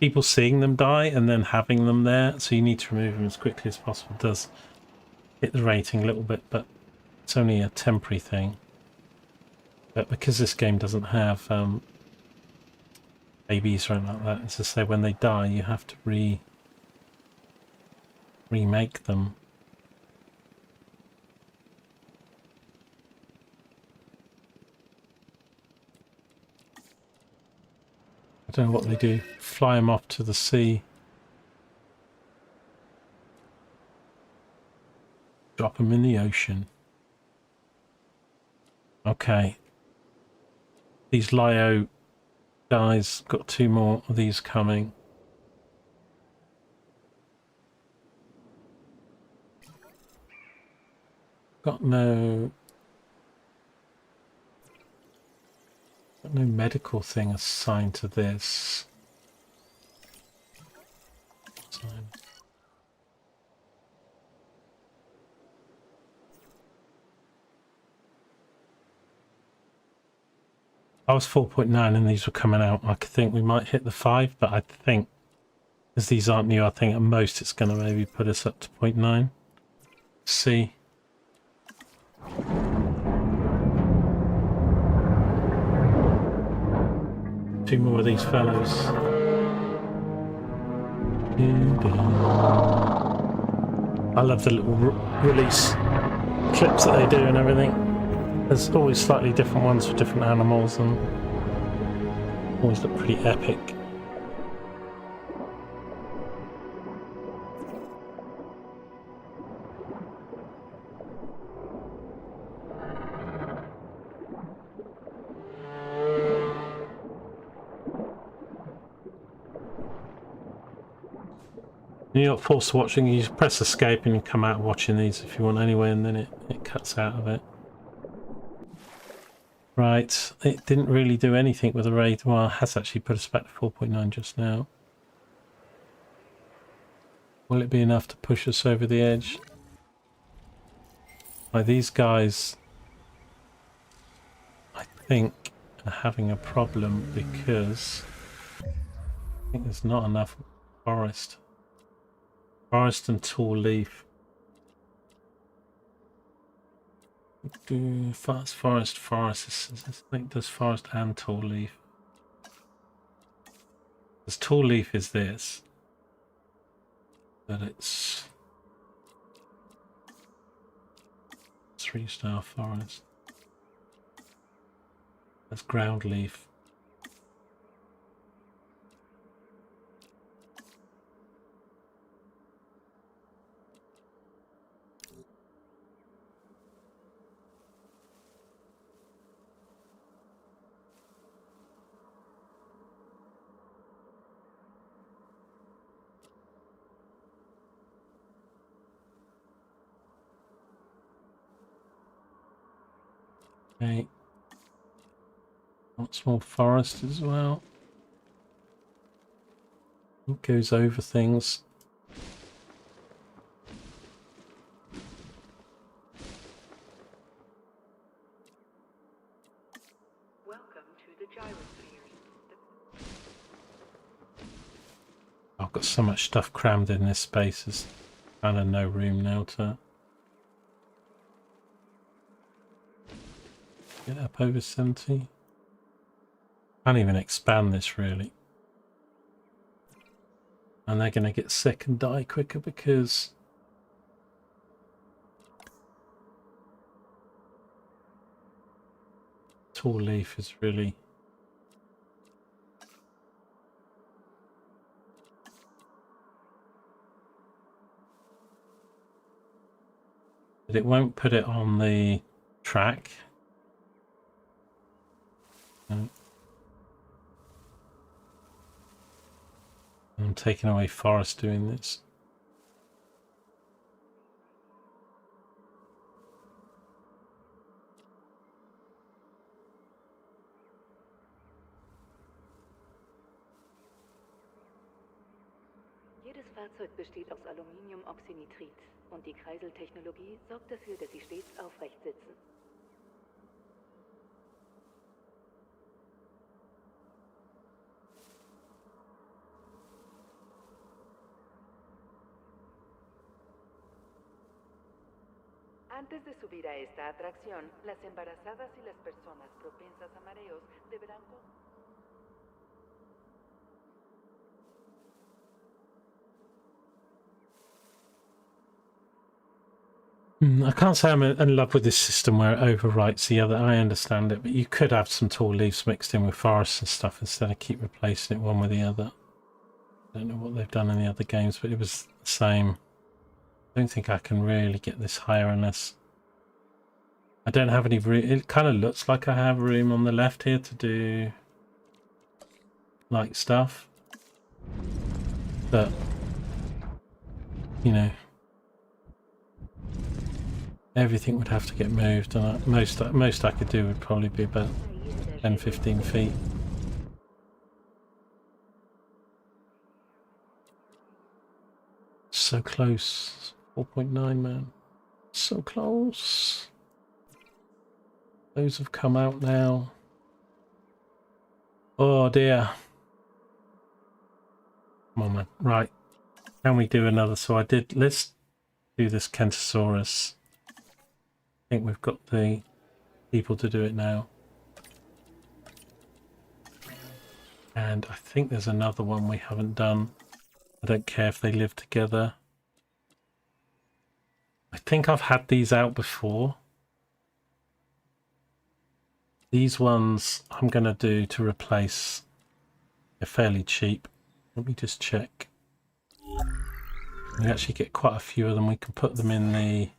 people seeing them die and then having them there, so you need to remove them as quickly as possible. It does hit the rating a little bit, but it's only a temporary thing. But because this game doesn't have babies or anything like that, as I say, when they die you have to remake them. I don't know what they do. Fly them off to the sea. Drop them in the ocean. Okay. These Lio guys, got 2 more of these coming. Got no medical thing assigned to this. I was 4.9 and these were coming out. I think we might hit the 5, but I think, as these aren't new, I think at most it's going to maybe put us up to 0.9. See. Two more of these fellows. I love the little release clips that they do and everything. There's always slightly different ones for different animals and always look pretty epic. You're not forced to watching, you just press escape and you come out watching these if you want anyway, and then it cuts out of it. Right, it didn't really do anything with the rate. Well, it has actually put us back to 4.9 just now. Will it be enough to push us over the edge? Like, these guys, I think, are having a problem because I think there's not enough forest. Forest and tall leaf. Do forest. I think there's forest and tall leaf. This tall leaf is this, but it's 3-star forest. That's ground leaf. Okay. Lots more forest as well. It goes over things. Welcome to the gyrosphere. I've got so much stuff crammed in this space. There's kind of no room now to get up over 70. Can't even expand this really. And they're going to get sick and die quicker because tall leaf is really but it won't put it on the track. No. I'm taking away forest doing this. Jedes Fahrzeug besteht aus Aluminiumoxynitrit und die Kreiseltechnologie sorgt dafür, dass sie stets aufrecht sitzen. Antes de subir a esta atracción, las embarazadas y las personas propensas a mareos deberán... I can't say I'm in love with this system where it overwrites the other. I understand it, but you could have some tall leaves mixed in with forests and stuff instead of keep replacing it one with the other. I don't know what they've done in the other games, but it was the same. I don't think I can really get this higher unless I don't have any room. It kind of looks like I have room on the left here to do like stuff, but you know, everything would have to get moved, and most I could do would probably be about 10-15 feet. So close. 4.9, man. So close. Those have come out now. Oh dear. Come on, man. Right. Can we do another? So let's do this Kentosaurus. I think we've got the people to do it now. And I think there's another one we haven't done. I don't care if they live together. I think I've had these out before. These ones I'm going to do to replace. They're fairly cheap. Let me just check. We actually get quite a few of them. We can put them in the...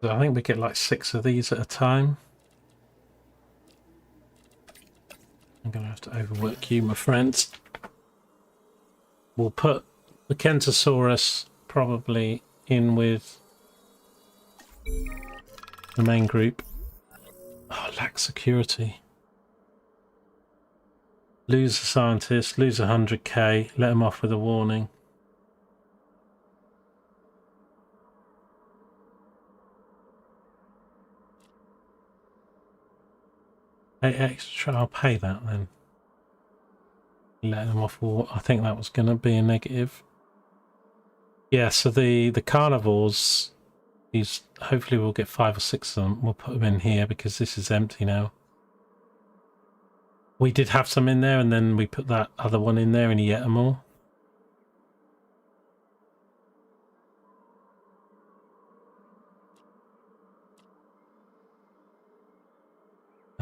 So I think we get like 6 of these at a time. I'm going to have to overwork you, my friends. We'll put the Kentosaurus probably in with the main group. Oh, lack security. Lose a scientist, lose 100k, let them off with a warning. Pay extra, I'll pay that then. Let them off, I think that was going to be a negative. Yeah, so the carnivores, these, hopefully we'll get 5 or 6 of them. We'll put them in here because this is empty now. We did have some in there and then we put that other one in there and he ate them all.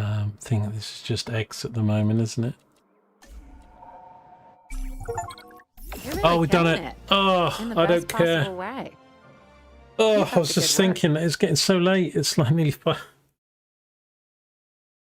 I think this is just eggs at the moment, isn't it? Really oh, we've done it. Oh, I don't care. Way. Oh, I was just thinking, it's getting so late. It's like nearly 5.